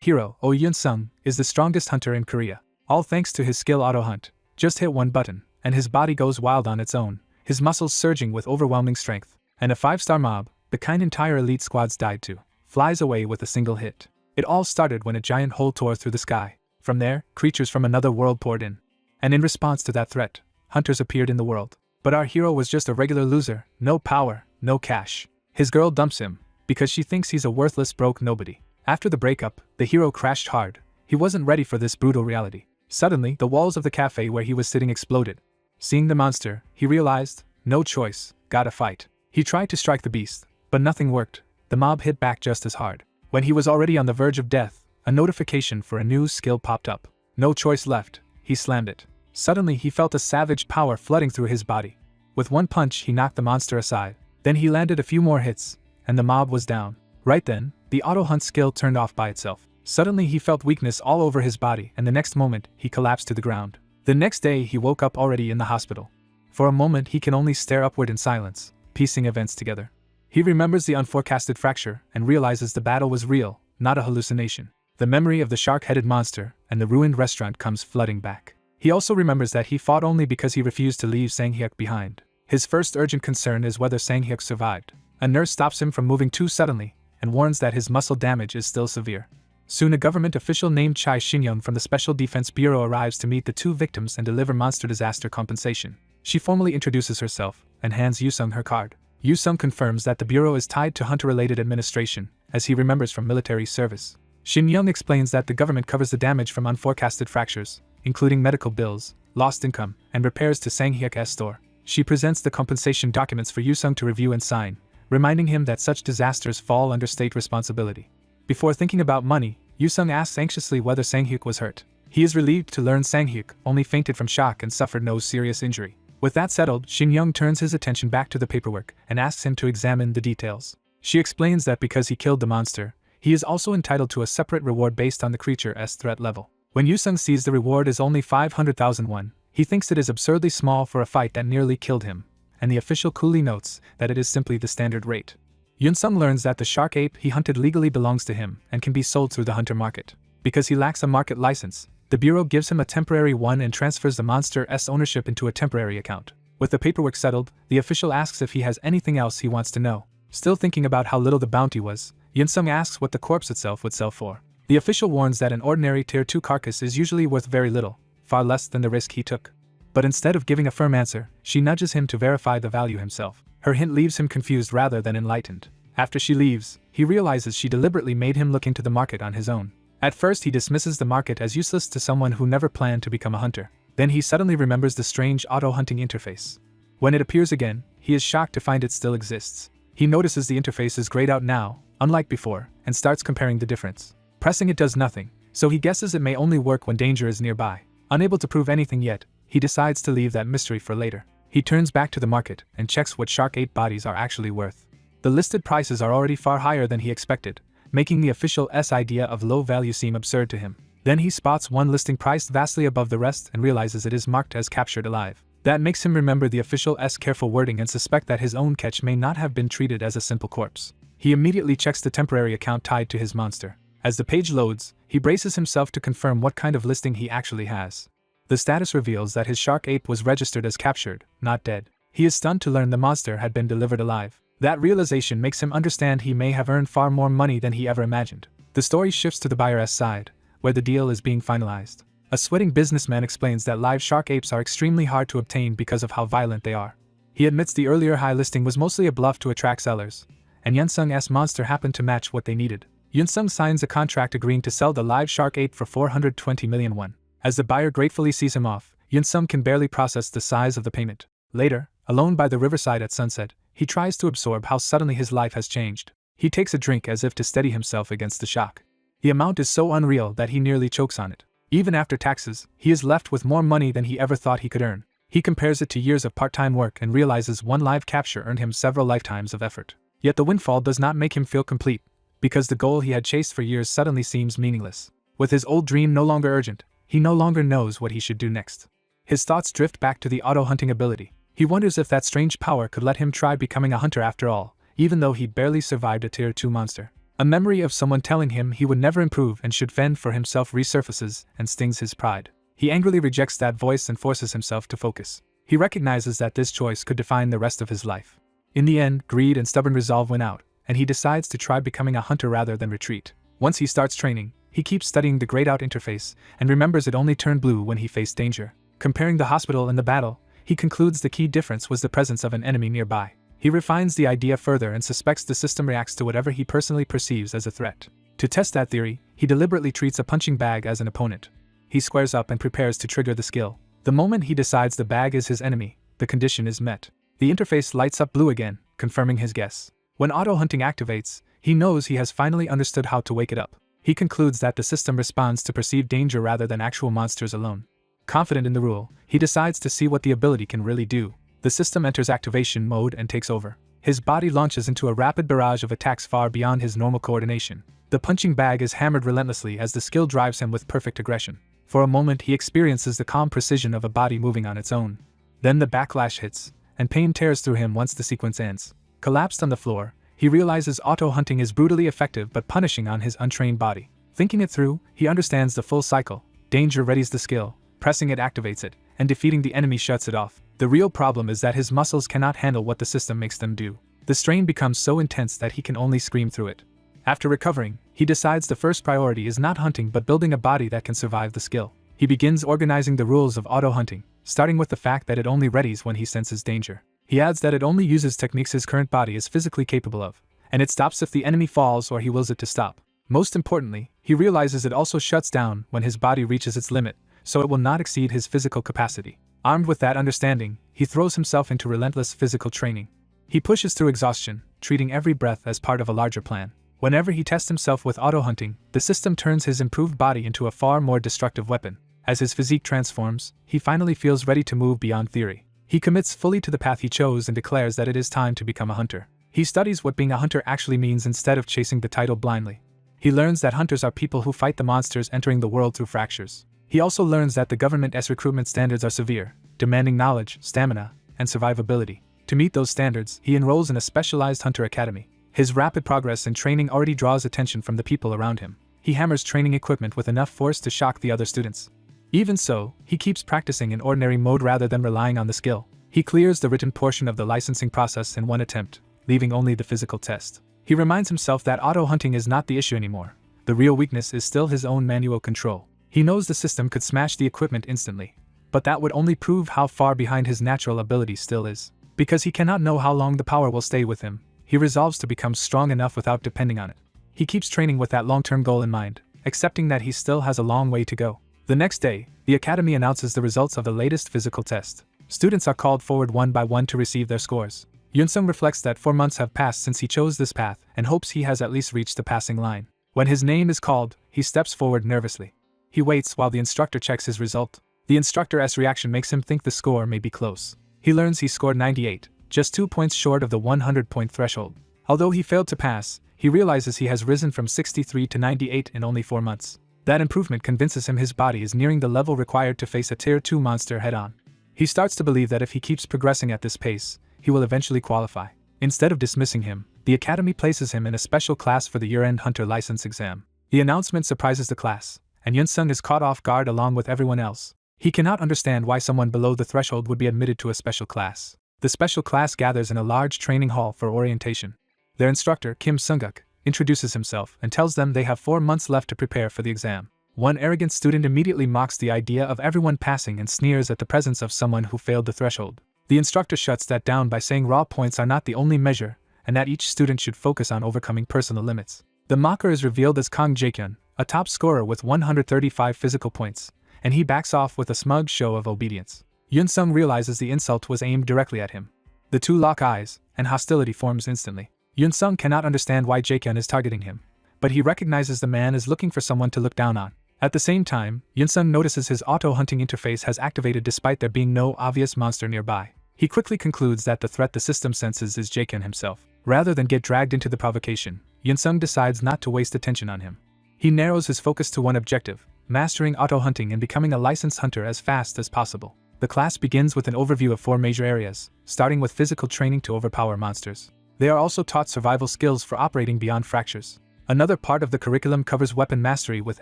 Hero, Oh Yun-sung, is the strongest hunter in Korea. All thanks to his skill auto-hunt. Just hit one button, and his body goes wild on its own, his muscles surging with overwhelming strength. And a 5-star mob, the kind entire elite squads died to, flies away with a single hit. It all started when a giant hole tore through the sky. From there, creatures from another world poured in. And in response to that threat, hunters appeared in the world. But our hero was just a regular loser, no power, no cash. His girl dumps him, because she thinks he's a worthless broke nobody. After the breakup, the hero crashed hard. He wasn't ready for this brutal reality. Suddenly, the walls of the cafe where he was sitting exploded. Seeing the monster, he realized, no choice, gotta fight. He tried to strike the beast, but nothing worked. The mob hit back just as hard. When he was already on the verge of death, a notification for a new skill popped up. No choice left, he slammed it. Suddenly he felt a savage power flooding through his body. With one punch he knocked the monster aside. Then he landed a few more hits, and the mob was down. Right then, the auto-hunt skill turned off by itself. Suddenly he felt weakness all over his body, and the next moment, he collapsed to the ground. The next day he woke up already in the hospital. For a moment he can only stare upward in silence, piecing events together. He remembers the unforecasted fracture, and realizes the battle was real, not a hallucination. The memory of the shark-headed monster, and the ruined restaurant comes flooding back. He also remembers that he fought only because he refused to leave Sang-hyuk behind. His first urgent concern is whether Sang-hyuk survived. A nurse stops him from moving too suddenly, and warns that his muscle damage is still severe. Soon a government official named Chai Shin-young from the Special Defense Bureau arrives to meet the two victims and deliver monster disaster compensation. She formally introduces herself, and hands Yu-sung her card. Yu-sung confirms that the bureau is tied to hunter-related administration, as he remembers from military service. Shin-young explains that the government covers the damage from unforecasted fractures, including medical bills, lost income, and repairs to Sang-hyuk's store. She presents the compensation documents for Yu-sung to review and sign, reminding him that such disasters fall under state responsibility. Before thinking about money, Yu-sung asks anxiously whether Sang-hyuk was hurt. He is relieved to learn Sang-hyuk only fainted from shock and suffered no serious injury. With that settled, Shin-young turns his attention back to the paperwork and asks him to examine the details. She explains that because he killed the monster, he is also entitled to a separate reward based on the creature's threat level. When Yu-sung sees the reward is only 500,000 won, he thinks it is absurdly small for a fight that nearly killed him, and the official coolly notes that it is simply the standard rate. Yun-sung learns that the shark ape he hunted legally belongs to him and can be sold through the hunter market. Because he lacks a market license, the bureau gives him a temporary one and transfers the monster's ownership into a temporary account. With the paperwork settled, the official asks if he has anything else he wants to know. Still thinking about how little the bounty was, Yun-sung asks what the corpse itself would sell for. The official warns that an ordinary Tier 2 carcass is usually worth very little, far less than the risk he took. But instead of giving a firm answer, she nudges him to verify the value himself. Her hint leaves him confused rather than enlightened. After she leaves, he realizes she deliberately made him look into the market on his own. At first he dismisses the market as useless to someone who never planned to become a hunter. Then he suddenly remembers the strange auto-hunting interface. When it appears again, he is shocked to find it still exists. He notices the interface is grayed out now, unlike before, and starts comparing the difference. Pressing it does nothing, so he guesses it may only work when danger is nearby. Unable to prove anything yet, he decides to leave that mystery for later. He turns back to the market and checks what shark ape bodies are actually worth. The listed prices are already far higher than he expected, making the official's idea of low value seem absurd to him. Then he spots one listing priced vastly above the rest and realizes it is marked as captured alive. That makes him remember the official's careful wording and suspect that his own catch may not have been treated as a simple corpse. He immediately checks the temporary account tied to his monster. As the page loads, he braces himself to confirm what kind of listing he actually has. The status reveals that his shark ape was registered as captured, not dead. He is stunned to learn the monster had been delivered alive. That realization makes him understand he may have earned far more money than he ever imagined. The story shifts to the buyer's side, where the deal is being finalized. A sweating businessman explains that live shark apes are extremely hard to obtain because of how violent they are. He admits the earlier high listing was mostly a bluff to attract sellers, and Yun-sung's monster happened to match what they needed. Yun-sung signs a contract agreeing to sell the live shark ape for 420 million won. As the buyer gratefully sees him off, Yun-sung can barely process the size of the payment. Later, alone by the riverside at sunset, he tries to absorb how suddenly his life has changed. He takes a drink as if to steady himself against the shock. The amount is so unreal that he nearly chokes on it. Even after taxes, he is left with more money than he ever thought he could earn. He compares it to years of part-time work and realizes one live capture earned him several lifetimes of effort. Yet the windfall does not make him feel complete, because the goal he had chased for years suddenly seems meaningless. With his old dream no longer urgent, he no longer knows what he should do next. His thoughts drift back to the auto-hunting ability. He wonders if that strange power could let him try becoming a hunter after all, even though he barely survived a Tier 2 monster. A memory of someone telling him he would never improve and should fend for himself resurfaces and stings his pride. He angrily rejects that voice and forces himself to focus. He recognizes that this choice could define the rest of his life. In the end, greed and stubborn resolve win out, and he decides to try becoming a hunter rather than retreat. Once he starts training, he keeps studying the grayed out interface and remembers it only turned blue when he faced danger. Comparing the hospital and the battle, he concludes the key difference was the presence of an enemy nearby. He refines the idea further and suspects the system reacts to whatever he personally perceives as a threat. To test that theory, he deliberately treats a punching bag as an opponent. He squares up and prepares to trigger the skill. The moment he decides the bag is his enemy, the condition is met. The interface lights up blue again, confirming his guess. When auto-hunting activates, he knows he has finally understood how to wake it up. He concludes that the system responds to perceived danger rather than actual monsters alone. Confident in the rule, he decides to see what the ability can really do. The system enters activation mode and takes over. His body launches into a rapid barrage of attacks far beyond his normal coordination. The punching bag is hammered relentlessly as the skill drives him with perfect aggression. For a moment he experiences the calm precision of a body moving on its own. Then the backlash hits, and pain tears through him once the sequence ends. Collapsed on the floor, he realizes auto-hunting is brutally effective but punishing on his untrained body. Thinking it through, he understands the full cycle. Danger readies the skill, pressing it activates it, and defeating the enemy shuts it off. The real problem is that his muscles cannot handle what the system makes them do. The strain becomes so intense that he can only scream through it. After recovering, he decides the first priority is not hunting but building a body that can survive the skill. He begins organizing the rules of auto-hunting, starting with the fact that it only readies when he senses danger. He adds that it only uses techniques his current body is physically capable of, and it stops if the enemy falls or he wills it to stop. Most importantly, he realizes it also shuts down when his body reaches its limit, so it will not exceed his physical capacity. Armed with that understanding, he throws himself into relentless physical training. He pushes through exhaustion, treating every breath as part of a larger plan. Whenever he tests himself with auto-hunting, the system turns his improved body into a far more destructive weapon. As his physique transforms, he finally feels ready to move beyond theory. He commits fully to the path he chose and declares that it is time to become a hunter. He studies what being a hunter actually means instead of chasing the title blindly. He learns that hunters are people who fight the monsters entering the world through fractures. He also learns that the government's recruitment standards are severe, demanding knowledge, stamina, and survivability. To meet those standards, he enrolls in a specialized hunter academy. His rapid progress in training already draws attention from the people around him. He hammers training equipment with enough force to shock the other students. Even so, he keeps practicing in ordinary mode rather than relying on the skill. He clears the written portion of the licensing process in one attempt, leaving only the physical test. He reminds himself that auto-hunting is not the issue anymore. The real weakness is still his own manual control. He knows the system could smash the equipment instantly, but that would only prove how far behind his natural ability still is. Because he cannot know how long the power will stay with him, he resolves to become strong enough without depending on it. He keeps training with that long-term goal in mind, accepting that he still has a long way to go. The next day, the academy announces the results of the latest physical test. Students are called forward one by one to receive their scores. Yunsung reflects that 4 months have passed since he chose this path and hopes he has at least reached the passing line. When his name is called, he steps forward nervously. He waits while the instructor checks his result. The instructor's reaction makes him think the score may be close. He learns he scored 98, just 2 points short of the 100-point threshold. Although he failed to pass, he realizes he has risen from 63 to 98 in only 4 months. That improvement convinces him his body is nearing the level required to face a Tier 2 monster head-on. He starts to believe that if he keeps progressing at this pace, he will eventually qualify. Instead of dismissing him, the academy places him in a special class for the year-end hunter license exam. The announcement surprises the class, and Yunsung is caught off guard along with everyone else. He cannot understand why someone below the threshold would be admitted to a special class. The special class gathers in a large training hall for orientation. Their instructor, Kim Sunguk, introduces himself and tells them they have 4 months left to prepare for the exam. One arrogant student immediately mocks the idea of everyone passing and sneers at the presence of someone who failed the threshold. The instructor shuts that down by saying raw points are not the only measure, and that each student should focus on overcoming personal limits. The mocker is revealed as Kang Jaekyun, a top scorer with 135 physical points, and he backs off with a smug show of obedience. Yunsung realizes the insult was aimed directly at him. The two lock eyes, and hostility forms instantly. Yunsung cannot understand why Jaekyun is targeting him, but he recognizes the man is looking for someone to look down on. At the same time, Yunsung notices his auto-hunting interface has activated despite there being no obvious monster nearby. He quickly concludes that the threat the system senses is Jaekyun himself. Rather than get dragged into the provocation, Yunsung decides not to waste attention on him. He narrows his focus to one objective, mastering auto-hunting and becoming a licensed hunter as fast as possible. The class begins with an overview of 4 major areas, starting with physical training to overpower monsters. They are also taught survival skills for operating beyond fractures. Another part of the curriculum covers weapon mastery with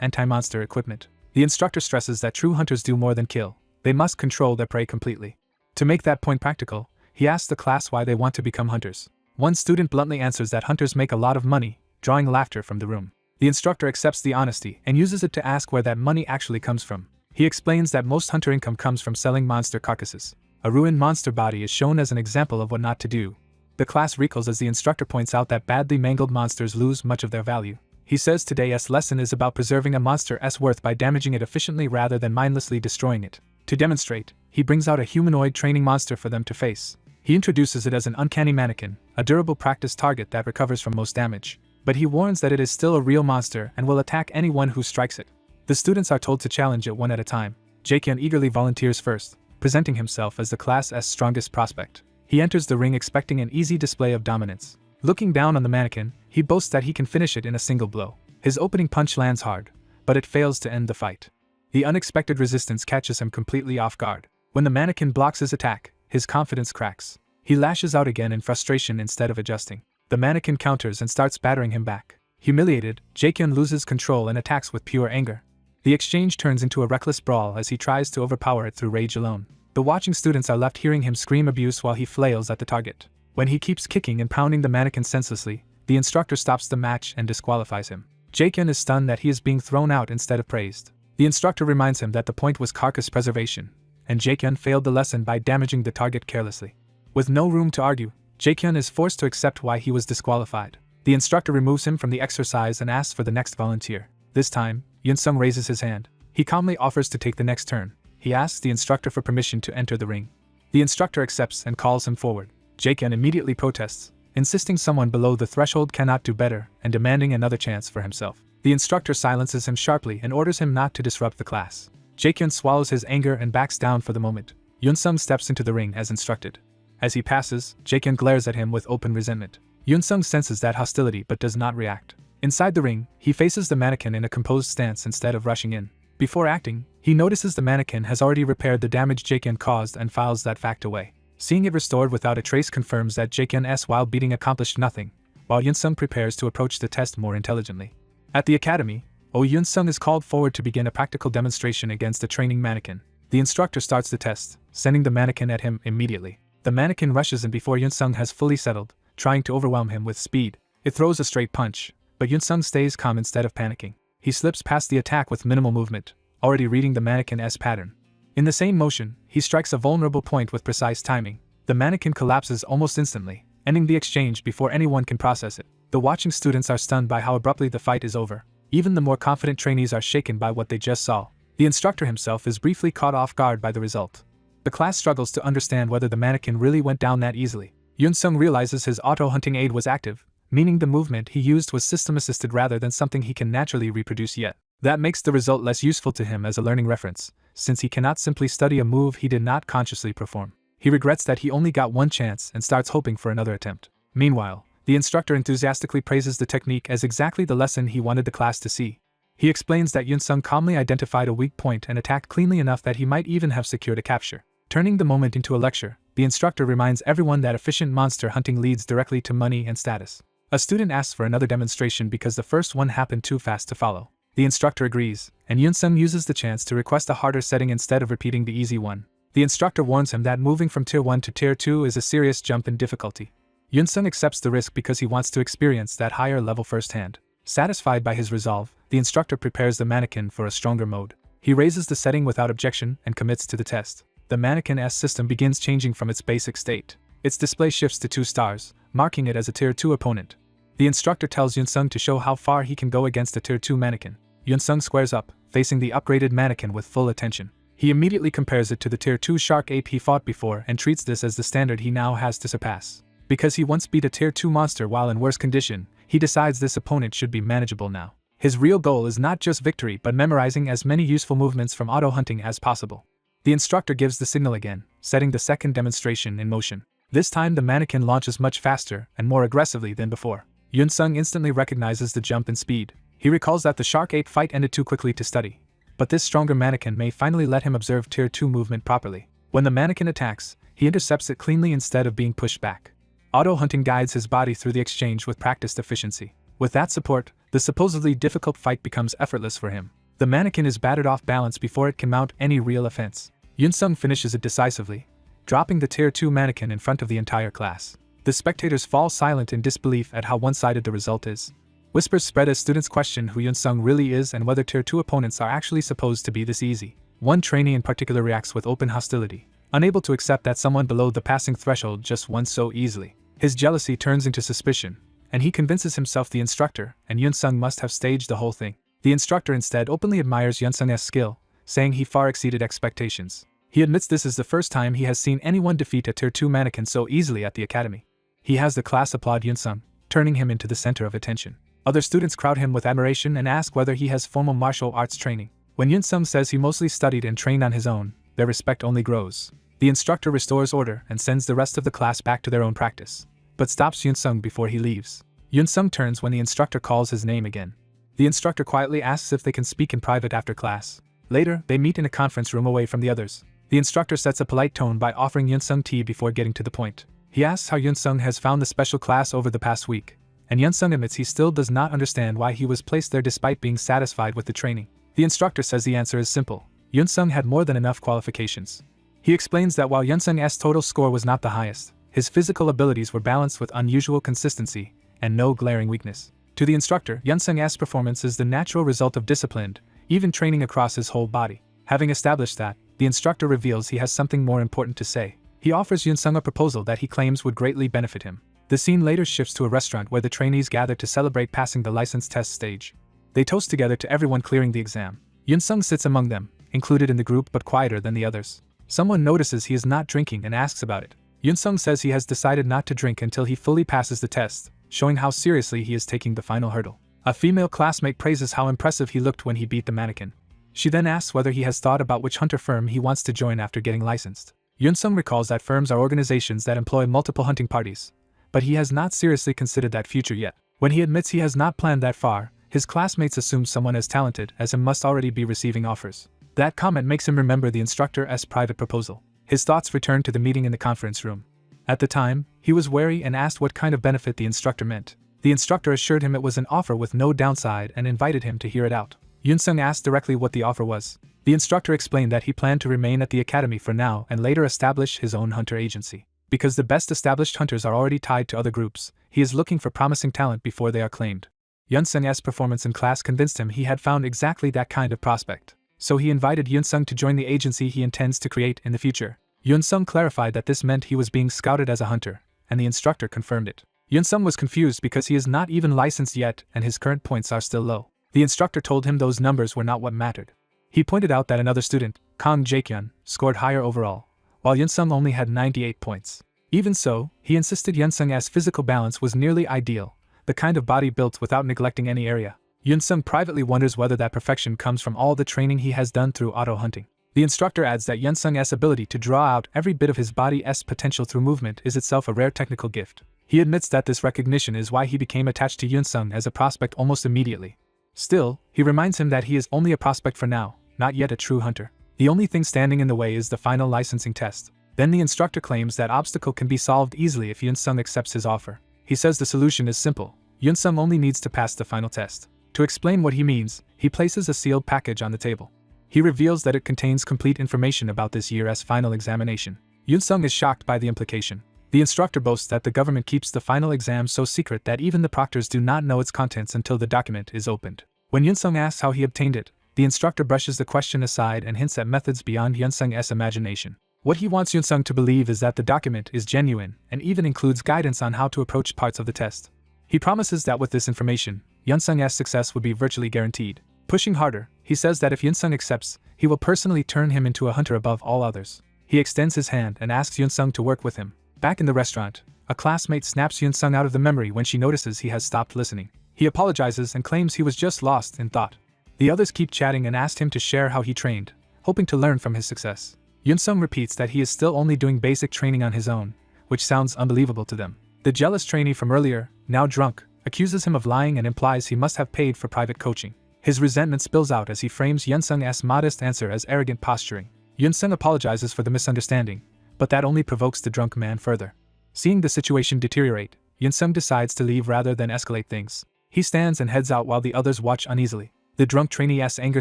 anti-monster equipment. The instructor stresses that true hunters do more than kill, they must control their prey completely. To make that point practical, he asks the class why they want to become hunters. One student bluntly answers that hunters make a lot of money, drawing laughter from the room. The instructor accepts the honesty and uses it to ask where that money actually comes from. He explains that most hunter income comes from selling monster carcasses. A ruined monster body is shown as an example of what not to do. The class recoils as the instructor points out that badly mangled monsters lose much of their value. He says today's lesson is about preserving a monster's worth by damaging it efficiently rather than mindlessly destroying it. To demonstrate, he brings out a humanoid training monster for them to face. He introduces it as an uncanny mannequin, a durable practice target that recovers from most damage. But he warns that it is still a real monster and will attack anyone who strikes it. The students are told to challenge it one at a time. Jaekyun eagerly volunteers first, presenting himself as the class's strongest prospect. He enters the ring expecting an easy display of dominance. Looking down on the mannequin, he boasts that he can finish it in a single blow. His opening punch lands hard, but it fails to end the fight. The unexpected resistance catches him completely off guard. When the mannequin blocks his attack, his confidence cracks. He lashes out again in frustration instead of adjusting. The mannequin counters and starts battering him back. Humiliated, Jaekyun loses control and attacks with pure anger. The exchange turns into a reckless brawl as he tries to overpower it through rage alone. The watching students are left hearing him scream abuse while he flails at the target. When he keeps kicking and pounding the mannequin senselessly, the instructor stops the match and disqualifies him. Jaekyun is stunned that he is being thrown out instead of praised. The instructor reminds him that the point was carcass preservation, and Jaekyun failed the lesson by damaging the target carelessly. With no room to argue, Jaekyun is forced to accept why he was disqualified. The instructor removes him from the exercise and asks for the next volunteer. This time, Yunsung raises his hand. He calmly offers to take the next turn. He asks the instructor for permission to enter the ring. The instructor accepts and calls him forward. Jaekyun immediately protests, insisting someone below the threshold cannot do better and demanding another chance for himself. The instructor silences him sharply and orders him not to disrupt the class. Jaekyun swallows his anger and backs down for the moment. Yunsung steps into the ring as instructed. As he passes, Jaekyun glares at him with open resentment. Yunsung senses that hostility but does not react. Inside the ring, he faces the mannequin in a composed stance instead of rushing in. Before acting, he notices the mannequin has already repaired the damage Jaekyun caused and files that fact away. Seeing it restored without a trace confirms that Jaekyun's wild beating accomplished nothing, while Yunsung prepares to approach the test more intelligently. At the academy, Yunsung is called forward to begin a practical demonstration against the training mannequin. The instructor starts the test, sending the mannequin at him immediately. The mannequin rushes in before Yunsung has fully settled, trying to overwhelm him with speed. It throws a straight punch, but Yunsung stays calm instead of panicking. He slips past the attack with minimal movement, already reading the mannequin's pattern. In the same motion, he strikes a vulnerable point with precise timing. The mannequin collapses almost instantly, ending the exchange before anyone can process it. The watching students are stunned by how abruptly the fight is over. Even the more confident trainees are shaken by what they just saw. The instructor himself is briefly caught off guard by the result. The class struggles to understand whether the mannequin really went down that easily. Yunsung realizes his auto-hunting aid was active, meaning the movement he used was system-assisted rather than something he can naturally reproduce yet. That makes the result less useful to him as a learning reference, since he cannot simply study a move he did not consciously perform. He regrets that he only got one chance and starts hoping for another attempt. Meanwhile, the instructor enthusiastically praises the technique as exactly the lesson he wanted the class to see. He explains that Yunsung calmly identified a weak point and attacked cleanly enough that he might even have secured a capture. Turning the moment into a lecture, the instructor reminds everyone that efficient monster hunting leads directly to money and status. A student asks for another demonstration because the first one happened too fast to follow. The instructor agrees, and Yunsung uses the chance to request a harder setting instead of repeating the easy one. The instructor warns him that moving from Tier 1 to Tier 2 is a serious jump in difficulty. Yunsung accepts the risk because he wants to experience that higher level firsthand. Satisfied by his resolve, the instructor prepares the mannequin for a stronger mode. He raises the setting without objection and commits to the test. The mannequin's system begins changing from its basic state. Its display shifts to 2 stars, marking it as a Tier 2 opponent. The instructor tells Yunsung to show how far he can go against a Tier 2 mannequin. Yunsung squares up, facing the upgraded mannequin with full attention. He immediately compares it to the Tier 2 shark ape he fought before and treats this as the standard he now has to surpass. Because he once beat a Tier 2 monster while in worse condition, he decides this opponent should be manageable now. His real goal is not just victory but memorizing as many useful movements from auto-hunting as possible. The instructor gives the signal again, setting the second demonstration in motion. This time the mannequin launches much faster and more aggressively than before. Yunsung instantly recognizes the jump in speed. He recalls that the shark ape fight ended too quickly to study. But this stronger mannequin may finally let him observe Tier 2 movement properly. When the mannequin attacks, he intercepts it cleanly instead of being pushed back. Auto-hunting guides his body through the exchange with practiced efficiency. With that support, the supposedly difficult fight becomes effortless for him. The mannequin is battered off balance before it can mount any real offense. Yunsung finishes it decisively, dropping the Tier 2 mannequin in front of the entire class. The spectators fall silent in disbelief at how one-sided the result is. Whispers spread as students question who Yunsung really is and whether Tier 2 opponents are actually supposed to be this easy. One trainee in particular reacts with open hostility, unable to accept that someone below the passing threshold just won so easily. His jealousy turns into suspicion, and he convinces himself the instructor and Yunsung must have staged the whole thing. The instructor instead openly admires Yunsung's skill, saying he far exceeded expectations. He admits this is the first time he has seen anyone defeat a Tier 2 mannequin so easily at the academy. He has the class applaud Yunsung, turning him into the center of attention. Other students crowd him with admiration and ask whether he has formal martial arts training. When Yunsung says he mostly studied and trained on his own, their respect only grows. The instructor restores order and sends the rest of the class back to their own practice, but stops Yunsung before he leaves. Yunsung turns when the instructor calls his name again. The instructor quietly asks if they can speak in private after class. Later, they meet in a conference room away from the others. The instructor sets a polite tone by offering Yunsung tea before getting to the point. He asks how Yunsung has found the special class over the past week, and Yunsung admits he still does not understand why he was placed there despite being satisfied with the training. The instructor says the answer is simple. Yunsung had more than enough qualifications. He explains that while Yunsung's total score was not the highest, his physical abilities were balanced with unusual consistency and no glaring weakness. To the instructor, Yunsung's performance is the natural result of disciplined, even training across his whole body. Having established that, the instructor reveals he has something more important to say. He offers Yunsung a proposal that he claims would greatly benefit him. The scene later shifts to a restaurant where the trainees gather to celebrate passing the license test stage. They toast together to everyone clearing the exam. Yunsung sits among them, included in the group but quieter than the others. Someone notices he is not drinking and asks about it. Yunsung says he has decided not to drink until he fully passes the test, showing how seriously he is taking the final hurdle. A female classmate praises how impressive he looked when he beat the mannequin. She then asks whether he has thought about which hunter firm he wants to join after getting licensed. Yunsung recalls that firms are organizations that employ multiple hunting parties, but he has not seriously considered that future yet. When he admits he has not planned that far, his classmates assume someone as talented as him must already be receiving offers. That comment makes him remember the instructor's private proposal. His thoughts return to the meeting in the conference room. At the time, he was wary and asked what kind of benefit the instructor meant. The instructor assured him it was an offer with no downside and invited him to hear it out. Yunsung asked directly what the offer was. The instructor explained that he planned to remain at the academy for now and later establish his own hunter agency. Because the best established hunters are already tied to other groups, he is looking for promising talent before they are claimed. Yunsung's performance in class convinced him he had found exactly that kind of prospect. So he invited Yunsung to join the agency he intends to create in the future. Yunsung clarified that this meant he was being scouted as a hunter, and the instructor confirmed it. Yunsung was confused because he is not even licensed yet and his current points are still low. The instructor told him those numbers were not what mattered. He pointed out that another student, Kang Jaekyun, scored higher overall, while Yunsung only had 98 points. Even so, he insisted Yunsung's physical balance was nearly ideal, the kind of body built without neglecting any area. Yunsung privately wonders whether that perfection comes from all the training he has done through auto hunting. The instructor adds that Yunsung's ability to draw out every bit of his body's potential through movement is itself a rare technical gift. He admits that this recognition is why he became attached to Yunsung as a prospect almost immediately. Still, he reminds him that he is only a prospect for now, not yet a true hunter. The only thing standing in the way is the final licensing test. Then the instructor claims that obstacle can be solved easily if Yunsung accepts his offer. He says the solution is simple. Yunsung only needs to pass the final test. To explain what he means, he places a sealed package on the table. He reveals that it contains complete information about this year's final examination. Yunsung is shocked by the implication. The instructor boasts that the government keeps the final exam so secret that even the proctors do not know its contents until the document is opened. When Yunsung asks how he obtained it, the instructor brushes the question aside and hints at methods beyond Yunsung's imagination. What he wants Yunsung to believe is that the document is genuine and even includes guidance on how to approach parts of the test. He promises that with this information, Yunsung's success would be virtually guaranteed. Pushing harder, he says that if Yunsung accepts, he will personally turn him into a hunter above all others. He extends his hand and asks Yunsung to work with him. Back in the restaurant, a classmate snaps Yunsung out of the memory when she notices he has stopped listening. He apologizes and claims he was just lost in thought. The others keep chatting and ask him to share how he trained, hoping to learn from his success. Yunsung repeats that he is still only doing basic training on his own, which sounds unbelievable to them. The jealous trainee from earlier, now drunk, accuses him of lying and implies he must have paid for private coaching. His resentment spills out as he frames Yunsung's modest answer as arrogant posturing. Yunsung apologizes for the misunderstanding, but that only provokes the drunk man further. Seeing the situation deteriorate, Yunsung decides to leave rather than escalate things. He stands and heads out while the others watch uneasily. The drunk trainee's anger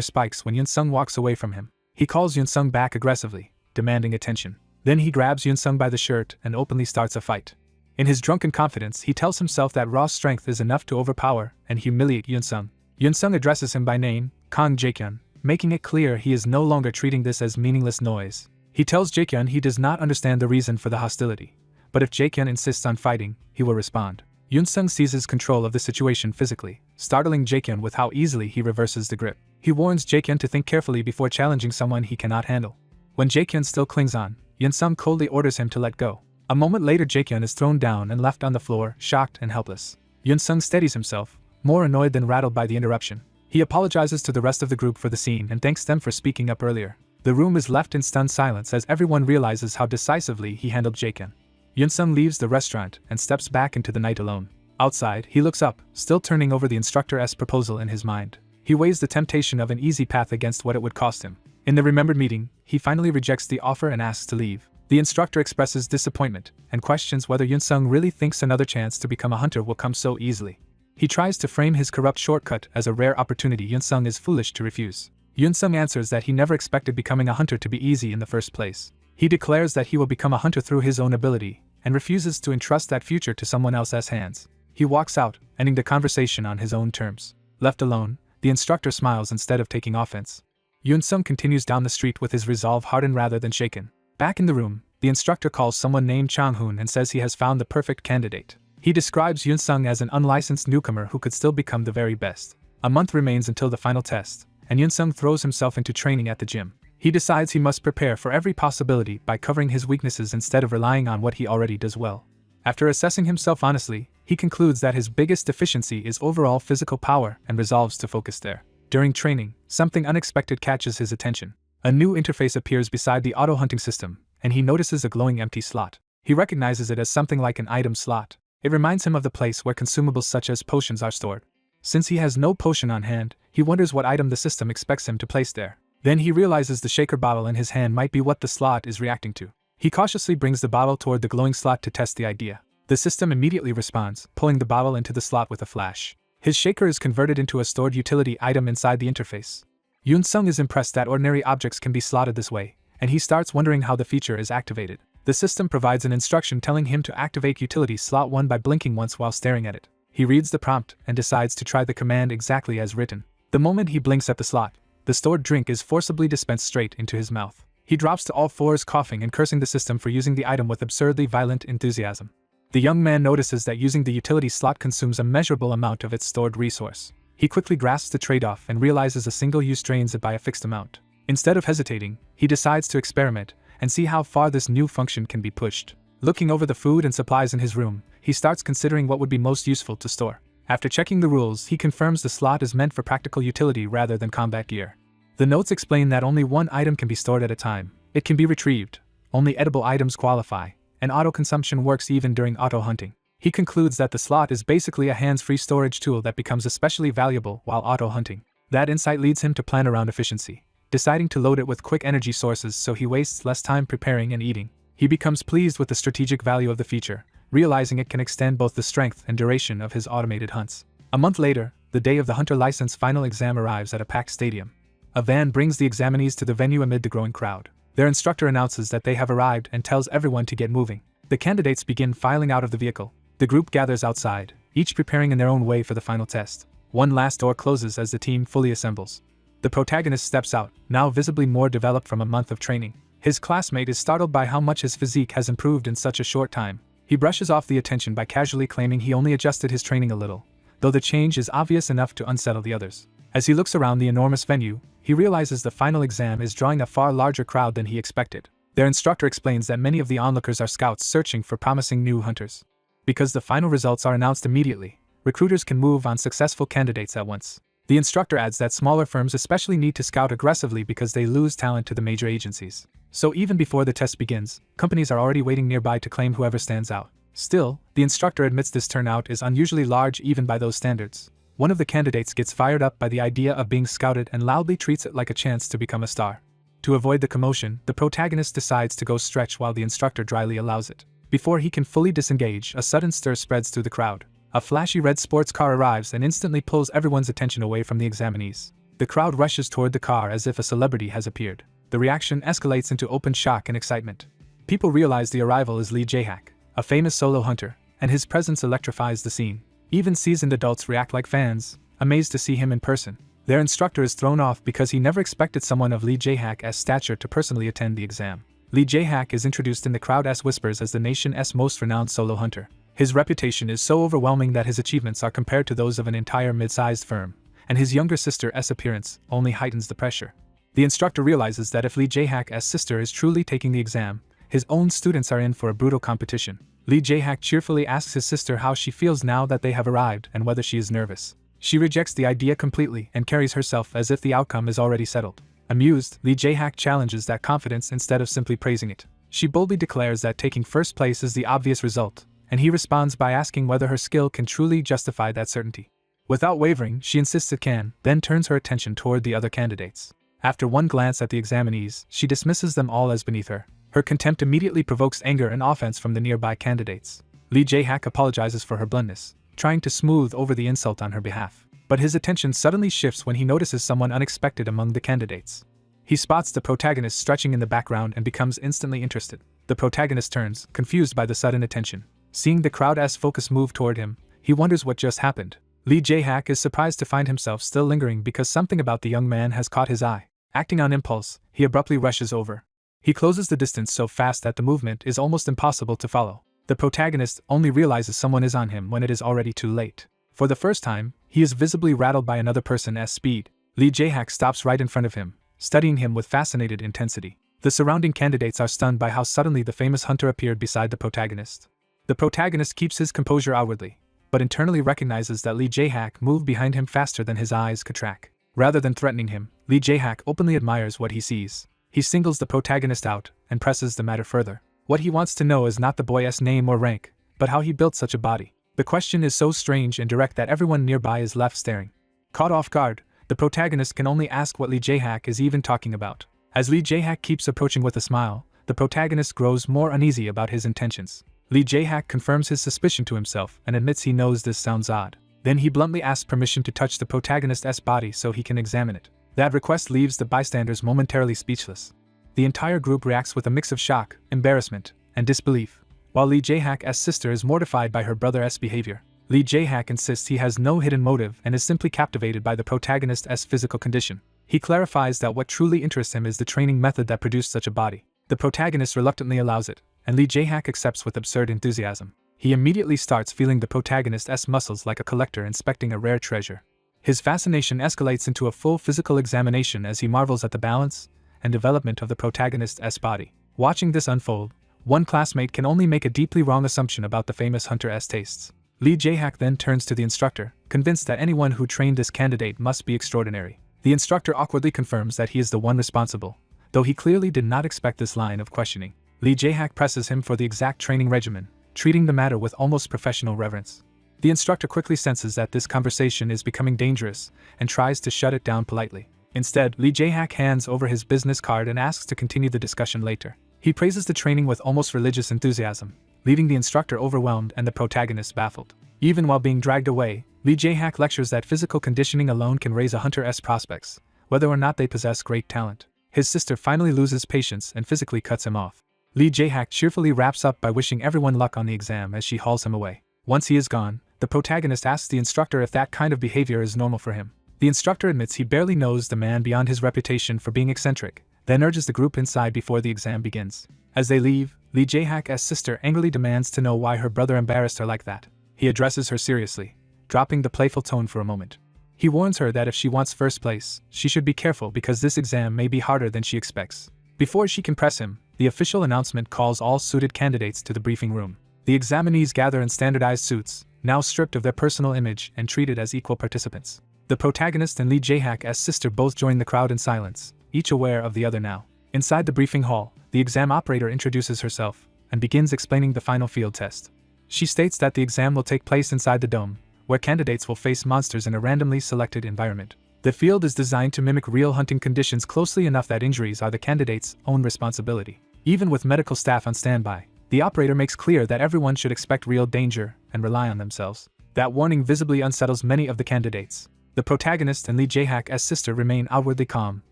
spikes when Yunsung walks away from him. He calls Yunsung back aggressively, demanding attention. Then he grabs Yunsung by the shirt and openly starts a fight. In his drunken confidence, he tells himself that raw strength is enough to overpower and humiliate Yunsung. Yunsung addresses him by name, Kang Jaekyun, making it clear he is no longer treating this as meaningless noise. He tells Jaekyun he does not understand the reason for the hostility, but if Jaekyun insists on fighting, he will respond. Yunsung seizes control of the situation physically, startling Jaekyun with how easily he reverses the grip. He warns Jaekyun to think carefully before challenging someone he cannot handle. When Jaekyun still clings on, Yunsung coldly orders him to let go. A moment later, Jaekyun is thrown down and left on the floor, shocked and helpless. Yunsung steadies himself, more annoyed than rattled by the interruption. He apologizes to the rest of the group for the scene and thanks them for speaking up earlier. The room is left in stunned silence as everyone realizes how decisively he handled Jaekyun. Yunsung leaves the restaurant and steps back into the night alone. Outside, he looks up, still turning over the instructor's proposal in his mind. He weighs the temptation of an easy path against what it would cost him. In the remembered meeting, he finally rejects the offer and asks to leave. The instructor expresses disappointment and questions whether Yunsung really thinks another chance to become a hunter will come so easily. He tries to frame his corrupt shortcut as a rare opportunity Yunsung is foolish to refuse. Yunsung answers that he never expected becoming a hunter to be easy in the first place. He declares that he will become a hunter through his own ability, and refuses to entrust that future to someone else's hands. He walks out, ending the conversation on his own terms. Left alone, the instructor smiles instead of taking offense. Yunsung continues down the street with his resolve hardened rather than shaken. Back in the room, the instructor calls someone named Changhoon and says he has found the perfect candidate. He describes Yunsung as an unlicensed newcomer who could still become the very best. A month remains until the final test, and Yunsung throws himself into training at the gym. He decides he must prepare for every possibility by covering his weaknesses instead of relying on what he already does well. After assessing himself honestly, he concludes that his biggest deficiency is overall physical power and resolves to focus there. During training, something unexpected catches his attention. A new interface appears beside the auto-hunting system, and he notices a glowing empty slot. He recognizes it as something like an item slot. It reminds him of the place where consumables such as potions are stored. Since he has no potion on hand, he wonders what item the system expects him to place there. Then he realizes the shaker bottle in his hand might be what the slot is reacting to. He cautiously brings the bottle toward the glowing slot to test the idea. The system immediately responds, pulling the bottle into the slot with a flash. His shaker is converted into a stored utility item inside the interface. Yunsung is impressed that ordinary objects can be slotted this way, and he starts wondering how the feature is activated. The system provides an instruction telling him to activate utility slot 1 by blinking once while staring at it. He reads the prompt and decides to try the command exactly as written. The moment he blinks at the slot, the stored drink is forcibly dispensed straight into his mouth. He drops to all fours, coughing and cursing the system for using the item with absurdly violent enthusiasm. The young man notices that using the utility slot consumes a measurable amount of its stored resource. He quickly grasps the trade-off and realizes a single use drains it by a fixed amount. Instead of hesitating, he decides to experiment and see how far this new function can be pushed. Looking over the food and supplies in his room, he starts considering what would be most useful to store. After checking the rules, he confirms the slot is meant for practical utility rather than combat gear. The notes explain that only one item can be stored at a time. It can be retrieved. Only edible items qualify, and auto-consumption works even during auto-hunting. He concludes that the slot is basically a hands-free storage tool that becomes especially valuable while auto-hunting. That insight leads him to plan around efficiency, deciding to load it with quick energy sources so he wastes less time preparing and eating. He becomes pleased with the strategic value of the feature, realizing it can extend both the strength and duration of his automated hunts. A month later, the day of the hunter license final exam arrives at a packed stadium. A van brings the examinees to the venue amid the growing crowd. Their instructor announces that they have arrived and tells everyone to get moving. The candidates begin filing out of the vehicle. The group gathers outside, each preparing in their own way for the final test. One last door closes as the team fully assembles. The protagonist steps out, now visibly more developed from a month of training. His classmate is startled by how much his physique has improved in such a short time. He brushes off the attention by casually claiming he only adjusted his training a little, though the change is obvious enough to unsettle the others. As he looks around the enormous venue, he realizes the final exam is drawing a far larger crowd than he expected. Their instructor explains that many of the onlookers are scouts searching for promising new hunters. Because the final results are announced immediately, recruiters can move on successful candidates at once. The instructor adds that smaller firms especially need to scout aggressively because they lose talent to the major agencies. So even before the test begins, companies are already waiting nearby to claim whoever stands out. Still, the instructor admits this turnout is unusually large even by those standards. One of the candidates gets fired up by the idea of being scouted and loudly treats it like a chance to become a star. To avoid the commotion, the protagonist decides to go stretch while the instructor dryly allows it. Before he can fully disengage, a sudden stir spreads through the crowd. A flashy red sports car arrives and instantly pulls everyone's attention away from the examinees. The crowd rushes toward the car as if a celebrity has appeared. The reaction escalates into open shock and excitement. People realize the arrival is Lee Jae-hak, a famous solo hunter, and his presence electrifies the scene. Even seasoned adults react like fans, amazed to see him in person. Their instructor is thrown off because he never expected someone of Lee Jae-hak's stature to personally attend the exam. Lee Jae-hak is introduced in the crowd's whispers as the nation's most renowned solo hunter. His reputation is so overwhelming that his achievements are compared to those of an entire mid-sized firm, and his younger sister's appearance only heightens the pressure. The instructor realizes that if Lee Jae-hak's sister is truly taking the exam, his own students are in for a brutal competition. Lee Jae-hak cheerfully asks his sister how she feels now that they have arrived and whether she is nervous. She rejects the idea completely and carries herself as if the outcome is already settled. Amused, Lee Jae-hak challenges that confidence instead of simply praising it. She boldly declares that taking first place is the obvious result, and he responds by asking whether her skill can truly justify that certainty. Without wavering, she insists it can, then turns her attention toward the other candidates. After one glance at the examinees, she dismisses them all as beneath her. Her contempt immediately provokes anger and offense from the nearby candidates. Lee Jae-hak apologizes for her bluntness, trying to smooth over the insult on her behalf. But his attention suddenly shifts when he notices someone unexpected among the candidates. He spots the protagonist stretching in the background and becomes instantly interested. The protagonist turns, confused by the sudden attention. Seeing the crowd's focus move toward him, he wonders what just happened. Lee Jae-hak is surprised to find himself still lingering because something about the young man has caught his eye. Acting on impulse, he abruptly rushes over. He closes the distance so fast that the movement is almost impossible to follow. The protagonist only realizes someone is on him when it is already too late. For the first time, he is visibly rattled by another person's speed. Lee Jae-hak stops right in front of him, studying him with fascinated intensity. The surrounding candidates are stunned by how suddenly the famous hunter appeared beside the protagonist. The protagonist keeps his composure outwardly, but internally recognizes that Lee Jae-hak moved behind him faster than his eyes could track. Rather than threatening him, Lee Jae-hak openly admires what he sees. He singles the protagonist out and presses the matter further. What he wants to know is not the boy's name or rank, but how he built such a body. The question is so strange and direct that everyone nearby is left staring. Caught off guard, the protagonist can only ask what Lee Jae-hak is even talking about. As Lee Jae-hak keeps approaching with a smile, the protagonist grows more uneasy about his intentions. Lee Jae-hak confirms his suspicion to himself and admits he knows this sounds odd. Then he bluntly asks permission to touch the protagonist's body so he can examine it. That request leaves the bystanders momentarily speechless. The entire group reacts with a mix of shock, embarrassment, and disbelief. While Lee Jae-hak's sister is mortified by her brother's behavior, Lee Jae-hak insists he has no hidden motive and is simply captivated by the protagonist's physical condition. He clarifies that what truly interests him is the training method that produced such a body. The protagonist reluctantly allows it, and Lee Jae-hak accepts with absurd enthusiasm. He immediately starts feeling the protagonist's muscles like a collector inspecting a rare treasure. His fascination escalates into a full physical examination as he marvels at the balance and development of the protagonist's body. Watching this unfold, one classmate can only make a deeply wrong assumption about the famous hunter's tastes. Lee Jae-hak then turns to the instructor, convinced that anyone who trained this candidate must be extraordinary. The instructor awkwardly confirms that he is the one responsible, though he clearly did not expect this line of questioning. Lee Jae-hak presses him for the exact training regimen, treating the matter with almost professional reverence. The instructor quickly senses that this conversation is becoming dangerous and tries to shut it down politely. Instead, Lee Jae-hak hands over his business card and asks to continue the discussion later. He praises the training with almost religious enthusiasm, leaving the instructor overwhelmed and the protagonist baffled. Even while being dragged away, Lee Jae-hak lectures that physical conditioning alone can raise a hunter's prospects, whether or not they possess great talent. His sister finally loses patience and physically cuts him off. Lee Jae-hak cheerfully wraps up by wishing everyone luck on the exam as she hauls him away. Once he is gone, the protagonist asks the instructor if that kind of behavior is normal for him. The instructor admits he barely knows the man beyond his reputation for being eccentric, then urges the group inside before the exam begins. As they leave, Lee Jae-hak's sister angrily demands to know why her brother embarrassed her like that. He addresses her seriously, dropping the playful tone for a moment. He warns her that if she wants first place, she should be careful because this exam may be harder than she expects. Before she can press him, the official announcement calls all suited candidates to the briefing room. The examinees gather in standardized suits, now stripped of their personal image and treated as equal participants. The protagonist and Lee Jae-hak's sister both join the crowd in silence, each aware of the other now. Inside the briefing hall, the exam operator introduces herself and begins explaining the final field test. She states that the exam will take place inside the dome, where candidates will face monsters in a randomly selected environment. The field is designed to mimic real hunting conditions closely enough that injuries are the candidate's own responsibility. Even with medical staff on standby, the operator makes clear that everyone should expect real danger and rely on themselves. That warning visibly unsettles many of the candidates. The protagonist and Lee Jae-hak's sister remain outwardly calm,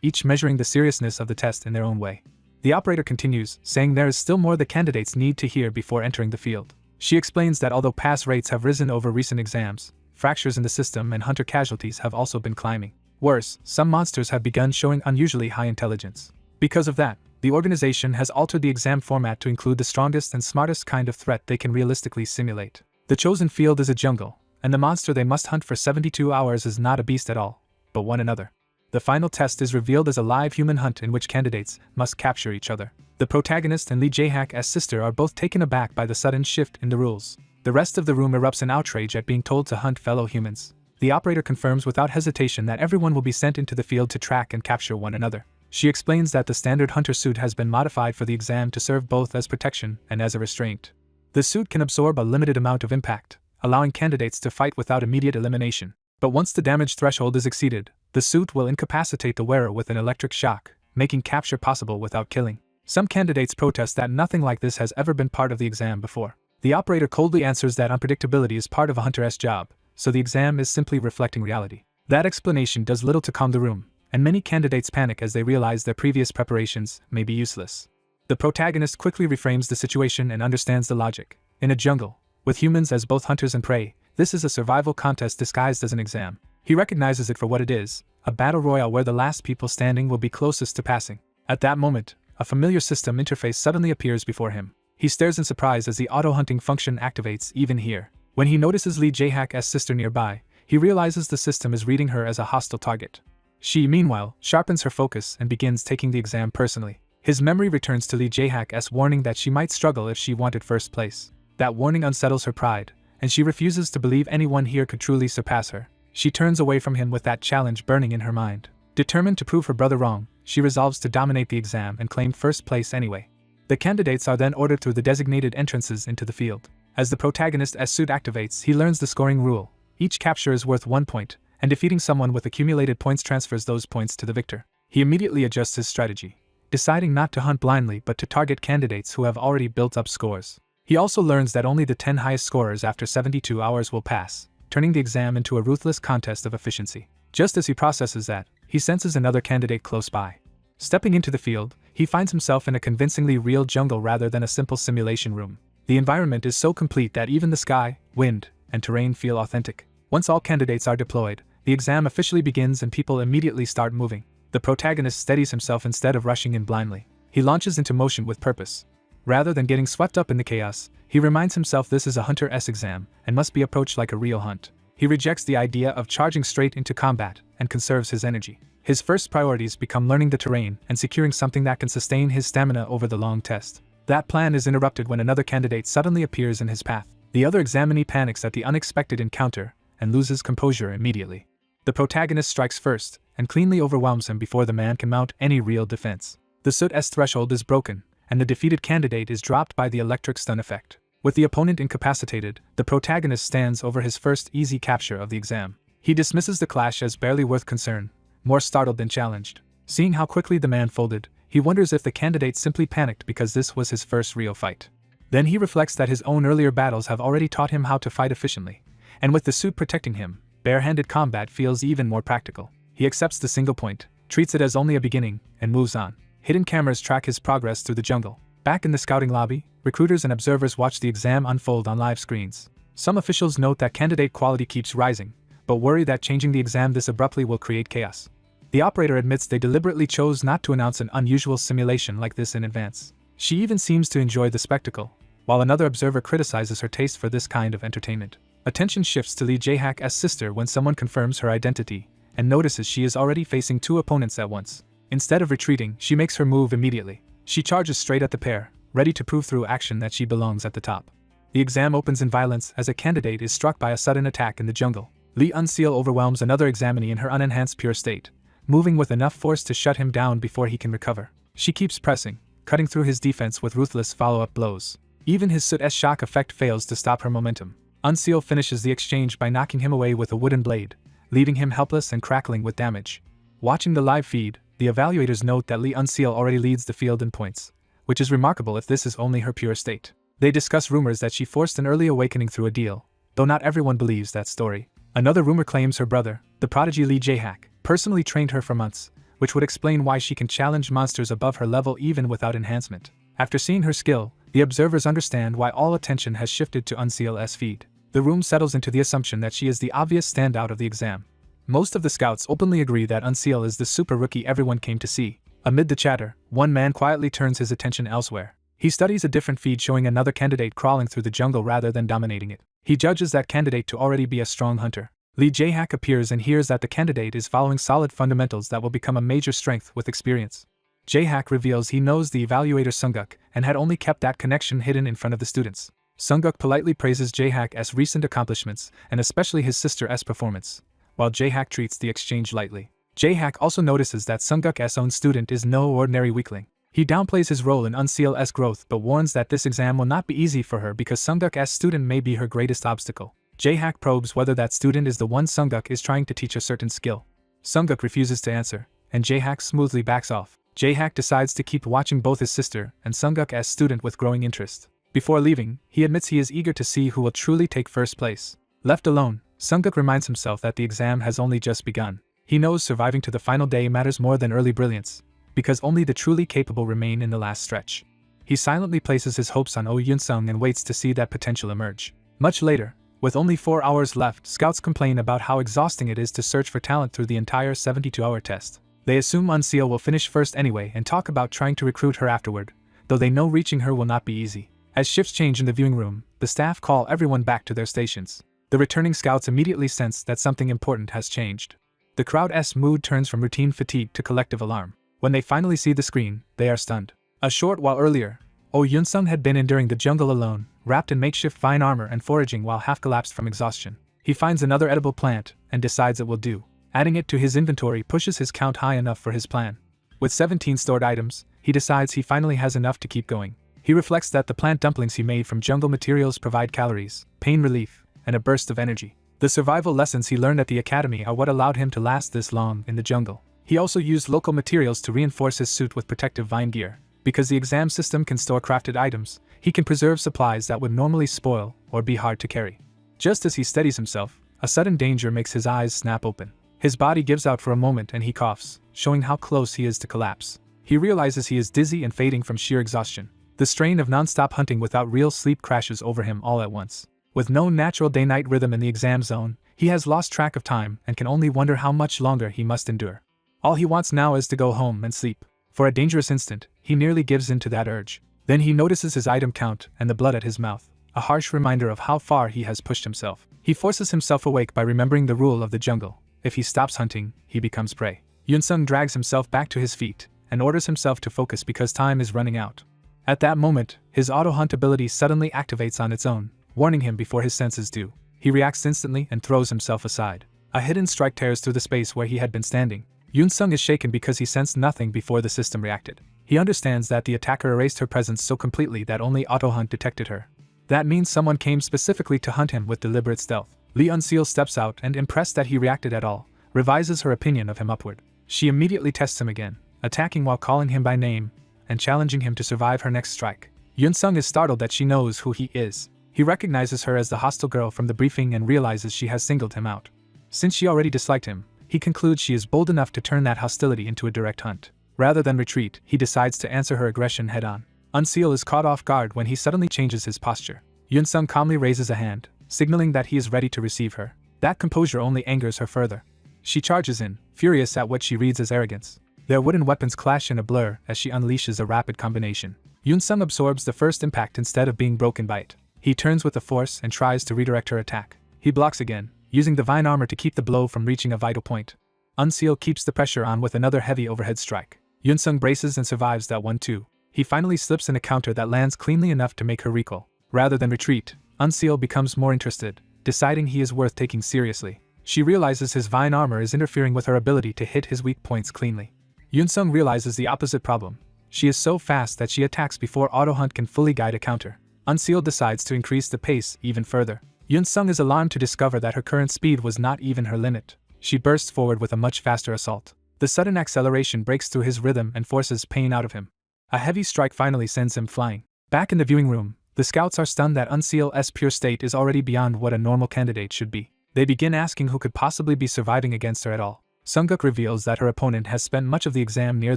each measuring the seriousness of the test in their own way. The operator continues, saying there is still more the candidates need to hear before entering the field. She explains that although pass rates have risen over recent exams, fractures in the system and hunter casualties have also been climbing. Worse, some monsters have begun showing unusually high intelligence. Because of that, the organization has altered the exam format to include the strongest and smartest kind of threat they can realistically simulate. The chosen field is a jungle, and the monster they must hunt for 72 hours is not a beast at all, but one another. The final test is revealed as a live human hunt in which candidates must capture each other. The protagonist and Lee Jae-hak's sister are both taken aback by the sudden shift in the rules. The rest of the room erupts in outrage at being told to hunt fellow humans. The operator confirms without hesitation that everyone will be sent into the field to track and capture one another. She explains that the standard hunter suit has been modified for the exam to serve both as protection and as a restraint. The suit can absorb a limited amount of impact, allowing candidates to fight without immediate elimination. But once the damage threshold is exceeded, the suit will incapacitate the wearer with an electric shock, making capture possible without killing. Some candidates protest that nothing like this has ever been part of the exam before. The operator coldly answers that unpredictability is part of a hunter's job, so the exam is simply reflecting reality. That explanation does little to calm the room, and many candidates panic as they realize their previous preparations may be useless. The protagonist quickly reframes the situation and understands the logic. In a jungle, with humans as both hunters and prey, this is a survival contest disguised as an exam. He recognizes it for what it is, a battle royale where the last people standing will be closest to passing. At that moment, a familiar system interface suddenly appears before him. He stares in surprise as the auto-hunting function activates even here. When he notices Lee Jae-hak's sister nearby, he realizes the system is reading her as a hostile target. She, meanwhile, sharpens her focus and begins taking the exam personally. His memory returns to Lee Jae-hak's warning that she might struggle if she wanted first place. That warning unsettles her pride, and she refuses to believe anyone here could truly surpass her. She turns away from him with that challenge burning in her mind. Determined to prove her brother wrong, she resolves to dominate the exam and claim first place anyway. The candidates are then ordered through the designated entrances into the field. As the protagonist's suit activates, he learns the scoring rule. Each capture is worth 1 point, and defeating someone with accumulated points transfers those points to the victor. He immediately adjusts his strategy, deciding not to hunt blindly but to target candidates who have already built up scores. He also learns that only the 10 highest scorers after 72 hours will pass, turning the exam into a ruthless contest of efficiency. Just as he processes that, he senses another candidate close by. Stepping into the field, he finds himself in a convincingly real jungle rather than a simple simulation room. The environment is so complete that even the sky, wind, and terrain feel authentic. Once all candidates are deployed, the exam officially begins and people immediately start moving. The protagonist steadies himself instead of rushing in blindly. He launches into motion with purpose. Rather than getting swept up in the chaos, he reminds himself this is a hunter's exam and must be approached like a real hunt. He rejects the idea of charging straight into combat and conserves his energy. His first priorities become learning the terrain and securing something that can sustain his stamina over the long test. That plan is interrupted when another candidate suddenly appears in his path. The other examinee panics at the unexpected encounter and loses composure immediately. The protagonist strikes first and cleanly overwhelms him before the man can mount any real defense. The suit's threshold is broken, and the defeated candidate is dropped by the electric stun effect. With the opponent incapacitated, the protagonist stands over his first easy capture of the exam. He dismisses the clash as barely worth concern, more startled than challenged. Seeing how quickly the man folded, he wonders if the candidate simply panicked because this was his first real fight. Then he reflects that his own earlier battles have already taught him how to fight efficiently, and with the suit protecting him, bare-handed combat feels even more practical. He accepts the single point, treats it as only a beginning, and moves on. Hidden cameras track his progress through the jungle. Back in the scouting lobby, recruiters and observers watch the exam unfold on live screens. Some officials note that candidate quality keeps rising, but worry that changing the exam this abruptly will create chaos. The operator admits they deliberately chose not to announce an unusual simulation like this in advance. She even seems to enjoy the spectacle, while another observer criticizes her taste for this kind of entertainment. Attention shifts to Lee Jae-hak's sister when someone confirms her identity, and notices she is already facing two opponents at once. Instead of retreating, she makes her move immediately. She charges straight at the pair, ready to prove through action that she belongs at the top. The exam opens in violence as a candidate is struck by a sudden attack in the jungle. Lee Unseal overwhelms another examinee in her unenhanced pure state, moving with enough force to shut him down before he can recover. She keeps pressing, cutting through his defense with ruthless follow-up blows. Even his suit's shock effect fails to stop her momentum. Unseal finishes the exchange by knocking him away with a wooden blade, leaving him helpless and crackling with damage. Watching the live feed, the evaluators note that Lee Unseal already leads the field in points, which is remarkable if this is only her pure state. They discuss rumors that she forced an early awakening through a deal, though not everyone believes that story. Another rumor claims her brother, the prodigy Lee Jae-hak, personally trained her for months, which would explain why she can challenge monsters above her level even without enhancement. After seeing her skill, the observers understand why all attention has shifted to Unseal's feed. The room settles into the assumption that she is the obvious standout of the exam. Most of the scouts openly agree that Unseal is the super rookie everyone came to see. Amid the chatter, one man quietly turns his attention elsewhere. He studies a different feed showing another candidate crawling through the jungle rather than dominating it. He judges that candidate to already be a strong hunter. Lee Jae-hak appears and hears that the candidate is following solid fundamentals that will become a major strength with experience. Jae-hak reveals he knows the evaluator Sunguk and had only kept that connection hidden in front of the students. Sunguk politely praises Jae-hak's recent accomplishments and especially his sister's performance, while Jae-hak treats the exchange lightly. Jae-hak also notices that Sunguk's own student is no ordinary weakling. He downplays his role in Unseal's growth but warns that this exam will not be easy for her because Sunguk's student may be her greatest obstacle. Jae-hak probes whether that student is the one Sunguk is trying to teach a certain skill. Sunguk refuses to answer, and Jae-hak smoothly backs off. Jae-hak decides to keep watching both his sister and Sunguk's student with growing interest. Before leaving, he admits he is eager to see who will truly take first place. Left alone, Sunguk reminds himself that the exam has only just begun. He knows surviving to the final day matters more than early brilliance, because only the truly capable remain in the last stretch. He silently places his hopes on Oh Yoon-sung and waits to see that potential emerge. Much later, with only 4 hours left, scouts complain about how exhausting it is to search for talent through the entire 72-hour test. They assume Unseal will finish first anyway and talk about trying to recruit her afterward, though they know reaching her will not be easy. As shifts change in the viewing room, the staff call everyone back to their stations. The returning scouts immediately sense that something important has changed. The crowd's mood turns from routine fatigue to collective alarm. When they finally see the screen, they are stunned. A short while earlier, Oh Yoon-sung had been enduring the jungle alone, wrapped in makeshift vine armor and foraging while half collapsed from exhaustion. He finds another edible plant and decides it will do. Adding it to his inventory pushes his count high enough for his plan. With 17 stored items, he decides he finally has enough to keep going. He reflects that the plant dumplings he made from jungle materials provide calories, pain relief, and a burst of energy. The survival lessons he learned at the academy are what allowed him to last this long in the jungle. He also used local materials to reinforce his suit with protective vine gear. Because the exam system can store crafted items, he can preserve supplies that would normally spoil or be hard to carry. Just as he steadies himself, a sudden danger makes his eyes snap open. His body gives out for a moment and he coughs, showing how close he is to collapse. He realizes he is dizzy and fading from sheer exhaustion. The strain of non-stop hunting without real sleep crashes over him all at once. With no natural day-night rhythm in the exam zone, he has lost track of time and can only wonder how much longer he must endure. All he wants now is to go home and sleep. For a dangerous instant, he nearly gives in to that urge. Then he notices his item count and the blood at his mouth, a harsh reminder of how far he has pushed himself. He forces himself awake by remembering the rule of the jungle. If he stops hunting, he becomes prey. Yoon-sung drags himself back to his feet and orders himself to focus because time is running out. At that moment, his auto-hunt ability suddenly activates on its own, warning him before his senses do. He reacts instantly and throws himself aside. A hidden strike tears through the space where he had been standing. Yoon-sung is shaken because he sensed nothing before the system reacted. He understands that the attacker erased her presence so completely that only auto-hunt detected her. That means someone came specifically to hunt him with deliberate stealth. Lee Unseal steps out and, impressed that he reacted at all, revises her opinion of him upward. She immediately tests him again, attacking while calling him by name and challenging him to survive her next strike. Yoon-sung is startled that she knows who he is. He recognizes her as the hostile girl from the briefing and realizes she has singled him out. Since she already disliked him, he concludes she is bold enough to turn that hostility into a direct hunt. Rather than retreat, he decides to answer her aggression head-on. Unseal is caught off guard when he suddenly changes his posture. Yoon-sung calmly raises a hand, signaling that he is ready to receive her. That composure only angers her further. She charges in, furious at what she reads as arrogance. Their wooden weapons clash in a blur as she unleashes a rapid combination. Yoon-sung absorbs the first impact instead of being broken by it. He turns with the force and tries to redirect her attack. He blocks again, using the vine armor to keep the blow from reaching a vital point. Unseal keeps the pressure on with another heavy overhead strike. Yoon-sung braces and survives that one too. He finally slips in a counter that lands cleanly enough to make her recoil. Rather than retreat, Unseal becomes more interested, deciding he is worth taking seriously. She realizes his vine armor is interfering with her ability to hit his weak points cleanly. Yoon-sung realizes the opposite problem. She is so fast that she attacks before auto-hunt can fully guide a counter. Unseal decides to increase the pace even further. Yoon-sung is alarmed to discover that her current speed was not even her limit. She bursts forward with a much faster assault. The sudden acceleration breaks through his rhythm and forces pain out of him. A heavy strike finally sends him flying. Back in the viewing room, The scouts are stunned that Unseal's pure state is already beyond what a normal candidate should be. They begin asking who could possibly be surviving against her at all. Sungguk reveals that her opponent has spent much of the exam near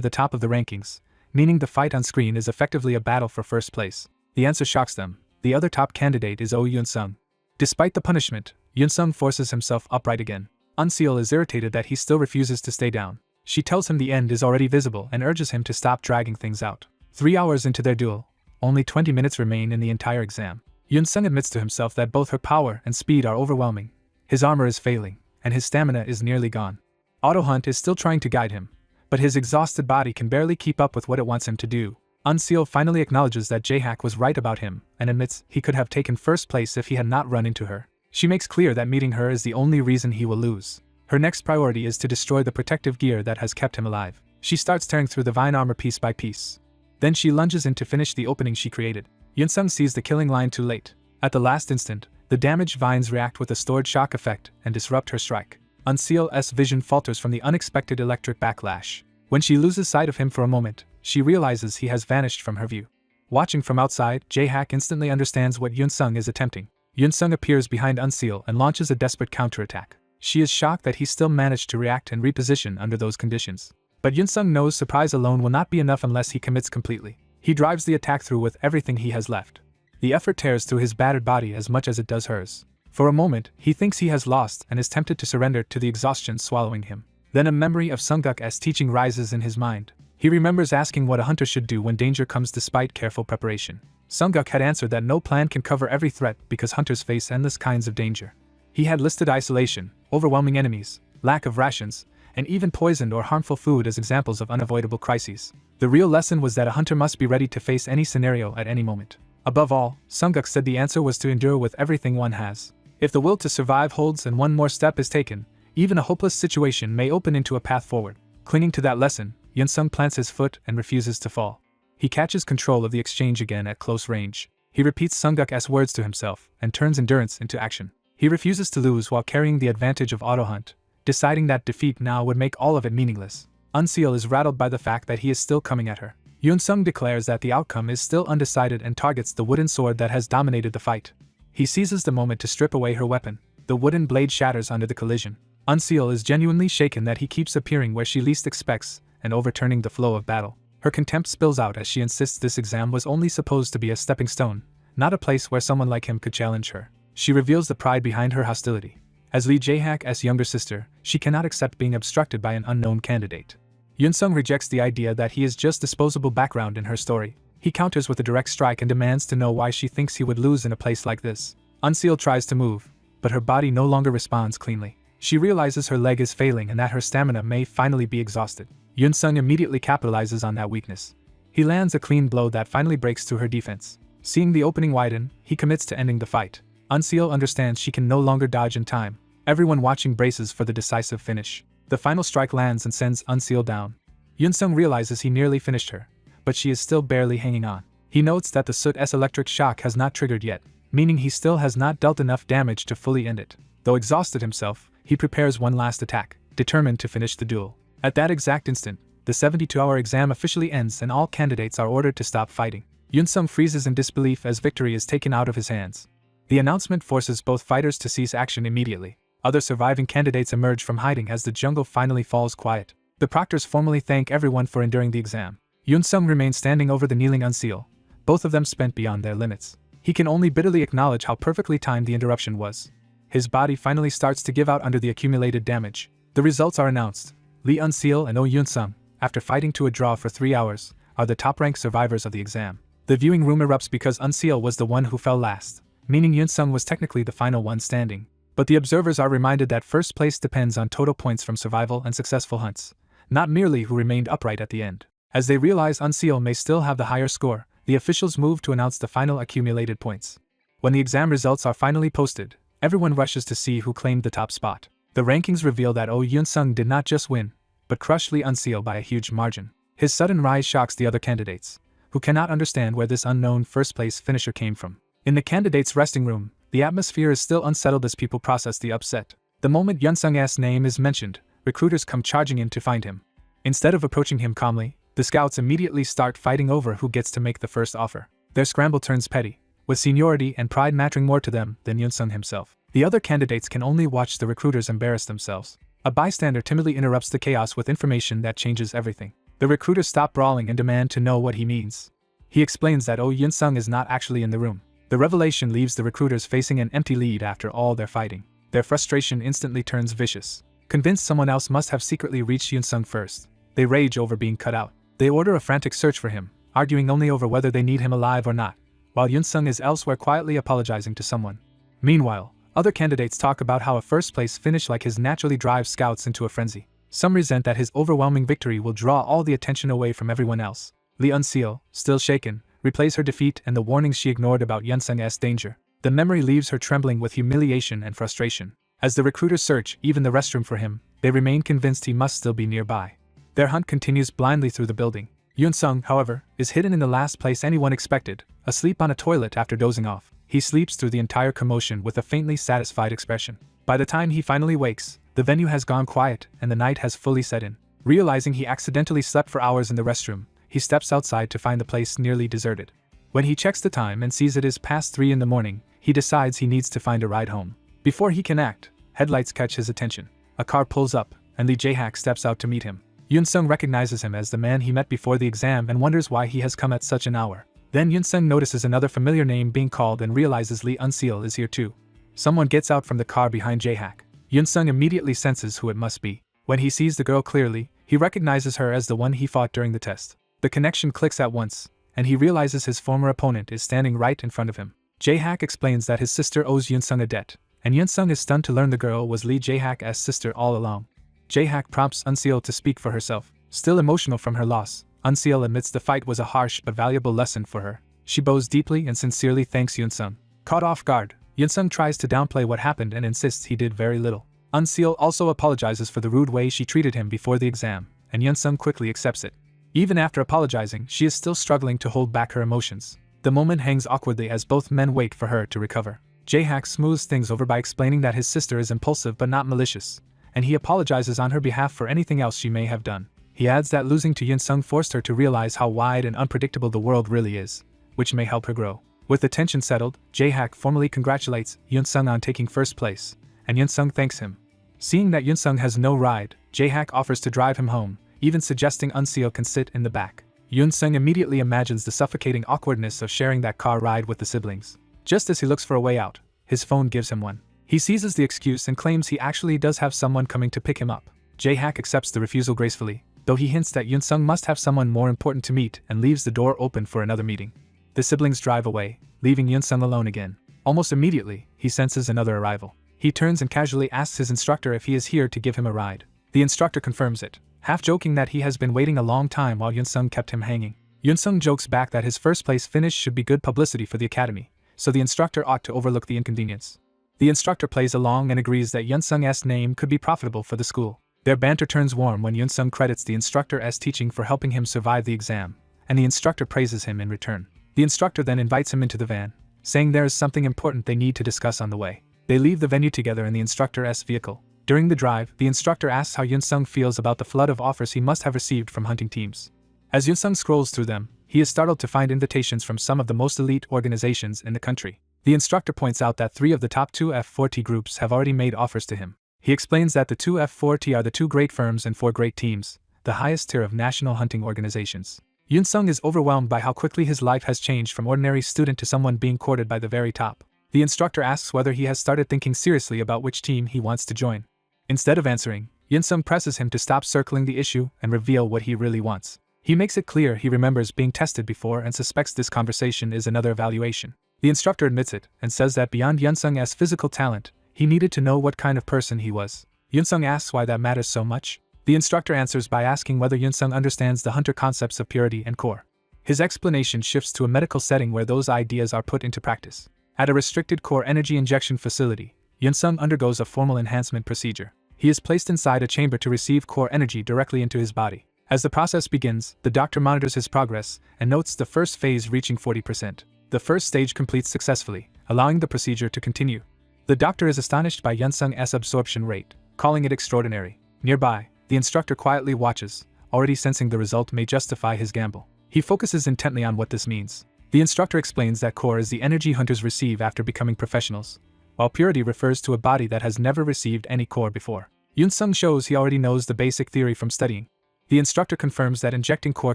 the top of the rankings, meaning the fight on screen is effectively a battle for first place. The answer shocks them. The other top candidate is Oh Yoon-sung. Despite the punishment, Yoon-sung forces himself upright again. Unseal is irritated that he still refuses to stay down. She tells him the end is already visible and urges him to stop dragging things out. 3 hours into their duel, only 20 minutes remain in the entire exam. Yoon-sung admits to himself that both her power and speed are overwhelming. His armor is failing, and his stamina is nearly gone. Auto Hunt is still trying to guide him, but his exhausted body can barely keep up with what it wants him to do. Unseal finally acknowledges that Jae-hak was right about him and admits he could have taken first place if he had not run into her. She makes clear that meeting her is the only reason he will lose. Her next priority is to destroy the protective gear that has kept him alive. She starts tearing through the vine armor piece by piece. Then she lunges in to finish the opening she created. Yoon-sung sees the killing line too late. At the last instant, the damaged vines react with a stored shock effect and disrupt her strike. Unseal's vision falters from the unexpected electric backlash. When she loses sight of him for a moment, she realizes he has vanished from her view. Watching from outside, Jae-hak instantly understands what Yoon-sung is attempting. Yoon-sung appears behind Unseal and launches a desperate counterattack. She is shocked that he still managed to react and reposition under those conditions. But Yoon-sung knows surprise alone will not be enough unless he commits completely. He drives the attack through with everything he has left. The effort tears through his battered body as much as it does hers. For a moment, he thinks he has lost and is tempted to surrender to the exhaustion swallowing him. Then a memory of Sungguk's teaching rises in his mind. He remembers asking what a hunter should do when danger comes despite careful preparation. Sungguk had answered that no plan can cover every threat because hunters face endless kinds of danger. He had listed isolation, overwhelming enemies, lack of rations, and even poisoned or harmful food as examples of unavoidable crises. The real lesson was that a hunter must be ready to face any scenario at any moment. Above all, Sungguk said the answer was to endure with everything one has. If the will to survive holds and one more step is taken, even a hopeless situation may open into a path forward. Clinging to that lesson, Yoon-sung plants his foot and refuses to fall. He catches control of the exchange again at close range. He repeats Sungguk's words to himself and turns endurance into action. He refuses to lose while carrying the advantage of auto hunt, deciding that defeat now would make all of it meaningless. Unseal is rattled by the fact that he is still coming at her. Yoon-sung declares that the outcome is still undecided and targets the wooden sword that has dominated the fight. He seizes the moment to strip away her weapon. The wooden blade shatters under the collision. Unseal is genuinely shaken that he keeps appearing where she least expects and overturning the flow of battle. Her contempt spills out as she insists this exam was only supposed to be a stepping stone, not a place where someone like him could challenge her. She reveals the pride behind her hostility. As Lee Jae-hak's younger sister, she cannot accept being obstructed by an unknown candidate. Yoon-sung rejects the idea that he is just disposable background in her story. He counters with a direct strike and demands to know why she thinks he would lose in a place like this. Unseal tries to move, but her body no longer responds cleanly. She realizes her leg is failing and that her stamina may finally be exhausted. Yoon-sung immediately capitalizes on that weakness. He lands a clean blow that finally breaks through her defense. Seeing the opening widen, he commits to ending the fight. Unseal understands she can no longer dodge in time. Everyone watching braces for the decisive finish. The final strike lands and sends Unseal down. Yoon-sung realizes he nearly finished her, but she is still barely hanging on. He notes that the Soot's electric shock has not triggered yet, meaning he still has not dealt enough damage to fully end it. Though exhausted himself, he prepares one last attack, determined to finish the duel. At that exact instant, the 72-hour exam officially ends and all candidates are ordered to stop fighting. Yoon-sung freezes in disbelief as victory is taken out of his hands. The announcement forces both fighters to cease action immediately. Other surviving candidates emerge from hiding as the jungle finally falls quiet. The proctors formally thank everyone for enduring the exam. Yoon-sung remains standing over the kneeling Unseal, both of them spent beyond their limits. He can only bitterly acknowledge how perfectly timed the interruption was. His body finally starts to give out under the accumulated damage. The results are announced. Lee Unseal and Oh Yoon-sung, after fighting to a draw for 3 hours, are the top-ranked survivors of the exam. The viewing room erupts because Unseal was the one who fell last, meaning Yoon-sung was technically the final one standing. But the observers are reminded that first place depends on total points from survival and successful hunts, not merely who remained upright at the end. As they realize Unseal may still have the higher score, the officials move to announce the final accumulated points. When the exam results are finally posted, everyone rushes to see who claimed the top spot. The rankings reveal that Oh Yoon-sung did not just win, but crushed Lee Unseal by a huge margin. His sudden rise shocks the other candidates, who cannot understand where this unknown first-place finisher came from. In the candidates' resting room, the atmosphere is still unsettled as people process the upset. The moment Yoon-sung's name is mentioned, recruiters come charging in to find him. Instead of approaching him calmly, the scouts immediately start fighting over who gets to make the first offer. Their scramble turns petty, with seniority and pride mattering more to them than Yunsung himself. The other candidates can only watch the recruiters embarrass themselves. A bystander timidly interrupts the chaos with information that changes everything. The recruiters stop brawling and demand to know what he means. He explains that Yunsung is not actually in the room. The revelation leaves the recruiters facing an empty lead after all their fighting. Their frustration instantly turns vicious. Convinced someone else must have secretly reached Yunsung first, they rage over being cut out. They order a frantic search for him, arguing only over whether they need him alive or not, while Yunsung is elsewhere quietly apologizing to someone. Meanwhile, other candidates talk about how a first-place finish like his naturally drives scouts into a frenzy. Some resent that his overwhelming victory will draw all the attention away from everyone else. Lee Unseal, still shaken, replays her defeat and the warnings she ignored about Yunsung's danger. The memory leaves her trembling with humiliation and frustration. As the recruiters search even the restroom for him, they remain convinced he must still be nearby. Their hunt continues blindly through the building. Yunsung, however, is hidden in the last place anyone expected, asleep on a toilet after dozing off. He sleeps through the entire commotion with a faintly satisfied expression. By the time he finally wakes, the venue has gone quiet and the night has fully set in. Realizing he accidentally slept for hours in the restroom, he steps outside to find the place nearly deserted. When he checks the time and sees it is past 3 in the morning, he decides he needs to find a ride home. Before he can act, headlights catch his attention. A car pulls up, and Lee Jae-hak steps out to meet him. Yunsung recognizes him as the man he met before the exam and wonders why he has come at such an hour. Then Yunsung notices another familiar name being called and realizes Lee Unseal is here too. Someone gets out from the car behind Jae-hak. Yunsung immediately senses who it must be. When he sees the girl clearly, he recognizes her as the one he fought during the test. The connection clicks at once, and he realizes his former opponent is standing right in front of him. Jae-hak explains that his sister owes Yunsung a debt, and Yunsung is stunned to learn the girl was Lee Jae-hak's sister all along. Jae-hak prompts Unseal to speak for herself. Still emotional from her loss, Unseal admits the fight was a harsh but valuable lesson for her. She bows deeply and sincerely thanks Yunsung. Caught off guard, Yunsung tries to downplay what happened and insists he did very little. Unseal also apologizes for the rude way she treated him before the exam, and Yunsung quickly accepts it. Even after apologizing, she is still struggling to hold back her emotions. The moment hangs awkwardly as both men wait for her to recover. Jae-hak smooths things over by explaining that his sister is impulsive but not malicious, and he apologizes on her behalf for anything else she may have done. He adds that losing to Yunsung forced her to realize how wide and unpredictable the world really is, which may help her grow. With the tension settled, Jae-hak formally congratulates Yunsung on taking first place, and Yunsung thanks him. Seeing that Yunsung has no ride, Jae-hak offers to drive him home, even suggesting Unseal can sit in the back. Yunsung immediately imagines the suffocating awkwardness of sharing that car ride with the siblings. Just as he looks for a way out, his phone gives him one. He seizes the excuse and claims he actually does have someone coming to pick him up. Jae-hak accepts the refusal gracefully, though he hints that Yunsung must have someone more important to meet and leaves the door open for another meeting. The siblings drive away, leaving Yunsung alone again. Almost immediately, he senses another arrival. He turns and casually asks his instructor if he is here to give him a ride. The instructor confirms it, half joking that he has been waiting a long time while Yunsung kept him hanging. Yunsung jokes back that his first place finish should be good publicity for the academy, so the instructor ought to overlook the inconvenience. The instructor plays along and agrees that Yunsung's name could be profitable for the school. Their banter turns warm when Yunsung credits the instructor as teaching for helping him survive the exam, and the instructor praises him in return. The instructor then invites him into the van, saying there is something important they need to discuss on the way. They leave the venue together in the instructor's vehicle. During the drive, the instructor asks how Yunsung feels about the flood of offers he must have received from hunting teams. As Yunsung scrolls through them, he is startled to find invitations from some of the most elite organizations in the country. The instructor points out that 3 of the top 2 F4T groups have already made offers to him. He explains that the 2 F4T are the 2 great firms and 4 great teams, the highest tier of national hunting organizations. Yunsung is overwhelmed by how quickly his life has changed from ordinary student to someone being courted by the very top. The instructor asks whether he has started thinking seriously about which team he wants to join. Instead of answering, Yunsung presses him to stop circling the issue and reveal what he really wants. He makes it clear he remembers being tested before and suspects this conversation is another evaluation. The instructor admits it and says that beyond Yunsung's physical talent, he needed to know what kind of person he was. Yunsung asks why that matters so much. The instructor answers by asking whether Yunsung understands the hunter concepts of purity and core. His explanation shifts to a medical setting where those ideas are put into practice. At a restricted core energy injection facility, Yunsung undergoes a formal enhancement procedure. He is placed inside a chamber to receive core energy directly into his body. As the process begins, the doctor monitors his progress and notes the first phase reaching 40%. The first stage completes successfully, allowing the procedure to continue. The doctor is astonished by Yunsung's absorption rate, calling it extraordinary. Nearby, the instructor quietly watches, already sensing the result may justify his gamble. He focuses intently on what this means. The instructor explains that core is the energy hunters receive after becoming professionals, while purity refers to a body that has never received any core before. Yunsung shows he already knows the basic theory from studying. The instructor confirms that injecting core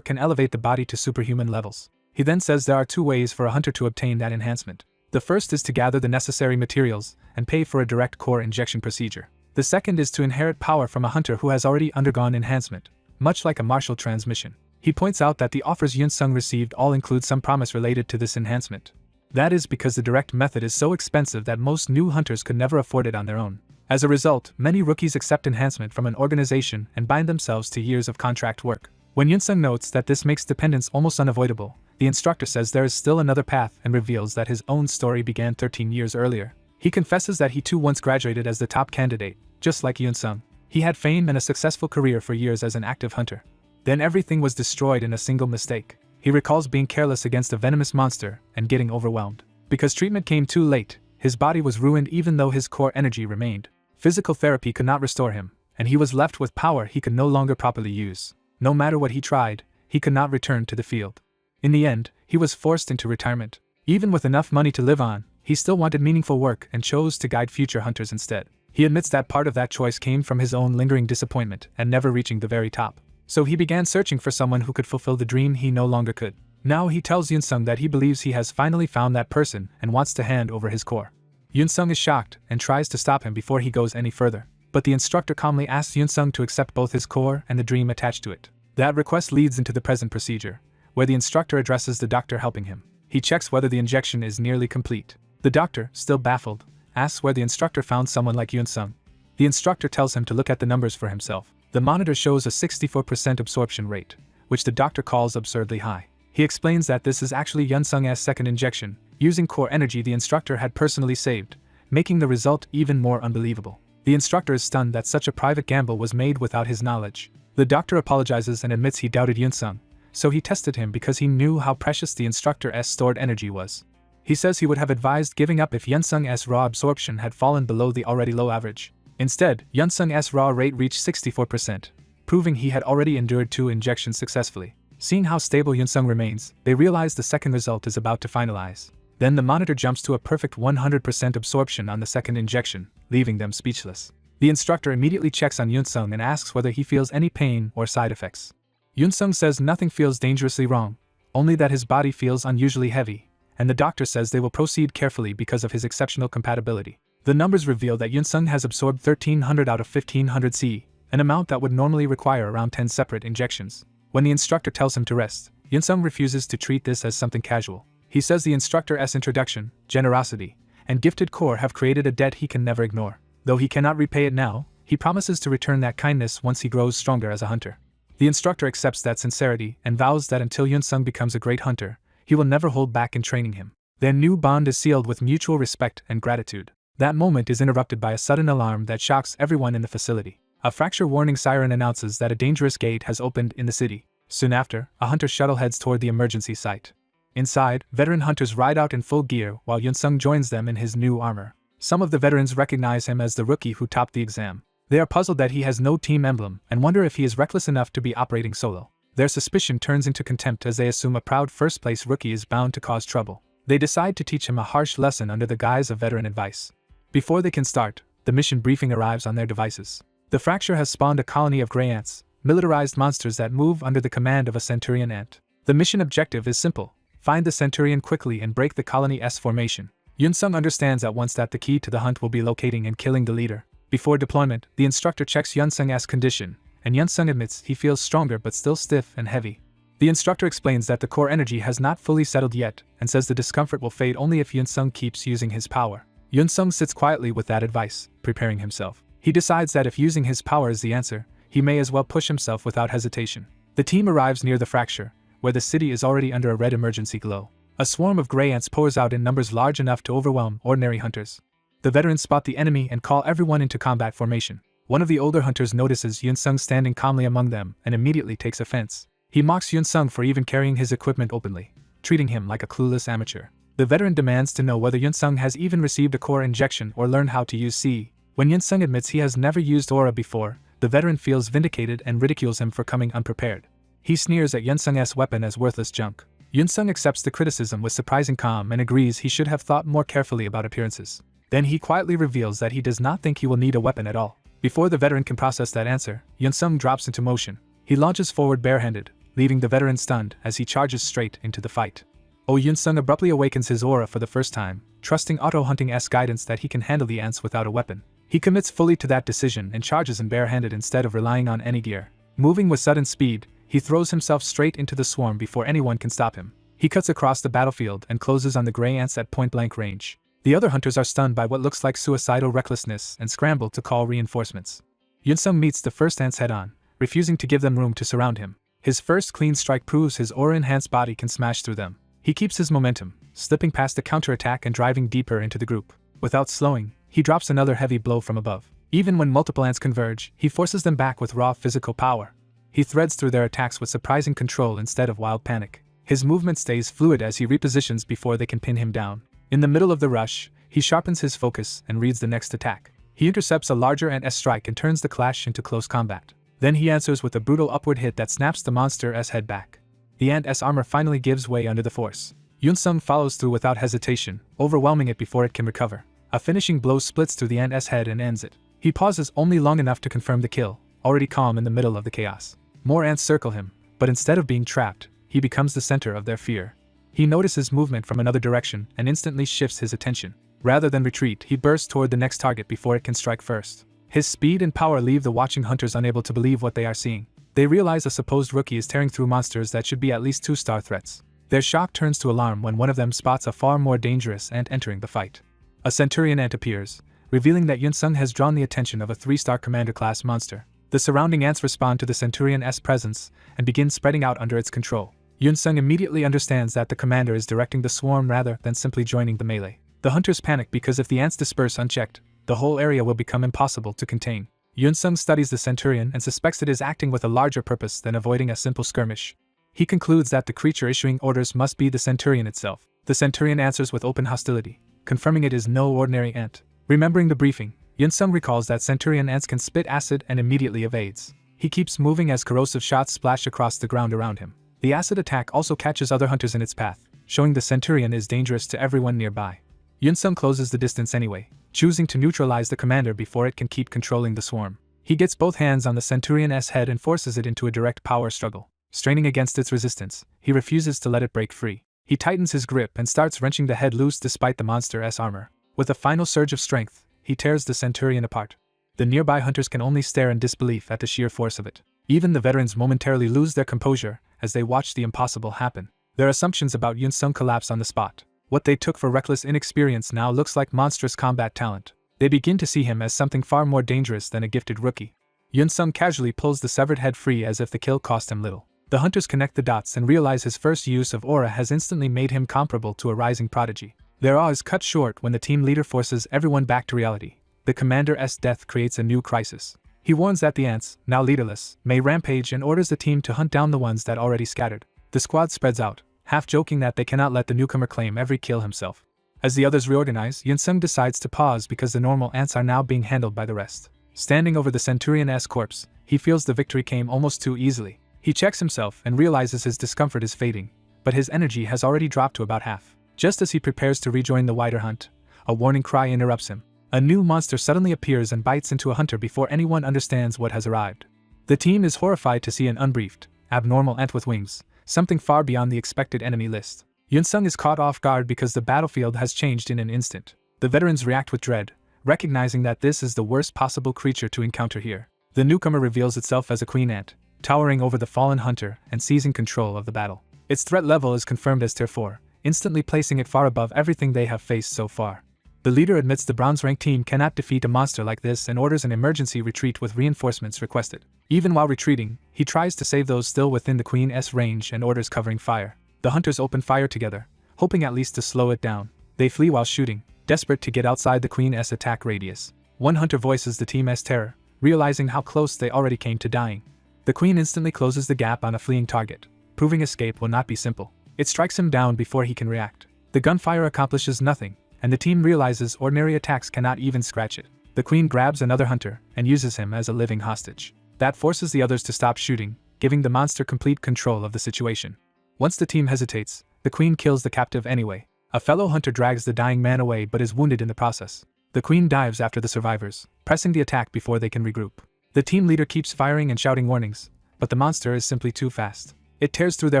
can elevate the body to superhuman levels. He then says there are two ways for a hunter to obtain that enhancement. The first is to gather the necessary materials and pay for a direct core injection procedure. The second is to inherit power from a hunter who has already undergone enhancement, much like a martial transmission. He points out that the offers Yunsung received all include some promise related to this enhancement. That is because the direct method is so expensive that most new hunters could never afford it on their own. As a result, many rookies accept enhancement from an organization and bind themselves to years of contract work. When Yunsung notes that this makes dependence almost unavoidable, the instructor says there is still another path and reveals that his own story began 13 years earlier. He confesses that he too once graduated as the top candidate, just like Yunsung. He had fame and a successful career for years as an active hunter. Then everything was destroyed in a single mistake. He recalls being careless against a venomous monster and getting overwhelmed. Because treatment came too late, his body was ruined even though his core energy remained. Physical therapy could not restore him, and he was left with power he could no longer properly use. No matter what he tried, he could not return to the field. In the end, he was forced into retirement. Even with enough money to live on, he still wanted meaningful work and chose to guide future hunters instead. He admits that part of that choice came from his own lingering disappointment and never reaching the very top. So he began searching for someone who could fulfill the dream he no longer could. Now he tells Yunsung that he believes he has finally found that person and wants to hand over his core. Yunsung is shocked and tries to stop him before he goes any further, but the instructor calmly asks Yunsung to accept both his core and the dream attached to it. That request leads into the present procedure, where the instructor addresses the doctor helping him. He checks whether the injection is nearly complete. The doctor, still baffled, asks where the instructor found someone like Yunsung. The instructor tells him to look at the numbers for himself. The monitor shows a 64% absorption rate, which the doctor calls absurdly high. He explains that this is actually Yunsung's second injection, using core energy the instructor had personally saved, making the result even more unbelievable. The instructor is stunned that such a private gamble was made without his knowledge. The doctor apologizes and admits he doubted Yunsung, so he tested him because he knew how precious the instructor's stored energy was. He says he would have advised giving up if Yunsung's raw absorption had fallen below the already low average. Instead, Yunsung's raw rate reached 64%, proving he had already endured 2 injections successfully. Seeing how stable Yunsung remains, they realize the second result is about to finalize. Then the monitor jumps to a perfect 100% absorption on the second injection, leaving them speechless. The instructor immediately checks on Yunsung and asks whether he feels any pain or side effects. Yunsung says nothing feels dangerously wrong, only that his body feels unusually heavy, and the doctor says they will proceed carefully because of his exceptional compatibility. The numbers reveal that Yunsung has absorbed 1300 out of 1500 C, an amount that would normally require around 10 separate injections. When the instructor tells him to rest, Yunsung refuses to treat this as something casual. He says the instructor's introduction, generosity, and gifted core have created a debt he can never ignore. Though he cannot repay it now, he promises to return that kindness once he grows stronger as a hunter. The instructor accepts that sincerity and vows that until Yunsung becomes a great hunter, he will never hold back in training him. Their new bond is sealed with mutual respect and gratitude. That moment is interrupted by a sudden alarm that shocks everyone in the facility. A fracture warning siren announces that a dangerous gate has opened in the city. Soon after, a hunter shuttle heads toward the emergency site. Inside, veteran hunters ride out in full gear while Yunsung joins them in his new armor. Some of the veterans recognize him as the rookie who topped the exam. They are puzzled that he has no team emblem and wonder if he is reckless enough to be operating solo. Their suspicion turns into contempt as they assume a proud first-place rookie is bound to cause trouble. They decide to teach him a harsh lesson under the guise of veteran advice. Before they can start, the mission briefing arrives on their devices. The fracture has spawned a colony of gray ants, militarized monsters that move under the command of a centurion ant. The mission objective is simple: find the centurion quickly and break the colony's formation. Yunsung understands at once that the key to the hunt will be locating and killing the leader. Before deployment, the instructor checks Yunsung's condition, and Yunsung admits he feels stronger but still stiff and heavy. The instructor explains that the core energy has not fully settled yet and says the discomfort will fade only if Yunsung keeps using his power. Yunsung sits quietly with that advice, preparing himself. He decides that if using his power is the answer, he may as well push himself without hesitation. The team arrives near the fracture, where the city is already under a red emergency glow. A swarm of gray ants pours out in numbers large enough to overwhelm ordinary hunters. The veterans spot the enemy and call everyone into combat formation. One of the older hunters notices Yunsung standing calmly among them and immediately takes offense. He mocks Yunsung for even carrying his equipment openly, treating him like a clueless amateur. The veteran demands to know whether Yunsung has even received a core injection or learned how to use C. When Yunsung admits he has never used aura before, the veteran feels vindicated and ridicules him for coming unprepared. He sneers at Yunsung's weapon as worthless junk. Yunsung accepts the criticism with surprising calm and agrees he should have thought more carefully about appearances. Then he quietly reveals that he does not think he will need a weapon at all. Before the veteran can process that answer, Yunsung drops into motion. He launches forward barehanded, leaving the veteran stunned as he charges straight into the fight. Yunsung abruptly awakens his aura for the first time, trusting auto-hunting's guidance that he can handle the ants without a weapon. He commits fully to that decision and charges in barehanded instead of relying on any gear. Moving with sudden speed, he throws himself straight into the swarm before anyone can stop him. He cuts across the battlefield and closes on the gray ants at point-blank range. The other hunters are stunned by what looks like suicidal recklessness and scramble to call reinforcements. Yunsung meets the first ants head-on, refusing to give them room to surround him. His first clean strike proves his aura-enhanced body can smash through them. He keeps his momentum, slipping past the counterattack and driving deeper into the group. Without slowing, he drops another heavy blow from above. Even when multiple ants converge, he forces them back with raw physical power. He threads through their attacks with surprising control instead of wild panic. His movement stays fluid as he repositions before they can pin him down. In the middle of the rush, he sharpens his focus and reads the next attack. He intercepts a larger ant strike and turns the clash into close combat. Then he answers with a brutal upward hit that snaps the monster's head back. The ant's armor finally gives way under the force. Yunsung follows through without hesitation, overwhelming it before it can recover. A finishing blow splits through the ant's head and ends it. He pauses only long enough to confirm the kill, already calm in the middle of the chaos. More ants circle him, but instead of being trapped, he becomes the center of their fear. He notices movement from another direction and instantly shifts his attention. Rather than retreat, he bursts toward the next target before it can strike first. His speed and power leave the watching hunters unable to believe what they are seeing. They realize a supposed rookie is tearing through monsters that should be at least 2-star threats. Their shock turns to alarm when one of them spots a far more dangerous ant entering the fight. A centurion ant appears, revealing that Yunsung has drawn the attention of a 3-star commander-class monster. The surrounding ants respond to the centurion's presence and begin spreading out under its control. Yunsung immediately understands that the commander is directing the swarm rather than simply joining the melee. The hunters panic because if the ants disperse unchecked, the whole area will become impossible to contain. Yunsung studies the centurion and suspects it is acting with a larger purpose than avoiding a simple skirmish. He concludes that the creature issuing orders must be the centurion itself. The centurion answers with open hostility, confirming it is no ordinary ant. Remembering the briefing, Yunsung recalls that centurion ants can spit acid and immediately evades. He keeps moving as corrosive shots splash across the ground around him. The acid attack also catches other hunters in its path, showing the centurion is dangerous to everyone nearby. Yunsung closes the distance anyway, choosing to neutralize the commander before it can keep controlling the swarm. He gets both hands on the centurion's head and forces it into a direct power struggle. Straining against its resistance, he refuses to let it break free. He tightens his grip and starts wrenching the head loose despite the monster's armor. With a final surge of strength, he tears the centurion apart. The nearby hunters can only stare in disbelief at the sheer force of it. Even the veterans momentarily lose their composure as they watch the impossible happen. Their assumptions about Yunsung collapse on the spot. What they took for reckless inexperience now looks like monstrous combat talent. They begin to see him as something far more dangerous than a gifted rookie. Yunsung casually pulls the severed head free as if the kill cost him little. The hunters connect the dots and realize his first use of aura has instantly made him comparable to a rising prodigy. Their awe is cut short when the team leader forces everyone back to reality. The commander's death creates a new crisis. He warns that the ants, now leaderless, may rampage and orders the team to hunt down the ones that already scattered. The squad spreads out, half joking that they cannot let the newcomer claim every kill himself. As the others reorganize, Yunsung decides to pause because the normal ants are now being handled by the rest. Standing over the centurion's corpse, he feels the victory came almost too easily. He checks himself and realizes his discomfort is fading, but his energy has already dropped to about half. Just as he prepares to rejoin the wider hunt, a warning cry interrupts him. A new monster suddenly appears and bites into a hunter before anyone understands what has arrived. The team is horrified to see an unbriefed, abnormal ant with wings, something far beyond the expected enemy list. Yunsung is caught off guard because the battlefield has changed in an instant. The veterans react with dread, recognizing that this is the worst possible creature to encounter here. The newcomer reveals itself as a queen ant, towering over the fallen hunter and seizing control of the battle. Its threat level is confirmed as Tier 4, instantly placing it far above everything they have faced so far. The leader admits the bronze-rank team cannot defeat a monster like this and orders an emergency retreat with reinforcements requested. Even while retreating, he tries to save those still within the Queen's range and orders covering fire. The hunters open fire together, hoping at least to slow it down. They flee while shooting, desperate to get outside the Queen's attack radius. One hunter voices the team's terror, realizing how close they already came to dying. The Queen instantly closes the gap on a fleeing target, proving escape will not be simple. It strikes him down before he can react. The gunfire accomplishes nothing, and the team realizes ordinary attacks cannot even scratch it. The Queen grabs another hunter and uses him as a living hostage. That forces the others to stop shooting, giving the monster complete control of the situation. Once the team hesitates, the queen kills the captive anyway. A fellow hunter drags the dying man away but is wounded in the process. The queen dives after the survivors, pressing the attack before they can regroup. The team leader keeps firing and shouting warnings, but the monster is simply too fast. It tears through their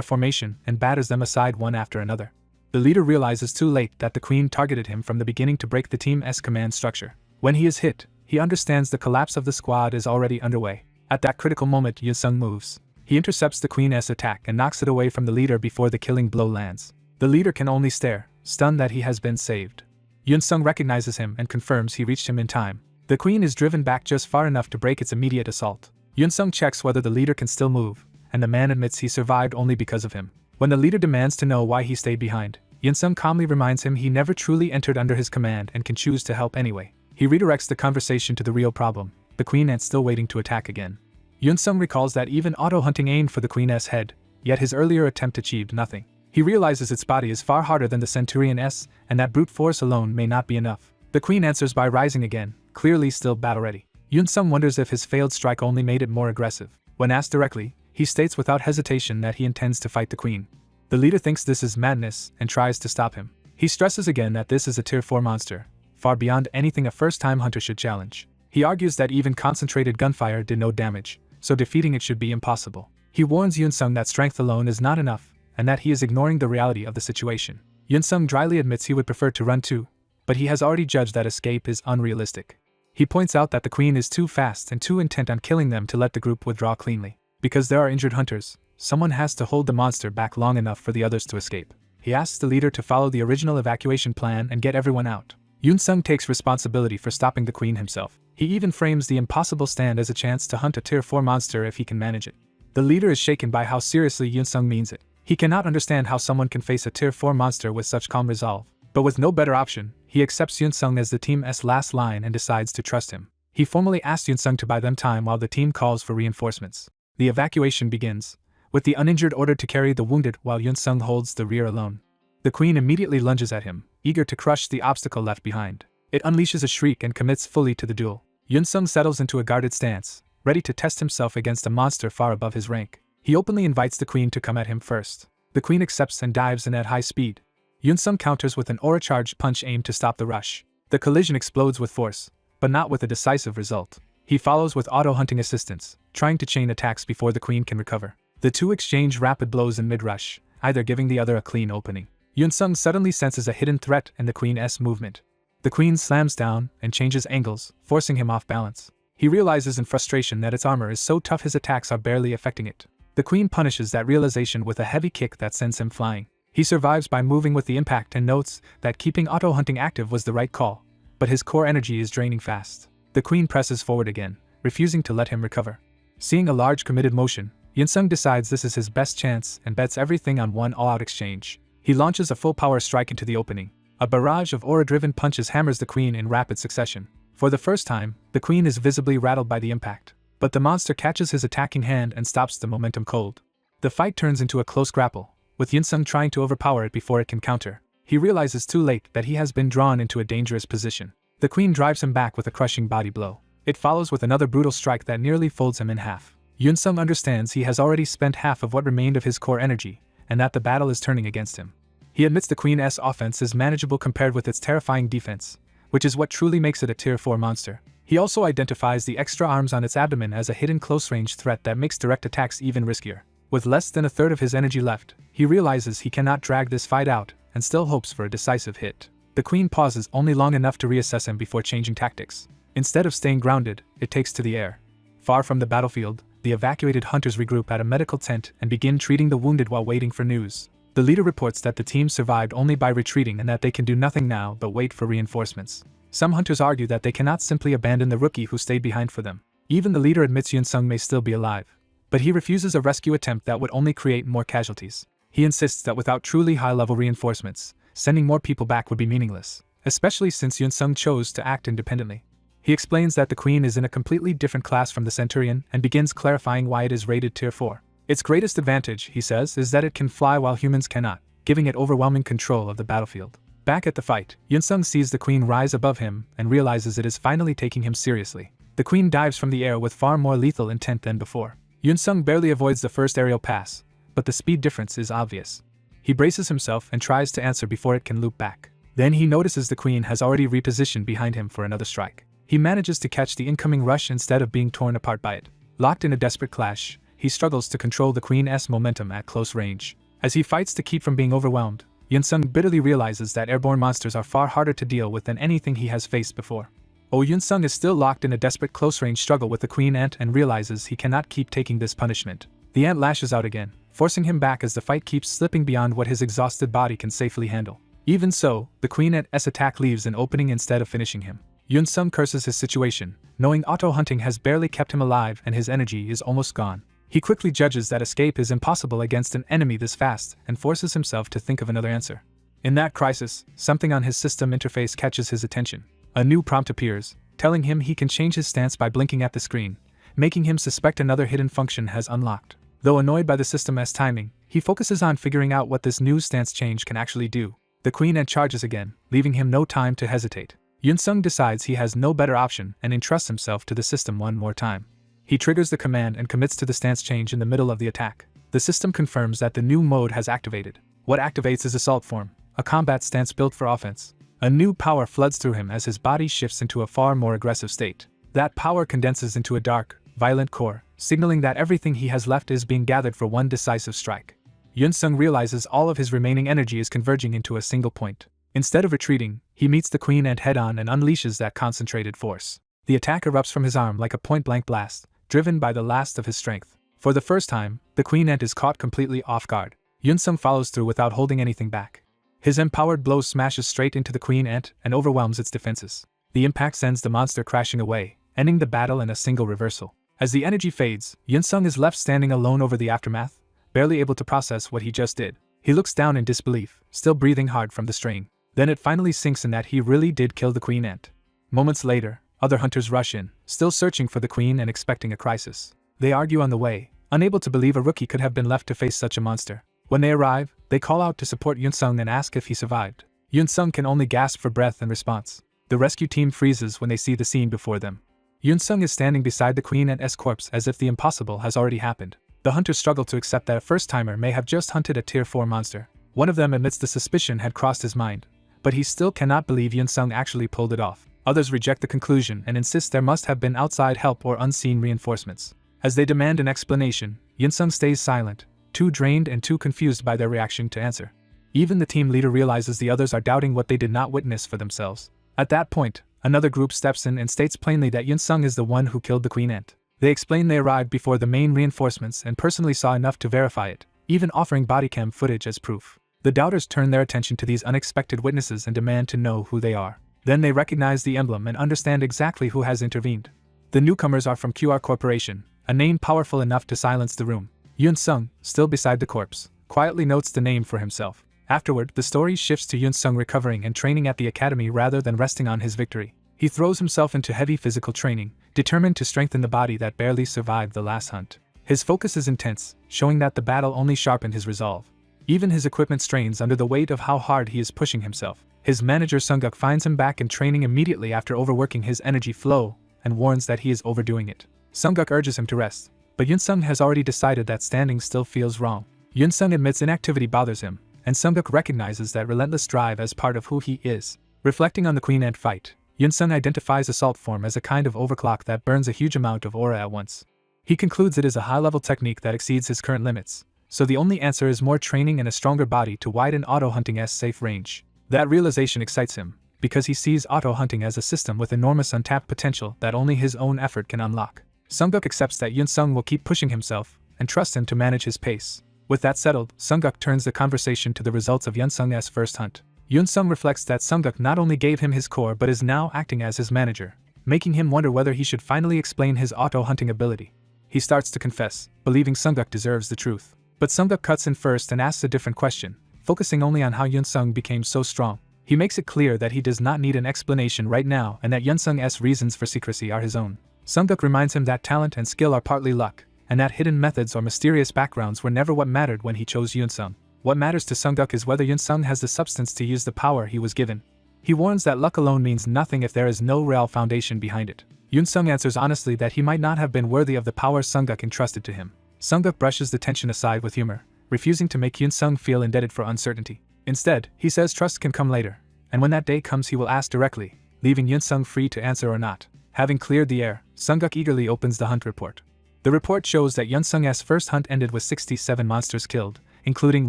formation and batters them aside one after another. The leader realizes too late that the queen targeted him from the beginning to break the team's command structure. When he is hit, he understands the collapse of the squad is already underway. At that critical moment, Yunsung moves. He intercepts the queen's attack and knocks it away from the leader before the killing blow lands. The leader can only stare, stunned that he has been saved. Yunsung recognizes him and confirms he reached him in time. The queen is driven back just far enough to break its immediate assault. Yunsung checks whether the leader can still move, and the man admits he survived only because of him. When the leader demands to know why he stayed behind, Yunsung calmly reminds him he never truly entered under his command and can choose to help anyway. He redirects the conversation to the real problem, the queen ant still waiting to attack again. Yunsung recalls that even auto-hunting aimed for the queen's head, yet his earlier attempt achieved nothing. He realizes its body is far harder than the centurion's, and that brute force alone may not be enough. The queen answers by rising again, clearly still battle-ready. Yunsung wonders if his failed strike only made it more aggressive. When asked directly, he states without hesitation that he intends to fight the queen. The leader thinks this is madness and tries to stop him. He stresses again that this is a tier 4 monster, far beyond anything a first-time hunter should challenge. He argues that even concentrated gunfire did no damage, so defeating it should be impossible. He warns Yunsung that strength alone is not enough, and that he is ignoring the reality of the situation. Yunsung dryly admits he would prefer to run too, but he has already judged that escape is unrealistic. He points out that the queen is too fast and too intent on killing them to let the group withdraw cleanly. Because there are injured hunters, someone has to hold the monster back long enough for the others to escape. He asks the leader to follow the original evacuation plan and get everyone out. Yunsung takes responsibility for stopping the queen himself. He even frames the impossible stand as a chance to hunt a tier 4 monster if he can manage it. The leader is shaken by how seriously Yunsung means it. He cannot understand how someone can face a tier 4 monster with such calm resolve. But with no better option, he accepts Yunsung as the team's last line and decides to trust him. He formally asks Yunsung to buy them time while the team calls for reinforcements. The evacuation begins, with the uninjured ordered to carry the wounded while Yunsung holds the rear alone. The queen immediately lunges at him, eager to crush the obstacle left behind. It unleashes a shriek and commits fully to the duel. Yunsung settles into a guarded stance, ready to test himself against a monster far above his rank. He openly invites the queen to come at him first. The queen accepts and dives in at high speed. Yunsung counters with an aura-charged punch aimed to stop the rush. The collision explodes with force, but not with a decisive result. He follows with auto-hunting assistance, trying to chain attacks before the queen can recover. The two exchange rapid blows in mid-rush, either giving the other a clean opening. Yunsung suddenly senses a hidden threat in the queen's movement. The queen slams down and changes angles, forcing him off balance. He realizes in frustration that its armor is so tough his attacks are barely affecting it. The queen punishes that realization with a heavy kick that sends him flying. He survives by moving with the impact and notes that keeping auto-hunting active was the right call, but his core energy is draining fast. The queen presses forward again, refusing to let him recover. Seeing a large committed motion, Yunsung decides this is his best chance and bets everything on one all-out exchange. He launches a full-power strike into the opening. A barrage of aura-driven punches hammers the queen in rapid succession. For the first time, the queen is visibly rattled by the impact, but the monster catches his attacking hand and stops the momentum cold. The fight turns into a close grapple, with Yunsung trying to overpower it before it can counter. He realizes too late that he has been drawn into a dangerous position. The queen drives him back with a crushing body blow. It follows with another brutal strike that nearly folds him in half. Yunsung understands he has already spent half of what remained of his core energy, and that the battle is turning against him. He admits the queen's offense is manageable compared with its terrifying defense, which is what truly makes it a tier 4 monster. He also identifies the extra arms on its abdomen as a hidden close-range threat that makes direct attacks even riskier. With less than a third of his energy left, he realizes he cannot drag this fight out, and still hopes for a decisive hit. The queen pauses only long enough to reassess him before changing tactics. Instead of staying grounded, it takes to the air. Far from the battlefield, the evacuated hunters regroup at a medical tent and begin treating the wounded while waiting for news. The leader reports that the team survived only by retreating and that they can do nothing now but wait for reinforcements. Some hunters argue that they cannot simply abandon the rookie who stayed behind for them. Even the leader admits Yunsung may still be alive, but he refuses a rescue attempt that would only create more casualties. He insists that without truly high-level reinforcements, sending more people back would be meaningless, especially since Yunsung chose to act independently. He explains that the queen is in a completely different class from the centurion and begins clarifying why it is rated tier 4. Its greatest advantage, he says, is that it can fly while humans cannot, giving it overwhelming control of the battlefield. Back at the fight, Yunsung sees the queen rise above him and realizes it is finally taking him seriously. The queen dives from the air with far more lethal intent than before. Yunsung barely avoids the first aerial pass, but the speed difference is obvious. He braces himself and tries to answer before it can loop back. Then he notices the queen has already repositioned behind him for another strike. He manages to catch the incoming rush instead of being torn apart by it. Locked in a desperate clash, he struggles to control the queen's momentum at close range. As he fights to keep from being overwhelmed, Yunsung bitterly realizes that airborne monsters are far harder to deal with than anything he has faced before. Yunsung is still locked in a desperate close-range struggle with the queen ant and realizes he cannot keep taking this punishment. The ant lashes out again, forcing him back as the fight keeps slipping beyond what his exhausted body can safely handle. Even so, the queen ant's attack leaves an opening instead of finishing him. Yunsung curses his situation, knowing auto-hunting has barely kept him alive and his energy is almost gone. He quickly judges that escape is impossible against an enemy this fast and forces himself to think of another answer. In that crisis, something on his system interface catches his attention. A new prompt appears, telling him he can change his stance by blinking at the screen, making him suspect another hidden function has unlocked. Though annoyed by the system's timing, he focuses on figuring out what this new stance change can actually do. The queen ant charges again, leaving him no time to hesitate. Yunsung decides he has no better option and entrusts himself to the system one more time. He triggers the command and commits to the stance change in the middle of the attack. The system confirms that the new mode has activated. What activates is Assault Form, a combat stance built for offense. A new power floods through him as his body shifts into a far more aggressive state. That power condenses into a dark, violent core, signaling that everything he has left is being gathered for one decisive strike. Yunsung realizes all of his remaining energy is converging into a single point. Instead of retreating, he meets the queen ant head-on and unleashes that concentrated force. The attack erupts from his arm like a point-blank blast, driven by the last of his strength. For the first time, the queen ant is caught completely off guard. Yunsung follows through without holding anything back. His empowered blow smashes straight into the queen ant and overwhelms its defenses. The impact sends the monster crashing away, ending the battle in a single reversal. As the energy fades, Yunsung is left standing alone over the aftermath, barely able to process what he just did. He looks down in disbelief, still breathing hard from the strain. Then it finally sinks in that he really did kill the queen ant. Moments later, other hunters rush in, still searching for the queen and expecting a crisis. They argue on the way, unable to believe a rookie could have been left to face such a monster. When they arrive, they call out to support Yunsung and ask if he survived. Yunsung can only gasp for breath in response. The rescue team freezes when they see the scene before them. Yunsung is standing beside the queen ant's corpse as if the impossible has already happened. The hunters struggle to accept that a first-timer may have just hunted a Tier 4 monster. One of them admits the suspicion had crossed his mind, but he still cannot believe Yunsung actually pulled it off. Others reject the conclusion and insist there must have been outside help or unseen reinforcements. As they demand an explanation, Yunsung stays silent, too drained and too confused by their reaction to answer. Even the team leader realizes the others are doubting what they did not witness for themselves. At that point, another group steps in and states plainly that Yunsung is the one who killed the queen ant. They explain they arrived before the main reinforcements and personally saw enough to verify it, even offering bodycam footage as proof. The doubters turn their attention to these unexpected witnesses and demand to know who they are. Then they recognize the emblem and understand exactly who has intervened. The newcomers are from QR Corporation, a name powerful enough to silence the room. Yunsung, still beside the corpse, quietly notes the name for himself. Afterward, the story shifts to Yunsung recovering and training at the academy rather than resting on his victory. He throws himself into heavy physical training, determined to strengthen the body that barely survived the last hunt. His focus is intense, showing that the battle only sharpened his resolve. Even his equipment strains under the weight of how hard he is pushing himself. His manager Sungguk finds him back in training immediately after overworking his energy flow and warns that he is overdoing it. Sungguk urges him to rest, but Yunsung has already decided that standing still feels wrong. Yunsung admits inactivity bothers him, and Sungguk recognizes that relentless drive as part of who he is. Reflecting on the Queen Ant fight, Yunsung identifies Assault Form as a kind of overclock that burns a huge amount of aura at once. He concludes it is a high-level technique that exceeds his current limits, so the only answer is more training and a stronger body to widen auto-hunting's safe range. That realization excites him, because he sees auto-hunting as a system with enormous untapped potential that only his own effort can unlock. Sungguk accepts that Yunsung will keep pushing himself, and trusts him to manage his pace. With that settled, Sungguk turns the conversation to the results of Yunsung's first hunt. Yunsung reflects that Sungguk not only gave him his core but is now acting as his manager, making him wonder whether he should finally explain his auto-hunting ability. He starts to confess, believing Sungguk deserves the truth. But Sungguk cuts in first and asks a different question, focusing only on how Yunsung became so strong. He makes it clear that he does not need an explanation right now and that Yunsung's reasons for secrecy are his own. Sungguk reminds him that talent and skill are partly luck, and that hidden methods or mysterious backgrounds were never what mattered when he chose Yunsung. What matters to Sungguk is whether Yunsung has the substance to use the power he was given. He warns that luck alone means nothing if there is no real foundation behind it. Yunsung answers honestly that he might not have been worthy of the power Sungguk entrusted to him. Sungguk brushes the tension aside with humor, refusing to make Yun-sung feel indebted for uncertainty. Instead, he says trust can come later, and when that day comes he will ask directly, leaving Yun-sung free to answer or not. Having cleared the air, Sunguk eagerly opens the hunt report. The report shows that Yun-sung's first hunt ended with 67 monsters killed, including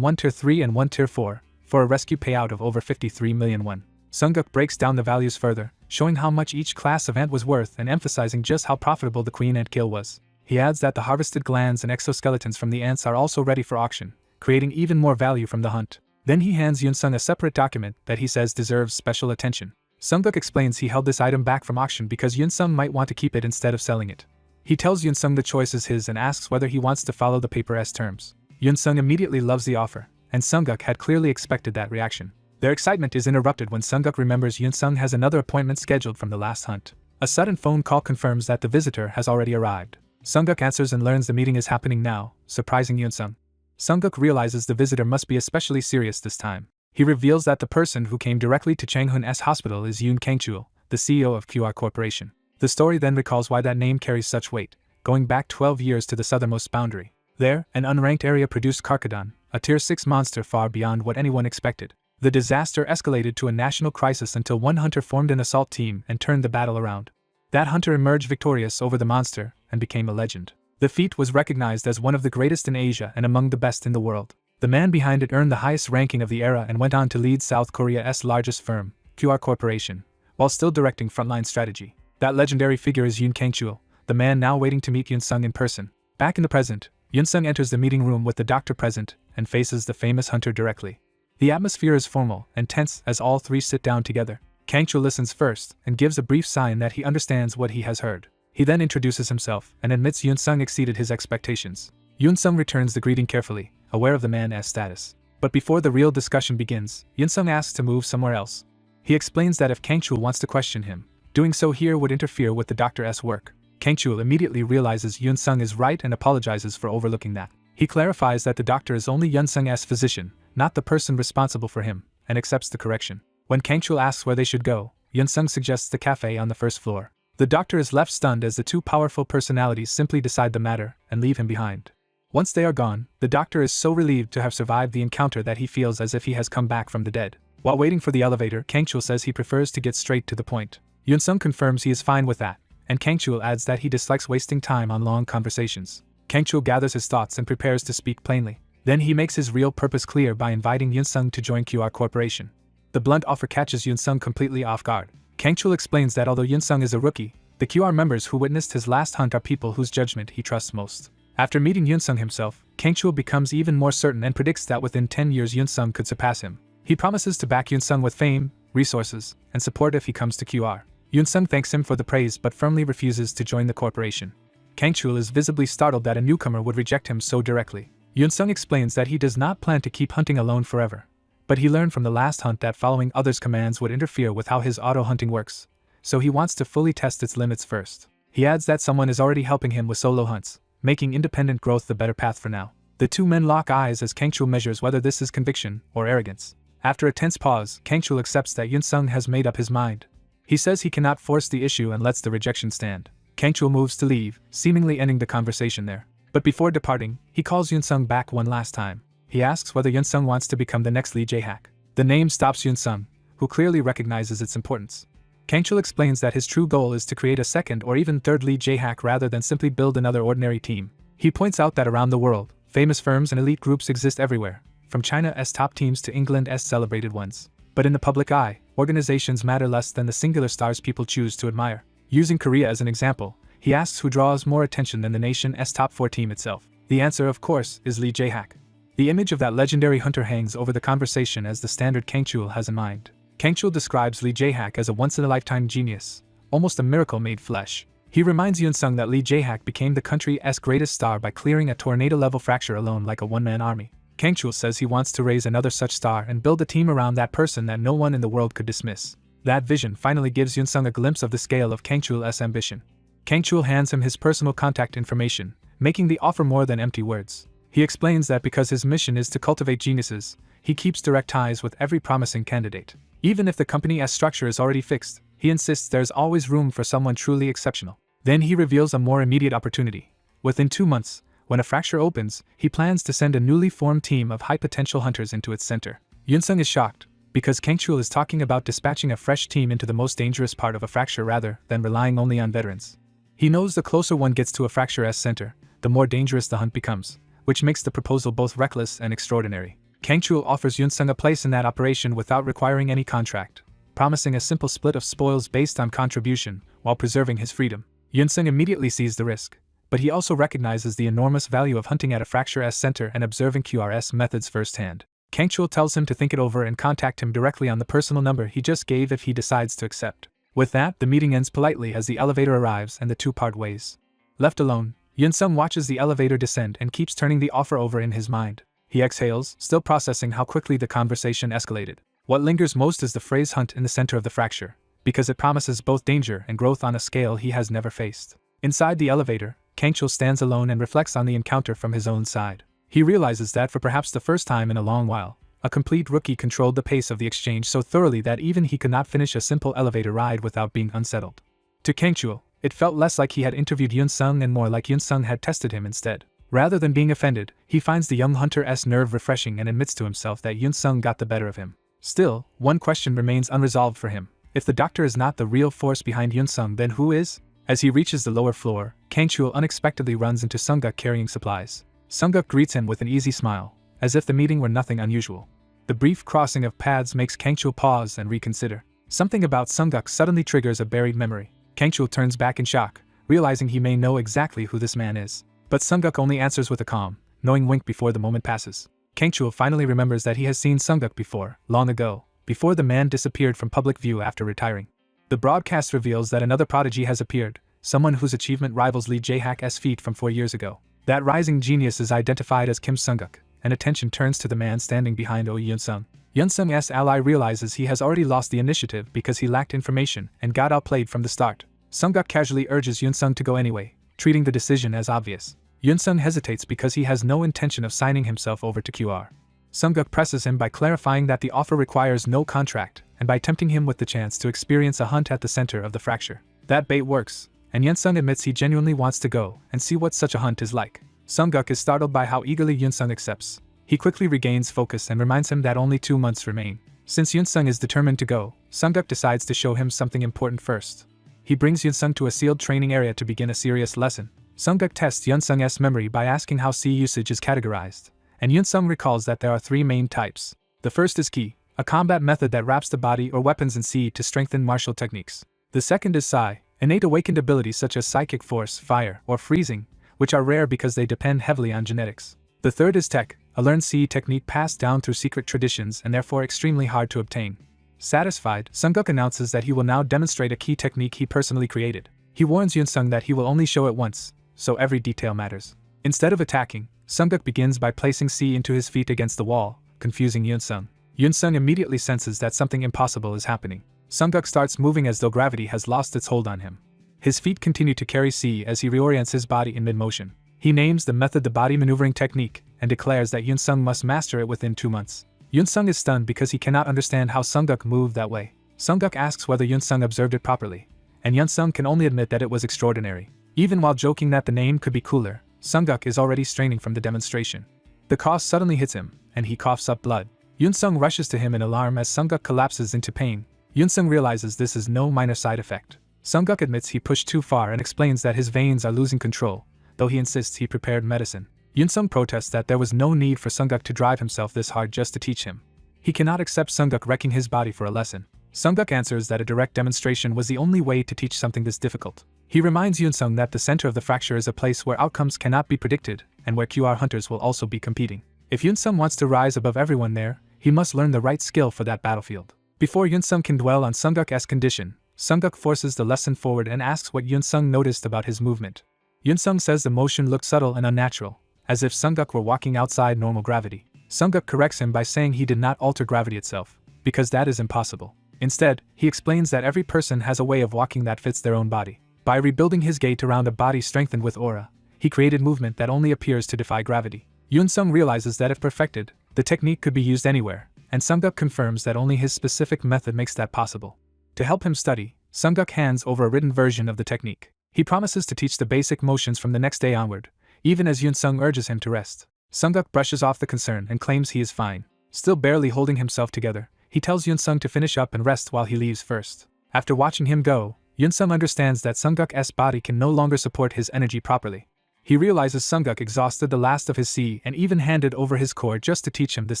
1 Tier 3 and 1 Tier 4, for a rescue payout of over 53 million won. Sunguk breaks down the values further, showing how much each class of ant was worth and emphasizing just how profitable the queen ant kill was. He adds that the harvested glands and exoskeletons from the ants are also ready for auction, creating even more value from the hunt. Then he hands Yun-sung a separate document that he says deserves special attention. Sunguk explains he held this item back from auction because Yun-sung might want to keep it instead of selling it. He tells Yun-sung the choice is his and asks whether he wants to follow the paper's terms. Yun-sung immediately loves the offer, and Sunguk had clearly expected that reaction. Their excitement is interrupted when Sunguk remembers Yun-sung has another appointment scheduled from the last hunt. A sudden phone call confirms that the visitor has already arrived. Sunguk answers and learns the meeting is happening now, surprising Yun-sung. Sunguk realizes the visitor must be especially serious this time. He reveals that the person who came directly to Changhun's hospital is Yoon Kangchul, the CEO of QR Corporation. The story then recalls why that name carries such weight, going back 12 years to the southernmost boundary. There, an unranked area produced Karkadon, a Tier 6 monster far beyond what anyone expected. The disaster escalated to a national crisis until one hunter formed an assault team and turned the battle around. That hunter emerged victorious over the monster and became a legend. The feat was recognized as one of the greatest in Asia and among the best in the world. The man behind it earned the highest ranking of the era and went on to lead South Korea's largest firm, QR Corporation, while still directing frontline strategy. That legendary figure is Yoon Kangchul, the man now waiting to meet Yun-sung in person. Back in the present, Yun-sung enters the meeting room with the doctor present and faces the famous hunter directly. The atmosphere is formal and tense as all three sit down together. Kangchul listens first and gives a brief sign that he understands what he has heard. He then introduces himself and admits Yun-sung exceeded his expectations. Yun-sung returns the greeting carefully, aware of the man's status. But before the real discussion begins, Yun-sung asks to move somewhere else. He explains that if Kangchul wants to question him, doing so here would interfere with the doctor's work. Kangchul immediately realizes Yun-sung is right and apologizes for overlooking that. He clarifies that the doctor is only Yun-sung's physician, not the person responsible for him, and accepts the correction. When Kangchul asks where they should go, Yun-sung suggests the cafe on the first floor. The doctor is left stunned as the two powerful personalities simply decide the matter and leave him behind. Once they are gone, the doctor is so relieved to have survived the encounter that he feels as if he has come back from the dead. While waiting for the elevator, Kangchul says he prefers to get straight to the point. Yun-sung confirms he is fine with that, and Kangchul adds that he dislikes wasting time on long conversations. Kangchul gathers his thoughts and prepares to speak plainly. Then he makes his real purpose clear by inviting Yun-sung to join QR Corporation. The blunt offer catches Yun-sung completely off guard. Kangchul explains that although Yun-sung is a rookie, the QR members who witnessed his last hunt are people whose judgment he trusts most. After meeting Yun-sung himself, Kangchul becomes even more certain and predicts that within 10 years Yun-sung could surpass him. He promises to back Yun-sung with fame, resources, and support if he comes to QR. Yun-sung thanks him for the praise but firmly refuses to join the corporation. Kangchul is visibly startled that a newcomer would reject him so directly. Yun-sung explains that he does not plan to keep hunting alone forever, but he learned from the last hunt that following others' commands would interfere with how his auto-hunting works, so he wants to fully test its limits first. He adds that someone is already helping him with solo hunts, making independent growth the better path for now. The two men lock eyes as Kangchul measures whether this is conviction or arrogance. After a tense pause, Kangchul accepts that Yun-sung has made up his mind. He says he cannot force the issue and lets the rejection stand. Kangchul moves to leave, seemingly ending the conversation there. But before departing, he calls Yun-sung back one last time. He asks whether Yun-sung wants to become the next Lee Jae-hak. The name stops Yun-sung, who clearly recognizes its importance. Kangchul explains that his true goal is to create a second or even third Lee Jae-hak rather than simply build another ordinary team. He points out that around the world, famous firms and elite groups exist everywhere, from China's top teams to England's celebrated ones. But in the public eye, organizations matter less than the singular stars people choose to admire. Using Korea as an example, he asks who draws more attention than the nation's top 4 team itself. The answer, of course, is Lee Jae-hak. The image of that legendary hunter hangs over the conversation as the standard Kangchul has in mind. Kangchul describes Lee Jae-hak as a once-in-a-lifetime genius, almost a miracle made flesh. He reminds Yun-sung that Lee Jae-hak became the country's greatest star by clearing a tornado-level fracture alone like a one-man army. Kangchul says he wants to raise another such star and build a team around that person that no one in the world could dismiss. That vision finally gives Yun-sung a glimpse of the scale of Kangchul's ambition. Kangchul hands him his personal contact information, making the offer more than empty words. He explains that because his mission is to cultivate geniuses, he keeps direct ties with every promising candidate. Even if the company's structure is already fixed, he insists there's always room for someone truly exceptional. Then he reveals a more immediate opportunity. Within 2 months, When a fracture opens, he plans to send a newly formed team of high-potential hunters into its center. Yunsung is shocked, because Kangchul is talking about dispatching a fresh team into the most dangerous part of a fracture rather than relying only on veterans. He knows the closer one gets to a fracture's center, the more dangerous the hunt becomes, which makes the proposal both reckless and extraordinary. Kangchul offers Yunsung a place in that operation without requiring any contract, promising a simple split of spoils based on contribution, while preserving his freedom. Yunsung immediately sees the risk, but he also recognizes the enormous value of hunting at a fracture's center and observing QRS methods firsthand. Kangchul tells him to think it over and contact him directly on the personal number he just gave if he decides to accept. With that, the meeting ends politely as the elevator arrives and the two part ways. Left alone, Yunsung watches the elevator descend and keeps turning the offer over in his mind. He exhales, still processing how quickly the conversation escalated. What lingers most is the phrase hunt in the center of the fracture, because it promises both danger and growth on a scale he has never faced. Inside the elevator, Kangchul stands alone and reflects on the encounter from his own side. He realizes that for perhaps the first time in a long while, a complete rookie controlled the pace of the exchange so thoroughly that even he could not finish a simple elevator ride without being unsettled. To Kangchul, it felt less like he had interviewed Yunsung and more like Yunsung had tested him instead. Rather than being offended, he finds the young hunter's nerve refreshing and admits to himself that Yunsung got the better of him. Still, one question remains unresolved for him. If the doctor is not the real force behind Yunsung, then who is? As he reaches the lower floor, Kangchul unexpectedly runs into Sungguk carrying supplies. Sungguk greets him with an easy smile, as if the meeting were nothing unusual. The brief crossing of paths makes Kangchul pause and reconsider. Something about Sungguk suddenly triggers a buried memory. Kangchul turns back in shock, realizing he may know exactly who this man is. But Sungguk only answers with a calm, knowing wink before the moment passes. Kangchul finally remembers that he has seen Sungguk before, long ago, before the man disappeared from public view after retiring. The broadcast reveals that another prodigy has appeared, someone whose achievement rivals Lee Jae-hak's feat from 4 years ago. That rising genius is identified as Kim Sungguk, and attention turns to the man standing behind Yunsung. Yunsung's ally realizes he has already lost the initiative because he lacked information and got outplayed from the start. Sungguk casually urges Yunsung to go anyway, treating the decision as obvious. Yunsung hesitates because he has no intention of signing himself over to QR. Sungguk presses him by clarifying that the offer requires no contract, and by tempting him with the chance to experience a hunt at the center of the fracture. That bait works, and Yunsung admits he genuinely wants to go and see what such a hunt is like. Sungguk is startled by how eagerly Yunsung accepts. He quickly regains focus and reminds him that only 2 months remain. Since Yunsung is determined to go, Sungguk decides to show him something important first. He brings Yunsung to a sealed training area to begin a serious lesson. Sungguk tests Yunsung's memory by asking how Ci usage is categorized, and Yunsung recalls that there are 3 main types. The first is Ki, a combat method that wraps the body or weapons in Ci to strengthen martial techniques. The second is Psi, innate awakened abilities such as psychic force, fire, or freezing, which are rare because they depend heavily on genetics. The third is Tech, a learned Ci technique passed down through secret traditions and therefore extremely hard to obtain. Satisfied, Sungguk announces that he will now demonstrate a key technique he personally created. He warns Yunsung that he will only show it once, so every detail matters. Instead of attacking, Sungguk begins by placing Ci into his feet against the wall, confusing Yunsung. Yunsung immediately senses that something impossible is happening. Sungguk starts moving as though gravity has lost its hold on him. His feet continue to carry Ci as he reorients his body in mid-motion. He names the method the body maneuvering technique and declares that Yunsung must master it within 2 months. Yunsung is stunned because he cannot understand how Sungguk moved that way. Sungguk asks whether Yunsung observed it properly, and Yunsung can only admit that it was extraordinary. Even while joking that the name could be cooler, Sungguk is already straining from the demonstration. The cough suddenly hits him, and he coughs up blood. Yunsung rushes to him in alarm as Sungguk collapses into pain. Yunsung realizes this is no minor side effect. Sungguk admits he pushed too far and explains that his veins are losing control, though he insists he prepared medicine. Yunsung protests that there was no need for Sungguk to drive himself this hard just to teach him. He cannot accept Sungguk wrecking his body for a lesson. Sungguk answers that a direct demonstration was the only way to teach something this difficult. He reminds Yunsung that the center of the fracture is a place where outcomes cannot be predicted, and where QR hunters will also be competing. If Yunsung wants to rise above everyone there, he must learn the right skill for that battlefield. Before Yunsung can dwell on Sungguk's condition, Sungguk forces the lesson forward and asks what Yunsung noticed about his movement. Yunsung says the motion looked subtle and unnatural, as if Sungguk were walking outside normal gravity. Sungguk corrects him by saying he did not alter gravity itself, because that is impossible. Instead, he explains that every person has a way of walking that fits their own body. By rebuilding his gait around a body strengthened with aura, he created movement that only appears to defy gravity. Yunsung realizes that if perfected, the technique could be used anywhere, and Sungguk confirms that only his specific method makes that possible. To help him study, Sungguk hands over a written version of the technique. He promises to teach the basic motions from the next day onward, even as Yoon-sung urges him to rest. Sunguk brushes off the concern and claims he is fine. Still barely holding himself together, he tells Yoon-sung to finish up and rest while he leaves first. After watching him go, Yoon-sung understands that Sunguk's body can no longer support his energy properly. He realizes Sunguk exhausted the last of his C and even handed over his core just to teach him this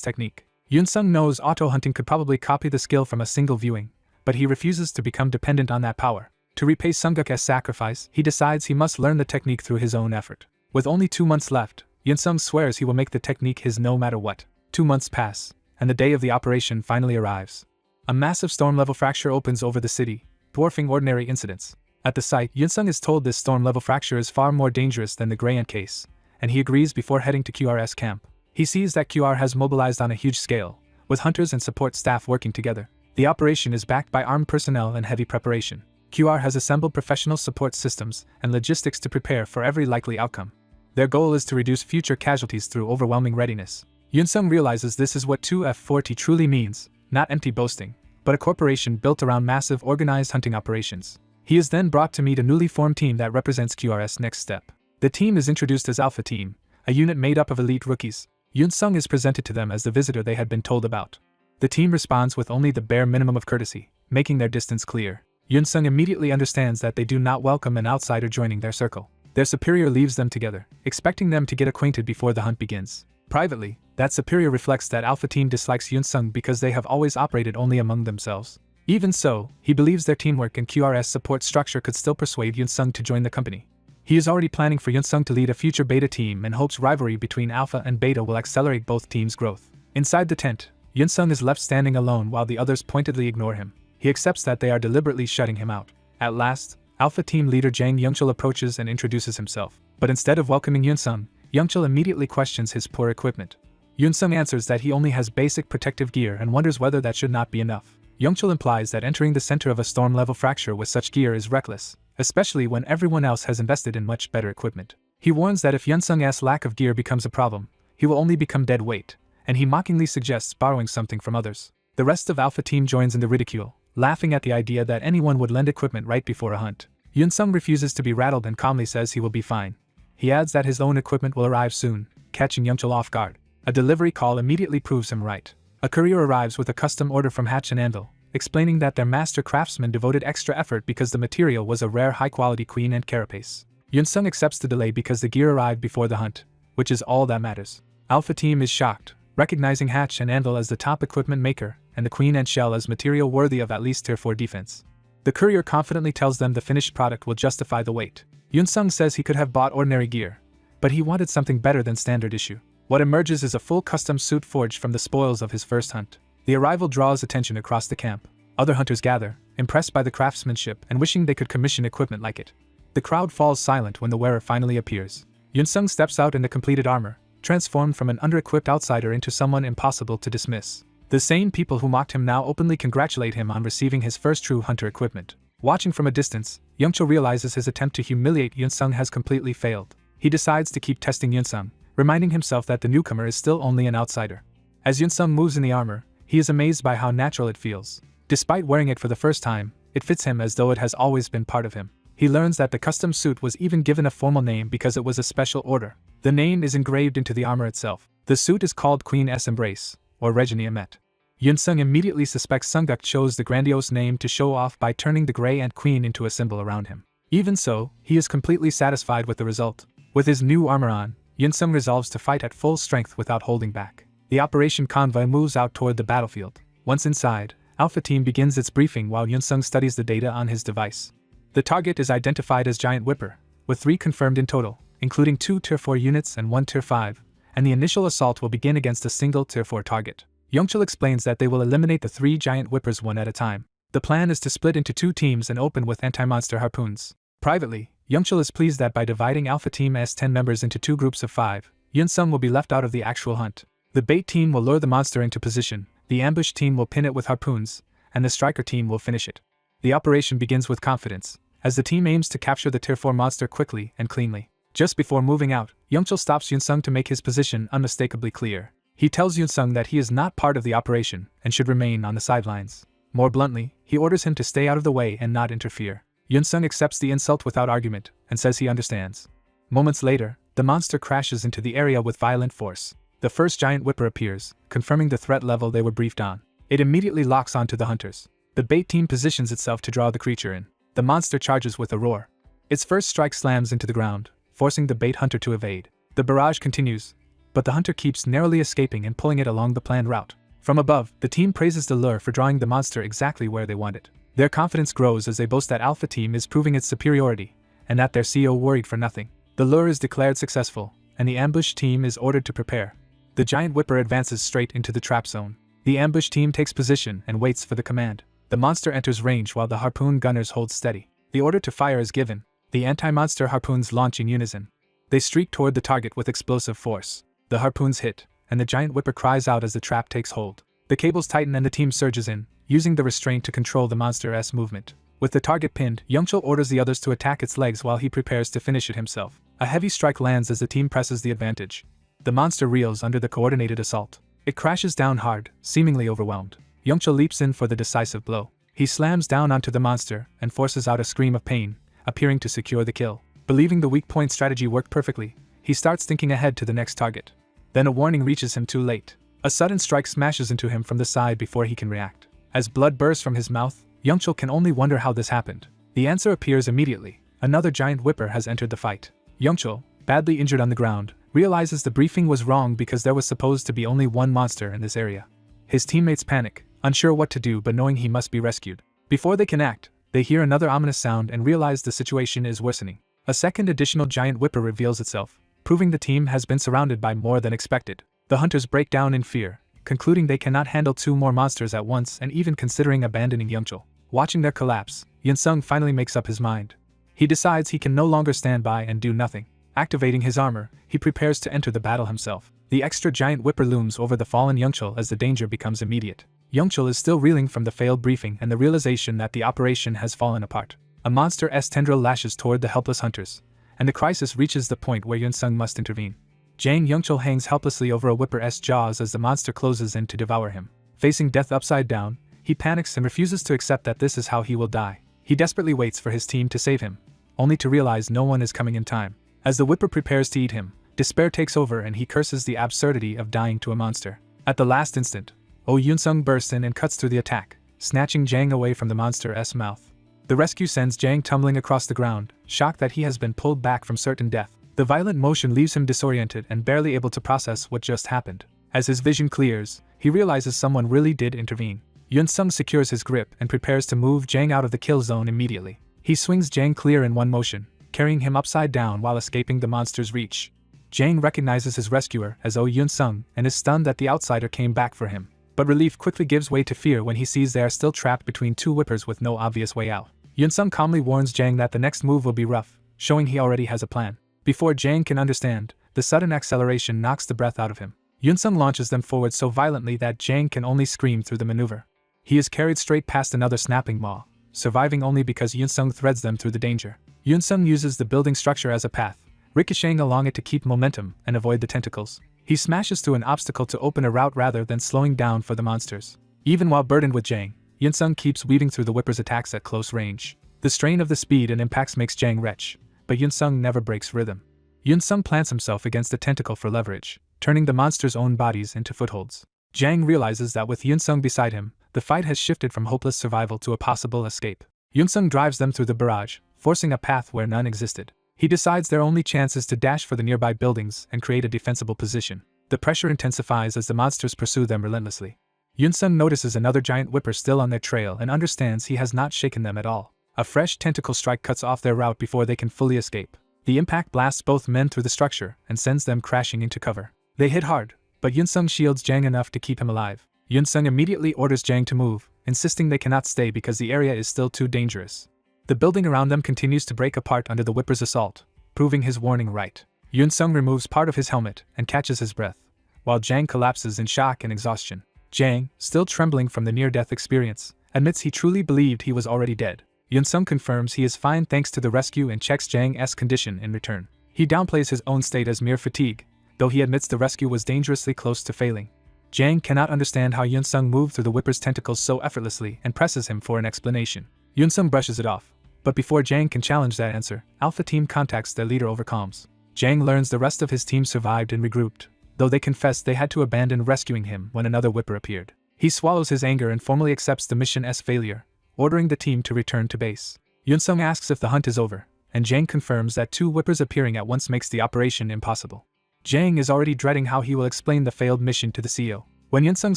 technique. Yoon-sung knows auto-hunting could probably copy the skill from a single viewing, but he refuses to become dependent on that power. To repay Sunguk's sacrifice, he decides he must learn the technique through his own effort. With only 2 months left, Yoon-sung swears he will make the technique his no matter what. 2 months pass, and the day of the operation finally arrives. A massive storm-level fracture opens over the city, dwarfing ordinary incidents. At the site, Yoon-sung is told this storm-level fracture is far more dangerous than the Grey Ant case, and he agrees before heading to QR's camp. He sees that QR has mobilized on a huge scale, with hunters and support staff working together. The operation is backed by armed personnel and heavy preparation. QR has assembled professional support systems and logistics to prepare for every likely outcome. Their goal is to reduce future casualties through overwhelming readiness. Yoon-sung realizes this is what 2F40 truly means, not empty boasting, but a corporation built around massive organized hunting operations. He is then brought to meet a newly formed team that represents QR's next step. The team is introduced as Alpha Team, a unit made up of elite rookies. Yoon-sung is presented to them as the visitor they had been told about. The team responds with only the bare minimum of courtesy, making their distance clear. Yoon-sung immediately understands that they do not welcome an outsider joining their circle. Their superior leaves them together, expecting them to get acquainted before the hunt begins. Privately, that superior reflects that Alpha Team dislikes Yoon-sung because they have always operated only among themselves. Even so, he believes their teamwork and QR's support structure could still persuade Yoon-sung to join the company. He is already planning for Yoon-sung to lead a future Beta team and hopes rivalry between Alpha and Beta will accelerate both teams' growth. Inside the tent, Yoon-sung is left standing alone while the others pointedly ignore him. He accepts that they are deliberately shutting him out. At last, Alpha Team leader Jang Youngchul approaches and introduces himself. But instead of welcoming Yoon-sung, Youngchul immediately questions his poor equipment. Yoon-sung answers that he only has basic protective gear and wonders whether that should not be enough. Youngchul implies that entering the center of a storm-level fracture with such gear is reckless, especially when everyone else has invested in much better equipment. He warns that if Yoon-sung's lack of gear becomes a problem, he will only become dead weight, and he mockingly suggests borrowing something from others. The rest of Alpha Team joins in the ridicule, laughing at the idea that anyone would lend equipment right before a hunt. Yoon-sung refuses to be rattled and calmly says he will be fine. He adds that his own equipment will arrive soon, catching Youngchul off guard. A delivery call immediately proves him right. A courier arrives with a custom order from Hatch and Anvil, explaining that their master craftsman devoted extra effort because the material was a rare high-quality queen and carapace. Yoon-sung accepts the delay because the gear arrived before the hunt, which is all that matters. Alpha Team is shocked, recognizing Hatch and Anvil as the top equipment maker, and the queen and shell as material worthy of at least Tier 4 defense. The courier confidently tells them the finished product will justify the wait. Yoon-sung says he could have bought ordinary gear, but he wanted something better than standard issue. What emerges is a full custom suit forged from the spoils of his first hunt. The arrival draws attention across the camp. Other hunters gather, impressed by the craftsmanship and wishing they could commission equipment like it. The crowd falls silent when the wearer finally appears. Yoon-sung steps out in the completed armor, transformed from an under-equipped outsider into someone impossible to dismiss. The same people who mocked him now openly congratulate him on receiving his first true hunter equipment. Watching from a distance, Youngchul realizes his attempt to humiliate Yoon-sung has completely failed. He decides to keep testing Yoon-sung, reminding himself that the newcomer is still only an outsider. As Yoon-sung moves in the armor, he is amazed by how natural it feels. Despite wearing it for the first time, it fits him as though it has always been part of him. He learns that the custom suit was even given a formal name because it was a special order. The name is engraved into the armor itself. The suit is called Queen's Embrace, or Regina Met. Yoon-sung immediately suspects Sunguk chose the grandiose name to show off by turning the Grey Ant Queen into a symbol around him. Even so, he is completely satisfied with the result. With his new armor on, Yoon-sung resolves to fight at full strength without holding back. The operation convoy moves out toward the battlefield. Once inside, Alpha Team begins its briefing while Yoon-sung studies the data on his device. The target is identified as Giant Whipper, with 3 confirmed in total, including 2 Tier 4 units and 1 Tier 5, and the initial assault will begin against a single Tier 4 target. Youngchul explains that they will eliminate the 3 Giant Whippers one at a time. The plan is to split into 2 teams and open with anti-monster harpoons. Privately, Youngchul is pleased that by dividing Alpha Team's 10 members into 2 groups of 5, Yoon-sung will be left out of the actual hunt. The bait team will lure the monster into position, the ambush team will pin it with harpoons, and the striker team will finish it. The operation begins with confidence, as the team aims to capture the Tier 4 monster quickly and cleanly. Just before moving out, Youngchul stops Yoon-sung to make his position unmistakably clear. He tells Yoon-sung that he is not part of the operation and should remain on the sidelines. More bluntly, he orders him to stay out of the way and not interfere. Yoon-sung accepts the insult without argument and says he understands. Moments later, the monster crashes into the area with violent force. The first giant whipper appears, confirming the threat level they were briefed on. It immediately locks onto the hunters. The bait team positions itself to draw the creature in. The monster charges with a roar. Its first strike slams into the ground, forcing the bait hunter to evade. The barrage continues, but the hunter keeps narrowly escaping and pulling it along the planned route. From above, the team praises the lure for drawing the monster exactly where they want it. Their confidence grows as they boast that Alpha Team is proving its superiority, and that their CEO worried for nothing. The lure is declared successful, and the ambush team is ordered to prepare. The giant whipper advances straight into the trap zone. The ambush team takes position and waits for the command. The monster enters range while the harpoon gunners hold steady. The order to fire is given. The anti-monster harpoons launch in unison. They streak toward the target with explosive force. The harpoons hit, and the giant whipper cries out as the trap takes hold. The cables tighten and the team surges in, using the restraint to control the monster's movement. With the target pinned, Youngchul orders the others to attack its legs while he prepares to finish it himself. A heavy strike lands as the team presses the advantage. The monster reels under the coordinated assault. It crashes down hard, seemingly overwhelmed. Youngchul leaps in for the decisive blow. He slams down onto the monster and forces out a scream of pain, appearing to secure the kill. Believing the weak point strategy worked perfectly, he starts thinking ahead to the next target. Then a warning reaches him too late. A sudden strike smashes into him from the side before he can react. As blood bursts from his mouth, Youngchul can only wonder how this happened. The answer appears immediately. Another giant whipper has entered the fight. Youngchul, badly injured on the ground, realizes the briefing was wrong because there was supposed to be only one monster in this area. His teammates panic, unsure what to do but knowing he must be rescued. Before they can act, they hear another ominous sound and realize the situation is worsening. A second additional giant whipper reveals itself, proving the team has been surrounded by more than expected. The hunters break down in fear, concluding they cannot handle two more monsters at once and even considering abandoning Youngchul. Watching their collapse, Yunsung finally makes up his mind. He decides he can no longer stand by and do nothing. Activating his armor, he prepares to enter the battle himself. The extra giant whipper looms over the fallen Youngchul as the danger becomes immediate. Youngchul is still reeling from the failed briefing and the realization that the operation has fallen apart. A monster's tendril lashes toward the helpless hunters, and the crisis reaches the point where Yunsung must intervene. Jang Youngchul hangs helplessly over a whipper's jaws as the monster closes in to devour him. Facing death upside down, he panics and refuses to accept that this is how he will die. He desperately waits for his team to save him, only to realize no one is coming in time. As the whipper prepares to eat him, despair takes over and he curses the absurdity of dying to a monster. At the last instant, Oh Yunsung bursts in and cuts through the attack, snatching Jang away from the monster's mouth. The rescue sends Jang tumbling across the ground, shocked that he has been pulled back from certain death. The violent motion leaves him disoriented and barely able to process what just happened. As his vision clears, he realizes someone really did intervene. Yunsung secures his grip and prepares to move Jang out of the kill zone immediately. He swings Jang clear in one motion, carrying him upside down while escaping the monster's reach. Jang recognizes his rescuer as Oh Yunsung and is stunned that the outsider came back for him. But relief quickly gives way to fear when he sees they are still trapped between two whippers with no obvious way out. Yunsung calmly warns Jang that the next move will be rough, showing he already has a plan. Before Jang can understand, the sudden acceleration knocks the breath out of him. Yunsung launches them forward so violently that Jang can only scream through the maneuver. He is carried straight past another snapping maw, surviving only because Yunsung threads them through the danger. Yunsung uses the building structure as a path, ricocheting along it to keep momentum and avoid the tentacles. He smashes through an obstacle to open a route rather than slowing down for the monsters. Even while burdened with Jang, Yunsung keeps weaving through the whipper's attacks at close range. The strain of the speed and impacts makes Jang retch, but Yunsung never breaks rhythm. Yunsung plants himself against a tentacle for leverage, turning the monster's own bodies into footholds. Jang realizes that with Yunsung beside him, the fight has shifted from hopeless survival to a possible escape. Yunsung drives them through the barrage, forcing a path where none existed. He decides their only chance is to dash for the nearby buildings and create a defensible position. The pressure intensifies as the monsters pursue them relentlessly. Yunsung notices another giant whipper still on their trail and understands he has not shaken them at all. A fresh tentacle strike cuts off their route before they can fully escape. The impact blasts both men through the structure and sends them crashing into cover. They hit hard, but Yunsung shields Jang enough to keep him alive. Yunsung immediately orders Jang to move, insisting they cannot stay because the area is still too dangerous. The building around them continues to break apart under the whipper's assault, proving his warning right. Yunsung removes part of his helmet and catches his breath, while Jang collapses in shock and exhaustion. Jang, still trembling from the near-death experience, admits he truly believed he was already dead. Yunsung confirms he is fine thanks to the rescue and checks Jang's condition in return. He downplays his own state as mere fatigue, though he admits the rescue was dangerously close to failing. Jang cannot understand how Yunsung moved through the whipper's tentacles so effortlessly and presses him for an explanation. Yunsung brushes it off, but before Jang can challenge that answer, Alpha Team contacts their leader over comms. Jang learns the rest of his team survived and regrouped, though they confessed they had to abandon rescuing him when another whipper appeared. He swallows his anger and formally accepts the mission's failure, ordering the team to return to base. Yunsung asks if the hunt is over, and Jang confirms that 2 whippers appearing at once makes the operation impossible. Jang is already dreading how he will explain the failed mission to the CEO. When Yunsung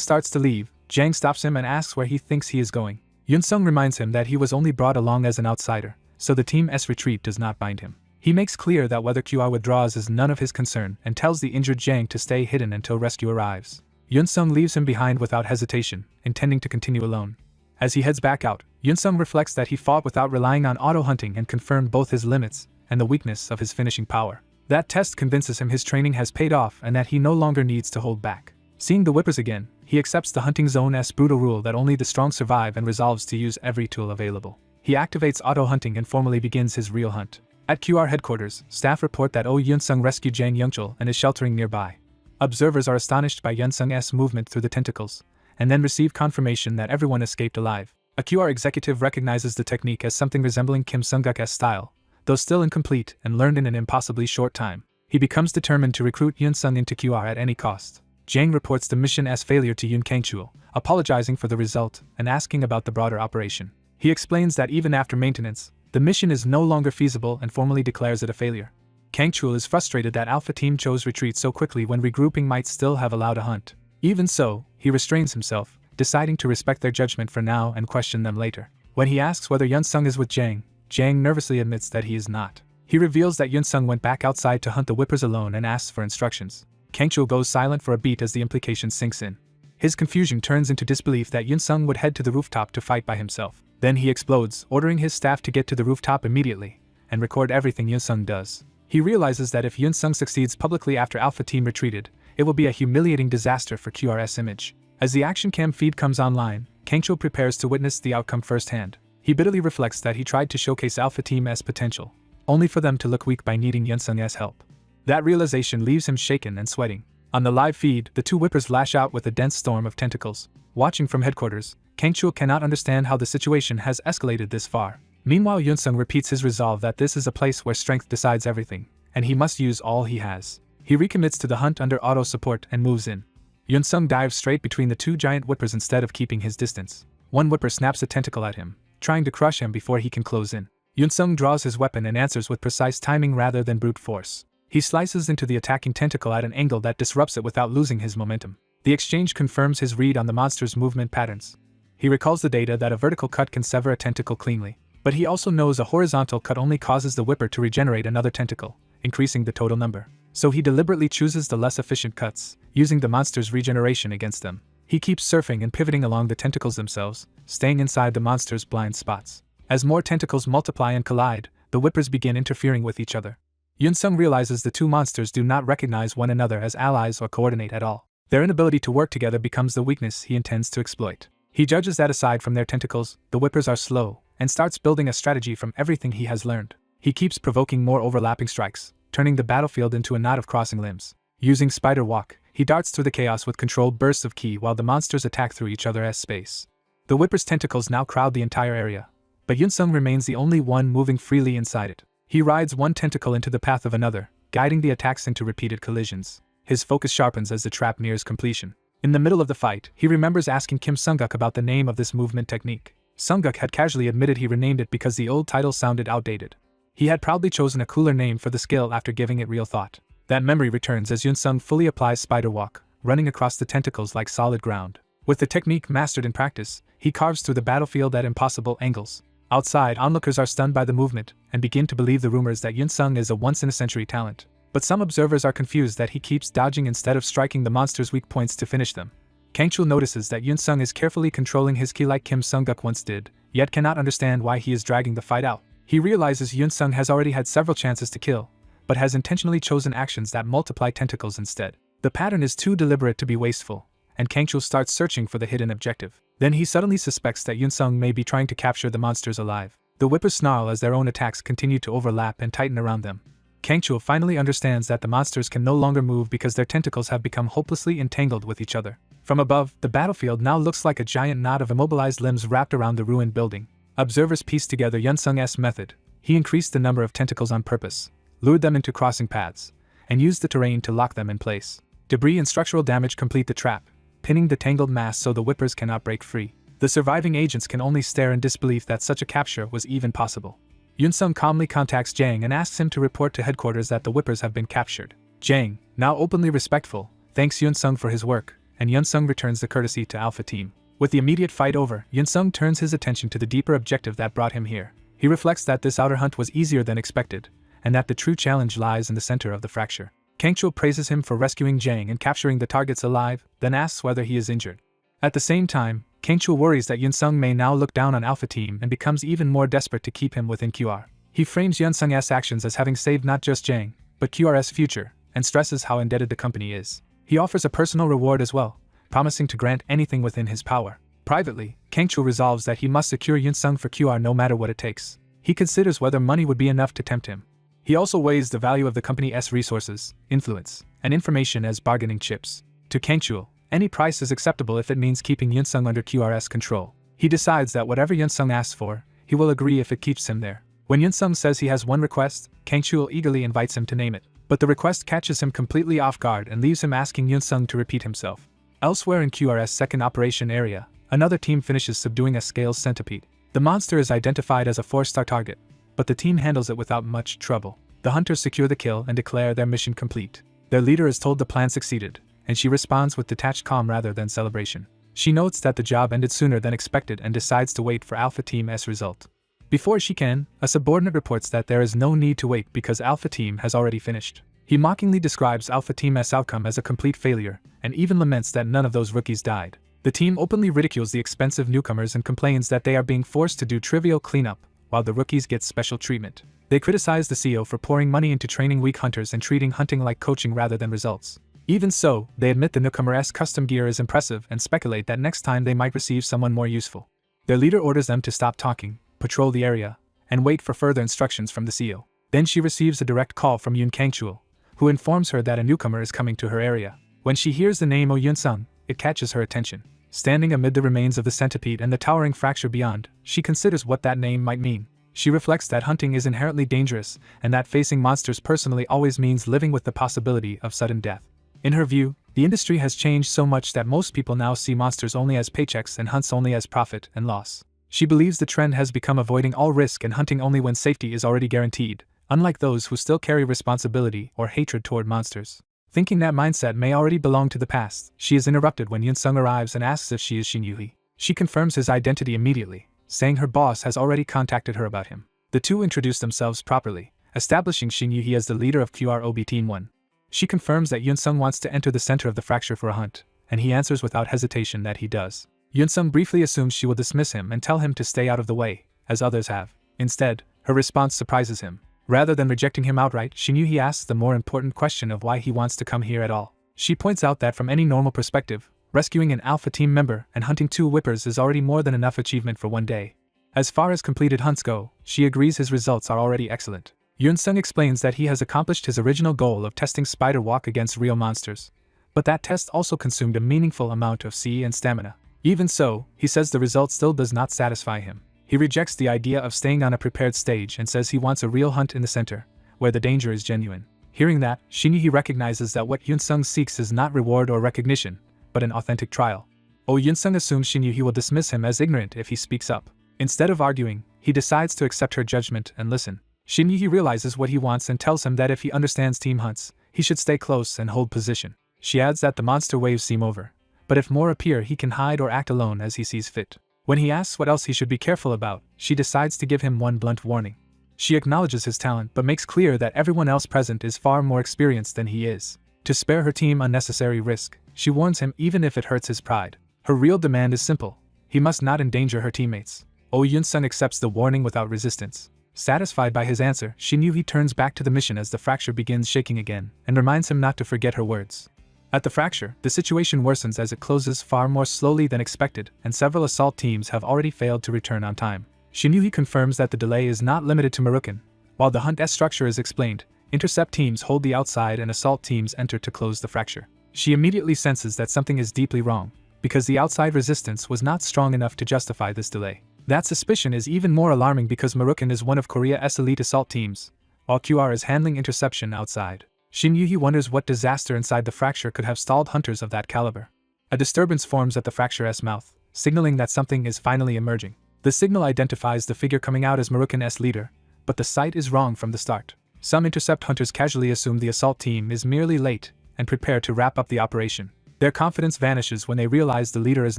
starts to leave, Jang stops him and asks where he thinks he is going. Yunsung reminds him that he was only brought along as an outsider, so the team's retreat does not bind him. He makes clear that whether QR withdraws is none of his concern and tells the injured Jang to stay hidden until rescue arrives. Yunsung leaves him behind without hesitation, intending to continue alone. As he heads back out, Yunsung reflects that he fought without relying on auto-hunting and confirmed both his limits and the weakness of his finishing power. That test convinces him his training has paid off and that he no longer needs to hold back. Seeing the whippers again, he accepts the hunting zone's brutal rule that only the strong survive and resolves to use every tool available. He activates auto-hunting and formally begins his real hunt. At QR headquarters, staff report that Yunsung rescued Jang Youngchul and is sheltering nearby. Observers are astonished by Yunsung's movement through the tentacles, and then receive confirmation that everyone escaped alive. A QR executive recognizes the technique as something resembling Kim Sung-guk's style, though still incomplete and learned in an impossibly short time. He becomes determined to recruit Yunsung into QR at any cost. Jang reports the mission's failure to Yun Kangchul, apologizing for the result and asking about the broader operation. He explains that even after maintenance, the mission is no longer feasible and formally declares it a failure. Kangchul is frustrated that Alpha Team chose retreat so quickly when regrouping might still have allowed a hunt. Even so, he restrains himself, deciding to respect their judgment for now and question them later. When he asks whether Yunsung is with Jang, Jang nervously admits that he is not. He reveals that Yunsung went back outside to hunt the whippers alone and asks for instructions. Kangchul goes silent for a beat as the implication sinks in. His confusion turns into disbelief that Yunsung would head to the rooftop to fight by himself. Then he explodes, ordering his staff to get to the rooftop immediately and record everything Yunsung does. He realizes that if Yunsung succeeds publicly after Alpha Team retreated, it will be a humiliating disaster for QR's image. As the ActionCam feed comes online, Kangchul prepares to witness the outcome firsthand. He bitterly reflects that he tried to showcase Alpha Team's potential, only for them to look weak by needing Yunsung's help. That realization leaves him shaken and sweating. On the live feed, the 2 whippers lash out with a dense storm of tentacles. Watching from headquarters, Kangchul cannot understand how the situation has escalated this far. Meanwhile, Yunsung repeats his resolve that this is a place where strength decides everything, and he must use all he has. He recommits to the hunt under auto support and moves in. Yunsung dives straight between the 2 giant whippers instead of keeping his distance. One whipper snaps a tentacle at him, trying to crush him before he can close in. Yunsung draws his weapon and answers with precise timing rather than brute force. He slices into the attacking tentacle at an angle that disrupts it without losing his momentum. The exchange confirms his read on the monster's movement patterns. He recalls the data that a vertical cut can sever a tentacle cleanly, but he also knows a horizontal cut only causes the whipper to regenerate another tentacle, increasing the total number. So he deliberately chooses the less efficient cuts, using the monster's regeneration against them. He keeps surfing and pivoting along the tentacles themselves, staying inside the monster's blind spots. As more tentacles multiply and collide, the whippers begin interfering with each other. Yunsung realizes the 2 monsters do not recognize one another as allies or coordinate at all. Their inability to work together becomes the weakness he intends to exploit. He judges that aside from their tentacles, the whippers are slow, and starts building a strategy from everything he has learned. He keeps provoking more overlapping strikes, turning the battlefield into a knot of crossing limbs. Using Spider Walk, he darts through the chaos with controlled bursts of ki while the monsters attack through each other's space. The whippers' tentacles now crowd the entire area, but Yunsung remains the only one moving freely inside it. He rides one tentacle into the path of another, guiding the attacks into repeated collisions. His focus sharpens as the trap nears completion. In the middle of the fight, he remembers asking Kim Sung-guk about the name of this movement technique. Sung-guk had casually admitted he renamed it because the old title sounded outdated. He had proudly chosen a cooler name for the skill after giving it real thought. That memory returns as Yunsung fully applies Spider Walk, running across the tentacles like solid ground. With the technique mastered in practice, he carves through the battlefield at impossible angles. Outside, onlookers are stunned by the movement and begin to believe the rumors that Yunsung is a once-in-a-century talent. But some observers are confused that he keeps dodging instead of striking the monster's weak points to finish them. Kangchul notices that Yunsung is carefully controlling his ki like Kim Sung-guk once did, yet cannot understand why he is dragging the fight out. He realizes Yunsung has already had several chances to kill, but has intentionally chosen actions that multiply tentacles instead. The pattern is too deliberate to be wasteful, and Kangchul starts searching for the hidden objective. Then he suddenly suspects that Yunsung may be trying to capture the monsters alive. The whippers snarl as their own attacks continue to overlap and tighten around them. Kangchul finally understands that the monsters can no longer move because their tentacles have become hopelessly entangled with each other. From above, the battlefield now looks like a giant knot of immobilized limbs wrapped around the ruined building. Observers piece together Yunsung's method. He increased the number of tentacles on purpose, lured them into crossing paths, and used the terrain to lock them in place. Debris and structural damage complete the trap, pinning the tangled mass so the whippers cannot break free. The surviving agents can only stare in disbelief that such a capture was even possible. Yunsung calmly contacts Jang and asks him to report to headquarters that the whippers have been captured. Jang, now openly respectful, thanks Yunsung for his work, and Yunsung returns the courtesy to Alpha Team. With the immediate fight over, Yunsung turns his attention to the deeper objective that brought him here. He reflects that this outer hunt was easier than expected, and that the true challenge lies in the center of the fracture. Kangchul praises him for rescuing Jang and capturing the targets alive, then asks whether he is injured. At the same time, Kangchul worries that Yunsung may now look down on Alpha Team and becomes even more desperate to keep him within QR. He frames Yunsung's actions as having saved not just Jang, but QR's future, and stresses how indebted the company is. He offers a personal reward as well, promising to grant anything within his power. Privately, Kangchul resolves that he must secure Yunsung for QR no matter what it takes. He considers whether money would be enough to tempt him. He also weighs the value of the company's resources, influence, and information as bargaining chips. To Kangchul, any price is acceptable if it means keeping Yunsung under QR's control. He decides that whatever Yunsung asks for, he will agree if it keeps him there. When Yunsung says he has one request, Kangchul eagerly invites him to name it. But the request catches him completely off guard and leaves him asking Yunsung to repeat himself. Elsewhere in QR's second operation area, another team finishes subduing a scales centipede. The monster is identified as a 4-star target, but the team handles it without much trouble. The hunters secure the kill and declare their mission complete. Their leader is told the plan succeeded, and she responds with detached calm rather than celebration. She notes that the job ended sooner than expected and decides to wait for Alpha Team's result. Before she can, a subordinate reports that there is no need to wait because Alpha Team has already finished. He mockingly describes Alpha Team's outcome as a complete failure, and even laments that none of those rookies died. The team openly ridicules the expensive newcomers and complains that they are being forced to do trivial cleanup, while the rookies get special treatment. They criticize the CEO for pouring money into training weak hunters and treating hunting like coaching rather than results. Even so, they admit the newcomer's custom gear is impressive and speculate that next time they might receive someone more useful. Their leader orders them to stop talking, patrol the area, and wait for further instructions from the CEO. Then she receives a direct call from Yun Kangchul, who informs her that a newcomer is coming to her area. When she hears the name Oh Yunsung, it catches her attention. Standing amid the remains of the centipede and the towering fracture beyond, she considers what that name might mean. She reflects that hunting is inherently dangerous and that facing monsters personally always means living with the possibility of sudden death. In her view, the industry has changed so much that most people now see monsters only as paychecks and hunts only as profit and loss. She believes the trend has become avoiding all risk and hunting only when safety is already guaranteed, unlike those who still carry responsibility or hatred toward monsters. Thinking that mindset may already belong to the past, she is interrupted when Yunsung arrives and asks if she is Shin Yuhi. She confirms his identity immediately, saying her boss has already contacted her about him. The two introduce themselves properly, establishing Shin Yuhi as the leader of QROB Team 1. She confirms that Yunsung wants to enter the center of the fracture for a hunt, and he answers without hesitation that he does. Yunsung briefly assumes she will dismiss him and tell him to stay out of the way, as others have. Instead, her response surprises him. Rather than rejecting him outright, Shin Yuhi asks the more important question of why he wants to come here at all. She points out that from any normal perspective, rescuing an Alpha Team member and hunting 2 whippers is already more than enough achievement for one day. As far as completed hunts go, she agrees his results are already excellent. Yunsung explains that he has accomplished his original goal of testing Spider Walk against real monsters, but that test also consumed a meaningful amount of C and stamina. Even so, he says the result still does not satisfy him. He rejects the idea of staying on a prepared stage and says he wants a real hunt in the center, where the danger is genuine. Hearing that, Shin Yuhi recognizes that what Yunsung seeks is not reward or recognition, but an authentic trial. Oh Yunsung assumes Shin Yuhi will dismiss him as ignorant if he speaks up. Instead of arguing, he decides to accept her judgment and listen. Shin Yuhi realizes what he wants and tells him that if he understands team hunts, he should stay close and hold position. She adds that the monster waves seem over, but if more appear he can hide or act alone as he sees fit. When he asks what else he should be careful about, she decides to give him one blunt warning. She acknowledges his talent but makes clear that everyone else present is far more experienced than he is. To spare her team unnecessary risk, she warns him even if it hurts his pride. Her real demand is simple: he must not endanger her teammates. Oh Yunsung accepts the warning without resistance. Satisfied by his answer, Shin Yuhi turns back to the mission as the fracture begins shaking again, and reminds him not to forget her words. At the fracture, the situation worsens as it closes far more slowly than expected, and several assault teams have already failed to return on time. Shin Yuhi confirms that the delay is not limited to Marukan. While the hunt structure is explained, intercept teams hold the outside and assault teams enter to close the fracture. She immediately senses that something is deeply wrong, because the outside resistance was not strong enough to justify this delay. That suspicion is even more alarming because Marukan is one of Korea's elite assault teams, while QR is handling interception outside. Shin Yuhi wonders what disaster inside the fracture could have stalled hunters of that caliber. A disturbance forms at the fracture's mouth, signaling that something is finally emerging. The signal identifies the figure coming out as Murukin's leader, but the sight is wrong from the start. Some intercept hunters casually assume the assault team is merely late and prepare to wrap up the operation. Their confidence vanishes when they realize the leader is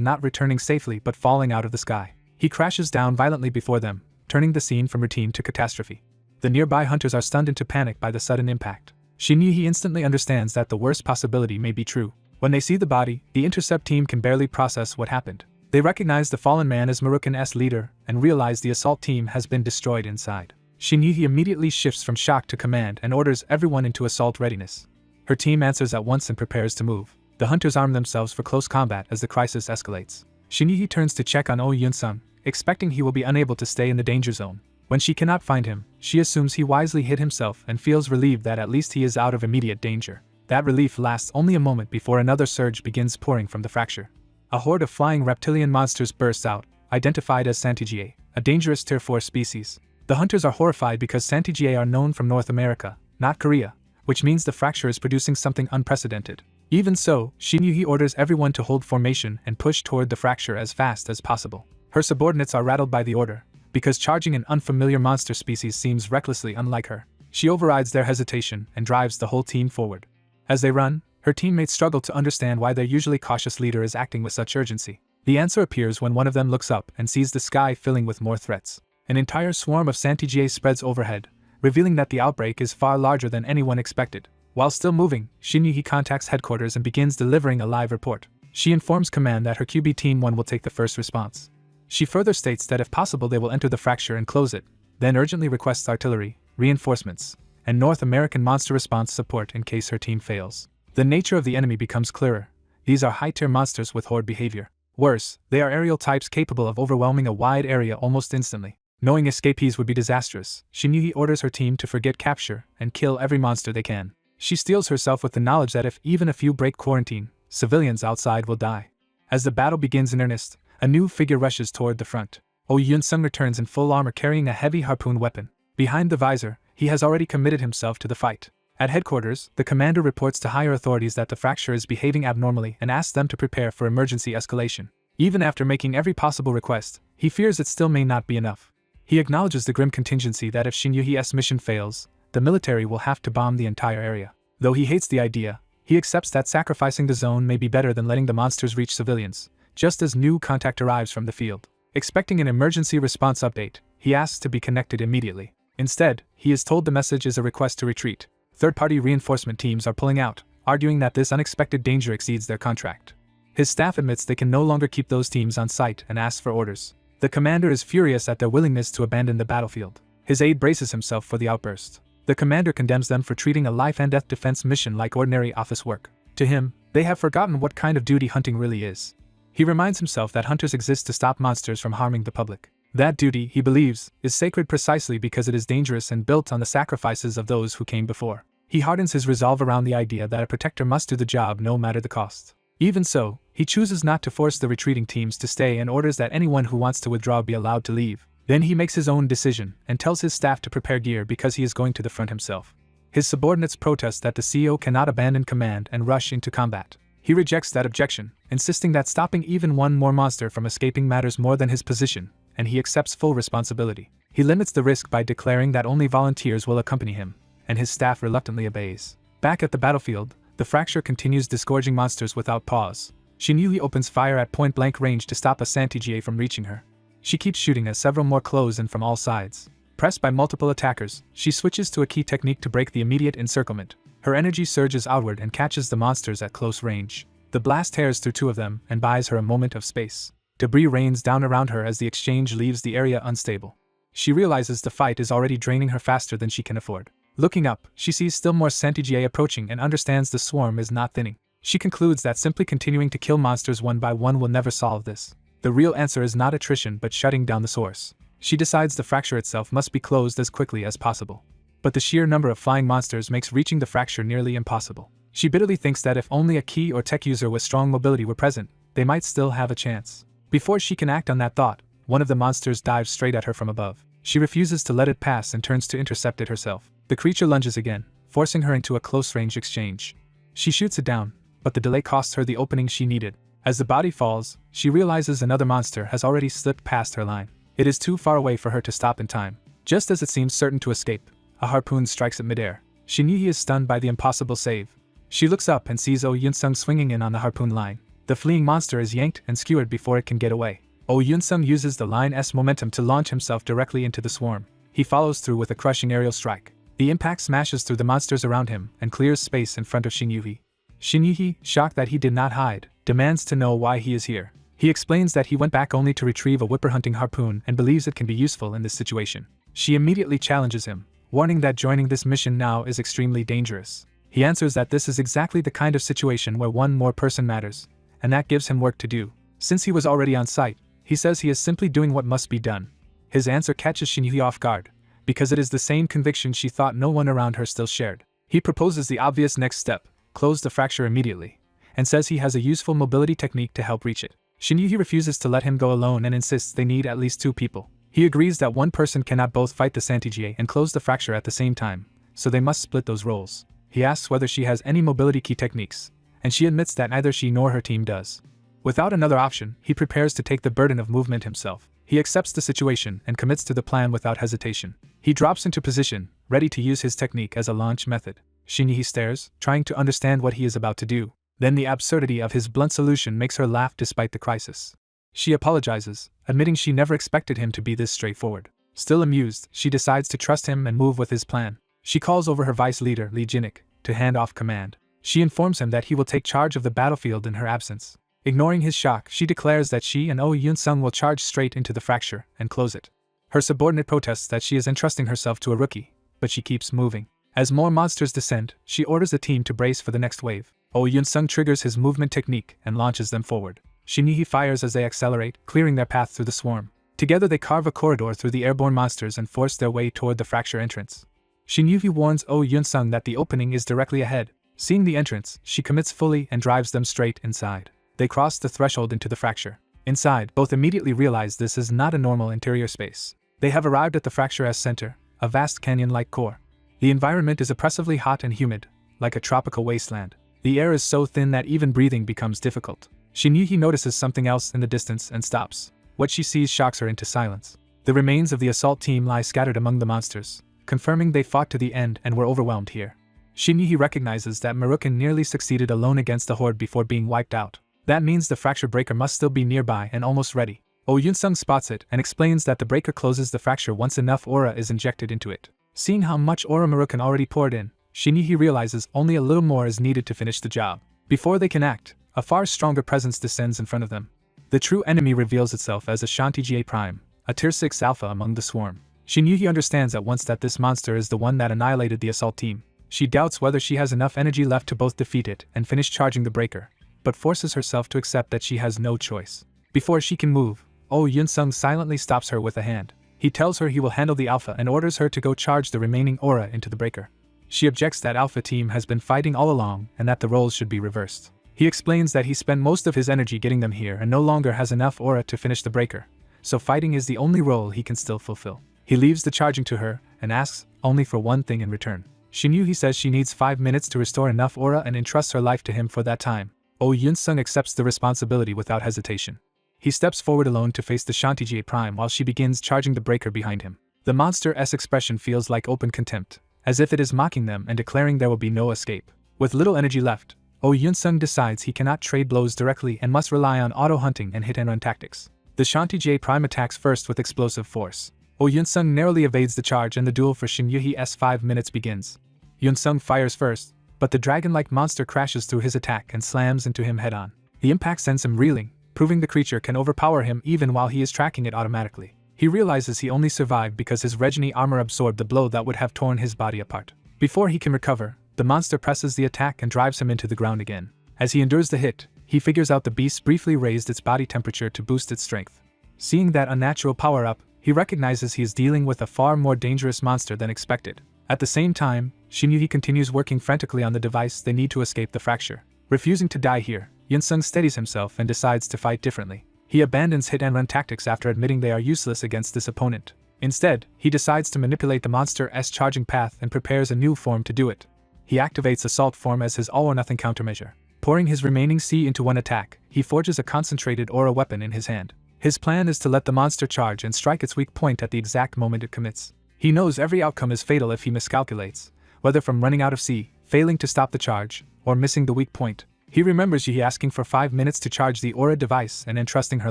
not returning safely but falling out of the sky. He crashes down violently before them, turning the scene from routine to catastrophe. The nearby hunters are stunned into panic by the sudden impact. Shin Yuhi instantly understands that the worst possibility may be true. When they see the body, the intercept team can barely process what happened. They recognize the fallen man as Murukin's leader and realize the assault team has been destroyed inside. Shin Yuhi immediately shifts from shock to command and orders everyone into assault readiness. Her team answers at once and prepares to move. The hunters arm themselves for close combat as the crisis escalates. Shin Yuhi turns to check on Oh Yun-sung, expecting he will be unable to stay in the danger zone. When she cannot find him, she assumes he wisely hid himself and feels relieved that at least he is out of immediate danger. That relief lasts only a moment before another surge begins pouring from the fracture. A horde of flying reptilian monsters bursts out, identified as Santigie, a dangerous Tier 4 species. The hunters are horrified because Santigie are known from North America, not Korea, which means the fracture is producing something unprecedented. Even so, Shin Yuhi orders everyone to hold formation and push toward the fracture as fast as possible. Her subordinates are rattled by the order, because charging an unfamiliar monster species seems recklessly unlike her. She overrides their hesitation and drives the whole team forward. As they run, her teammates struggle to understand why their usually cautious leader is acting with such urgency. The answer appears when one of them looks up and sees the sky filling with more threats. An entire swarm of Santigie spreads overhead, revealing that the outbreak is far larger than anyone expected. While still moving, Shin Yuhi contacts headquarters and begins delivering a live report. She informs command that her QB Team 1 will take the first response. She further states that if possible they will enter the fracture and close it, then urgently requests artillery, reinforcements, and North American monster response support in case her team fails. The nature of the enemy becomes clearer. These are high-tier monsters with horde behavior. Worse, they are aerial types capable of overwhelming a wide area almost instantly. Knowing escapees would be disastrous, Shin Yuhi orders her team to forget capture and kill every monster they can. She steels herself with the knowledge that if even a few break quarantine, civilians outside will die. As the battle begins in earnest, a new figure rushes toward the front. Oh Yun-sung returns in full armor carrying a heavy harpoon weapon. Behind the visor, he has already committed himself to the fight. At headquarters, the commander reports to higher authorities that the fracture is behaving abnormally and asks them to prepare for emergency escalation. Even after making every possible request, he fears it still may not be enough. He acknowledges the grim contingency that if Shin Yuhi's mission fails, the military will have to bomb the entire area. Though he hates the idea, he accepts that sacrificing the zone may be better than letting the monsters reach civilians. Just as new contact arrives from the field. Expecting an emergency response update, he asks to be connected immediately. Instead, he is told the message is a request to retreat. Third-party reinforcement teams are pulling out, arguing that this unexpected danger exceeds their contract. His staff admits they can no longer keep those teams on site and asks for orders. The commander is furious at their willingness to abandon the battlefield. His aide braces himself for the outburst. The commander condemns them for treating a life-and-death defense mission like ordinary office work. To him, they have forgotten what kind of duty hunting really is. He reminds himself that hunters exist to stop monsters from harming the public. That duty, he believes, is sacred precisely because it is dangerous and built on the sacrifices of those who came before. He hardens his resolve around the idea that a protector must do the job no matter the cost. Even so, he chooses not to force the retreating teams to stay and orders that anyone who wants to withdraw be allowed to leave. Then he makes his own decision and tells his staff to prepare gear because he is going to the front himself. His subordinates protest that the CEO cannot abandon command and rush into combat. He rejects that objection, insisting that stopping even one more monster from escaping matters more than his position, and he accepts full responsibility. He limits the risk by declaring that only volunteers will accompany him, and his staff reluctantly obeys. Back at the battlefield, the fracture continues disgorging monsters without pause. Shin Yuhi opens fire at point-blank range to stop a Santigie from reaching her. She keeps shooting as several more close in from all sides. Pressed by multiple attackers, she switches to a key technique to break the immediate encirclement. Her energy surges outward and catches the monsters at close range. The blast tears through two of them and buys her a moment of space. Debris rains down around her as the exchange leaves the area unstable. She realizes the fight is already draining her faster than she can afford. Looking up, she sees still more Santigie approaching and understands the swarm is not thinning. She concludes that simply continuing to kill monsters one by one will never solve this. The real answer is not attrition but shutting down the source. She decides the fracture itself must be closed as quickly as possible. But the sheer number of flying monsters makes reaching the fracture nearly impossible. She bitterly thinks that if only a key or tech user with strong mobility were present, they might still have a chance. Before she can act on that thought, one of the monsters dives straight at her from above. She refuses to let it pass and turns to intercept it herself. The creature lunges again, forcing her into a close-range exchange. She shoots it down, but the delay costs her the opening she needed. As the body falls, she realizes another monster has already slipped past her line. It is too far away for her to stop in time. Just as it seems certain to escape, a harpoon strikes at midair. Shin-Yi is stunned by the impossible save. She looks up and sees Oh Yun-sung swinging in on the harpoon line. The fleeing monster is yanked and skewered before it can get away. Oh Yun-sung uses the line's momentum to launch himself directly into the swarm. He follows through with a crushing aerial strike. The impact smashes through the monsters around him and clears space in front of Shin-Yi. Shin-Yi, shocked that he did not hide, demands to know why he is here. He explains that he went back only to retrieve a whipper-hunting harpoon and believes it can be useful in this situation. She immediately challenges him, warning that joining this mission now is extremely dangerous. He answers that this is exactly the kind of situation where one more person matters, and that gives him work to do. Since he was already on site, he says he is simply doing what must be done. His answer catches Shin-Yi off guard, because it is the same conviction she thought no one around her still shared. He proposes the obvious next step, close the fracture immediately, and says he has a useful mobility technique to help reach it. Shin-Yi refuses to let him go alone and insists they need at least 2 people. He agrees that one person cannot both fight the Santigie and close the fracture at the same time, so they must split those roles. He asks whether she has any mobility key techniques, and she admits that neither she nor her team does. Without another option, he prepares to take the burden of movement himself. He accepts the situation and commits to the plan without hesitation. He drops into position, ready to use his technique as a launch method. Shin-Yi stares, trying to understand what he is about to do. Then the absurdity of his blunt solution makes her laugh despite the crisis. She apologizes, admitting she never expected him to be this straightforward. Still amused, she decides to trust him and move with his plan. She calls over her vice leader, Lee Jinik, to hand off command. She informs him that he will take charge of the battlefield in her absence. Ignoring his shock, she declares that she and Oh Yun-sung will charge straight into the fracture and close it. Her subordinate protests that she is entrusting herself to a rookie, but she keeps moving. As more monsters descend, she orders the team to brace for the next wave. Oh Yun-sung triggers his movement technique and launches them forward. Shin-Yi fires as they accelerate, clearing their path through the swarm. Together they carve a corridor through the airborne monsters and force their way toward the fracture entrance. Shin-Yi warns Oh Yun-sung that the opening is directly ahead. Seeing the entrance, she commits fully and drives them straight inside. They cross the threshold into the fracture. Inside, both immediately realize this is not a normal interior space. They have arrived at the fracture's center, a vast canyon-like core. The environment is oppressively hot and humid, like a tropical wasteland. The air is so thin that even breathing becomes difficult. Shin-Yi notices something else in the distance and stops. What she sees shocks her into silence. The remains of the assault team lie scattered among the monsters, confirming they fought to the end and were overwhelmed here. Shin-Yi recognizes that Murukan nearly succeeded alone against the horde before being wiped out. That means the fracture breaker must still be nearby and almost ready. Oh Yun-sung spots it and explains that the breaker closes the fracture once enough aura is injected into it. Seeing how much aura Murukan already poured in, Shin-Yi realizes only a little more is needed to finish the job. Before they can act, a far stronger presence descends in front of them. The true enemy reveals itself as a Shantigie Prime, a Tier 6 Alpha among the swarm. Shin-Yi understands at once that this monster is the one that annihilated the assault team. She doubts whether she has enough energy left to both defeat it and finish charging the breaker, but forces herself to accept that she has no choice. Before she can move, Oh Yun-sung silently stops her with a hand. He tells her he will handle the Alpha and orders her to go charge the remaining aura into the breaker. She objects that Alpha team has been fighting all along and that the roles should be reversed. He explains that he spent most of his energy getting them here and no longer has enough aura to finish the breaker, so fighting is the only role he can still fulfill. He leaves the charging to her and asks only for one thing in return. Shin-Yi says she needs 5 minutes to restore enough aura and entrusts her life to him for that time. Oh Yun-sung accepts the responsibility without hesitation. He steps forward alone to face the Shantigie Prime while she begins charging the breaker behind him. The monster's expression feels like open contempt, as if it is mocking them and declaring there will be no escape. With little energy left, Oh Yun-sung decides he cannot trade blows directly and must rely on auto-hunting and hit-and-run tactics. The Shantigie Prime attacks first with explosive force. Oh Yun-sung narrowly evades the charge and the duel for Shin-Yi's 5 minutes begins. Yun-sung fires first, but the dragon-like monster crashes through his attack and slams into him head-on. The impact sends him reeling, proving the creature can overpower him even while he is tracking it automatically. He realizes he only survived because his Regini armor absorbed the blow that would have torn his body apart. Before he can recover, the monster presses the attack and drives him into the ground again. As he endures the hit, he figures out the beast briefly raised its body temperature to boost its strength. Seeing that unnatural power-up, he recognizes he is dealing with a far more dangerous monster than expected. At the same time, Shin-Yi continues working frantically on the device they need to escape the fracture. Refusing to die here, Yun-sung steadies himself and decides to fight differently. He abandons hit-and-run tactics after admitting they are useless against this opponent. Instead, he decides to manipulate the monster's charging path and prepares a new form to do it. He activates Assault form as his all-or-nothing countermeasure. Pouring his remaining C into one attack, he forges a concentrated aura weapon in his hand. His plan is to let the monster charge and strike its weak point at the exact moment it commits. He knows every outcome is fatal if he miscalculates, whether from running out of C, failing to stop the charge, or missing the weak point. He remembers Yi asking for 5 minutes to charge the aura device and entrusting her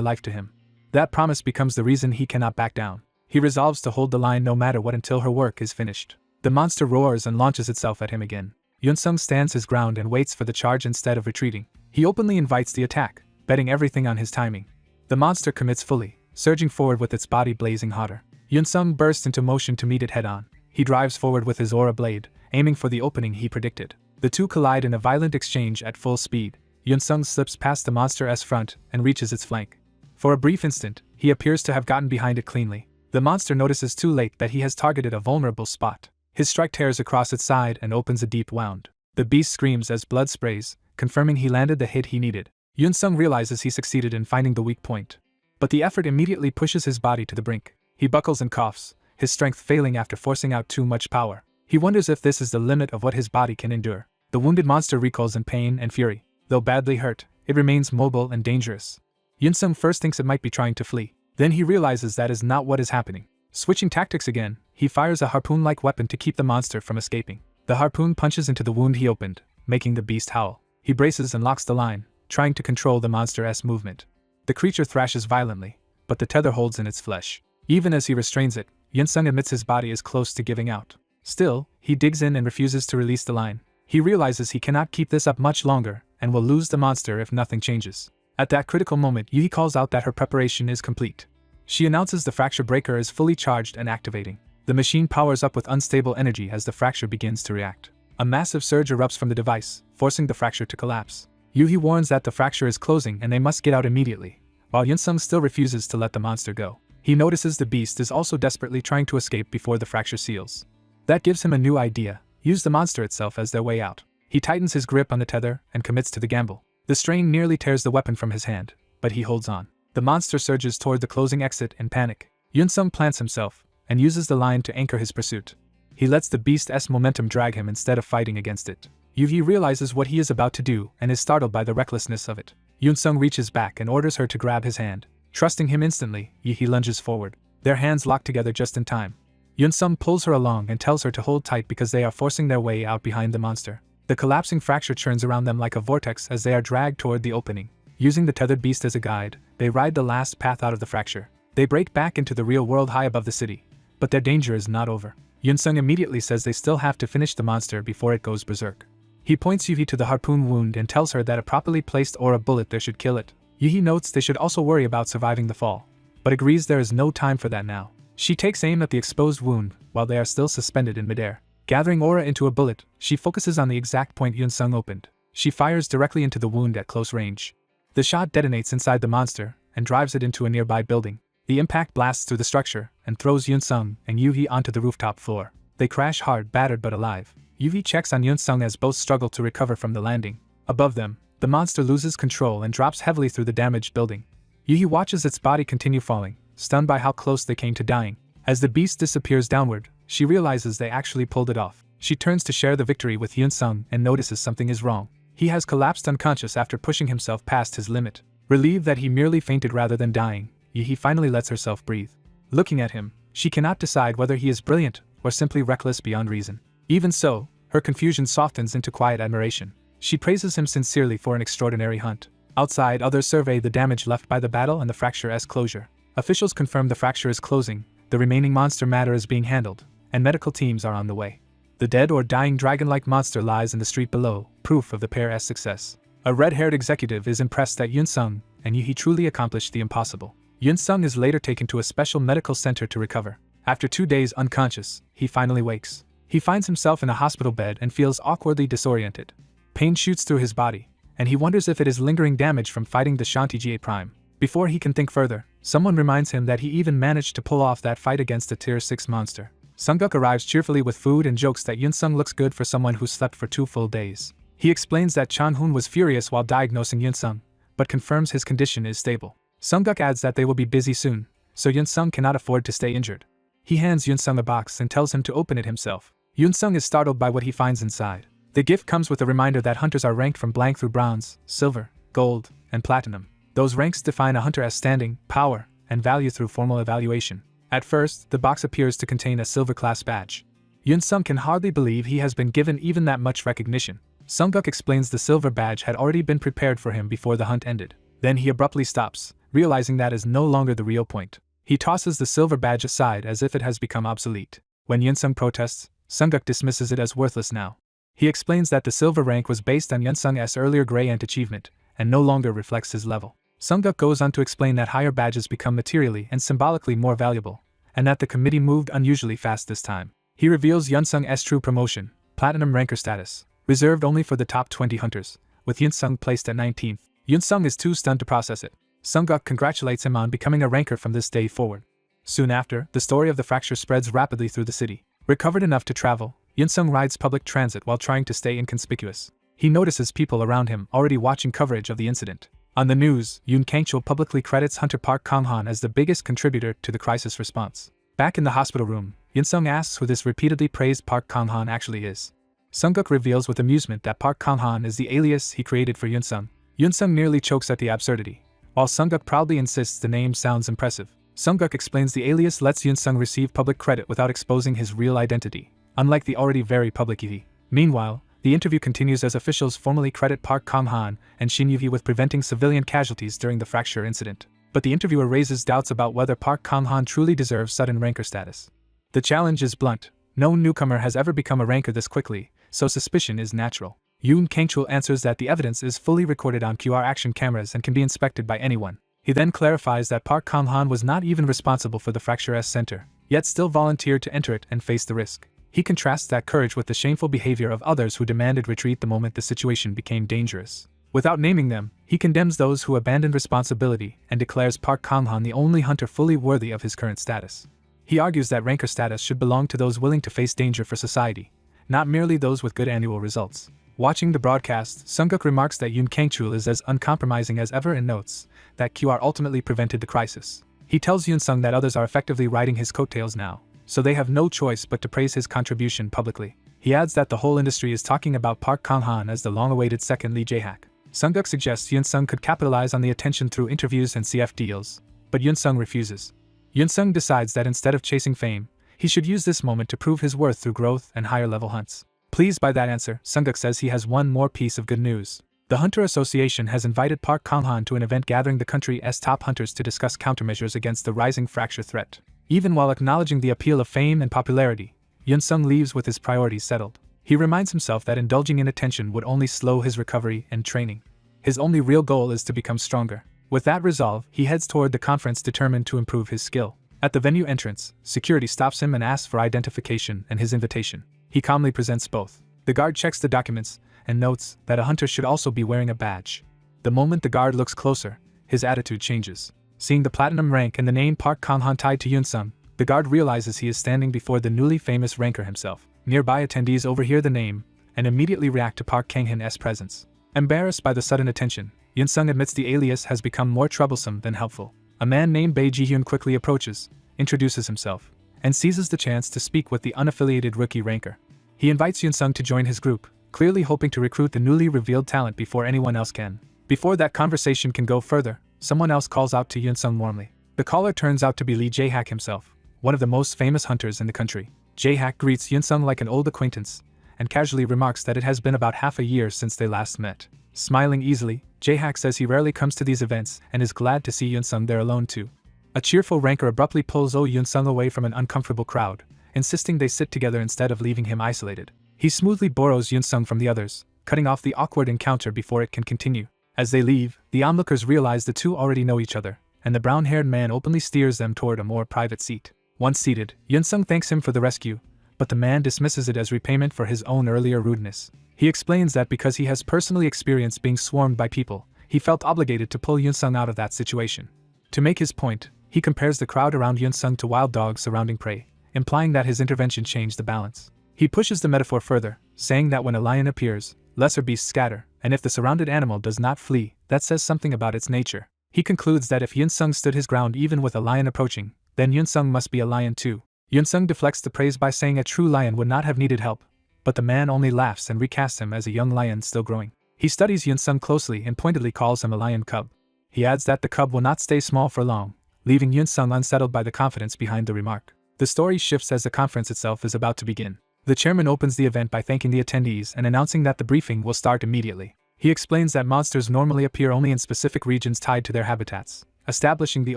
life to him. That promise becomes the reason he cannot back down. He resolves to hold the line no matter what until her work is finished. The monster roars and launches itself at him again. Yunsung stands his ground and waits for the charge instead of retreating. He openly invites the attack, betting everything on his timing. The monster commits fully, surging forward with its body blazing hotter. Yunsung bursts into motion to meet it head-on. He drives forward with his aura blade, aiming for the opening he predicted. The two collide in a violent exchange at full speed. Yunsung slips past the monster's front and reaches its flank. For a brief instant, he appears to have gotten behind it cleanly. The monster notices too late that he has targeted a vulnerable spot. His strike tears across its side and opens a deep wound. The beast screams as blood sprays, confirming he landed the hit he needed. Yunsung realizes he succeeded in finding the weak point. But the effort immediately pushes his body to the brink. He buckles and coughs, his strength failing after forcing out too much power. He wonders if this is the limit of what his body can endure. The wounded monster recoils in pain and fury. Though badly hurt, it remains mobile and dangerous. Yunsung first thinks it might be trying to flee. Then he realizes that is not what is happening. Switching tactics again, he fires a harpoon-like weapon to keep the monster from escaping. The harpoon punches into the wound he opened, making the beast howl. He braces and locks the line, trying to control the monster's movement. The creature thrashes violently, but the tether holds in its flesh. Even as he restrains it, Yunsung admits his body is close to giving out. Still, he digs in and refuses to release the line. He realizes he cannot keep this up much longer, and will lose the monster if nothing changes. At that critical moment, Yuhi calls out that her preparation is complete. She announces the fracture breaker is fully charged and activating. The machine powers up with unstable energy as the fracture begins to react. A massive surge erupts from the device, forcing the fracture to collapse. Yuhi warns that the fracture is closing and they must get out immediately, while Yunsung still refuses to let the monster go. He notices the beast is also desperately trying to escape before the fracture seals. That gives him a new idea: use the monster itself as their way out. He tightens his grip on the tether and commits to the gamble. The strain nearly tears the weapon from his hand, but he holds on. The monster surges toward the closing exit in panic. Yunsung plants himself and uses the line to anchor his pursuit. He lets the beast's momentum drag him instead of fighting against it. Yuhi realizes what he is about to do and is startled by the recklessness of it. Yunsung reaches back and orders her to grab his hand. Trusting him instantly, Yuhi lunges forward. Their hands lock together just in time. Yunsung pulls her along and tells her to hold tight because they are forcing their way out behind the monster. The collapsing fracture churns around them like a vortex as they are dragged toward the opening. Using the tethered beast as a guide, they ride the last path out of the fracture. They break back into the real world high above the city. But their danger is not over. Yunsung immediately says they still have to finish the monster before it goes berserk. He points Yuhi to the harpoon wound and tells her that a properly placed aura bullet there should kill it. Yuhi notes they should also worry about surviving the fall, but agrees there is no time for that now. She takes aim at the exposed wound while they are still suspended in midair. Gathering aura into a bullet, she focuses on the exact point Yunsung opened. She fires directly into the wound at close range. The shot detonates inside the monster and drives it into a nearby building. The impact blasts through the structure and throws Yunsung and Yuhi onto the rooftop floor. They crash hard, battered but alive. Yuhi checks on Yunsung as both struggle to recover from the landing. Above them, the monster loses control and drops heavily through the damaged building. Yuhi watches its body continue falling, stunned by how close they came to dying. As the beast disappears downward, she realizes they actually pulled it off. She turns to share the victory with Yunsung and notices something is wrong. He has collapsed unconscious after pushing himself past his limit. Relieved that he merely fainted rather than dying, Yuhi finally lets herself breathe. Looking at him, she cannot decide whether he is brilliant or simply reckless beyond reason. Even so, her confusion softens into quiet admiration. She praises him sincerely for an extraordinary hunt. Outside, others survey the damage left by the battle and the fracture's closure. Officials confirm the fracture is closing, the remaining monster matter is being handled, and medical teams are on the way. The dead or dying dragon-like monster lies in the street below, proof of the pair's success. A red-haired executive is impressed that Yunsung and Yuhi truly accomplished the impossible. Yunsung is later taken to a special medical center to recover. After 2 days unconscious, he finally wakes. He finds himself in a hospital bed and feels awkwardly disoriented. Pain shoots through his body, and he wonders if it is lingering damage from fighting the Shanti Prime. Before he can think further, someone reminds him that he even managed to pull off that fight against a Tier 6 monster. Sungguk arrives cheerfully with food and jokes that Yunsung looks good for someone who slept for 2 full days. He explains that Chanhun was furious while diagnosing Yunsung, but confirms his condition is stable. Sungguk adds that they will be busy soon, so Yunsung cannot afford to stay injured. He hands Yunsung a box and tells him to open it himself. Yunsung is startled by what he finds inside. The gift comes with a reminder that hunters are ranked from blank through bronze, silver, gold, and platinum. Those ranks define a hunter as standing, power, and value through formal evaluation. At first, the box appears to contain a silver class badge. Yunsung can hardly believe he has been given even that much recognition. Sungguk explains the silver badge had already been prepared for him before the hunt ended. Then he abruptly stops, realizing that is no longer the real point. He tosses the silver badge aside as if it has become obsolete. When Yunsung protests, Sungguk dismisses it as worthless now. He explains that the silver rank was based on Yunsung's earlier grey ant achievement, and no longer reflects his level. Sungguk goes on to explain that higher badges become materially and symbolically more valuable, and that the committee moved unusually fast this time. He reveals Yunsung's true promotion, platinum ranker status, reserved only for the top 20 hunters, with Yunsung placed at 19th. Yunsung is too stunned to process it. Sungguk congratulates him on becoming a ranker from this day forward. Soon after, the story of the fracture spreads rapidly through the city. Recovered enough to travel, Yunsung rides public transit while trying to stay inconspicuous. He notices people around him already watching coverage of the incident. On the news, Yoon Kangchul publicly credits Hunter Park Kang-han as the biggest contributor to the crisis response. Back in the hospital room, Yunsung asks who this repeatedly praised Park Kang-han actually is. Sungguk reveals with amusement that Park Kang-han is the alias he created for Yunsung. Yunsung nearly chokes at the absurdity, while Sungguk proudly insists the name sounds impressive. Sungguk explains the alias lets Yunsung receive public credit without exposing his real identity, unlike the already very public Yuvi. Meanwhile, the interview continues as officials formally credit Park Kang-han and Shin Yuvi with preventing civilian casualties during the fracture incident. But the interviewer raises doubts about whether Park Kang-han truly deserves sudden ranker status. The challenge is blunt. No newcomer has ever become a ranker this quickly, so suspicion is natural. Yoon Kangchul answers that the evidence is fully recorded on QR action cameras and can be inspected by anyone. He then clarifies that Park Kang-han was not even responsible for the fracture center, yet still volunteered to enter it and face the risk. He contrasts that courage with the shameful behavior of others who demanded retreat the moment the situation became dangerous. Without naming them, he condemns those who abandoned responsibility and declares Park Kang-han the only hunter fully worthy of his current status. He argues that ranker status should belong to those willing to face danger for society, not merely those with good annual results. Watching the broadcast, Sungguk remarks that Yoon Kangchul is as uncompromising as ever and notes that QR ultimately prevented the crisis. He tells Yunsung that others are effectively riding his coattails now, so they have no choice but to praise his contribution publicly. He adds that the whole industry is talking about Park Kang-han as the long-awaited second Lee Jae-hak. Sungguk suggests Yunsung could capitalize on the attention through interviews and CF deals, but Yunsung refuses. Yunsung decides that instead of chasing fame, he should use this moment to prove his worth through growth and higher-level hunts. Pleased by that answer, Sungguk says he has one more piece of good news. The Hunter Association has invited Park Kang-han to an event gathering the country's top hunters to discuss countermeasures against the rising fracture threat. Even while acknowledging the appeal of fame and popularity, Yunsung leaves with his priorities settled. He reminds himself that indulging in attention would only slow his recovery and training. His only real goal is to become stronger. With that resolve, he heads toward the conference determined to improve his skill. At the venue entrance, security stops him and asks for identification and his invitation. He calmly presents both. The guard checks the documents and notes that a hunter should also be wearing a badge. The moment the guard looks closer, his attitude changes. Seeing the platinum rank and the name Park Kang-han tied to Yunsung, the guard realizes he is standing before the newly famous ranker himself. Nearby attendees overhear the name and immediately react to Park Kang-han's presence. Embarrassed by the sudden attention, Yunsung admits the alias has become more troublesome than helpful. A man named Bae Ji-hyun quickly approaches, introduces himself, and seizes the chance to speak with the unaffiliated rookie ranker. He invites Yunsung to join his group, clearly hoping to recruit the newly revealed talent before anyone else can. Before that conversation can go further, someone else calls out to Yunsung warmly. The caller turns out to be Lee Jae-hak himself, one of the most famous hunters in the country. Jae-hak greets Yunsung like an old acquaintance, and casually remarks that it has been about half a year since they last met. Smiling easily, Jae-hak says he rarely comes to these events and is glad to see Yunsung there alone too. A cheerful ranker abruptly pulls Yunsung away from an uncomfortable crowd, insisting they sit together instead of leaving him isolated. He smoothly borrows Yunsung from the others, cutting off the awkward encounter before it can continue. As they leave, the onlookers realize the two already know each other, and the brown-haired man openly steers them toward a more private seat. Once seated, Yunsung thanks him for the rescue, but the man dismisses it as repayment for his own earlier rudeness. He explains that because he has personally experienced being swarmed by people, he felt obligated to pull Yunsung out of that situation. To make his point, he compares the crowd around Yunsung to wild dogs surrounding prey, implying that his intervention changed the balance. He pushes the metaphor further, saying that when a lion appears, lesser beasts scatter, and if the surrounded animal does not flee, that says something about its nature. He concludes that if Yunsung stood his ground even with a lion approaching, then Yunsung must be a lion too. Yunsung deflects the praise by saying a true lion would not have needed help, but the man only laughs and recasts him as a young lion still growing. He studies Yunsung closely and pointedly calls him a lion cub. He adds that the cub will not stay small for long, leaving Yunsung unsettled by the confidence behind the remark. The story shifts as the conference itself is about to begin. The chairman opens the event by thanking the attendees and announcing that the briefing will start immediately. He explains that monsters normally appear only in specific regions tied to their habitats, establishing the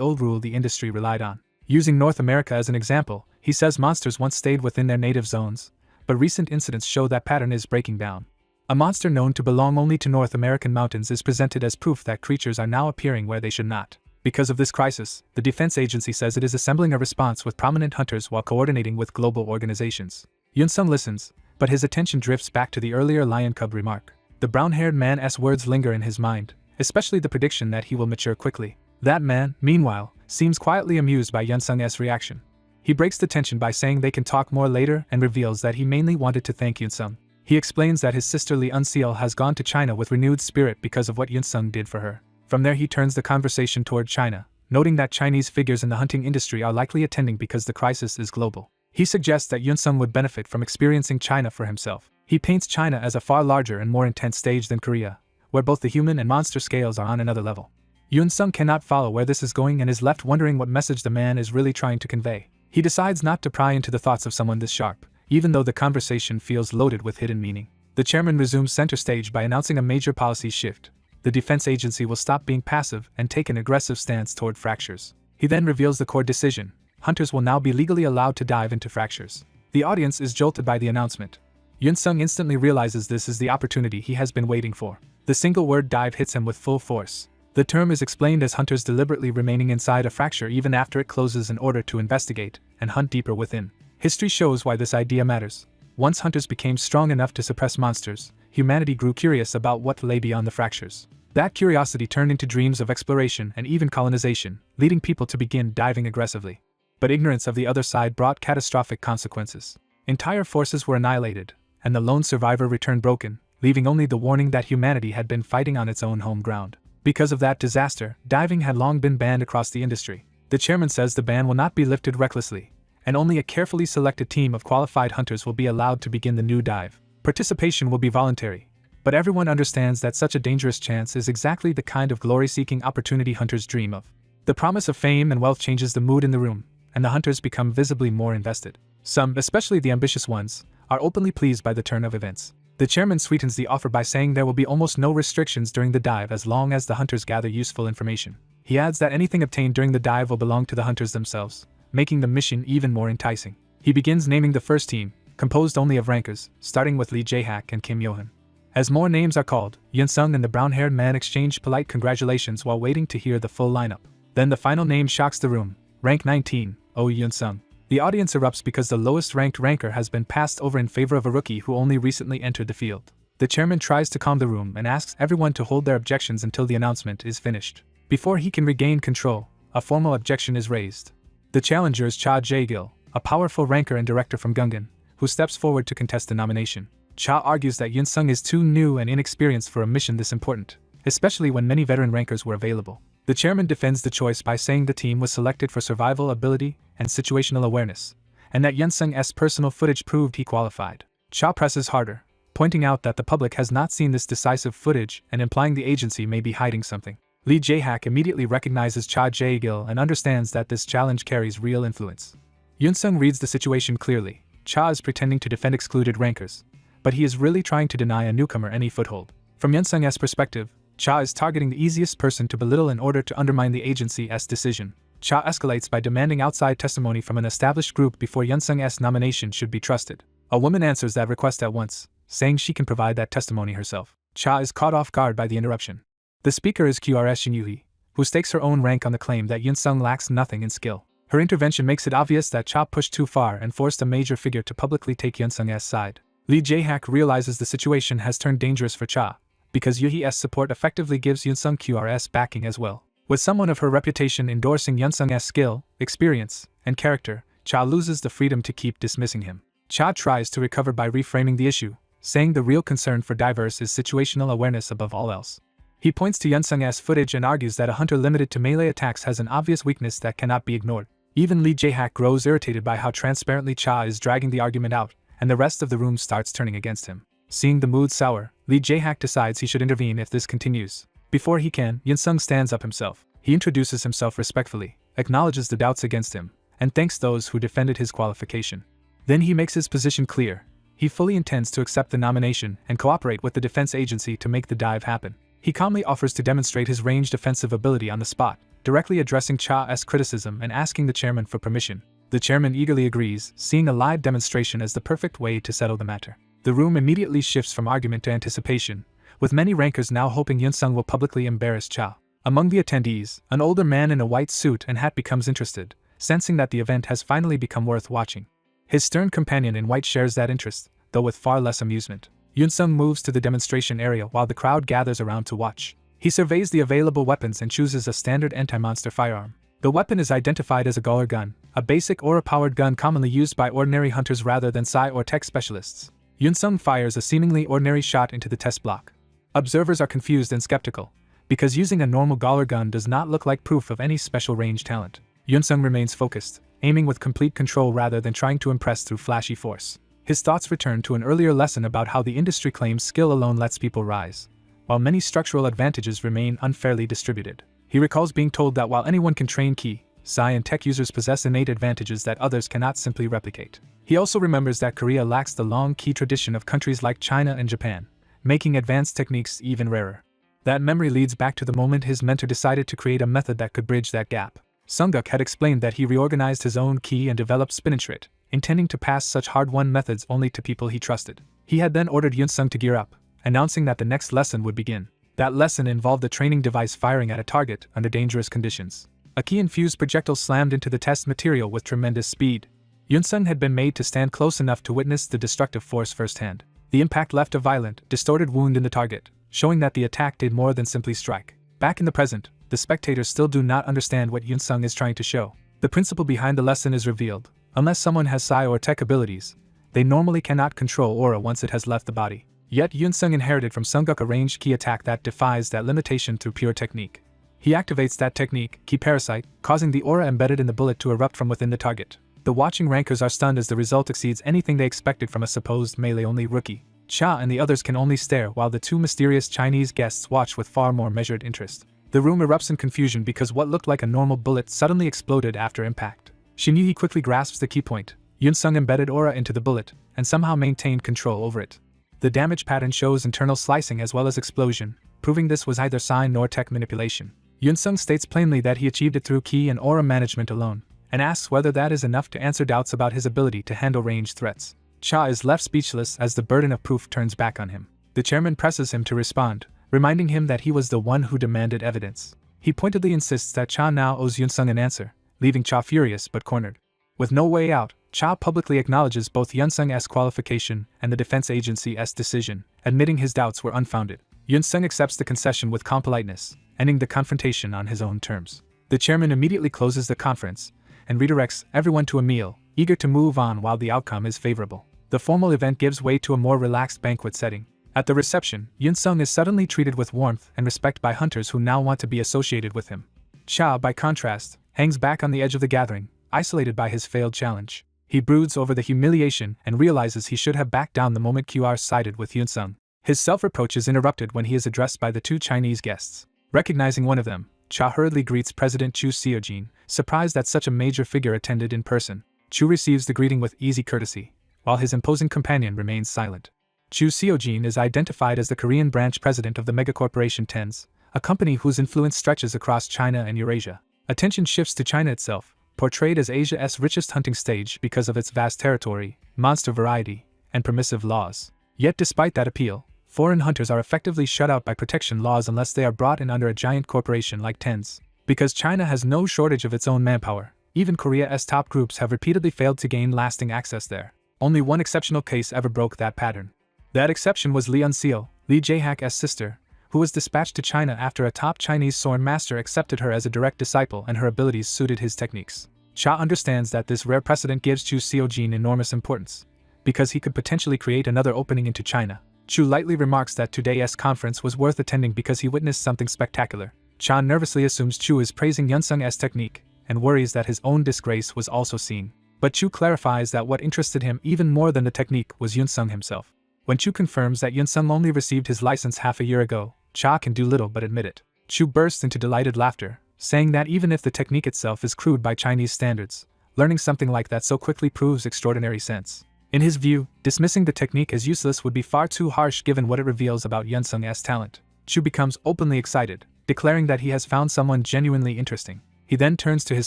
old rule the industry relied on. Using North America as an example, he says monsters once stayed within their native zones, but recent incidents show that pattern is breaking down. A monster known to belong only to North American mountains is presented as proof that creatures are now appearing where they should not. Because of this crisis, the defense agency says it is assembling a response with prominent hunters while coordinating with global organizations. Yunsung listens, but his attention drifts back to the earlier lion cub remark. The brown-haired man's words linger in his mind, especially the prediction that he will mature quickly. That man, meanwhile, seems quietly amused by Yunsung's reaction. He breaks the tension by saying they can talk more later and reveals that he mainly wanted to thank Yunsung. He explains that his sister Li Unseal has gone to China with renewed spirit because of what Yunsung did for her. From there he turns the conversation toward China, noting that Chinese figures in the hunting industry are likely attending because the crisis is global. He suggests that Yunsung would benefit from experiencing China for himself. He paints China as a far larger and more intense stage than Korea, where both the human and monster scales are on another level. Yunsung cannot follow where this is going and is left wondering what message the man is really trying to convey. He decides not to pry into the thoughts of someone this sharp, even though the conversation feels loaded with hidden meaning. The chairman resumes center stage by announcing a major policy shift. The defense agency will stop being passive and take an aggressive stance toward fractures. He then reveals the core decision: hunters will now be legally allowed to dive into fractures. The audience is jolted by the announcement. Yunsung instantly realizes this is the opportunity he has been waiting for. The single word dive hits him with full force. The term is explained as hunters deliberately remaining inside a fracture even after it closes in order to investigate and hunt deeper within. History shows why this idea matters. Once hunters became strong enough to suppress monsters, humanity grew curious about what lay beyond the fractures. That curiosity turned into dreams of exploration and even colonization, leading people to begin diving aggressively. But ignorance of the other side brought catastrophic consequences. Entire forces were annihilated, and the lone survivor returned broken, leaving only the warning that humanity had been fighting on its own home ground. Because of that disaster, diving had long been banned across the industry. The chairman says the ban will not be lifted recklessly, and only a carefully selected team of qualified hunters will be allowed to begin the new dive. Participation will be voluntary, but everyone understands that such a dangerous chance is exactly the kind of glory-seeking opportunity hunters dream of. The promise of fame and wealth changes the mood in the room, and the hunters become visibly more invested. Some, especially the ambitious ones, are openly pleased by the turn of events. The chairman sweetens the offer by saying there will be almost no restrictions during the dive as long as the hunters gather useful information. He adds that anything obtained during the dive will belong to the hunters themselves, making the mission even more enticing. He begins naming the first team, composed only of rankers, starting with Lee Jae-hak and Kim Yo-hun. As more names are called, Yunsung and the brown-haired man exchange polite congratulations while waiting to hear the full lineup. Then the final name shocks the room: rank 19, Oh Yunsung. The audience erupts because the lowest-ranked ranker has been passed over in favor of a rookie who only recently entered the field. The chairman tries to calm the room and asks everyone to hold their objections until the announcement is finished. Before he can regain control, a formal objection is raised. The challenger is Cha Jae-gil, a powerful ranker and director from Gungan, who steps forward to contest the nomination. Cha argues that Yunsung is too new and inexperienced for a mission this important, especially when many veteran rankers were available. The chairman defends the choice by saying the team was selected for survival ability and situational awareness, and that Yunsung's personal footage proved he qualified. Cha presses harder, pointing out that the public has not seen this decisive footage and implying the agency may be hiding something. Lee Jae-hak immediately recognizes Cha Jae-gil and understands that this challenge carries real influence. Yunsung reads the situation clearly. Cha is pretending to defend excluded rankers, but he is really trying to deny a newcomer any foothold. From Yunsung's perspective, Cha is targeting the easiest person to belittle in order to undermine the agency's decision. Cha escalates by demanding outside testimony from an established group before Yunsung's nomination should be trusted. A woman answers that request at once, saying she can provide that testimony herself. Cha is caught off guard by the interruption. The speaker is QRS Shin-yuhi, who stakes her own rank on the claim that Yunsung lacks nothing in skill. Her intervention makes it obvious that Cha pushed too far and forced a major figure to publicly take Yunsung's side. Lee Jae-hak realizes the situation has turned dangerous for Cha, because Yuhi's support effectively gives Yunsung QRS backing as well. With someone of her reputation endorsing Yunsung's skill, experience, and character, Cha loses the freedom to keep dismissing him. Cha tries to recover by reframing the issue, saying the real concern for divers is situational awareness above all else. He points to Yunsung's footage and argues that a hunter limited to melee attacks has an obvious weakness that cannot be ignored. Even Lee Jae-hak grows irritated by how transparently Cha is dragging the argument out, and the rest of the room starts turning against him. Seeing the mood sour, Lee Jae-hak decides he should intervene if this continues. Before he can, Yun-sung stands up himself. He introduces himself respectfully, acknowledges the doubts against him, and thanks those who defended his qualification. Then he makes his position clear. He fully intends to accept the nomination and cooperate with the defense agency to make the dive happen. He calmly offers to demonstrate his ranged offensive ability on the spot, directly addressing Cha's criticism and asking the chairman for permission. The chairman eagerly agrees, seeing a live demonstration as the perfect way to settle the matter. The room immediately shifts from argument to anticipation, with many rankers now hoping Yun-sung will publicly embarrass Cha. Among the attendees, an older man in a white suit and hat becomes interested, sensing that the event has finally become worth watching. His stern companion in white shares that interest, though with far less amusement. Yun-sung moves to the demonstration area while the crowd gathers around to watch. He surveys the available weapons and chooses a standard anti-monster firearm. The weapon is identified as a Gauler gun, a basic aura-powered gun commonly used by ordinary hunters rather than psi or tech specialists. Yun-sung fires a seemingly ordinary shot into the test block. Observers are confused and skeptical, because using a normal Gauler gun does not look like proof of any special range talent. Yun-sung remains focused, aiming with complete control rather than trying to impress through flashy force. His thoughts return to an earlier lesson about how the industry claims skill alone lets people rise, while many structural advantages remain unfairly distributed. He recalls being told that while anyone can train Ki, Psi and tech users possess innate advantages that others cannot simply replicate. He also remembers that Korea lacks the long Ki tradition of countries like China and Japan, making advanced techniques even rarer. That memory leads back to the moment his mentor decided to create a method that could bridge that gap. Sunguk had explained that he reorganized his own Ki and developed spinach writ, intending to pass such hard-won methods only to people he trusted. He had then ordered Yun-sung to gear up, announcing that the next lesson would begin. That lesson involved a training device firing at a target under dangerous conditions. A Ki-infused projectile slammed into the test material with tremendous speed. Yun-sung had been made to stand close enough to witness the destructive force firsthand. The impact left a violent, distorted wound in the target, showing that the attack did more than simply strike. Back in the present, the spectators still do not understand what Yun-sung is trying to show. The principle behind the lesson is revealed. Unless someone has psi or tech abilities, they normally cannot control aura once it has left the body. Yet Yun-sung inherited from Sunguk a ranged Ki attack that defies that limitation through pure technique. He activates that technique, Ki Parasite, causing the aura embedded in the bullet to erupt from within the target. The watching rankers are stunned as the result exceeds anything they expected from a supposed melee-only rookie. Cha and the others can only stare while the two mysterious Chinese guests watch with far more measured interest. The room erupts in confusion because what looked like a normal bullet suddenly exploded after impact. Shinji quickly grasps the key point. Yun-sung embedded aura into the bullet, and somehow maintained control over it. The damage pattern shows internal slicing as well as explosion, proving this was either psi nor tech manipulation. Yun-sung states plainly that he achieved it through Ki and aura management alone, and asks whether that is enough to answer doubts about his ability to handle ranged threats. Cha is left speechless as the burden of proof turns back on him. The chairman presses him to respond, reminding him that he was the one who demanded evidence. He pointedly insists that Cha now owes Yun-sung an answer, leaving Cha furious but cornered. With no way out, Cha publicly acknowledges both Yun-sung's qualification and the defense agency's decision, admitting his doubts were unfounded. Yun-sung accepts the concession with calm politeness, ending the confrontation on his own terms. The chairman immediately closes the conference and redirects everyone to a meal, eager to move on while the outcome is favorable. The formal event gives way to a more relaxed banquet setting. At the reception, Yun-sung is suddenly treated with warmth and respect by hunters who now want to be associated with him. Cha, by contrast, hangs back on the edge of the gathering, isolated by his failed challenge. He broods over the humiliation and realizes he should have backed down the moment QR sided with Yun-sung. His self-reproach is interrupted when he is addressed by the two Chinese guests. Recognizing one of them, Cha hurriedly greets President Chu Seojin, surprised that such a major figure attended in person. Chu receives the greeting with easy courtesy, while his imposing companion remains silent. Chu Seojin is identified as the Korean branch president of the megacorporation TENS, a company whose influence stretches across China and Eurasia. Attention shifts to China itself, portrayed as Asia's richest hunting stage because of its vast territory, monster variety, and permissive laws. Yet despite that appeal, foreign hunters are effectively shut out by protection laws unless they are brought in under a giant corporation like TENS. Because China has no shortage of its own manpower, even Korea's top groups have repeatedly failed to gain lasting access there. Only one exceptional case ever broke that pattern. That exception was Lee Unseo, Lee Jae-hak's sister, who was dispatched to China after a top Chinese sword master accepted her as a direct disciple and her abilities suited his techniques. Cha understands that this rare precedent gives Chu Seojin enormous importance, because he could potentially create another opening into China. Chu lightly remarks that today's conference was worth attending because he witnessed something spectacular. Cha nervously assumes Chu is praising Yun-sung's technique, and worries that his own disgrace was also seen. But Chu clarifies that what interested him even more than the technique was Yunsung himself. When Chu confirms that Yunsung only received his license half a year ago, Cha can do little but admit it. Chu bursts into delighted laughter, saying that even if the technique itself is crude by Chinese standards, learning something like that so quickly proves extraordinary sense. In his view, dismissing the technique as useless would be far too harsh given what it reveals about Yunsung's talent. Chu becomes openly excited, declaring that he has found someone genuinely interesting. He then turns to his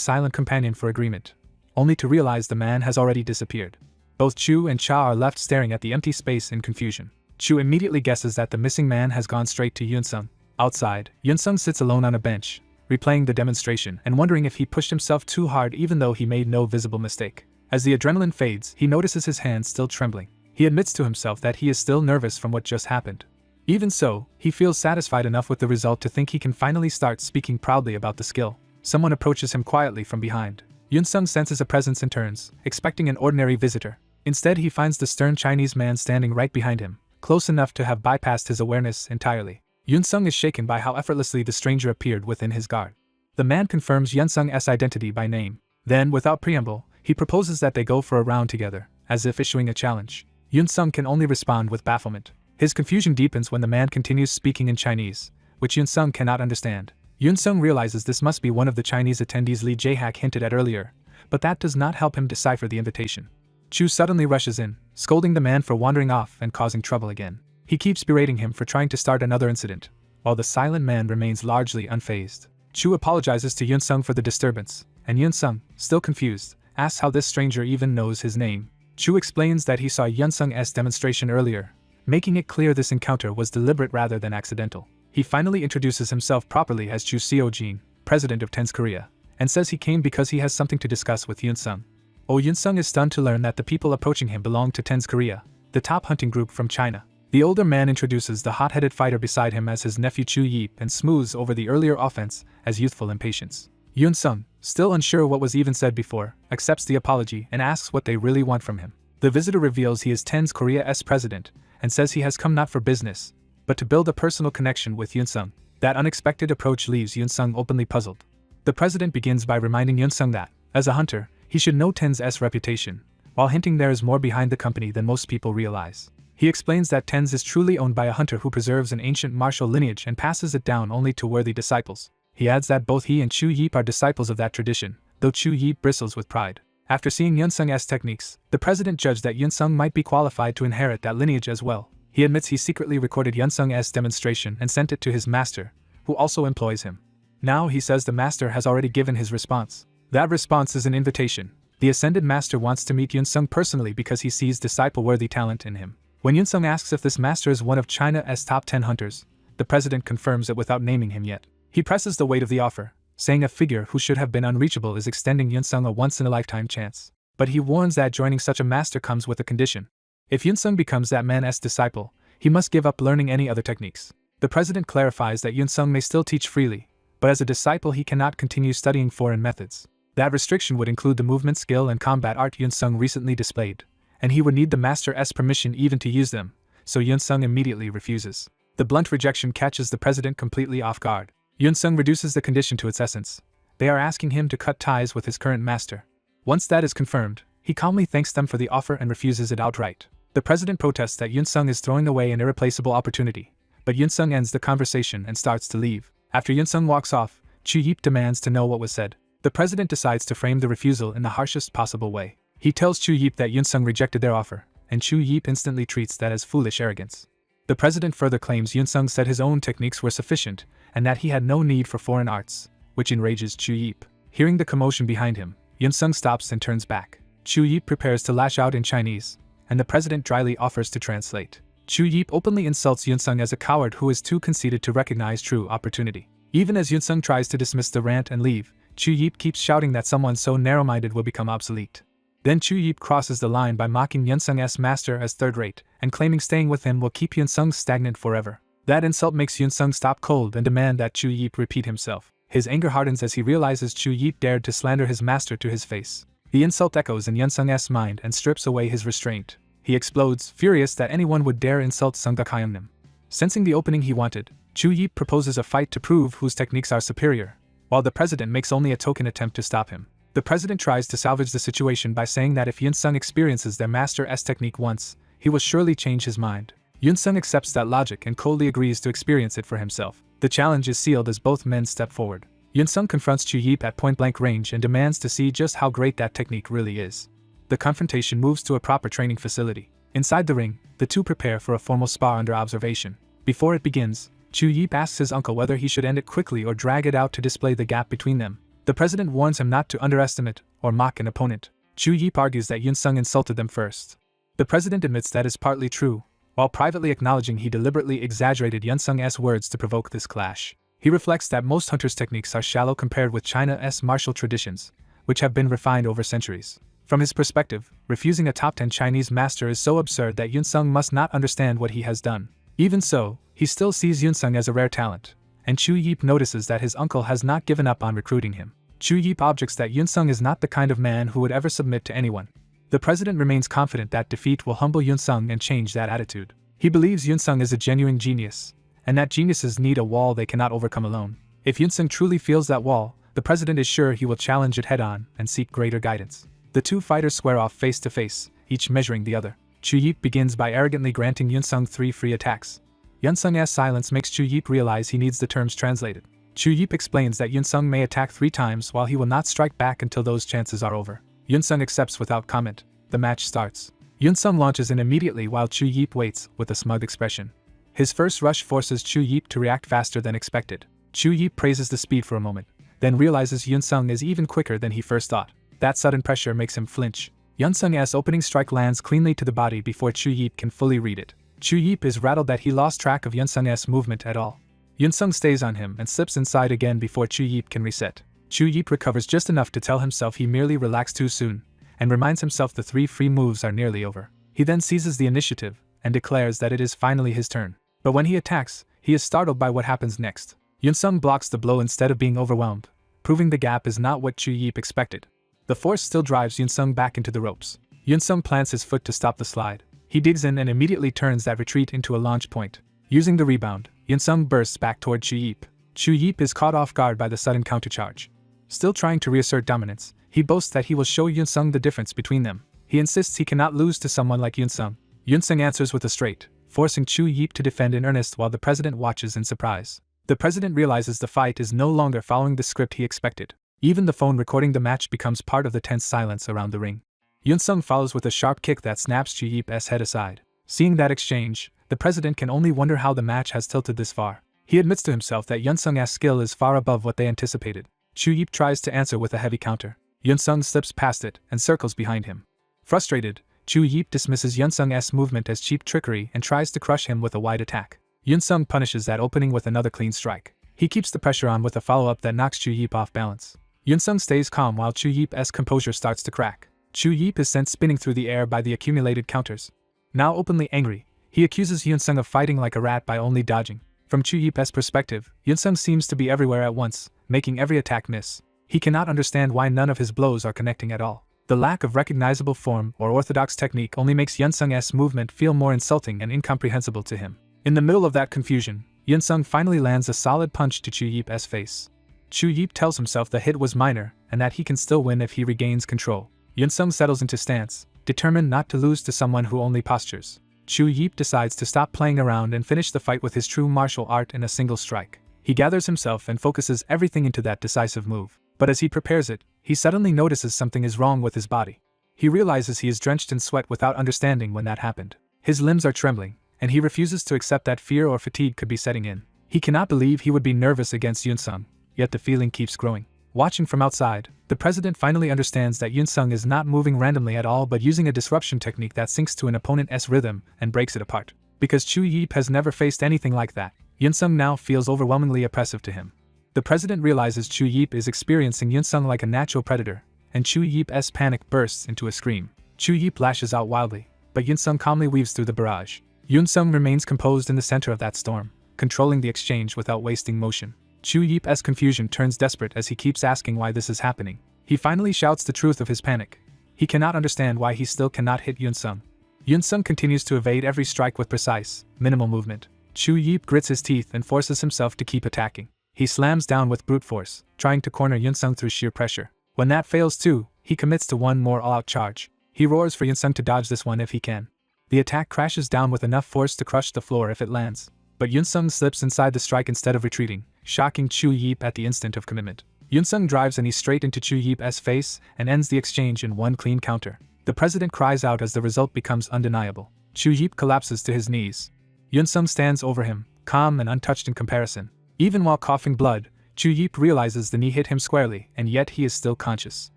silent companion for agreement, only to realize the man has already disappeared. Both Chu and Cha are left staring at the empty space in confusion. Chu immediately guesses that the missing man has gone straight to Yunsung. Outside, Yunsung sits alone on a bench, replaying the demonstration and wondering if he pushed himself too hard even though he made no visible mistake. As the adrenaline fades, he notices his hands still trembling. He admits to himself that he is still nervous from what just happened. Even so, he feels satisfied enough with the result to think he can finally start speaking proudly about the skill. Someone approaches him quietly from behind. Yunsung senses a presence and turns, expecting an ordinary visitor. Instead, he finds the stern Chinese man standing right behind him, close enough to have bypassed his awareness entirely. Yunsung is shaken by how effortlessly the stranger appeared within his guard. The man confirms Yunsung's identity by name. Then, without preamble, he proposes that they go for a round together, as if issuing a challenge. Yunsung can only respond with bafflement. His confusion deepens when the man continues speaking in Chinese, which Yunsung cannot understand. Yunsung realizes this must be one of the Chinese attendees Li Jaehak hinted at earlier, but that does not help him decipher the invitation. Chu suddenly rushes in, scolding the man for wandering off and causing trouble again. He keeps berating him for trying to start another incident, while the silent man remains largely unfazed. Chu apologizes to Yunsung for the disturbance, and Yunsung, still confused, asks how this stranger even knows his name. Chu explains that he saw Yunsung's demonstration earlier, making it clear this encounter was deliberate rather than accidental. He finally introduces himself properly as Chu Seojin, president of TENS Korea, and says he came because he has something to discuss with Yunsung. Yunsung is stunned to learn that the people approaching him belong to TENS Korea, the top hunting group from China. The older man introduces the hot-headed fighter beside him as his nephew Chu Yip and smooths over the earlier offense as youthful impatience. Yunsung, still unsure what was even said before, accepts the apology and asks what they really want from him. The visitor reveals he is TENS Korea's president, and says he has come not for business, but to build a personal connection with Yunsung. That unexpected approach leaves Yunsung openly puzzled. The president begins by reminding Yunsung that, as a hunter, he should know TENS' reputation, while hinting there is more behind the company than most people realize. He explains that TENS is truly owned by a hunter who preserves an ancient martial lineage and passes it down only to worthy disciples. He adds that both he and Chu Yip are disciples of that tradition, though Chu Yip bristles with pride. After seeing Yunsung's techniques, the president judged that Yunsung might be qualified to inherit that lineage as well. He admits he secretly recorded Yunsung's demonstration and sent it to his master, who also employs him. Now he says the master has already given his response. That response is an invitation. The ascended master wants to meet Yunsung personally because he sees disciple-worthy talent in him. When Yunsung asks if this master is one of China's top 10 hunters, the president confirms it without naming him yet. He presses the weight of the offer, saying a figure who should have been unreachable is extending Yunsung a once-in-a-lifetime chance. But he warns that joining such a master comes with a condition. If Yunsung becomes that man's disciple, he must give up learning any other techniques. The president clarifies that Yunsung may still teach freely, but as a disciple he cannot continue studying foreign methods. That restriction would include the movement skill and combat art Yunsung recently displayed, and he would need the master's permission even to use them, so Yunsung immediately refuses. The blunt rejection catches the president completely off guard. Yunsung reduces the condition to its essence. They are asking him to cut ties with his current master. Once that is confirmed, he calmly thanks them for the offer and refuses it outright. The president protests that Yunsung is throwing away an irreplaceable opportunity, but Yunsung ends the conversation and starts to leave. After Yunsung walks off, Chu Yip demands to know what was said. The president decides to frame the refusal in the harshest possible way. He tells Chu Yip that Yunsung rejected their offer, and Chu Yip instantly treats that as foolish arrogance. The president further claims Yunsung said his own techniques were sufficient, and that he had no need for foreign arts, which enrages Chu Yip. Hearing the commotion behind him, Yunsung stops and turns back. Chu Yip prepares to lash out in Chinese, and the president dryly offers to translate. Chu Yip openly insults Yunsung as a coward who is too conceited to recognize true opportunity. Even as Yunsung tries to dismiss the rant and leave, Chu Yip keeps shouting that someone so narrow-minded will become obsolete. Then Chu Yip crosses the line by mocking Yunsung's master as third-rate, and claiming staying with him will keep Yunsung stagnant forever. That insult makes Yunsung stop cold and demand that Chu Yip repeat himself. His anger hardens as he realizes Chu Yip dared to slander his master to his face. The insult echoes in Yunsung's mind and strips away his restraint. He explodes, furious that anyone would dare insult Sungakyeongnim. Sensing the opening he wanted, Chu Yip proposes a fight to prove whose techniques are superior, while the president makes only a token attempt to stop him. The president tries to salvage the situation by saying that if Yunsung experiences their master's technique once, he will surely change his mind. Yunsung accepts that logic and coldly agrees to experience it for himself. The challenge is sealed as both men step forward. Yunsung confronts Chu Yip at point-blank range and demands to see just how great that technique really is. The confrontation moves to a proper training facility. Inside the ring, the two prepare for a formal spar under observation. Before it begins, Chu Yip asks his uncle whether he should end it quickly or drag it out to display the gap between them. The president warns him not to underestimate or mock an opponent. Chu Yip argues that Yunsung insulted them first. The president admits that is partly true, while privately acknowledging he deliberately exaggerated Yunsung's words to provoke this clash. He reflects that most hunters' techniques are shallow compared with China's martial traditions, which have been refined over centuries. From his perspective, refusing a top 10 Chinese master is so absurd that Yunsung must not understand what he has done. Even so, he still sees Yunsung as a rare talent, and Chu Yip notices that his uncle has not given up on recruiting him. Chu Yip objects that Yunsung is not the kind of man who would ever submit to anyone. The president remains confident that defeat will humble Yunsung and change that attitude. He believes Yunsung is a genuine genius, and that geniuses need a wall they cannot overcome alone. If Yunsung truly feels that wall, the president is sure he will challenge it head-on and seek greater guidance. The two fighters square off face to face, each measuring the other. Chu Yip begins by arrogantly granting Yunsung 3 free attacks. Yunsung's silence makes Chu Yip realize he needs the terms translated. Chu Yip explains that Yunsung may attack 3 times while he will not strike back until those chances are over. Yunsung accepts without comment. The match starts. Yunsung launches in immediately while Chu Yip waits with a smug expression. His first rush forces Chu Yip to react faster than expected. Chu Yip praises the speed for a moment, then realizes Yunsung is even quicker than he first thought. That sudden pressure makes him flinch. Yunsung's opening strike lands cleanly to the body before Chu Yip can fully read it. Chu Yip is rattled that he lost track of Yunsung's movement at all. Yunsung stays on him and slips inside again before Chu Yip can reset. Chu Yip recovers just enough to tell himself he merely relaxed too soon, and reminds himself the 3 free moves are nearly over. He then seizes the initiative and declares that it is finally his turn. But when he attacks, he is startled by what happens next. Yunsung blocks the blow instead of being overwhelmed, proving the gap is not what Chu Yip expected. The force still drives Yunsung back into the ropes. Yunsung plants his foot to stop the slide. He digs in and immediately turns that retreat into a launch point. Using the rebound, Yunsung bursts back toward Chu Yip. Chu Yip is caught off guard by the sudden countercharge. Still trying to reassert dominance, he boasts that he will show Yunsung the difference between them. He insists he cannot lose to someone like Yunsung. Yunsung answers with a straight, forcing Chu Yip to defend in earnest while the president watches in surprise. The president realizes the fight is no longer following the script he expected. Even the phone recording the match becomes part of the tense silence around the ring. Yunsung follows with a sharp kick that snaps Chu Yip's head aside. Seeing that exchange, the president can only wonder how the match has tilted this far. He admits to himself that Yunsung's skill is far above what they anticipated. Chu Yip tries to answer with a heavy counter. Yunsung slips past it and circles behind him. Frustrated, Chu Yip dismisses Yunsung's movement as cheap trickery and tries to crush him with a wide attack. Yunsung punishes that opening with another clean strike. He keeps the pressure on with a follow-up that knocks Chu Yip off balance. Yunsung stays calm while Chu Yip's composure starts to crack. Chu Yip is sent spinning through the air by the accumulated counters. Now openly angry, he accuses Yunsung of fighting like a rat by only dodging. From Chu Yip's perspective, Yunsung seems to be everywhere at once, making every attack miss. He cannot understand why none of his blows are connecting at all. The lack of recognizable form or orthodox technique only makes Yunsung's movement feel more insulting and incomprehensible to him. In the middle of that confusion, Yunsung finally lands a solid punch to Chu Yip's face. Chu Yip tells himself the hit was minor and that he can still win if he regains control. Yunsung settles into stance, determined not to lose to someone who only postures. Chu Yip decides to stop playing around and finish the fight with his true martial art in a single strike. He gathers himself and focuses everything into that decisive move. But as he prepares it, he suddenly notices something is wrong with his body. He realizes he is drenched in sweat without understanding when that happened. His limbs are trembling, and he refuses to accept that fear or fatigue could be setting in. He cannot believe he would be nervous against Yunsung, yet the feeling keeps growing. Watching from outside, the president finally understands that Yunsung is not moving randomly at all but using a disruption technique that syncs to an opponent's rhythm and breaks it apart. Because Chu Yip has never faced anything like that, Yunsung now feels overwhelmingly oppressive to him. The president realizes Chu Yip is experiencing Yunsung like a natural predator, and Chu Yip's panic bursts into a scream. Chu Yip lashes out wildly, but Yunsung calmly weaves through the barrage. Yunsung remains composed in the center of that storm, controlling the exchange without wasting motion. Chu Yip's confusion turns desperate as he keeps asking why this is happening. He finally shouts the truth of his panic. He cannot understand why he still cannot hit Yunsung. Yunsung continues to evade every strike with precise, minimal movement. Chu Yip grits his teeth and forces himself to keep attacking. He slams down with brute force, trying to corner Yunsung through sheer pressure. When that fails too, he commits to one more all-out charge. He roars for Yunsung to dodge this one if he can. The attack crashes down with enough force to crush the floor if it lands. But Yunsung slips inside the strike instead of retreating, shocking Chu Yip at the instant of commitment. Yunsung drives a knee straight into Chu Yip's face and ends the exchange in one clean counter. The president cries out as the result becomes undeniable. Chu Yip collapses to his knees. Yunsung stands over him, calm and untouched in comparison. Even while coughing blood, Chu Yip realizes the knee hit him squarely, and yet he is still conscious.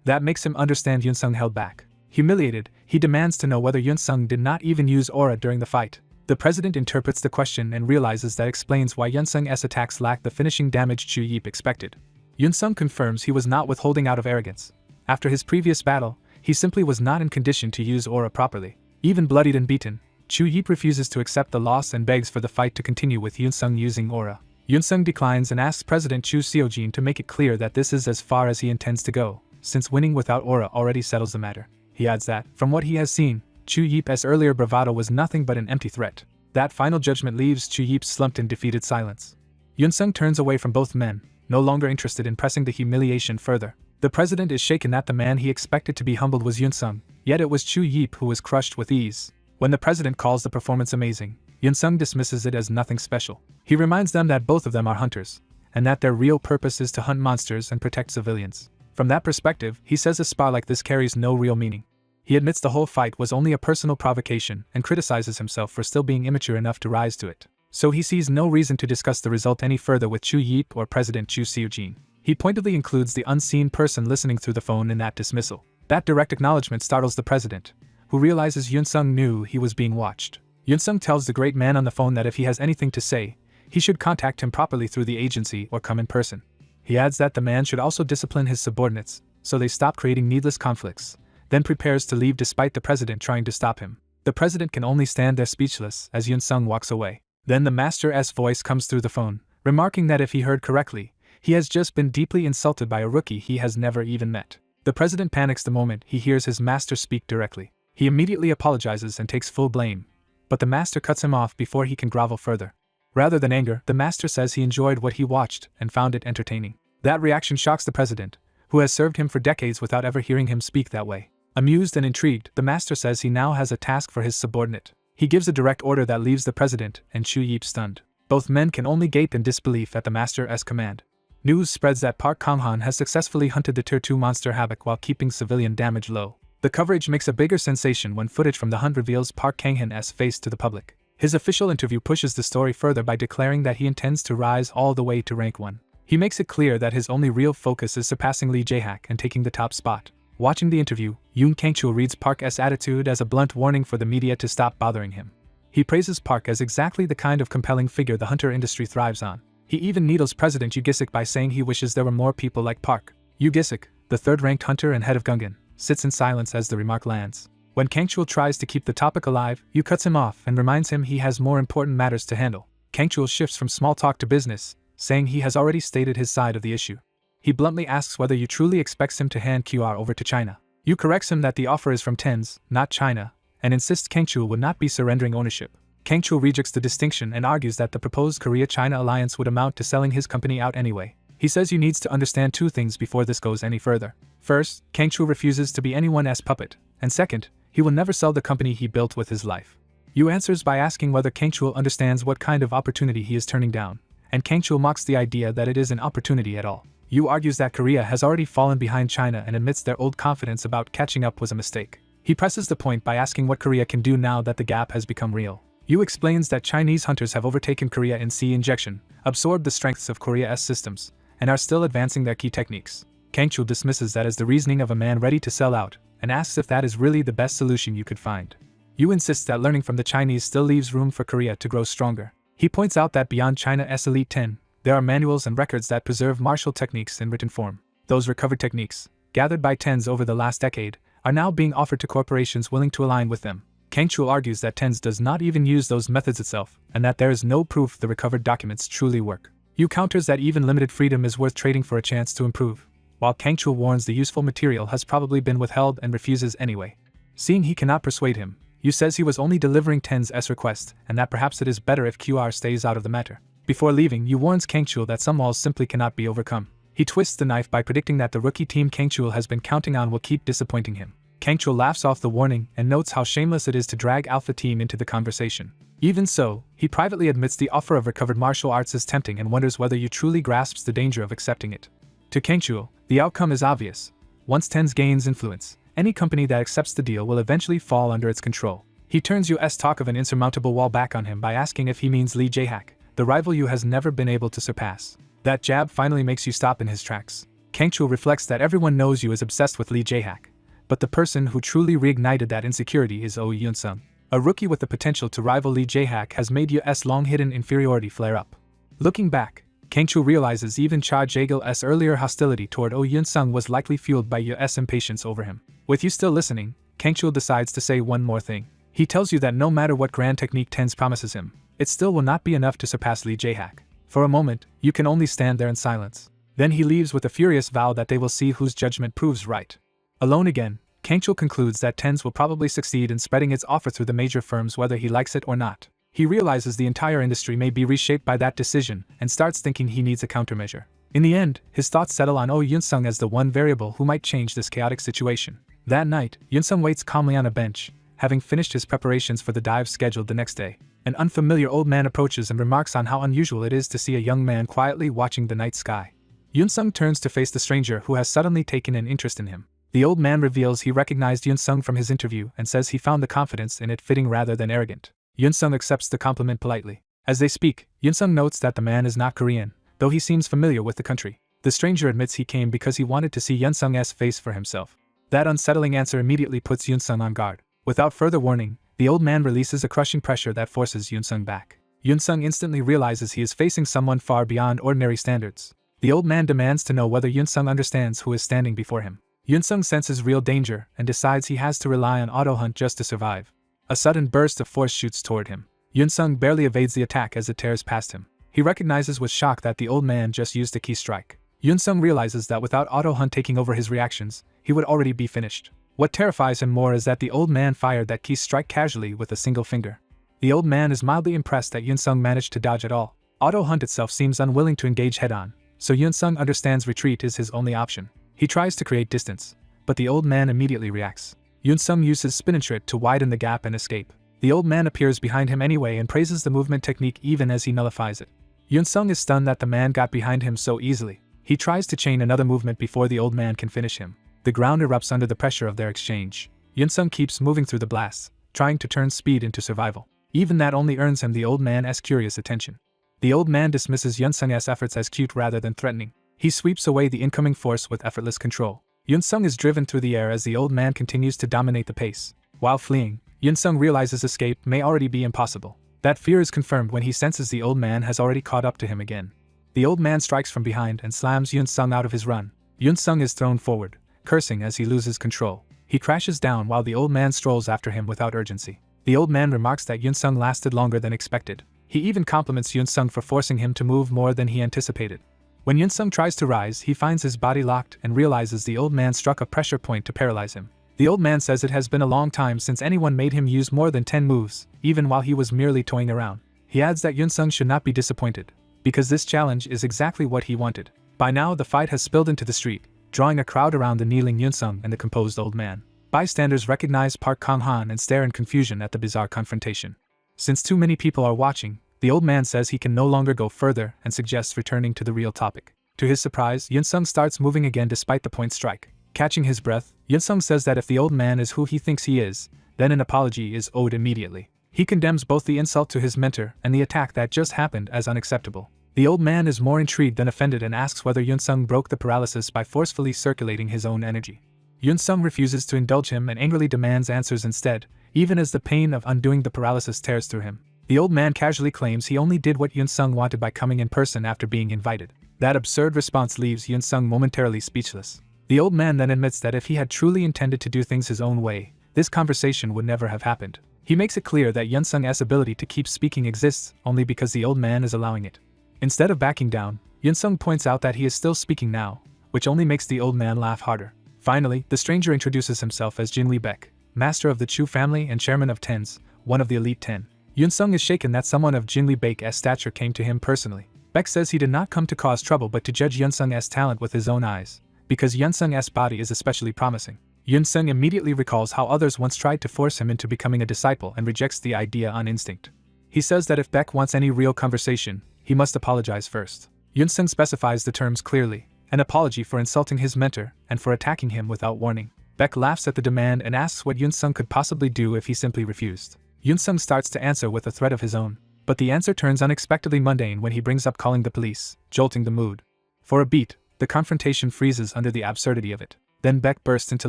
That makes him understand Yunsung held back. Humiliated, he demands to know whether Yunsung did not even use aura during the fight. The president interprets the question and realizes that explains why Yunsung's attacks lacked the finishing damage Chu Yip expected. Yunsung confirms he was not withholding out of arrogance. After his previous battle, he simply was not in condition to use aura properly. Even bloodied and beaten, Chu Yip refuses to accept the loss and begs for the fight to continue with Yunsung using aura. Yunsung declines and asks President Chu Seojin to make it clear that this is as far as he intends to go, since winning without aura already settles the matter. He adds that, from what he has seen, Chu Yip's earlier bravado was nothing but an empty threat. That final judgment leaves Chu Yip slumped in defeated silence. Yunsung turns away from both men, no longer interested in pressing the humiliation further. The president is shaken that the man he expected to be humbled was Yunsung, yet it was Chu Yip who was crushed with ease. When the president calls the performance amazing, Yunsung dismisses it as nothing special. He reminds them that both of them are hunters, and that their real purpose is to hunt monsters and protect civilians. From that perspective, he says a spar like this carries no real meaning. He admits the whole fight was only a personal provocation and criticizes himself for still being immature enough to rise to it. So he sees no reason to discuss the result any further with Chu Yip or President Chu Seojin. He pointedly includes the unseen person listening through the phone in that dismissal. That direct acknowledgement startles the president, who realizes Yunsung knew he was being watched. Yunsung tells the great man on the phone that if he has anything to say, he should contact him properly through the agency or come in person. He adds that the man should also discipline his subordinates, so they stop creating needless conflicts, then prepares to leave despite the president trying to stop him. The president can only stand there speechless as Yunsung walks away. Then the master's voice comes through the phone, remarking that if he heard correctly, he has just been deeply insulted by a rookie he has never even met. The president panics the moment he hears his master speak directly. He immediately apologizes and takes full blame, but the master cuts him off before he can grovel further. Rather than anger, the master says he enjoyed what he watched and found it entertaining. That reaction shocks the president, who has served him for decades without ever hearing him speak that way. Amused and intrigued, the master says he now has a task for his subordinate. He gives a direct order that leaves the president and Chu Yip stunned. Both men can only gape in disbelief at the master's command. News spreads that Park Kang-han has successfully hunted the Tier 2 monster Havoc while keeping civilian damage low. The coverage makes a bigger sensation when footage from the hunt reveals Park Kang-han's face to the public. His official interview pushes the story further by declaring that he intends to rise all the way to rank 1. He makes it clear that his only real focus is surpassing Lee Jae-hak and taking the top spot. Watching the interview, Yoon Kang-chul reads Park's attitude as a blunt warning for the media to stop bothering him. He praises Park as exactly the kind of compelling figure the hunter industry thrives on. He even needles President Yoo Gi-sik by saying he wishes there were more people like Park. Yoo Gi-sik, the third-ranked hunter and head of Gungan, sits in silence as the remark lands. When Kang-chul tries to keep the topic alive, Yoo cuts him off and reminds him he has more important matters to handle. Kang-chul shifts from small talk to business, saying he has already stated his side of the issue. He bluntly asks whether Yoo truly expects him to hand QR over to China. Yoo corrects him that the offer is from TENS, not China, and insists Kang-chul would not be surrendering ownership. Kang-chul rejects the distinction and argues that the proposed Korea-China alliance would amount to selling his company out anyway. He says Yoo needs to understand two things before this goes any further. First, Kang-chul refuses to be anyone's puppet, and second, he will never sell the company he built with his life. Yoo answers by asking whether Kang-chul understands what kind of opportunity he is turning down, and Kang-chul mocks the idea that it is an opportunity at all. Yoo argues that Korea has already fallen behind China and admits their old confidence about catching up was a mistake. He presses the point by asking what Korea can do now that the gap has become real. Yoo explains that Chinese hunters have overtaken Korea in sea injection, absorbed the strengths of Korea's systems, and are still advancing their key techniques. Kang-chul dismisses that as the reasoning of a man ready to sell out, and asks if that is really the best solution you could find. Yoo insists that learning from the Chinese still leaves room for Korea to grow stronger. He points out that beyond China's Elite 10, there are manuals and records that preserve martial techniques in written form. Those recovered techniques, gathered by TENS over the last decade, are now being offered to corporations willing to align with them. Kang-chul argues that TENS does not even use those methods itself, and that there is no proof the recovered documents truly work. Yoo counters that even limited freedom is worth trading for a chance to improve, while Kang-chul warns the useful material has probably been withheld and refuses anyway. Seeing he cannot persuade him, Yoo says he was only delivering TENS' request and that perhaps it is better if QR stays out of the matter. Before leaving, Yu warns Kangchul that some walls simply cannot be overcome. He twists the knife by predicting that the rookie team Kangchul has been counting on will keep disappointing him. Kangchul laughs off the warning and notes how shameless it is to drag Alpha Team into the conversation. Even so, he privately admits the offer of recovered martial arts is tempting and wonders whether Yu truly grasps the danger of accepting it. To Kangchul, the outcome is obvious. Once TENS gains influence, any company that accepts the deal will eventually fall under its control. He turns Yu's talk of an insurmountable wall back on him by asking if he means Lee Jae-hak, the rival Yu has never been able to surpass. That jab finally makes Yu stop in his tracks. Kangchul reflects that everyone knows Yu is obsessed with Lee Jae-hak, but the person who truly reignited that insecurity is Oh Yoon-sung. A rookie with the potential to rival Lee Jae-hak has made Yu's long-hidden inferiority flare up. Looking back, Kangchul realizes even Cha Jae-gil's earlier hostility toward Oh Yoon-sung was likely fueled by Yu's impatience over him. With Yu still listening, Kangchul decides to say one more thing. He tells Yu that no matter what grand technique TENS promises him, it still will not be enough to surpass Lee Jae-hak. For a moment, Yu can only stand there in silence. Then he leaves with a furious vow that they will see whose judgment proves right. Alone again, Kangchul concludes that TENS will probably succeed in spreading its offer through the major firms whether he likes it or not. He realizes the entire industry may be reshaped by that decision and starts thinking he needs a countermeasure. In the end, his thoughts settle on Oh Yoon-sung as the one variable who might change this chaotic situation. That night, Yoon-sung waits calmly on a bench, having finished his preparations for the dive scheduled the next day. An unfamiliar old man approaches and remarks on how unusual it is to see a young man quietly watching the night sky. Yoon-sung turns to face the stranger who has suddenly taken an interest in him. The old man reveals he recognized Yoon-sung from his interview and says he found the confidence in it fitting rather than arrogant. Yoon-sung accepts the compliment politely. As they speak, Yoon-sung notes that the man is not Korean, though he seems familiar with the country. The stranger admits he came because he wanted to see Yoon-sung's face for himself. That unsettling answer immediately puts Yoon-sung on guard. Without further warning, the old man releases a crushing pressure that forces Yoon-sung back. Yoon-sung instantly realizes he is facing someone far beyond ordinary standards. The old man demands to know whether Yoon-sung understands who is standing before him. Yoon-sung senses real danger and decides he has to rely on auto-hunt just to survive. A sudden burst of force shoots toward him. Yoon-sung barely evades the attack as it tears past him. He recognizes with shock that the old man just used a key strike. Yoon-sung realizes that without auto-hunt taking over his reactions, he would already be finished. What terrifies him more is that the old man fired that key strike casually with a single finger. The old man is mildly impressed that Yoon-sung managed to dodge at all. Auto-hunt itself seems unwilling to engage head-on, so Yoon-sung understands retreat is his only option. He tries to create distance, but the old man immediately reacts. Yoon-sung uses spin and trick to widen the gap and escape. The old man appears behind him anyway and praises the movement technique even as he nullifies it. Yoon-sung is stunned that the man got behind him so easily. He tries to chain another movement before the old man can finish him. The ground erupts under the pressure of their exchange. Yoon-sung keeps moving through the blasts, trying to turn speed into survival. Even that only earns him the old man's curious attention. The old man dismisses Yoon-sung's efforts as cute rather than threatening. He sweeps away the incoming force with effortless control. Yoon-sung is driven through the air as the old man continues to dominate the pace. While fleeing, Yoon-sung realizes escape may already be impossible. That fear is confirmed when he senses the old man has already caught up to him again. The old man strikes from behind and slams Yoon-sung out of his run. Yoon-sung is thrown forward, cursing as he loses control. He crashes down while the old man strolls after him without urgency. The old man remarks that Yoon-sung lasted longer than expected. He even compliments Yoon-sung for forcing him to move more than he anticipated. When Yoon-sung tries to rise, he finds his body locked and realizes the old man struck a pressure point to paralyze him. The old man says it has been a long time since anyone made him use more than 10 moves, even while he was merely toying around. He adds that Yoon-sung should not be disappointed, because this challenge is exactly what he wanted. By now, the fight has spilled into the street, drawing a crowd around the kneeling Yoon-sung and the composed old man. Bystanders recognize Park Kang-han and stare in confusion at the bizarre confrontation. Since too many people are watching, the old man says he can no longer go further and suggests returning to the real topic. To his surprise, Yoon-sung starts moving again despite the point strike. Catching his breath, Yoon-sung says that if the old man is who he thinks he is, then an apology is owed immediately. He condemns both the insult to his mentor and the attack that just happened as unacceptable. The old man is more intrigued than offended and asks whether Yoon-sung broke the paralysis by forcefully circulating his own energy. Yoon-sung refuses to indulge him and angrily demands answers instead, even as the pain of undoing the paralysis tears through him. The old man casually claims he only did what Yoon-sung wanted by coming in person after being invited. That absurd response leaves Yoon-sung momentarily speechless. The old man then admits that if he had truly intended to do things his own way, this conversation would never have happened. He makes it clear that Yoon-sung's ability to keep speaking exists only because the old man is allowing it. Instead of backing down, Yoon-sung points out that he is still speaking now, which only makes the old man laugh harder. Finally, the stranger introduces himself as Jin Lee-baek, master of the Chu family and chairman of TENS, one of the Elite 10. Yoon-sung is shaken that someone of Jinli Baek's stature came to him personally. Baek says he did not come to cause trouble but to judge Yoon-sung's talent with his own eyes, because Yoon-sung's body is especially promising. Yoon-sung immediately recalls how others once tried to force him into becoming a disciple and rejects the idea on instinct. He says that if Baek wants any real conversation, he must apologize first. Yoon-sung specifies the terms clearly, an apology for insulting his mentor and for attacking him without warning. Baek laughs at the demand and asks what Yoon-sung could possibly do if he simply refused. Yoon-sung starts to answer with a threat of his own, but the answer turns unexpectedly mundane when he brings up calling the police, jolting the mood. For a beat, the confrontation freezes under the absurdity of it. Then Baek bursts into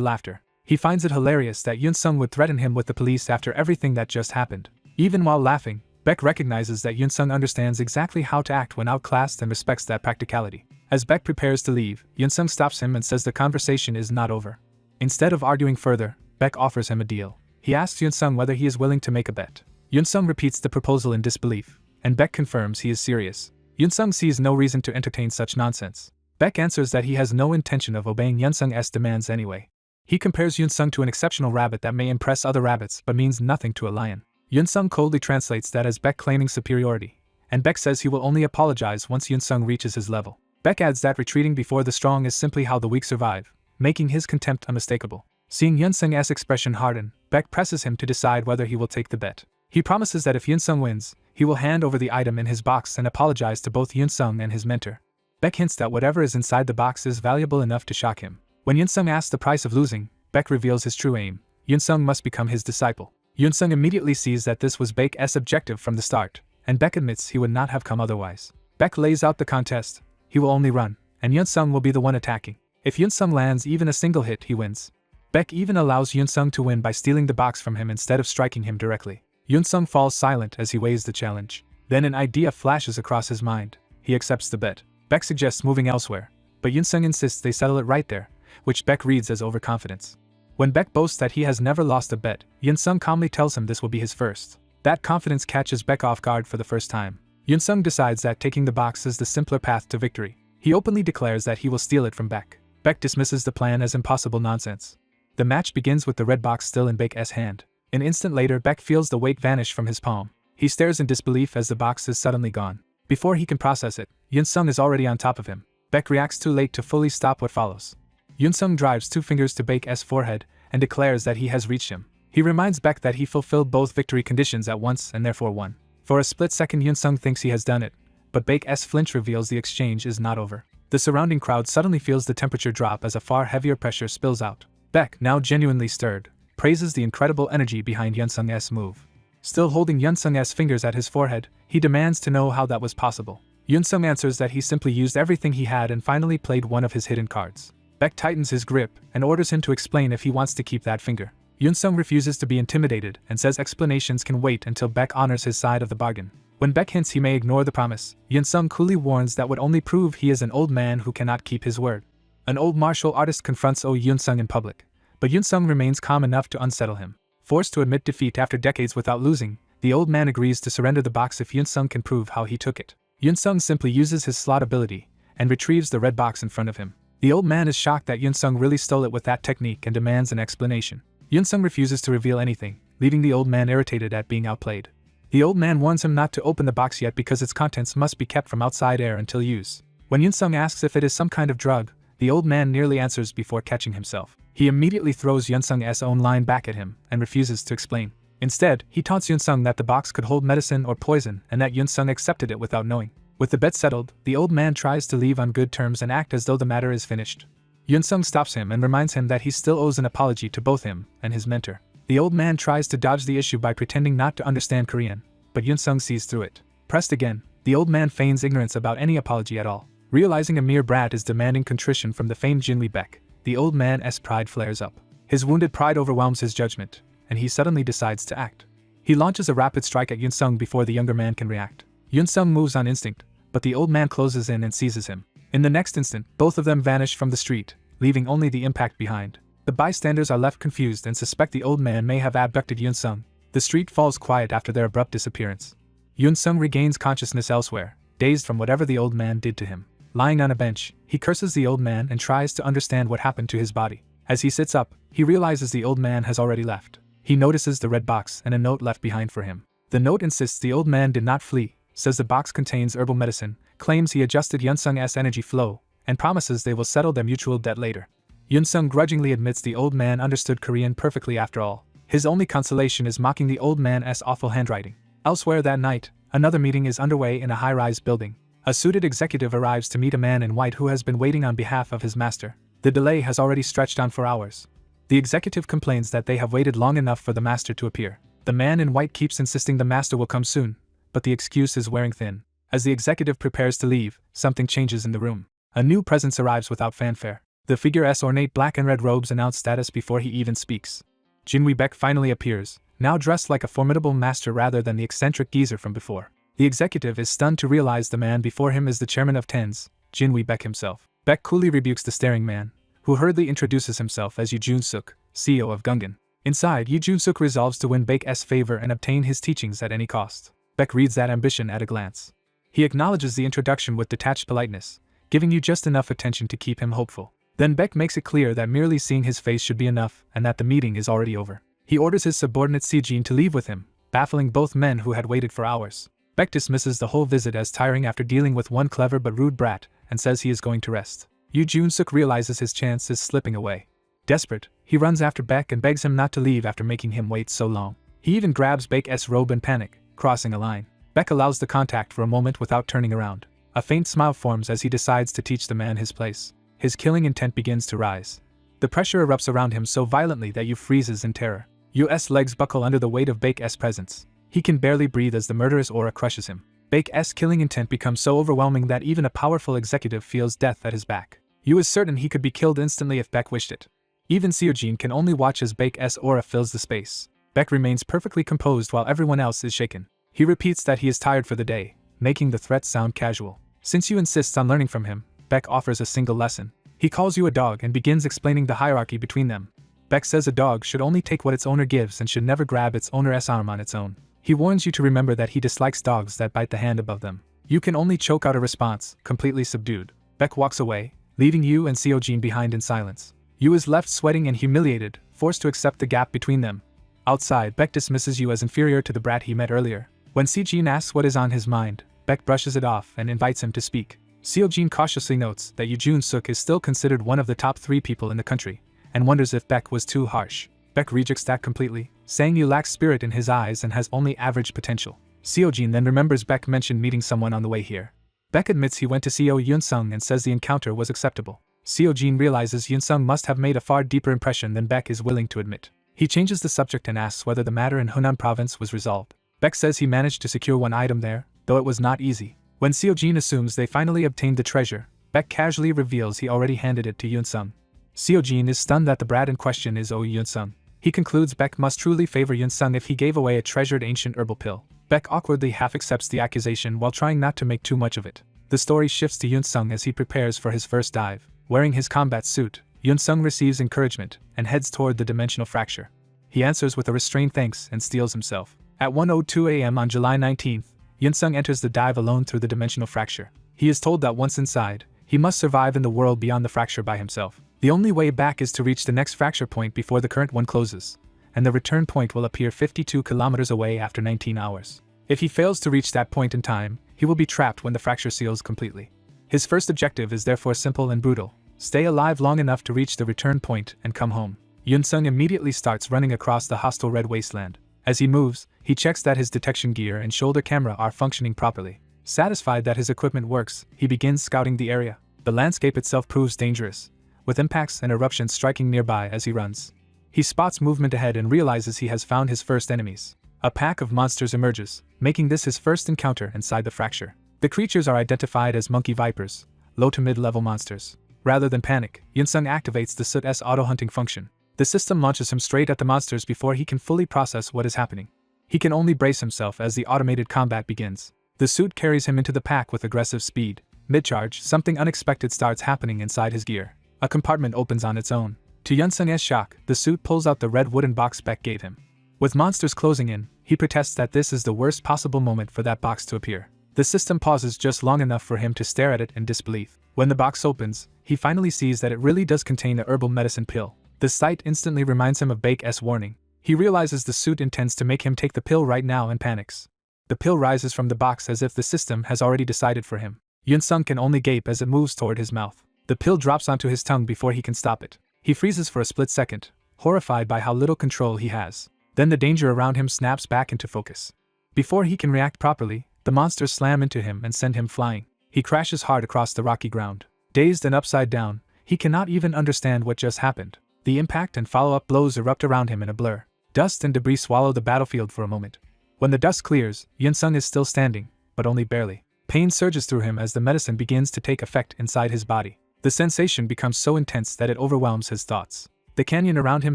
laughter. He finds it hilarious that Yoon-sung would threaten him with the police after everything that just happened. Even while laughing, Baek recognizes that Yoon-sung understands exactly how to act when outclassed and respects that practicality. As Baek prepares to leave, Yoon-sung stops him and says the conversation is not over. Instead of arguing further, Baek offers him a deal. He asks Yoon-sung whether he is willing to make a bet. Yoon-sung repeats the proposal in disbelief, and Baek confirms he is serious. Yoon-sung sees no reason to entertain such nonsense. Baek answers that he has no intention of obeying Yoon-sung's demands anyway. He compares Yoon-sung to an exceptional rabbit that may impress other rabbits but means nothing to a lion. Yoon-sung coldly translates that as Baek claiming superiority, and Baek says he will only apologize once Yoon-sung reaches his level. Baek adds that retreating before the strong is simply how the weak survive, making his contempt unmistakable. Seeing Yoon-sung's expression harden, Baek presses him to decide whether he will take the bet. He promises that if Yoon-sung wins, he will hand over the item in his box and apologize to both Yoon-sung and his mentor. Baek hints that whatever is inside the box is valuable enough to shock him. When Yoon-sung asks the price of losing, Baek reveals his true aim. Yoon-sung must become his disciple. Yoon-sung immediately sees that this was Baek's objective from the start, and Baek admits he would not have come otherwise. Baek lays out the contest. He will only run, and Yoon-sung will be the one attacking. If Yoon-sung lands even a single hit, he wins. Baek even allows Yoon-sung to win by stealing the box from him instead of striking him directly. Yoon-sung falls silent as he weighs the challenge. Then an idea flashes across his mind. He accepts the bet. Baek suggests moving elsewhere, but Yoon-sung insists they settle it right there, which Baek reads as overconfidence. When Baek boasts that he has never lost a bet, Yoon-sung calmly tells him this will be his first. That confidence catches Baek off guard for the first time. Yoon-sung decides that taking the box is the simpler path to victory. He openly declares that he will steal it from Baek. Baek dismisses the plan as impossible nonsense. The match begins with the red box still in Baek's hand. An instant later, Baek feels the weight vanish from his palm. He stares in disbelief as the box is suddenly gone. Before he can process it, Yoon-sung is already on top of him. Baek reacts too late to fully stop what follows. Yoon-sung drives 2 fingers to Baek's forehead and declares that he has reached him. He reminds Baek that he fulfilled both victory conditions at once and therefore won. For a split second, Yoon-sung thinks he has done it, but Baek's flinch reveals the exchange is not over. The surrounding crowd suddenly feels the temperature drop as a far heavier pressure spills out. Baek, now genuinely stirred, praises the incredible energy behind Yoon-sung's move. Still holding Yoon-sung's fingers at his forehead, he demands to know how that was possible. Yoon-sung answers that he simply used everything he had and finally played one of his hidden cards. Baek tightens his grip and orders him to explain if he wants to keep that finger. Yoon-sung refuses to be intimidated and says explanations can wait until Baek honors his side of the bargain. When Baek hints he may ignore the promise, Yoon-sung coolly warns that would only prove he is an old man who cannot keep his word. An old martial artist confronts Yoon-sung in public, but Yoon-sung remains calm enough to unsettle him. Forced to admit defeat after decades without losing, the old man agrees to surrender the box if Yoon-sung can prove how he took it. Yoon-sung simply uses his slot ability and retrieves the red box in front of him. The old man is shocked that Yoon-sung really stole it with that technique and demands an explanation. Yoon-sung refuses to reveal anything, leaving the old man irritated at being outplayed. The old man warns him not to open the box yet because its contents must be kept from outside air until use. When Yoon-sung asks if it is some kind of drug, the old man nearly answers before catching himself. He immediately throws Yoon-sung's own line back at him and refuses to explain. Instead, he taunts Yoon-sung that the box could hold medicine or poison and that Yoon-sung accepted it without knowing. With the bet settled, the old man tries to leave on good terms and act as though the matter is finished. Yoon-sung stops him and reminds him that he still owes an apology to both him and his mentor. The old man tries to dodge the issue by pretending not to understand Korean, but Yoon-sung sees through it. Pressed again, the old man feigns ignorance about any apology at all. Realizing a mere brat is demanding contrition from the famed Jinli Baek, the old man's pride flares up. His wounded pride overwhelms his judgment, and he suddenly decides to act. He launches a rapid strike at Yoon-sung before the younger man can react. Yoon-sung moves on instinct, but the old man closes in and seizes him. In the next instant, both of them vanish from the street, leaving only the impact behind. The bystanders are left confused and suspect the old man may have abducted Yoon-sung. The street falls quiet after their abrupt disappearance. Yoon-sung regains consciousness elsewhere, dazed from whatever the old man did to him. Lying on a bench, he curses the old man and tries to understand what happened to his body. As he sits up, he realizes the old man has already left. He notices the red box and a note left behind for him. The note insists the old man did not flee, says the box contains herbal medicine, claims he adjusted Yunsung's energy flow, and promises they will settle their mutual debt later. Yunsung grudgingly admits the old man understood Korean perfectly after all. His only consolation is mocking the old man's awful handwriting. Elsewhere that night, another meeting is underway in a high-rise building. A suited executive arrives to meet a man in white who has been waiting on behalf of his master. The delay has already stretched on for hours. The executive complains that they have waited long enough for the master to appear. The man in white keeps insisting the master will come soon, but the excuse is wearing thin. As the executive prepares to leave, something changes in the room. A new presence arrives without fanfare. The figure's ornate black and red robes announce status before he even speaks. Jinwee Baek finally appears, now dressed like a formidable master rather than the eccentric geezer from before. The executive is stunned to realize the man before him is the chairman of TENS, Jinwee Baek himself. Baek coolly rebukes the staring man, who hurriedly introduces himself as Yoo Jun-suk, CEO of Gungan. Inside, Yoo Jun-suk resolves to win Baek's favor and obtain his teachings at any cost. Baek reads that ambition at a glance. He acknowledges the introduction with detached politeness, giving you just enough attention to keep him hopeful. Then Baek makes it clear that merely seeing his face should be enough and that the meeting is already over. He orders his subordinate Sejin to leave with him, baffling both men who had waited for hours. Baek dismisses the whole visit as tiring after dealing with one clever but rude brat and says he is going to rest. Yoo Jun-suk realizes his chance is slipping away. Desperate, he runs after Baek and begs him not to leave after making him wait so long. He even grabs Baek's robe in panic, crossing a line. Baek allows the contact for a moment without turning around. A faint smile forms as he decides to teach the man his place. His killing intent begins to rise. The pressure erupts around him so violently that Yoo freezes in terror. Yoo's legs buckle under the weight of Baek's presence. He can barely breathe as the murderous aura crushes him. Baek's killing intent becomes so overwhelming that even a powerful executive feels death at his back. Yoo is certain he could be killed instantly if Baek wished it. Even Seojin can only watch as Baek's aura fills the space. Baek remains perfectly composed while everyone else is shaken. He repeats that he is tired for the day, making the threat sound casual. Since Yoo insists on learning from him, Baek offers a single lesson. He calls Yoo a dog and begins explaining the hierarchy between them. Baek says a dog should only take what its owner gives and should never grab its owner's arm on its own. He warns you to remember that he dislikes dogs that bite the hand above them. You can only choke out a response, completely subdued. Baek walks away, leaving Yoo and Seojin behind in silence. Yoo is left sweating and humiliated, forced to accept the gap between them. Outside, Baek dismisses Yoo as inferior to the brat he met earlier. When Seojin asks what is on his mind, Baek brushes it off and invites him to speak. Seojin cautiously notes that Yoo Jun-suk is still considered one of the top 3 people in the country, and wonders if Baek was too harsh. Baek rejects that completely, saying Yoo lacks spirit in his eyes and has only average potential. Seojin then remembers Baek mentioned meeting someone on the way here. Baek admits he went to see Yunsung and says the encounter was acceptable. Seojin realizes Yunsung must have made a far deeper impression than Baek is willing to admit. He changes the subject and asks whether the matter in Hunan province was resolved. Baek says he managed to secure one item there, though it was not easy. When Seojin assumes they finally obtained the treasure, Baek casually reveals he already handed it to Yunsung. Seojin is stunned that the brat in question is Yunsung. He concludes Baek must truly favor Yunsung if he gave away a treasured ancient herbal pill. Baek awkwardly half accepts the accusation while trying not to make too much of it. The story shifts to Yunsung as he prepares for his first dive. Wearing his combat suit, Yunsung receives encouragement and heads toward the dimensional fracture. He answers with a restrained thanks and steels himself. At 1:02 a.m. on July 19th, Yunsung enters the dive alone through the dimensional fracture. He is told that once inside, he must survive in the world beyond the fracture by himself. The only way back is to reach the next fracture point before the current one closes, and the return point will appear 52 kilometers away after 19 hours. If he fails to reach that point in time, he will be trapped when the fracture seals completely. His first objective is therefore simple and brutal: stay alive long enough to reach the return point and come home. Yunsung immediately starts running across the hostile red wasteland. As he moves, he checks that his detection gear and shoulder camera are functioning properly. Satisfied that his equipment works, he begins scouting the area. The landscape itself proves dangerous, with impacts and eruptions striking nearby as he runs. He spots movement ahead and realizes he has found his first enemies. A pack of monsters emerges, making this his first encounter inside the fracture. The creatures are identified as monkey vipers, low to mid-level monsters. Rather than panic, Yunsung activates the suit's auto-hunting function. The system launches him straight at the monsters before he can fully process what is happening. He can only brace himself as the automated combat begins. The suit carries him into the pack with aggressive speed. Mid-charge, something unexpected starts happening inside his gear. A compartment opens on its own. To Yunsung's shock, the suit pulls out the red wooden box Baek gave him. With monsters closing in, he protests that this is the worst possible moment for that box to appear. The system pauses just long enough for him to stare at it in disbelief. When the box opens, he finally sees that it really does contain a herbal medicine pill. The sight instantly reminds him of Baek's warning. He realizes the suit intends to make him take the pill right now and panics. The pill rises from the box as if the system has already decided for him. Yun-sung can only gape as it moves toward his mouth. The pill drops onto his tongue before he can stop it. He freezes for a split second, horrified by how little control he has. Then the danger around him snaps back into focus. Before he can react properly, the monsters slam into him and send him flying. He crashes hard across the rocky ground. Dazed and upside down, he cannot even understand what just happened. The impact and follow-up blows erupt around him in a blur. Dust and debris swallow the battlefield for a moment. When the dust clears, Yun-sung is still standing, but only barely. Pain surges through him as the medicine begins to take effect inside his body. The sensation becomes so intense that it overwhelms his thoughts. The canyon around him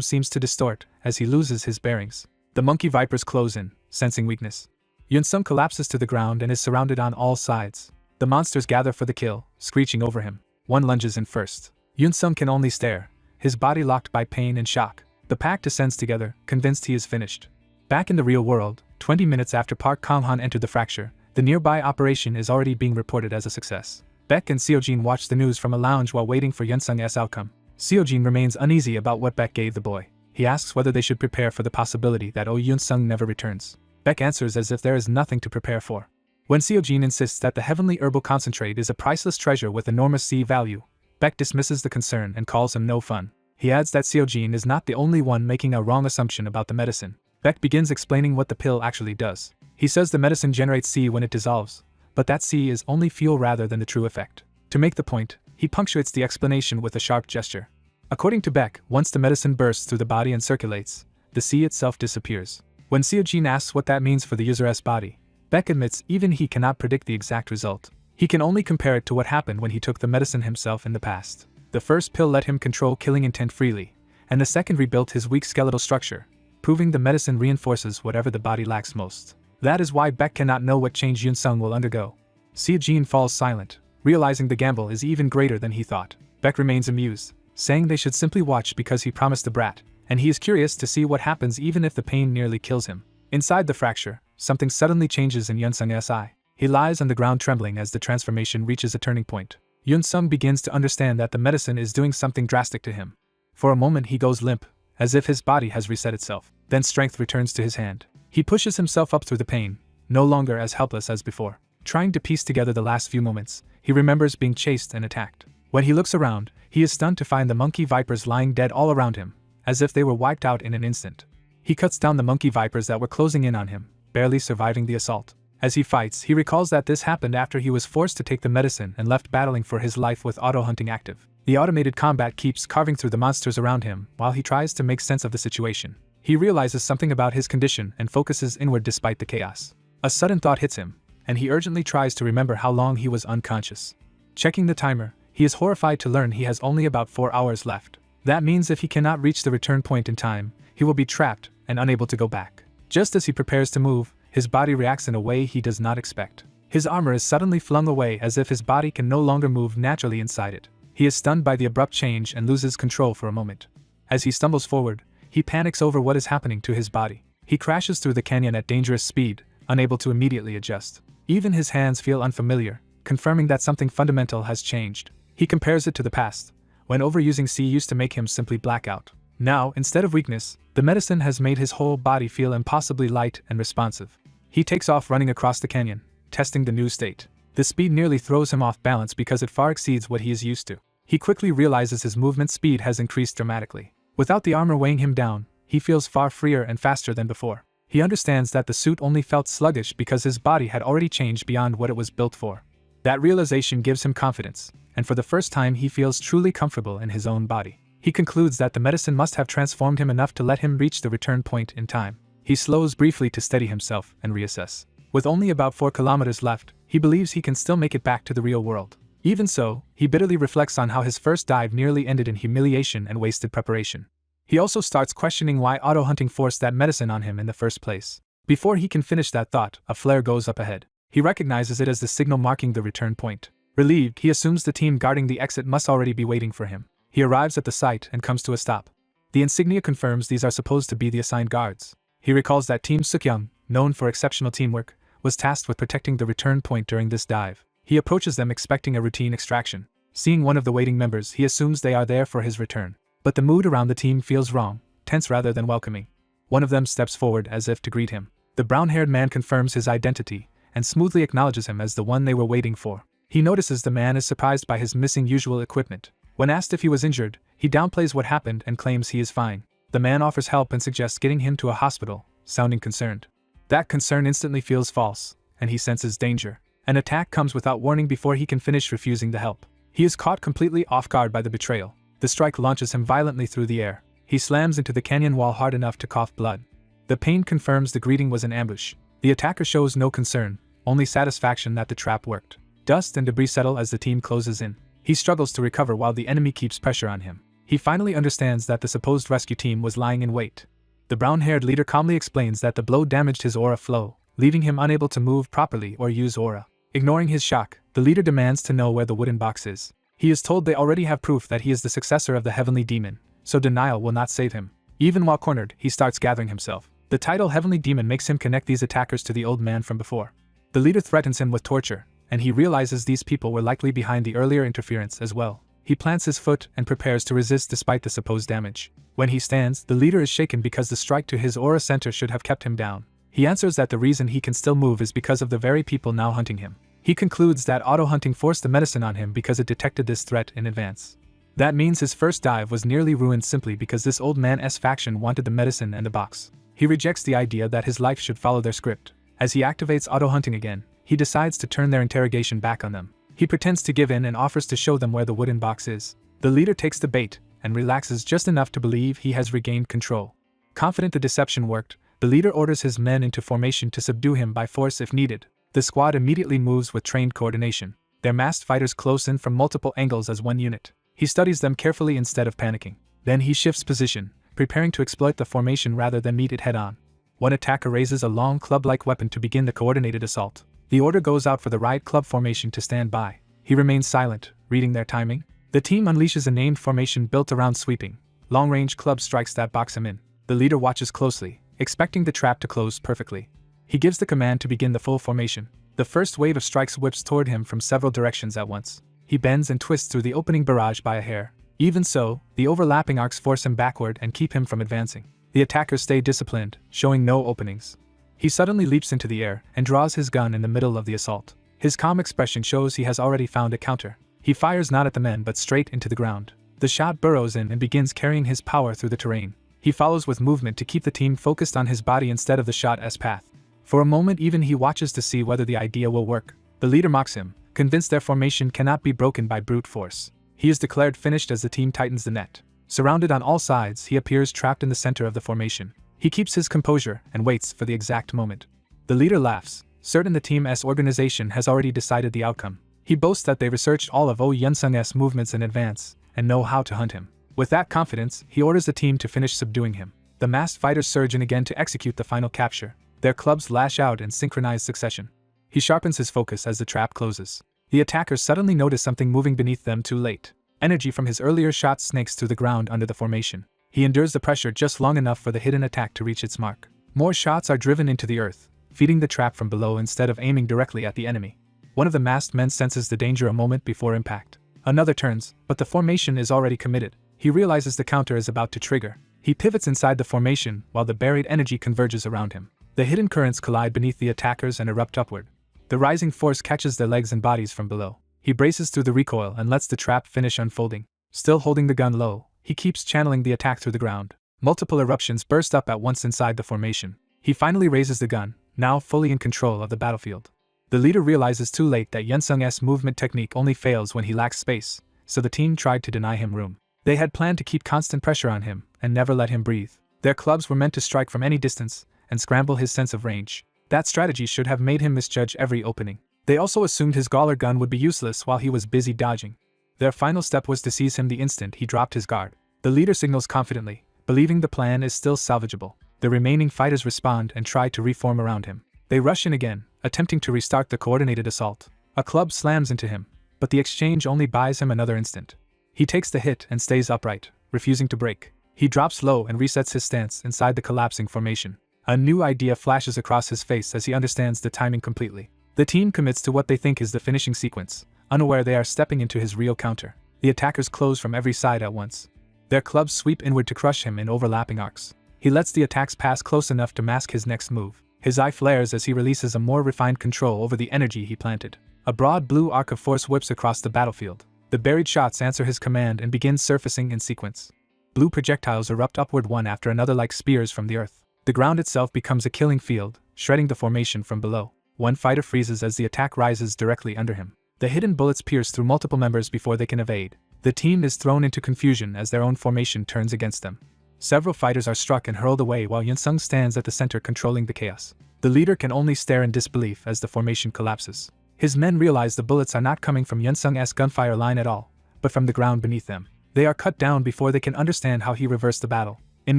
seems to distort as he loses his bearings. The monkey vipers close in, sensing weakness. Yun-sung collapses to the ground and is surrounded on all sides. The monsters gather for the kill, screeching over him. One lunges in first. Yun-sung can only stare, his body locked by pain and shock. The pack descends together, convinced he is finished. Back in the real world, 20 minutes after Park Kang-han entered the fracture, the nearby operation is already being reported as a success. Beck and Seojin watch the news from a lounge while waiting for Yun-sung's outcome. Seojin remains uneasy about what Beck gave the boy. He asks whether they should prepare for the possibility that Yun-sung never returns. Beck answers as if there is nothing to prepare for. When Seojin insists that the heavenly herbal concentrate is a priceless treasure with enormous C value, Beck dismisses the concern and calls him no fun. He adds that Seojin is not the only one making a wrong assumption about the medicine. Beck begins explaining what the pill actually does. He says the medicine generates C when it dissolves, but that C is only fuel rather than the true effect. To make the point, he punctuates the explanation with a sharp gesture. According to Beck, once the medicine bursts through the body and circulates, the C itself disappears. When Seojin asks what that means for the user's body, Beck admits even he cannot predict the exact result. He can only compare it to what happened when he took the medicine himself in the past. The first pill let him control killing intent freely, and the second rebuilt his weak skeletal structure, proving the medicine reinforces whatever the body lacks most. That is why Beck cannot know what change Yun-sung will undergo. Seojin falls silent, realizing the gamble is even greater than he thought. Beck remains amused, saying they should simply watch because he promised the brat, and he is curious to see what happens even if the pain nearly kills him. Inside the fracture, something suddenly changes in Yun-sung's eye. He lies on the ground trembling as the transformation reaches a turning point. Yun-sung begins to understand that the medicine is doing something drastic to him. For a moment he goes limp, as if his body has reset itself. Then strength returns to his hand. He pushes himself up through the pain, no longer as helpless as before. Trying to piece together the last few moments, he remembers being chased and attacked. When he looks around, he is stunned to find the monkey vipers lying dead all around him, as if they were wiped out in an instant. He cuts down the monkey vipers that were closing in on him, barely surviving the assault. As he fights, he recalls that this happened after he was forced to take the medicine and left battling for his life with auto-hunting active. The automated combat keeps carving through the monsters around him while he tries to make sense of the situation. He realizes something about his condition and focuses inward despite the chaos. A sudden thought hits him, and he urgently tries to remember how long he was unconscious. Checking the timer, he is horrified to learn he has only about 4 hours left. That means if he cannot reach the return point in time, he will be trapped and unable to go back. Just as he prepares to move, his body reacts in a way he does not expect. His armor is suddenly flung away as if his body can no longer move naturally inside it. He is stunned by the abrupt change and loses control for a moment. As he stumbles forward, he panics over what is happening to his body. He crashes through the canyon at dangerous speed, unable to immediately adjust. Even his hands feel unfamiliar, confirming that something fundamental has changed. He compares it to the past, when overusing C used to make him simply black out. Now, instead of weakness, the medicine has made his whole body feel impossibly light and responsive. He takes off running across the canyon, testing the new state. The speed nearly throws him off balance because it far exceeds what he is used to. He quickly realizes his movement speed has increased dramatically. Without the armor weighing him down, he feels far freer and faster than before. He understands that the suit only felt sluggish because his body had already changed beyond what it was built for. That realization gives him confidence, and for the first time he feels truly comfortable in his own body. He concludes that the medicine must have transformed him enough to let him reach the return point in time. He slows briefly to steady himself and reassess. With only about 4 kilometers left, he believes he can still make it back to the real world. Even so, he bitterly reflects on how his first dive nearly ended in humiliation and wasted preparation. He also starts questioning why auto-hunting forced that medicine on him in the first place. Before he can finish that thought, a flare goes up ahead. He recognizes it as the signal marking the return point. Relieved, he assumes the team guarding the exit must already be waiting for him. He arrives at the site and comes to a stop. The insignia confirms these are supposed to be the assigned guards. He recalls that Team Sukyoung, known for exceptional teamwork, was tasked with protecting the return point during this dive. He approaches them expecting a routine extraction. Seeing one of the waiting members, he assumes they are there for his return. But the mood around the team feels wrong, tense rather than welcoming. One of them steps forward as if to greet him. The brown-haired man confirms his identity and smoothly acknowledges him as the one they were waiting for. He notices the man is surprised by his missing usual equipment. When asked if he was injured, he downplays what happened and claims he is fine. The man offers help and suggests getting him to a hospital, sounding concerned. That concern instantly feels false, and he senses danger. An attack comes without warning before he can finish refusing the help. He is caught completely off guard by the betrayal. The strike launches him violently through the air. He slams into the canyon wall hard enough to cough blood. The pain confirms the greeting was an ambush. The attacker shows no concern, only satisfaction that the trap worked. Dust and debris settle as the team closes in. He struggles to recover while the enemy keeps pressure on him. He finally understands that the supposed rescue team was lying in wait. The brown-haired leader calmly explains that the blow damaged his aura flow, leaving him unable to move properly or use aura. Ignoring his shock, the leader demands to know where the wooden box is. He is told they already have proof that he is the successor of the heavenly demon, so denial will not save him. Even while cornered, he starts gathering himself. The title Heavenly Demon makes him connect these attackers to the old man from before. The leader threatens him with torture, and he realizes these people were likely behind the earlier interference as well. He plants his foot and prepares to resist despite the supposed damage. When he stands, the leader is shaken because the strike to his aura center should have kept him down. He answers that the reason he can still move is because of the very people now hunting him. He concludes that auto-hunting forced the medicine on him because it detected this threat in advance. That means his first dive was nearly ruined simply because this old man's faction wanted the medicine and the box. He rejects the idea that his life should follow their script. As he activates auto-hunting again, he decides to turn their interrogation back on them. He pretends to give in and offers to show them where the wooden box is. The leader takes the bait and relaxes just enough to believe he has regained control. Confident the deception worked, the leader orders his men into formation to subdue him by force if needed. The squad immediately moves with trained coordination. Their masked fighters close in from multiple angles as one unit. He studies them carefully instead of panicking. Then he shifts position, preparing to exploit the formation rather than meet it head-on. One attacker raises a long club-like weapon to begin the coordinated assault. The order goes out for the riot club formation to stand by. He remains silent, reading their timing. The team unleashes a named formation built around sweeping, long-range club strikes that box him in. The leader watches closely, expecting the trap to close perfectly. He gives the command to begin the full formation. The first wave of strikes whips toward him from several directions at once. He bends and twists through the opening barrage by a hair. Even so, the overlapping arcs force him backward and keep him from advancing. The attackers stay disciplined, showing no openings. He suddenly leaps into the air and draws his gun in the middle of the assault. His calm expression shows he has already found a counter. He fires not at the men but straight into the ground. The shot burrows in and begins carrying his power through the terrain. He follows with movement to keep the team focused on his body instead of the shot's path. For a moment even he watches to see whether the idea will work. The leader mocks him, convinced their formation cannot be broken by brute force. He is declared finished as the team tightens the net. Surrounded on all sides, he appears trapped in the center of the formation. He keeps his composure and waits for the exact moment. The leader laughs, certain the team's organization has already decided the outcome. He boasts that they researched all of Oh Yunsung's movements in advance and know how to hunt him. With that confidence, he orders the team to finish subduing him. The masked fighters surge in again to execute the final capture. Their clubs lash out in synchronized succession. He sharpens his focus as the trap closes. The attackers suddenly notice something moving beneath them too late. Energy from his earlier shot snakes through the ground under the formation. He endures the pressure just long enough for the hidden attack to reach its mark. More shots are driven into the earth, feeding the trap from below instead of aiming directly at the enemy. One of the masked men senses the danger a moment before impact. Another turns, but the formation is already committed. He realizes the counter is about to trigger. He pivots inside the formation while the buried energy converges around him. The hidden currents collide beneath the attackers and erupt upward. The rising force catches their legs and bodies from below. He braces through the recoil and lets the trap finish unfolding. Still holding the gun low, he keeps channeling the attack through the ground. Multiple eruptions burst up at once inside the formation. He finally raises the gun, now fully in control of the battlefield. The leader realizes too late that Yunsung's movement technique only fails when he lacks space, so the team tried to deny him room. They had planned to keep constant pressure on him and never let him breathe. Their clubs were meant to strike from any distance and scramble his sense of range. That strategy should have made him misjudge every opening. They also assumed his Gauler gun would be useless while he was busy dodging. Their final step was to seize him the instant he dropped his guard. The leader signals confidently, believing the plan is still salvageable. The remaining fighters respond and try to reform around him. They rush in again, attempting to restart the coordinated assault. A club slams into him, but the exchange only buys him another instant. He takes the hit and stays upright, refusing to break. He drops low and resets his stance inside the collapsing formation. A new idea flashes across his face as he understands the timing completely. The team commits to what they think is the finishing sequence, unaware they are stepping into his real counter. The attackers close from every side at once. Their clubs sweep inward to crush him in overlapping arcs. He lets the attacks pass close enough to mask his next move. His eye flares as he releases a more refined control over the energy he planted. A broad blue arc of force whips across the battlefield. The buried shots answer his command and begin surfacing in sequence. Blue projectiles erupt upward one after another like spears from the earth. The ground itself becomes a killing field, shredding the formation from below. One fighter freezes as the attack rises directly under him. The hidden bullets pierce through multiple members before they can evade. The team is thrown into confusion as their own formation turns against them. Several fighters are struck and hurled away while Yunsung stands at the center controlling the chaos. The leader can only stare in disbelief as the formation collapses. His men realize the bullets are not coming from Yunsung's gunfire line at all, but from the ground beneath them. They are cut down before they can understand how he reversed the battle. In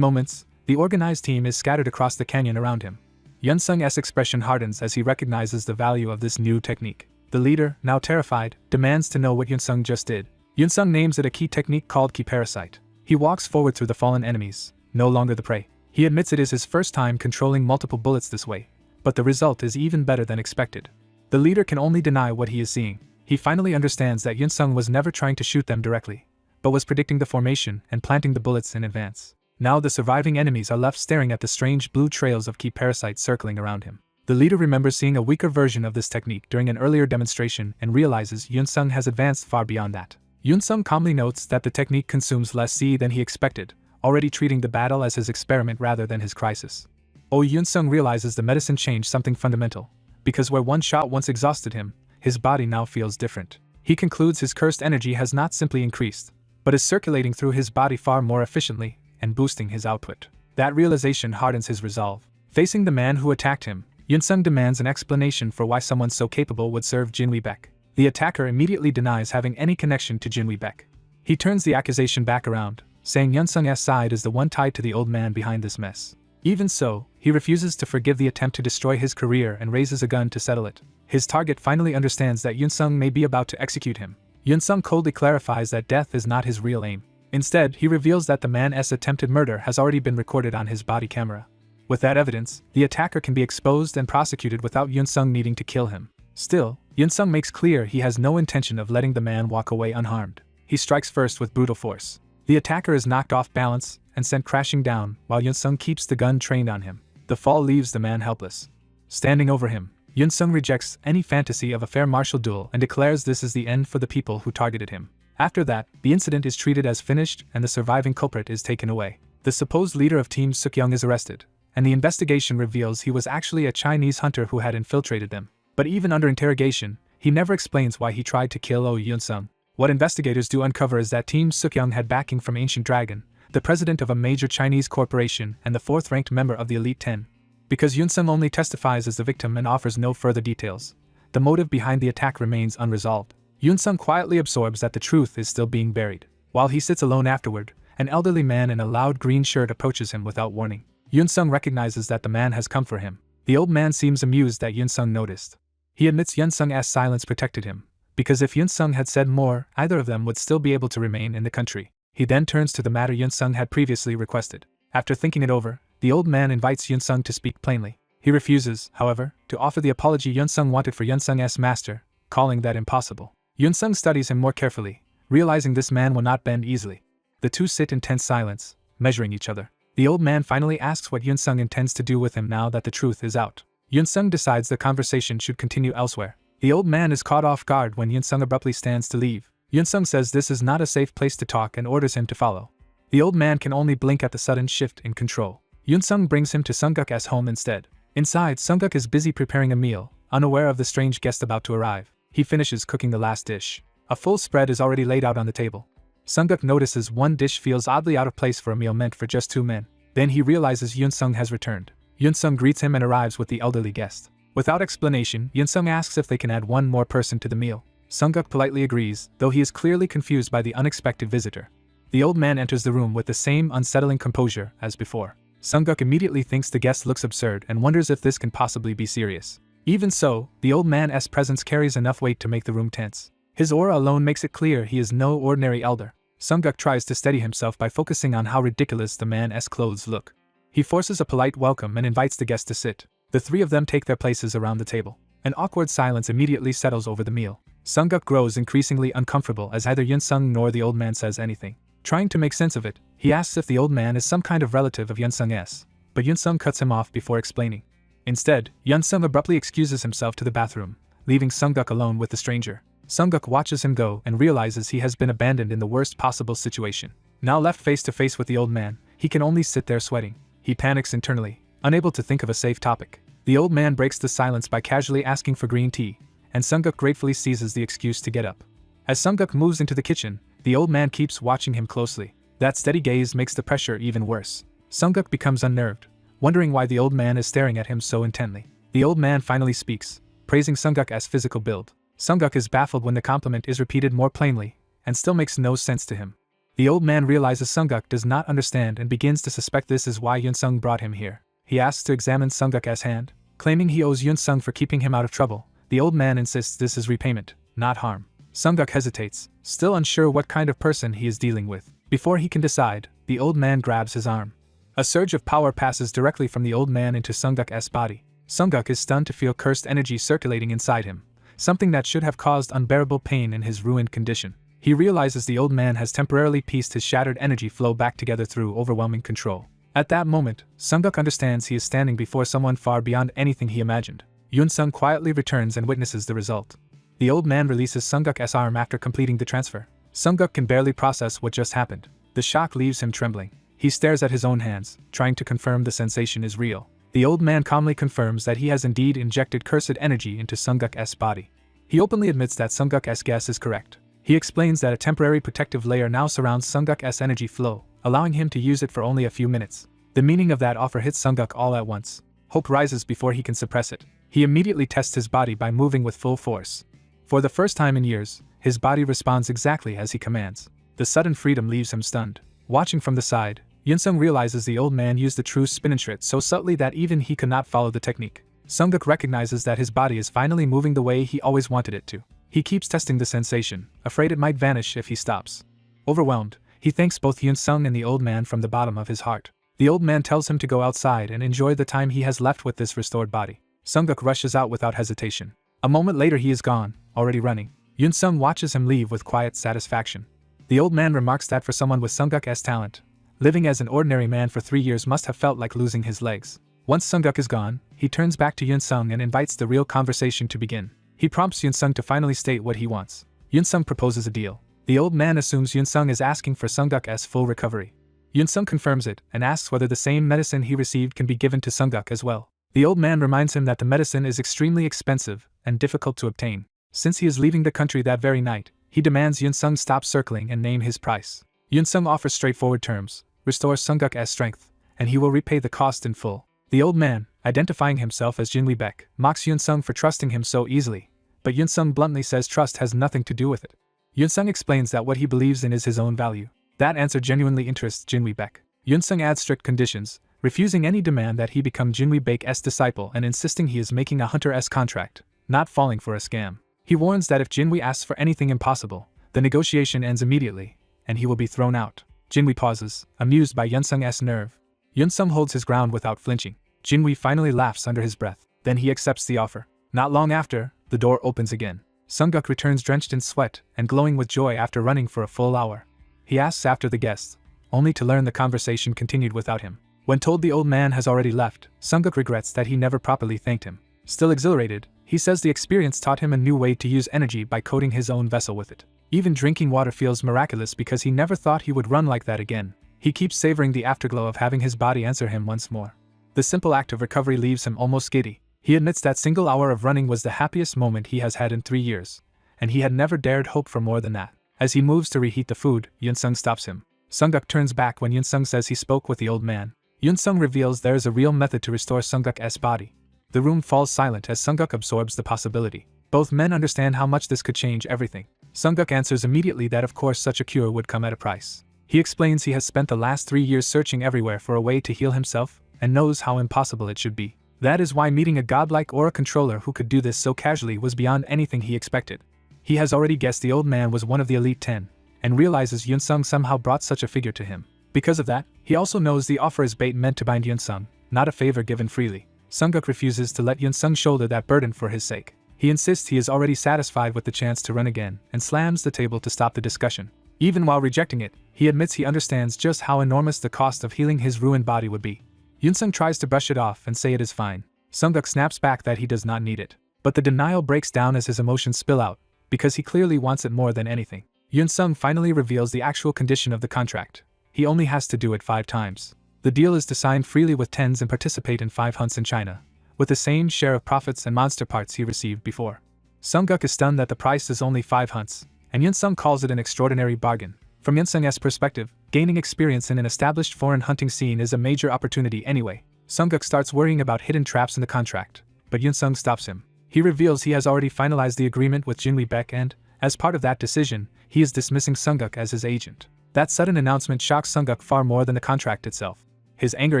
moments, the organized team is scattered across the canyon around him. Yunsung's expression hardens as he recognizes the value of this new technique. The leader, now terrified, demands to know what Yunsung just did. Yunsung names it a key technique called key parasite. He walks forward through the fallen enemies, no longer the prey. He admits it is his first time controlling multiple bullets this way, but the result is even better than expected. The leader can only deny what he is seeing. He finally understands that Yunsung was never trying to shoot them directly, but was predicting the formation and planting the bullets in advance. Now the surviving enemies are left staring at the strange blue trails of key parasites circling around him. The leader remembers seeing a weaker version of this technique during an earlier demonstration and realizes Yunsung has advanced far beyond that. Yunsung calmly notes that the technique consumes less Ci than he expected, already treating the battle as his experiment rather than his crisis. Yunsung realizes the medicine changed something fundamental, because where one shot once exhausted him, his body now feels different. He concludes his cursed energy has not simply increased, but is circulating through his body far more efficiently and boosting his output. That realization hardens his resolve. Facing the man who attacked him, Yunsung demands an explanation for why someone so capable would serve Jinwei Baek. The attacker immediately denies having any connection to Jinwei Baek. He turns the accusation back around, saying Yunsung's side is the one tied to the old man behind this mess. Even so, he refuses to forgive the attempt to destroy his career and raises a gun to settle it. His target finally understands that Yunsung may be about to execute him. Yunsung coldly clarifies that death is not his real aim. Instead, he reveals that the man's attempted murder has already been recorded on his body camera. With that evidence, the attacker can be exposed and prosecuted without Yunsung needing to kill him. Still, Yunsung makes clear he has no intention of letting the man walk away unharmed. He strikes first with brutal force. The attacker is knocked off balance and sent crashing down while Yunsung keeps the gun trained on him. The fall leaves the man helpless. Standing over him, Yunsung rejects any fantasy of a fair martial duel and declares this is the end for the people who targeted him. After that, the incident is treated as finished and the surviving culprit is taken away. The supposed leader of Team Sukyoung is arrested, and the investigation reveals he was actually a Chinese hunter who had infiltrated them. But even under interrogation, he never explains why he tried to kill Yunsung. What investigators do uncover is that Team Sukyoung had backing from Ancient Dragon, the president of a major Chinese corporation and the fourth-ranked member of the Elite 10. Because Yunsung only testifies as the victim and offers no further details, the motive behind the attack remains unresolved. Yunsung quietly absorbs that the truth is still being buried. While he sits alone afterward, an elderly man in a loud green shirt approaches him without warning. Yunsung recognizes that the man has come for him. The old man seems amused that Yunsung noticed. He admits Yunsung's silence protected him, because if Yunsung had said more, either of them would still be able to remain in the country. He then turns to the matter Yunsung had previously requested. After thinking it over, the old man invites Yunsung to speak plainly. He refuses, however, to offer the apology Yunsung wanted for Yunsung's master, calling that impossible. Yunsung studies him more carefully, realizing this man will not bend easily. The two sit in tense silence, measuring each other. The old man finally asks what Yunsung intends to do with him now that the truth is out. Yunsung decides the conversation should continue elsewhere. The old man is caught off guard when Yunsung abruptly stands to leave. Yunsung says this is not a safe place to talk and orders him to follow. The old man can only blink at the sudden shift in control. Yunsung brings him to Sungguk's home instead. Inside, Sungguk is busy preparing a meal, unaware of the strange guest about to arrive. He finishes cooking the last dish. A full spread is already laid out on the table. Sungguk notices one dish feels oddly out of place for a meal meant for just 2 men. Then he realizes Yunsung has returned. Yunsung greets him and arrives with the elderly guest. Without explanation, Yunsung asks if they can add one more person to the meal. Sungguk politely agrees, though he is clearly confused by the unexpected visitor. The old man enters the room with the same unsettling composure as before. Sungguk immediately thinks the guest looks absurd and wonders if this can possibly be serious. Even so, the old man's presence carries enough weight to make the room tense. His aura alone makes it clear he is no ordinary elder. Sungguk tries to steady himself by focusing on how ridiculous the man's clothes look. He forces a polite welcome and invites the guest to sit. The 3 of them take their places around the table. An awkward silence immediately settles over the meal. Sungguk grows increasingly uncomfortable as neither Yunsung nor the old man says anything. Trying to make sense of it, he asks if the old man is some kind of relative of Yunsung's, but Yunsung cuts him off before explaining. Instead, Yunsung abruptly excuses himself to the bathroom, leaving Sungguk alone with the stranger. Sungguk watches him go and realizes he has been abandoned in the worst possible situation. Now left face to face with the old man, he can only sit there sweating. He panics internally, unable to think of a safe topic. The old man breaks the silence by casually asking for green tea, and Sungguk gratefully seizes the excuse to get up. As Sungguk moves into the kitchen, the old man keeps watching him closely. That steady gaze makes the pressure even worse. Sungguk becomes unnerved, wondering why the old man is staring at him so intently. The old man finally speaks, praising Sungguk's physical build. Sungguk is baffled when the compliment is repeated more plainly, and still makes no sense to him. The old man realizes Sungguk does not understand and begins to suspect this is why Yunsung brought him here. He asks to examine Sungguk's hand, claiming he owes Yunsung for keeping him out of trouble. The old man insists this is repayment, not harm. Sungguk hesitates, still unsure what kind of person he is dealing with. Before he can decide, the old man grabs his arm. A surge of power passes directly from the old man into Sungguk's body. Sungguk is stunned to feel cursed energy circulating inside him, something that should have caused unbearable pain in his ruined condition. He realizes the old man has temporarily pieced his shattered energy flow back together through overwhelming control. At that moment, Sungguk understands he is standing before someone far beyond anything he imagined. Yunsung quietly returns and witnesses the result. The old man releases Sungguk's arm after completing the transfer. Sungguk can barely process what just happened. The shock leaves him trembling. He stares at his own hands, trying to confirm the sensation is real. The old man calmly confirms that he has indeed injected cursed energy into Sungguk's body. He openly admits that Sungguk's guess is correct. He explains that a temporary protective layer now surrounds Sungguk's energy flow, allowing him to use it for only a few minutes. The meaning of that offer hits Sungguk all at once. Hope rises before he can suppress it. He immediately tests his body by moving with full force. For the first time in years, his body responds exactly as he commands. The sudden freedom leaves him stunned. Watching from the side, Yunsung realizes the old man used the true spin and shrit so subtly that even he could not follow the technique. Sungguk recognizes that his body is finally moving the way he always wanted it to. He keeps testing the sensation, afraid it might vanish if he stops. Overwhelmed, he thanks both Yunsung and the old man from the bottom of his heart. The old man tells him to go outside and enjoy the time he has left with this restored body. Sungguk rushes out without hesitation. A moment later he is gone, already running. Yunsung watches him leave with quiet satisfaction. The old man remarks that for someone with Sungguk's talent, living as an ordinary man for 3 years must have felt like losing his legs. Once Sungguk is gone, he turns back to Yunsung and invites the real conversation to begin. He prompts Yunsung to finally state what he wants. Yunsung proposes a deal. The old man assumes Yunsung is asking for Sungguk's full recovery. Yunsung confirms it and asks whether the same medicine he received can be given to Sungguk as well. The old man reminds him that the medicine is extremely expensive and difficult to obtain. Since he is leaving the country that very night, he demands Yunsung stop circling and name his price. Yunsung offers straightforward terms, restores Sungguk's strength, and he will repay the cost in full. The old man, identifying himself as Jinwi Baek, mocks Yunsung for trusting him so easily, but Yunsung bluntly says trust has nothing to do with it. Yunsung explains that what he believes in is his own value. That answer genuinely interests Jinwi Baek. Yunsung adds strict conditions, refusing any demand that he become Jinwi Baek's disciple and insisting he is making a hunter's contract, not falling for a scam. He warns that if Jinwi asks for anything impossible, the negotiation ends immediately, and he will be thrown out. Jinwi pauses, amused by Yunsung's nerve. Yunsung holds his ground without flinching. Jinwi finally laughs under his breath, then he accepts the offer. Not long after, the door opens again. Sungguk returns drenched in sweat and glowing with joy after running for a full hour. He asks after the guests, only to learn the conversation continued without him. When told the old man has already left, Sungguk regrets that he never properly thanked him. Still exhilarated, he says the experience taught him a new way to use energy by coating his own vessel with it. Even drinking water feels miraculous because he never thought he would run like that again. He keeps savoring the afterglow of having his body answer him once more. The simple act of recovery leaves him almost giddy. He admits that single hour of running was the happiest moment he has had in 3 years, and he had never dared hope for more than that. As he moves to reheat the food, Yunsung stops him. Sungguk turns back when Yunsung says he spoke with the old man. Yunsung reveals there is a real method to restore Sungguk's body. The room falls silent as Sungguk absorbs the possibility. Both men understand how much this could change everything. Sungguk answers immediately that of course such a cure would come at a price. He explains he has spent the last 3 years searching everywhere for a way to heal himself, and knows how impossible it should be. That is why meeting a godlike aura controller who could do this so casually was beyond anything he expected. He has already guessed the old man was one of the elite 10, and realizes Yunsung somehow brought such a figure to him. Because of that, he also knows the offer is bait meant to bind Yunsung, not a favor given freely. Sungguk refuses to let Yunsung shoulder that burden for his sake. He insists he is already satisfied with the chance to run again, and slams the table to stop the discussion. Even while rejecting it, he admits he understands just how enormous the cost of healing his ruined body would be. Yunsung tries to brush it off and say it is fine. Sunguk snaps back that he does not need it. But the denial breaks down as his emotions spill out, because he clearly wants it more than anything. Yunsung finally reveals the actual condition of the contract. He only has to do it 5 times. The deal is to sign freely with tens and participate in 5 hunts in China, with the same share of profits and monster parts he received before. Sunguk is stunned that the price is only 5 hunts, and Yunsung calls it an extraordinary bargain. From Yunsung's perspective, gaining experience in an established foreign hunting scene is a major opportunity anyway. Sunguk starts worrying about hidden traps in the contract, but Yunsung stops him. He reveals he has already finalized the agreement with Jinli Baek and, as part of that decision, he is dismissing Sunguk as his agent. That sudden announcement shocks Sunguk far more than the contract itself. His anger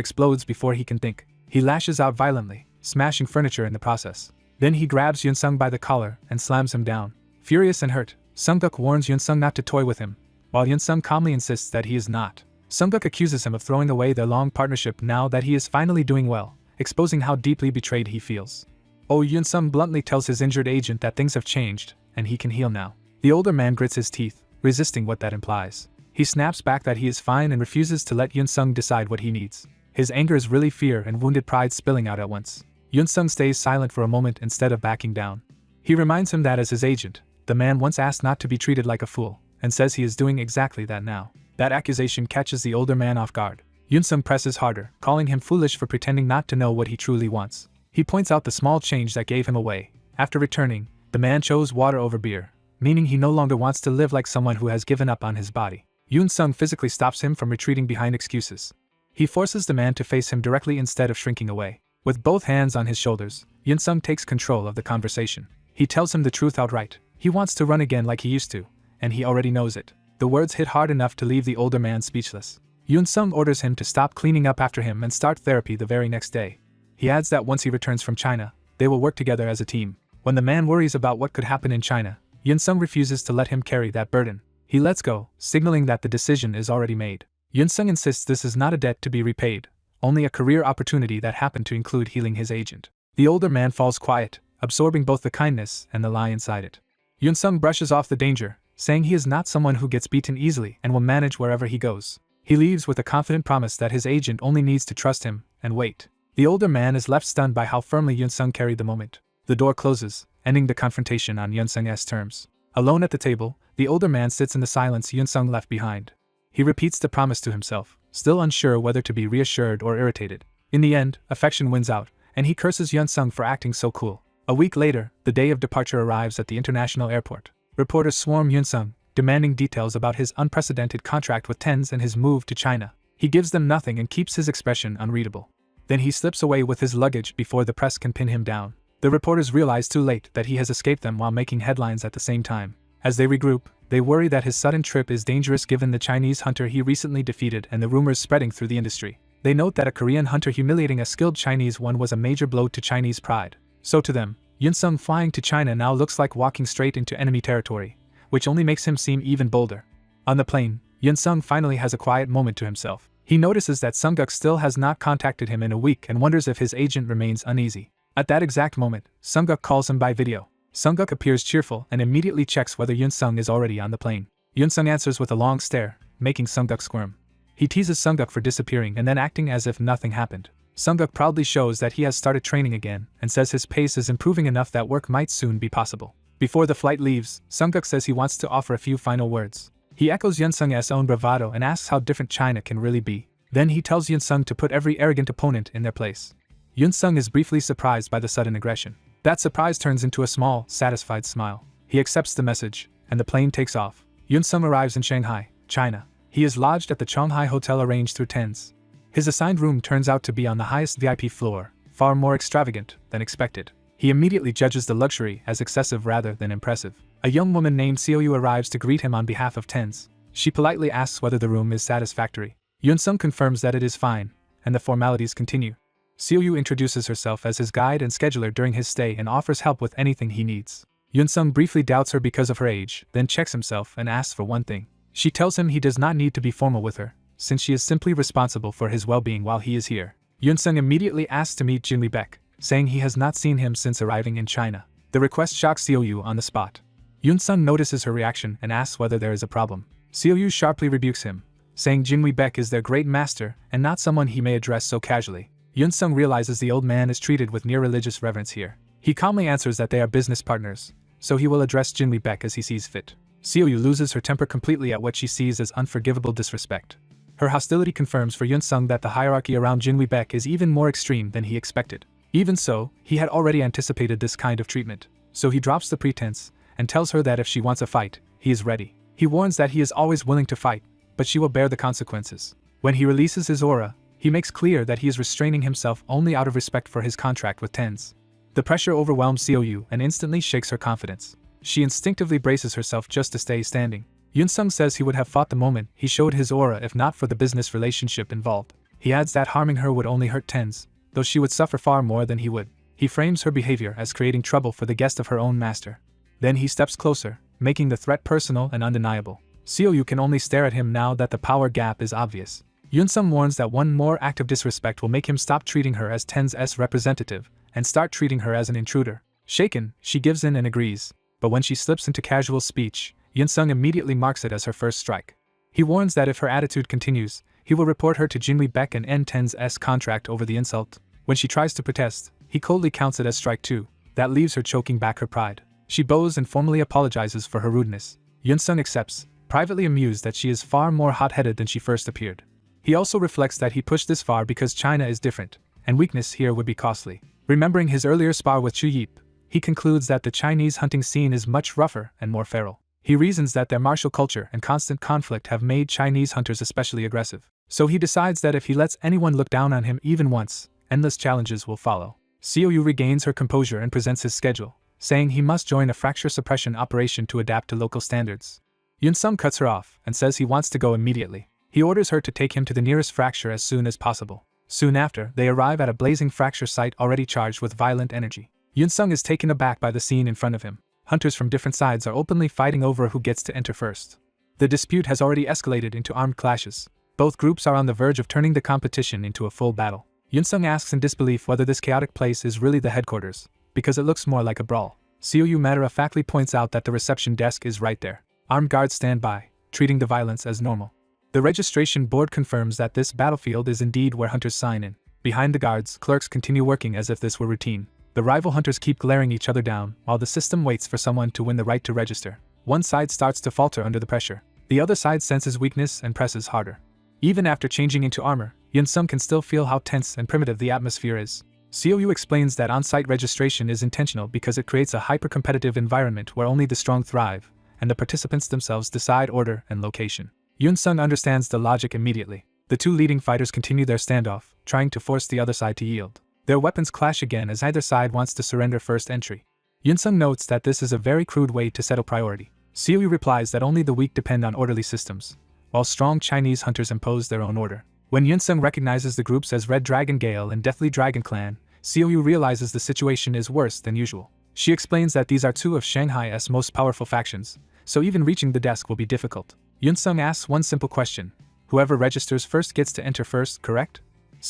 explodes before he can think. He lashes out violently, smashing furniture in the process. Then he grabs Yunsung by the collar and slams him down. Furious and hurt, Sunguk warns Yunsung not to toy with him, while Yunsung calmly insists that he is not. Sunguk accuses him of throwing away their long partnership now that he is finally doing well, exposing how deeply betrayed he feels. Yunsung bluntly tells his injured agent that things have changed, and he can heal now. The older man grits his teeth, resisting what that implies. He snaps back that he is fine and refuses to let Yunsung decide what he needs. His anger is really fear and wounded pride spilling out at once. Yunsung stays silent for a moment instead of backing down. He reminds him that as his agent, the man once asked not to be treated like a fool, and says he is doing exactly that now. That accusation catches the older man off guard. Yunsung presses harder, calling him foolish for pretending not to know what he truly wants. He points out the small change that gave him away. After returning, the man chose water over beer, meaning he no longer wants to live like someone who has given up on his body. Yunsung physically stops him from retreating behind excuses. He forces the man to face him directly instead of shrinking away. With both hands on his shoulders, Yunsung takes control of the conversation. He tells him the truth outright. He wants to run again like he used to, and he already knows it. The words hit hard enough to leave the older man speechless. Yunsung orders him to stop cleaning up after him and start therapy the very next day. He adds that once he returns from China, they will work together as a team. When the man worries about what could happen in China, Yunsung refuses to let him carry that burden. He lets go, signaling that the decision is already made. Yunsung insists this is not a debt to be repaid, only a career opportunity that happened to include healing his agent. The older man falls quiet, absorbing both the kindness and the lie inside it. Yunsung brushes off the danger, saying he is not someone who gets beaten easily and will manage wherever he goes. He leaves with a confident promise that his agent only needs to trust him and wait. The older man is left stunned by how firmly Yunsung carried the moment. The door closes, ending the confrontation on Yunsung's terms. Alone at the table, the older man sits in the silence Yunsung left behind. He repeats the promise to himself, still unsure whether to be reassured or irritated. In the end, affection wins out, and he curses Yunsung for acting so cool. A week later, the day of departure arrives at the international airport. Reporters swarm Yunsung, demanding details about his unprecedented contract with Tens and his move to China. He gives them nothing and keeps his expression unreadable. Then he slips away with his luggage before the press can pin him down. The reporters realize too late that he has escaped them while making headlines at the same time. As they regroup, they worry that his sudden trip is dangerous given the Chinese hunter he recently defeated and the rumors spreading through the industry. They note that a Korean hunter humiliating a skilled Chinese one was a major blow to Chinese pride. So to them, Yunsung flying to China now looks like walking straight into enemy territory, which only makes him seem even bolder. On the plane, Yunsung finally has a quiet moment to himself. He notices that Sunguk still has not contacted him in a week and wonders if his agent remains uneasy. At that exact moment, Sunguk calls him by video. Sunguk appears cheerful and immediately checks whether Yunsung is already on the plane. Yunsung answers with a long stare, making Sunguk squirm. He teases Sunguk for disappearing and then acting as if nothing happened. Sunguk proudly shows that he has started training again and says his pace is improving enough that work might soon be possible. Before the flight leaves, Sunguk says he wants to offer a few final words. He echoes Yunsung's own bravado and asks how different China can really be. Then he tells Yunsung to put every arrogant opponent in their place. Yunsung is briefly surprised by the sudden aggression. That surprise turns into a small, satisfied smile. He accepts the message, and the plane takes off. Yunsung arrives in Shanghai, China. He is lodged at the Chonghai Hotel arranged through Tens. His assigned room turns out to be on the highest VIP floor, far more extravagant than expected. He immediately judges the luxury as excessive rather than impressive. A young woman named Seoyu arrives to greet him on behalf of Tens. She politely asks whether the room is satisfactory. Yunsung confirms that it is fine, and the formalities continue. Seoyu introduces herself as his guide and scheduler during his stay and offers help with anything he needs. Yunsung briefly doubts her because of her age, then checks himself and asks for one thing. She tells him he does not need to be formal with her, since she is simply responsible for his well-being while he is here. Yunsung immediately asks to meet Jinli Baek, saying he has not seen him since arriving in China. The request shocks Seoyu on the spot. Yunsung notices her reaction and asks whether there is a problem. Yu sharply rebukes him, saying Jinwi Baek is their great master and not someone he may address so casually. Yun-sung realizes the old man is treated with near religious reverence here. He calmly answers that they are business partners, so he will address Jinwi Baek as he sees fit. Yu loses her temper completely at what she sees as unforgivable disrespect. Her hostility confirms for Yun-sung that the hierarchy around Jinwi Baek is even more extreme than he expected. Even so, he had already anticipated this kind of treatment, so he drops the pretense and tells her that if she wants a fight, he is ready. He warns that he is always willing to fight, but she will bear the consequences. When he releases his aura, he makes clear that he is restraining himself only out of respect for his contract with TENS. The pressure overwhelms Yu and instantly shakes her confidence. She instinctively braces herself just to stay standing. Yun-sung says he would have fought the moment he showed his aura if not for the business relationship involved. He adds that harming her would only hurt TENS, though she would suffer far more than he would. He frames her behavior as creating trouble for the guest of her own master. Then he steps closer, making the threat personal and undeniable. Yu can only stare at him now that the power gap is obvious. Yun-sung warns that one more act of disrespect will make him stop treating her as TENS' representative and start treating her as an intruder. Shaken, she gives in and agrees, but when she slips into casual speech, Yun-sung immediately marks it as her first strike. He warns that if her attitude continues, he will report her to Jinwi Baek and end TENS' contract over the insult. When she tries to protest, he coldly counts it as strike 2. That leaves her choking back her pride. She bows and formally apologizes for her rudeness. Yun-sung accepts, privately amused that she is far more hot-headed than she first appeared. He also reflects that he pushed this far because China is different, and weakness here would be costly. Remembering his earlier spar with Chu Yip, he concludes that the Chinese hunting scene is much rougher and more feral. He reasons that their martial culture and constant conflict have made Chinese hunters especially aggressive. So he decides that if he lets anyone look down on him even once, endless challenges will follow. Yu regains her composure and presents his schedule, saying he must join a fracture suppression operation to adapt to local standards. Yun-sung cuts her off and says he wants to go immediately. He orders her to take him to the nearest fracture as soon as possible. Soon after, they arrive at a blazing fracture site already charged with violent energy. Yun-sung is taken aback by the scene in front of him. Hunters from different sides are openly fighting over who gets to enter first. The dispute has already escalated into armed clashes. Both groups are on the verge of turning the competition into a full battle. Yun-sung asks in disbelief whether this chaotic place is really the headquarters, because it looks more like a brawl. Yu matter-of-factly points out that the reception desk is right there. Armed guards stand by, treating the violence as normal. The registration board confirms that this battlefield is indeed where hunters sign in. Behind the guards, clerks continue working as if this were routine. The rival hunters keep glaring each other down, while the system waits for someone to win the right to register. One side starts to falter under the pressure. The other side senses weakness and presses harder. Even after changing into armor, Yun-sung can still feel how tense and primitive the atmosphere is. Yu explains that on-site registration is intentional because it creates a hyper-competitive environment where only the strong thrive, and the participants themselves decide order and location. Yun-sung understands the logic immediately. The two leading fighters continue their standoff, trying to force the other side to yield. Their weapons clash again as either side wants to surrender first entry. Yun-sung notes that this is a very crude way to settle priority. Yu replies that only the weak depend on orderly systems, while strong Chinese hunters impose their own order. When Yun-sung recognizes the groups as Red Dragon Gale and Deathly Dragon Clan, Yu realizes the situation is worse than usual. She explains that these are two of Shanghai's most powerful factions, so even reaching the desk will be difficult. Yun-sung asks one simple question: whoever registers first gets to enter first, correct?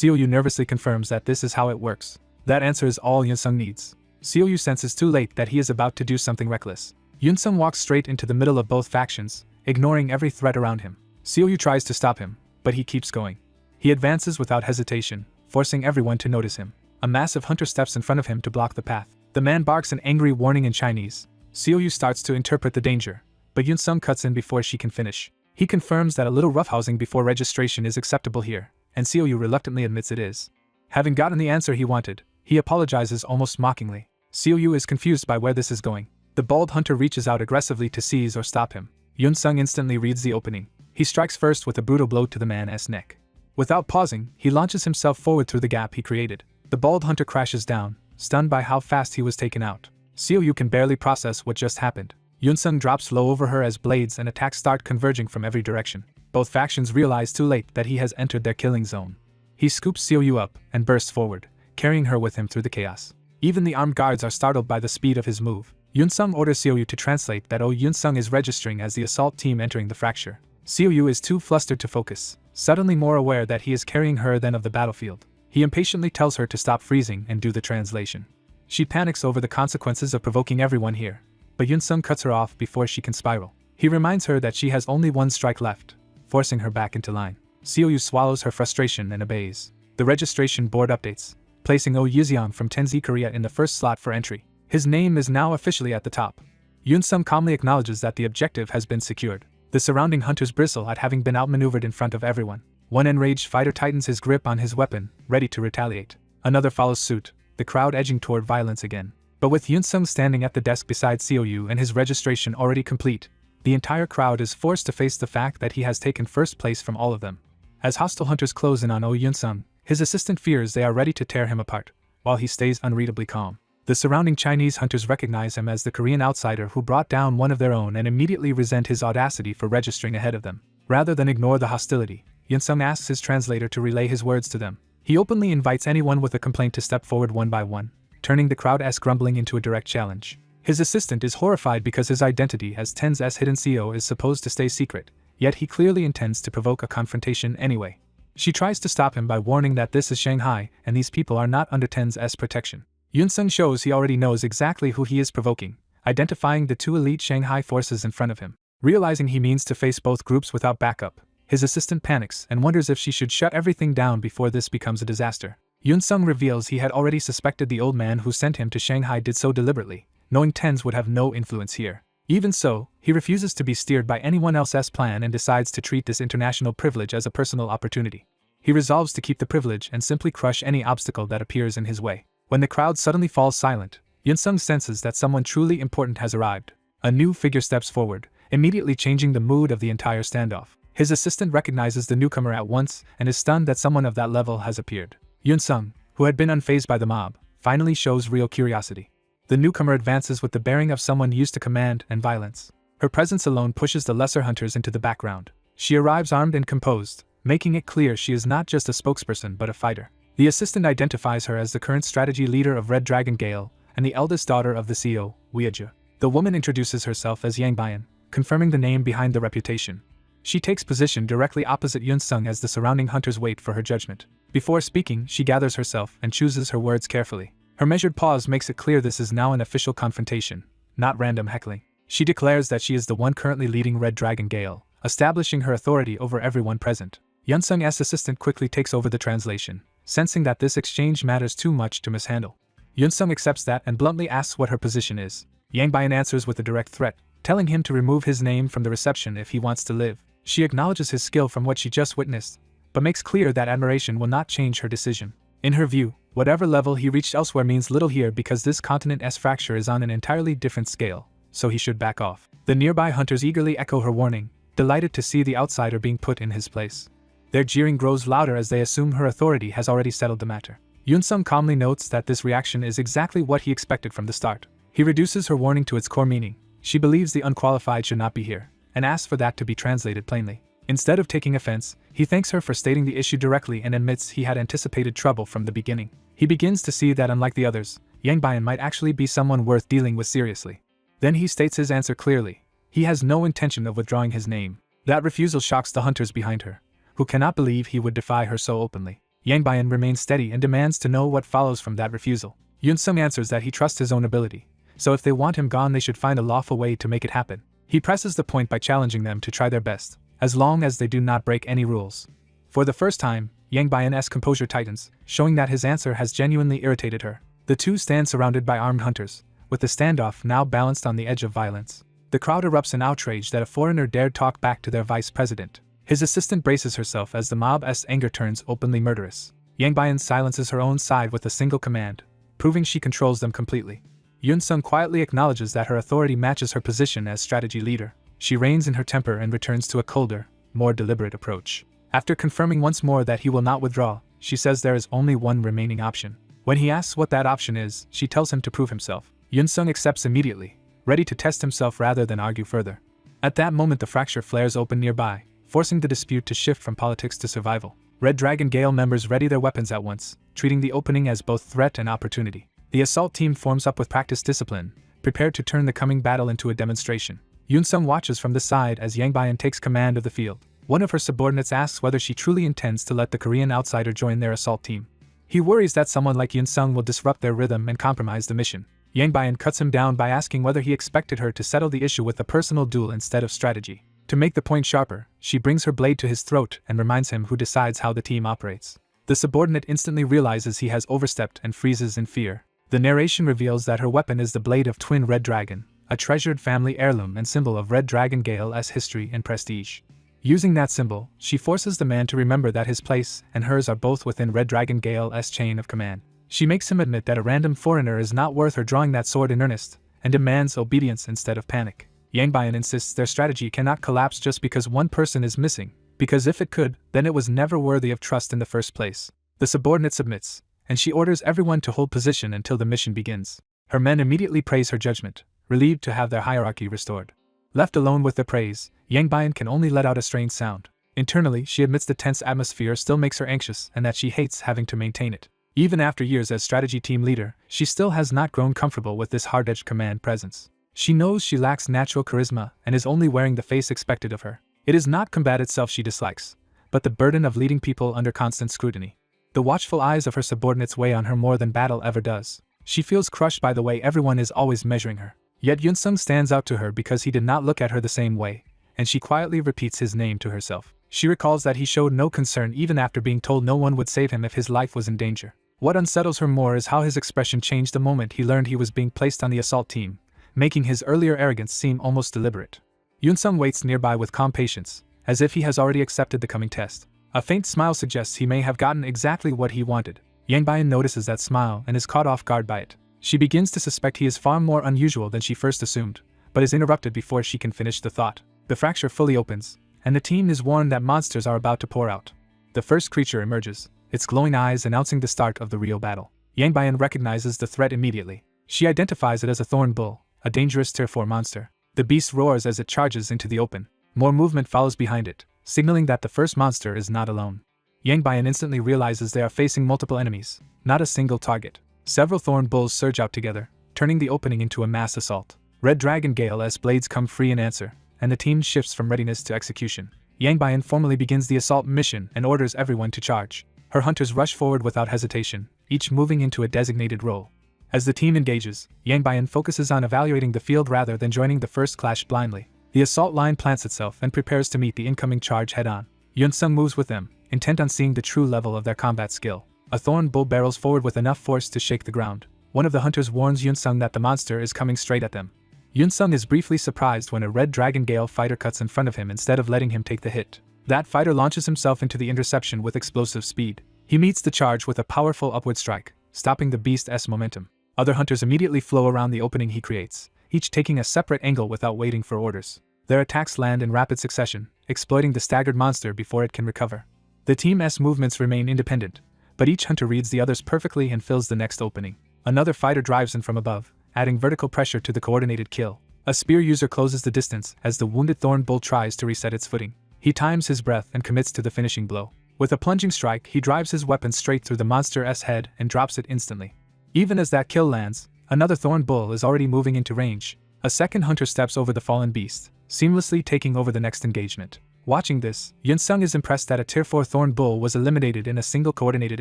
Yu nervously confirms that this is how it works. That answer is all Yun-sung needs. Yu senses too late that he is about to do something reckless. Yun-sung walks straight into the middle of both factions, ignoring every threat around him. Yu tries to stop him, but he keeps going. He advances without hesitation, forcing everyone to notice him. A massive hunter steps in front of him to block the path. The man barks an angry warning in Chinese. Yu starts to interpret the danger, but Yun-sung cuts in before she can finish. He confirms that a little roughhousing before registration is acceptable here, and Yu reluctantly admits it is. Having gotten the answer he wanted, he apologizes almost mockingly. Yu is confused by where this is going. The bald hunter reaches out aggressively to seize or stop him. Yun-sung instantly reads the opening. He strikes first with a brutal blow to the man's neck. Without pausing, he launches himself forward through the gap he created. The bald hunter crashes down, stunned by how fast he was taken out. Yu can barely process what just happened. Yun-sung drops low over her as blades and attacks start converging from every direction. Both factions realize too late that he has entered their killing zone. He scoops Yu up and bursts forward, carrying her with him through the chaos. Even the armed guards are startled by the speed of his move. Yun-sung orders Yu to translate that Yun-sung is registering as the assault team entering the fracture. Yu is too flustered to focus, suddenly more aware that he is carrying her than of the battlefield. He impatiently tells her to stop freezing and do the translation. She panics over the consequences of provoking everyone here, but Yun-sung cuts her off before she can spiral. He reminds her that she has only one strike left, forcing her back into line. Seoyu swallows her frustration and obeys. The registration board updates, placing Oh Yuzeong from Tenzi Korea in the first slot for entry. His name is now officially at the top. Yoon-sung calmly acknowledges that the objective has been secured. The surrounding hunters bristle at having been outmaneuvered in front of everyone. One enraged fighter tightens his grip on his weapon, ready to retaliate. Another follows suit, the crowd edging toward violence again. But with Yoon-sung standing at the desk beside Seoyu and his registration already complete, the entire crowd is forced to face the fact that he has taken first place from all of them. As hostile hunters close in on Oh Yoon-sung, his assistant fears they are ready to tear him apart, while he stays unreadably calm. The surrounding Chinese hunters recognize him as the Korean outsider who brought down one of their own and immediately resent his audacity for registering ahead of them. Rather than ignore the hostility, Yoon-sung asks his translator to relay his words to them. He openly invites anyone with a complaint to step forward one by one, turning the crowd's grumbling into a direct challenge. His assistant is horrified because his identity as Ten's hidden CEO is supposed to stay secret, yet he clearly intends to provoke a confrontation anyway. She tries to stop him by warning that this is Shanghai and these people are not under Ten's protection. Yoon-sung shows he already knows exactly who he is provoking, identifying the two elite Shanghai forces in front of him. Realizing he means to face both groups without backup, his assistant panics and wonders if she should shut everything down before this becomes a disaster. Yoon-sung reveals he had already suspected the old man who sent him to Shanghai did so deliberately, knowing Ten's would have no influence here. Even so, he refuses to be steered by anyone else's plan and decides to treat this international privilege as a personal opportunity. He resolves to keep the privilege and simply crush any obstacle that appears in his way. When the crowd suddenly falls silent, Yoon-sung senses that someone truly important has arrived. A new figure steps forward, immediately changing the mood of the entire standoff. His assistant recognizes the newcomer at once and is stunned that someone of that level has appeared. Yoon-sung, who had been unfazed by the mob, finally shows real curiosity. The newcomer advances with the bearing of someone used to command and violence. Her presence alone pushes the lesser hunters into the background. She arrives armed and composed, making it clear she is not just a spokesperson but a fighter. The assistant identifies her as the current strategy leader of Red Dragon Gale and the eldest daughter of the CEO, Weija. The woman introduces herself as Yang Bayan, confirming the name behind the reputation. She takes position directly opposite Yoon-sung as the surrounding hunters wait for her judgment. Before speaking, she gathers herself and chooses her words carefully. Her measured pause makes it clear this is now an official confrontation, not random heckling. She declares that she is the one currently leading Red Dragon Gale, establishing her authority over everyone present. Yoon-sung's assistant quickly takes over the translation, sensing that this exchange matters too much to mishandle. Yoon-sung accepts that and bluntly asks what her position is. Yang Bayan answers with a direct threat, telling him to remove his name from the reception if he wants to live. She acknowledges his skill from what she just witnessed, but makes clear that admiration will not change her decision. In her view, whatever level he reached elsewhere means little here because this continent's fracture is on an entirely different scale, so he should back off. The nearby hunters eagerly echo her warning, delighted to see the outsider being put in his place. Their jeering grows louder as they assume her authority has already settled the matter. Yoon-sung calmly notes that this reaction is exactly what he expected from the start. He reduces her warning to its core meaning. She believes the unqualified should not be here, and asks for that to be translated plainly. Instead of taking offense, he thanks her for stating the issue directly and admits he had anticipated trouble from the beginning. He begins to see that unlike the others, Yang Bayan might actually be someone worth dealing with seriously. Then he states his answer clearly. He has no intention of withdrawing his name. That refusal shocks the hunters behind her, who cannot believe he would defy her so openly. Yang Bayan remains steady and demands to know what follows from that refusal. Yoon-sung answers that he trusts his own ability, so if they want him gone they should find a lawful way to make it happen. He presses the point by challenging them to try their best, as long as they do not break any rules. For the first time, Yang Bayan's composure tightens, showing that his answer has genuinely irritated her. The two stand surrounded by armed hunters, with the standoff now balanced on the edge of violence. The crowd erupts in outrage that a foreigner dared talk back to their vice president. His assistant braces herself as the mob's anger turns openly murderous. Yang Bayan silences her own side with a single command, proving she controls them completely. Yoon-sung quietly acknowledges that her authority matches her position as strategy leader. She reins in her temper and returns to a colder, more deliberate approach. After confirming once more that he will not withdraw, she says there is only one remaining option. When he asks what that option is, she tells him to prove himself. Yoon-sung accepts immediately, ready to test himself rather than argue further. At that moment the fracture flares open nearby, forcing the dispute to shift from politics to survival. Red Dragon Gale members ready their weapons at once, treating the opening as both threat and opportunity. The assault team forms up with practiced discipline, prepared to turn the coming battle into a demonstration. Yoon-sung watches from the side as Yang Bayan takes command of the field. One of her subordinates asks whether she truly intends to let the Korean outsider join their assault team. He worries that someone like Yoon-sung will disrupt their rhythm and compromise the mission. Yang Bian cuts him down by asking whether he expected her to settle the issue with a personal duel instead of strategy. To make the point sharper, she brings her blade to his throat and reminds him who decides how the team operates. The subordinate instantly realizes he has overstepped and freezes in fear. The narration reveals that her weapon is the blade of Twin Red Dragon, a treasured family heirloom and symbol of Red Dragon Gale's history and prestige. Using that symbol, she forces the man to remember that his place and hers are both within Red Dragon Gale's chain of command. She makes him admit that a random foreigner is not worth her drawing that sword in earnest, and demands obedience instead of panic. Yang Bian insists their strategy cannot collapse just because one person is missing, because if it could, then it was never worthy of trust in the first place. The subordinate submits, and she orders everyone to hold position until the mission begins. Her men immediately praise her judgment, relieved to have their hierarchy restored. Left alone with the praise, Yang Bian can only let out a strange sound. Internally, she admits the tense atmosphere still makes her anxious and that she hates having to maintain it. Even after years as strategy team leader, she still has not grown comfortable with this hard-edged command presence. She knows she lacks natural charisma and is only wearing the face expected of her. It is not combat itself she dislikes, but the burden of leading people under constant scrutiny. The watchful eyes of her subordinates weigh on her more than battle ever does. She feels crushed by the way everyone is always measuring her. Yet Yunsung stands out to her because he did not look at her the same way, and she quietly repeats his name to herself. She recalls that he showed no concern even after being told no one would save him if his life was in danger. What unsettles her more is how his expression changed the moment he learned he was being placed on the assault team, making his earlier arrogance seem almost deliberate. Yunsung waits nearby with calm patience, as if he has already accepted the coming test. A faint smile suggests he may have gotten exactly what he wanted. Yang Bian notices that smile and is caught off guard by it. She begins to suspect he is far more unusual than she first assumed, but is interrupted before she can finish the thought. The fracture fully opens, and the team is warned that monsters are about to pour out. The first creature emerges, its glowing eyes announcing the start of the real battle. Yang Bian recognizes the threat immediately. She identifies it as a thorn bull, a dangerous tier 4 monster. The beast roars as it charges into the open. More movement follows behind it, signaling that the first monster is not alone. Yang Bian instantly realizes they are facing multiple enemies, not a single target. Several thorn bulls surge out together, turning the opening into a mass assault. Red Dragon Gale's blades come free in answer, and the team shifts from readiness to execution. Yang Bian formally begins the assault mission and orders everyone to charge. Her hunters rush forward without hesitation, each moving into a designated role. As the team engages, Yang Bian focuses on evaluating the field rather than joining the first clash blindly. The assault line plants itself and prepares to meet the incoming charge head-on. Yunsung moves with them, intent on seeing the true level of their combat skill. A thorn bull barrels forward with enough force to shake the ground. One of the hunters warns Yunsung that the monster is coming straight at them. Yunsung is briefly surprised when a Red Dragon Gale fighter cuts in front of him instead of letting him take the hit. That fighter launches himself into the interception with explosive speed. He meets the charge with a powerful upward strike, stopping the beast's momentum. Other hunters immediately flow around the opening he creates, each taking a separate angle without waiting for orders. Their attacks land in rapid succession, exploiting the staggered monster before it can recover. The team's movements remain independent, but each hunter reads the others perfectly and fills the next opening. Another fighter drives in from above, adding vertical pressure to the coordinated kill. A spear user closes the distance as the wounded thorn bull tries to reset its footing. He times his breath and commits to the finishing blow. With a plunging strike, he drives his weapon straight through the monster's head and drops it instantly. Even as that kill lands, another thorn bull is already moving into range. A second hunter steps over the fallen beast, seamlessly taking over the next engagement. Watching this, Yunsung is impressed that a tier 4 thorn bull was eliminated in a single coordinated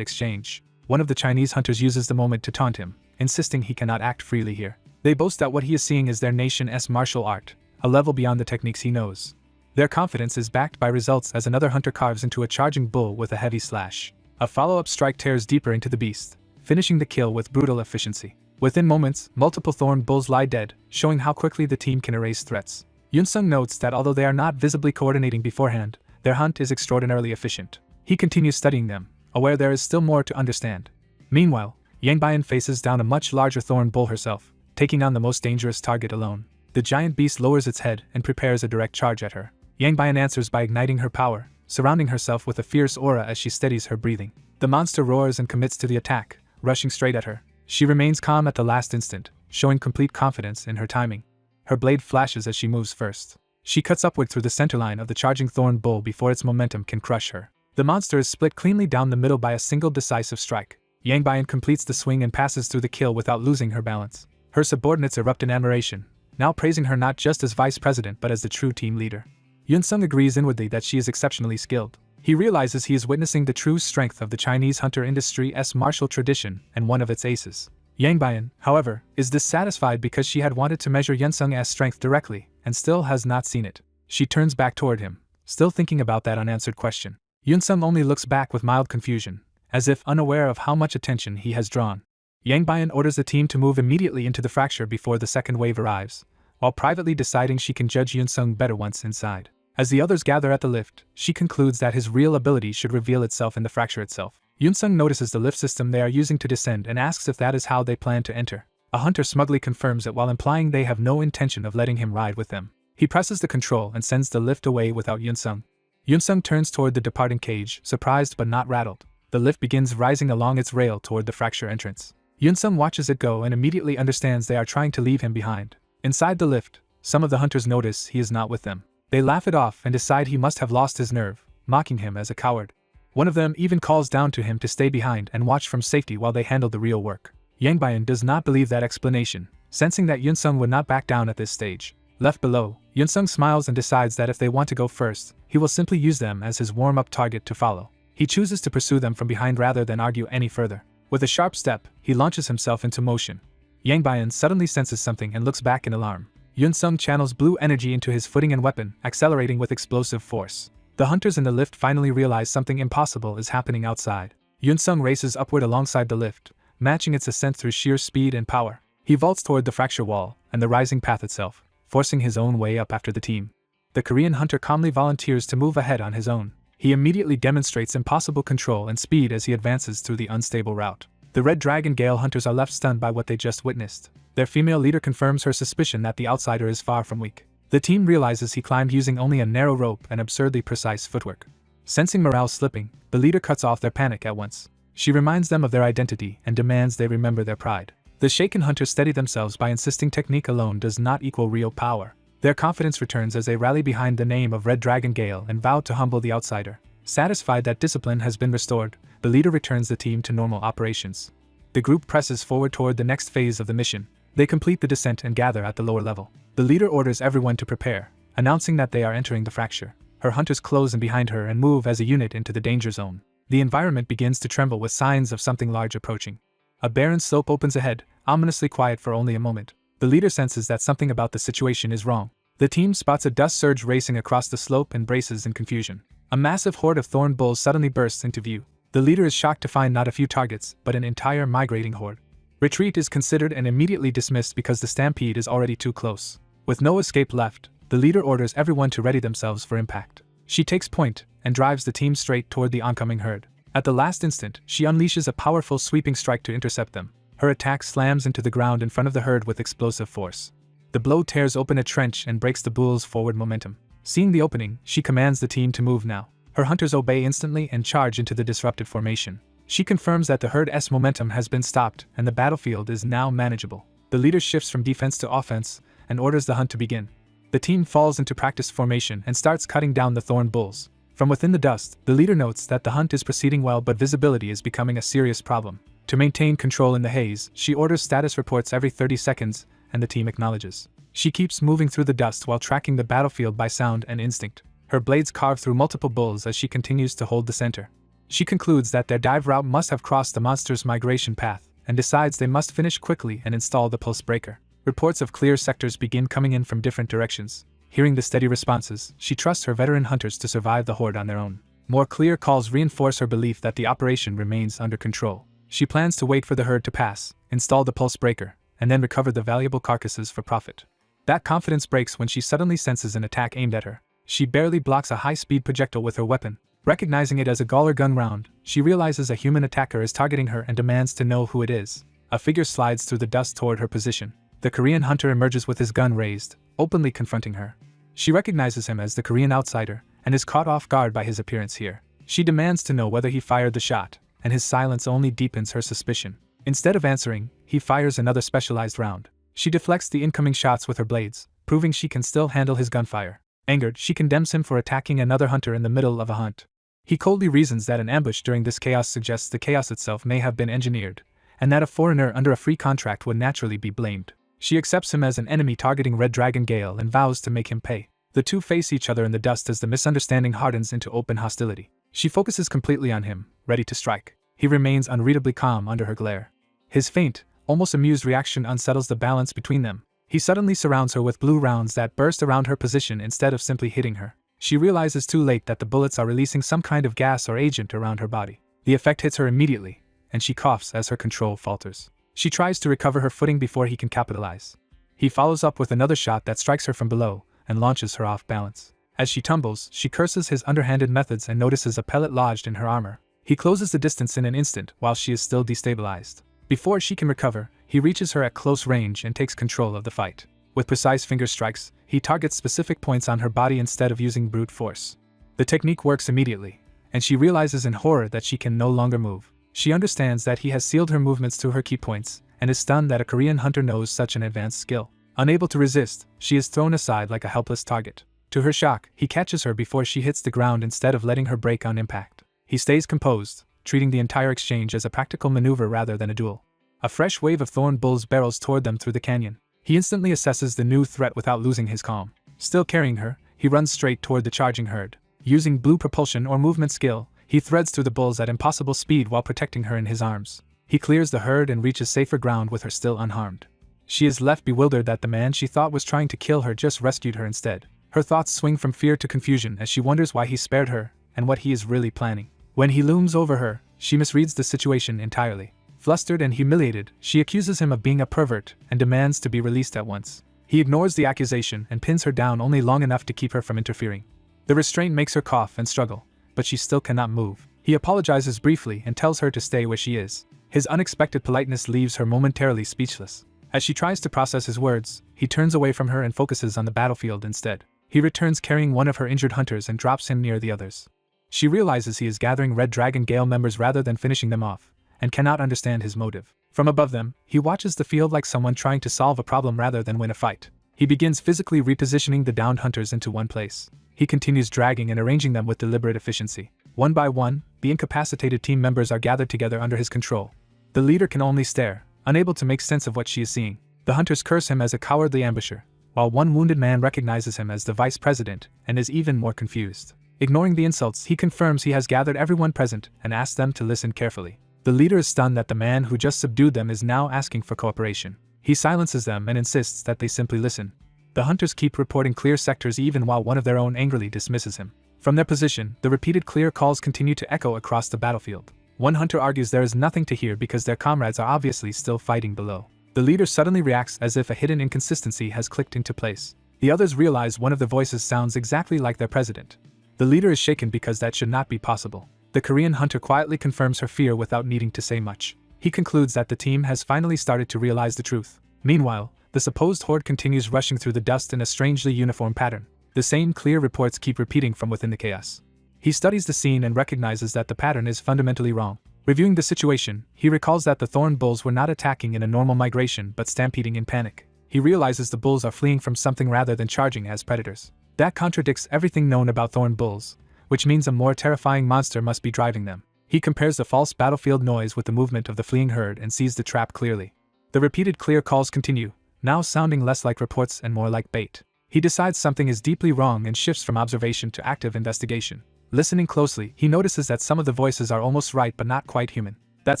exchange. One of the Chinese hunters uses the moment to taunt him, insisting he cannot act freely here. They boast that what he is seeing is their nation's martial art, a level beyond the techniques he knows. Their confidence is backed by results as another hunter carves into a charging bull with a heavy slash. A follow-up strike tears deeper into the beast, finishing the kill with brutal efficiency. Within moments, multiple thorn bulls lie dead, showing how quickly the team can erase threats. Yunsung notes that although they are not visibly coordinating beforehand, their hunt is extraordinarily efficient. He continues studying them, aware there is still more to understand. Meanwhile, Yang Bian faces down a much larger thorn bull herself, taking on the most dangerous target alone. The giant beast lowers its head and prepares a direct charge at her. Yang Bian answers by igniting her power, surrounding herself with a fierce aura as she steadies her breathing. The monster roars and commits to the attack, rushing straight at her. She remains calm at the last instant, showing complete confidence in her timing. Her blade flashes as she moves first. She cuts upward through the centerline of the charging thorn bull before its momentum can crush her. The monster is split cleanly down the middle by a single decisive strike. Yang Bian completes the swing and passes through the kill without losing her balance. Her subordinates erupt in admiration, now praising her not just as vice president but as the true team leader. Yunsung agrees inwardly that she is exceptionally skilled. He realizes he is witnessing the true strength of the Chinese hunter industry's martial tradition and one of its aces. Yang Bian, however, is dissatisfied because she had wanted to measure Yunsung's strength directly, and still has not seen it. She turns back toward him, still thinking about that unanswered question. Yunsung only looks back with mild confusion, as if unaware of how much attention he has drawn. Yang Bian orders the team to move immediately into the fracture before the second wave arrives, while privately deciding she can judge Yunsung better once inside. As the others gather at the lift, she concludes that his real ability should reveal itself in the fracture itself. Yunsung notices the lift system they are using to descend and asks if that is how they plan to enter. A hunter smugly confirms it while implying they have no intention of letting him ride with them. He presses the control and sends the lift away without Yunsung. Yunsung turns toward the departing cage, surprised but not rattled. The lift begins rising along its rail toward the fracture entrance. Yunsung watches it go and immediately understands they are trying to leave him behind. Inside the lift, some of the hunters notice he is not with them. They laugh it off and decide he must have lost his nerve, mocking him as a coward. One of them even calls down to him to stay behind and watch from safety while they handle the real work. Yang Bian does not believe that explanation, sensing that Yunsung would not back down at this stage. Left below, Yunsung smiles and decides that if they want to go first, he will simply use them as his warm-up target to follow. He chooses to pursue them from behind rather than argue any further. With a sharp step, he launches himself into motion. Yang Bian suddenly senses something and looks back in alarm. Yunsung channels blue energy into his footing and weapon, accelerating with explosive force. The hunters in the lift finally realize something impossible is happening outside. Yunsung races upward alongside the lift, matching its ascent through sheer speed and power. He vaults toward the fracture wall and the rising path itself, forcing his own way up after the team. The Korean hunter calmly volunteers to move ahead on his own. He immediately demonstrates impossible control and speed as he advances through the unstable route. The Red Dragon Gale hunters are left stunned by what they just witnessed. Their female leader confirms her suspicion that the outsider is far from weak. The team realizes he climbed using only a narrow rope and absurdly precise footwork. Sensing morale slipping, the leader cuts off their panic at once. She reminds them of their identity and demands they remember their pride. The shaken hunters steady themselves by insisting technique alone does not equal real power. Their confidence returns as they rally behind the name of Red Dragon Gale and vow to humble the outsider. Satisfied that discipline has been restored, the leader returns the team to normal operations. The group presses forward toward the next phase of the mission. They complete the descent and gather at the lower level. The leader orders everyone to prepare, announcing that they are entering the fracture. Her hunters close in behind her and move as a unit into the danger zone. The environment begins to tremble with signs of something large approaching. A barren slope opens ahead, ominously quiet for only a moment. The leader senses that something about the situation is wrong. The team spots a dust surge racing across the slope and braces in confusion. A massive horde of thorn bulls suddenly bursts into view. The leader is shocked to find not a few targets, but an entire migrating horde. Retreat is considered and immediately dismissed because the stampede is already too close. With no escape left, the leader orders everyone to ready themselves for impact. She takes point and drives the team straight toward the oncoming herd. At the last instant, she unleashes a powerful sweeping strike to intercept them. Her attack slams into the ground in front of the herd with explosive force. The blow tears open a trench and breaks the bull's forward momentum. Seeing the opening, she commands the team to move now. Her hunters obey instantly and charge into the disrupted formation. She confirms that the herd's momentum has been stopped and the battlefield is now manageable. The leader shifts from defense to offense and orders the hunt to begin. The team falls into practice formation and starts cutting down the thorn bulls. From within the dust, the leader notes that the hunt is proceeding well, but visibility is becoming a serious problem. To maintain control in the haze, she orders status reports every 30 seconds, and the team acknowledges. She keeps moving through the dust while tracking the battlefield by sound and instinct. Her blades carve through multiple bulls as she continues to hold the center. She concludes that their dive route must have crossed the monster's migration path, and decides they must finish quickly and install the pulse breaker. Reports of clear sectors begin coming in from different directions. Hearing the steady responses, she trusts her veteran hunters to survive the horde on their own. More clear calls reinforce her belief that the operation remains under control. She plans to wait for the herd to pass, install the pulse breaker, and then recover the valuable carcasses for profit. That confidence breaks when she suddenly senses an attack aimed at her. She barely blocks a high-speed projectile with her weapon. Recognizing it as a Gauler gun round, she realizes a human attacker is targeting her and demands to know who it is. A figure slides through the dust toward her position. The Korean hunter emerges with his gun raised, openly confronting her. She recognizes him as the Korean outsider, and is caught off guard by his appearance here. She demands to know whether he fired the shot, and his silence only deepens her suspicion. Instead of answering, he fires another specialized round. She deflects the incoming shots with her blades, proving she can still handle his gunfire. Angered, she condemns him for attacking another hunter in the middle of a hunt. He coldly reasons that an ambush during this chaos suggests the chaos itself may have been engineered, and that a foreigner under a free contract would naturally be blamed. She accepts him as an enemy targeting Red Dragon Gale and vows to make him pay. The two face each other in the dust as the misunderstanding hardens into open hostility. She focuses completely on him, ready to strike. He remains unreadably calm under her glare. His faint, almost amused reaction unsettles the balance between them. He suddenly surrounds her with blue rounds that burst around her position instead of simply hitting her. She realizes too late that the bullets are releasing some kind of gas or agent around her body. The effect hits her immediately, and she coughs as her control falters. She tries to recover her footing before he can capitalize. He follows up with another shot that strikes her from below and launches her off balance. As she tumbles, she curses his underhanded methods and notices a pellet lodged in her armor. He closes the distance in an instant while she is still destabilized. Before she can recover, he reaches her at close range and takes control of the fight. With precise finger strikes, he targets specific points on her body instead of using brute force. The technique works immediately, and she realizes in horror that she can no longer move. She understands that he has sealed her movements to her key points, and is stunned that a Korean hunter knows such an advanced skill. Unable to resist, she is thrown aside like a helpless target. To her shock, he catches her before she hits the ground instead of letting her break on impact. He stays composed, treating the entire exchange as a practical maneuver rather than a duel. A fresh wave of thorn bulls barrels toward them through the canyon. He instantly assesses the new threat without losing his calm. Still carrying her, he runs straight toward the charging herd. Using blue propulsion or movement skill, he threads through the bulls at impossible speed while protecting her in his arms. He clears the herd and reaches safer ground with her still unharmed. She is left bewildered that the man she thought was trying to kill her just rescued her instead. Her thoughts swing from fear to confusion as she wonders why he spared her and what he is really planning. When he looms over her, she misreads the situation entirely. Flustered and humiliated, she accuses him of being a pervert and demands to be released at once. He ignores the accusation and pins her down only long enough to keep her from interfering. The restraint makes her cough and struggle, but she still cannot move. He apologizes briefly and tells her to stay where she is. His unexpected politeness leaves her momentarily speechless. As she tries to process his words, he turns away from her and focuses on the battlefield instead. He returns carrying one of her injured hunters and drops him near the others. She realizes he is gathering Red Dragon Gale members rather than finishing them off, and cannot understand his motive. From above them, he watches the field like someone trying to solve a problem rather than win a fight. He begins physically repositioning the downed hunters into one place. He continues dragging and arranging them with deliberate efficiency. One by one, the incapacitated team members are gathered together under his control. The leader can only stare, unable to make sense of what she is seeing. The hunters curse him as a cowardly ambusher, while one wounded man recognizes him as the vice president and is even more confused. Ignoring the insults, he confirms he has gathered everyone present and asks them to listen carefully. The leader is stunned that the man who just subdued them is now asking for cooperation. He silences them and insists that they simply listen. The hunters keep reporting clear sectors even while one of their own angrily dismisses him. From their position, the repeated clear calls continue to echo across the battlefield. One hunter argues there is nothing to hear because their comrades are obviously still fighting below. The leader suddenly reacts as if a hidden inconsistency has clicked into place. The others realize one of the voices sounds exactly like their president. The leader is shaken because that should not be possible. The Korean hunter quietly confirms her fear without needing to say much. He concludes that the team has finally started to realize the truth. Meanwhile, the supposed horde continues rushing through the dust in a strangely uniform pattern. The same clear reports keep repeating from within the chaos. He studies the scene and recognizes that the pattern is fundamentally wrong. Reviewing the situation, he recalls that the thorn bulls were not attacking in a normal migration but stampeding in panic. He realizes the bulls are fleeing from something rather than charging as predators. That contradicts everything known about thorn bulls, which means a more terrifying monster must be driving them. He compares the false battlefield noise with the movement of the fleeing herd and sees the trap clearly. The repeated clear calls continue, now sounding less like reports and more like bait. He decides something is deeply wrong and shifts from observation to active investigation. Listening closely, he notices that some of the voices are almost right but not quite human. That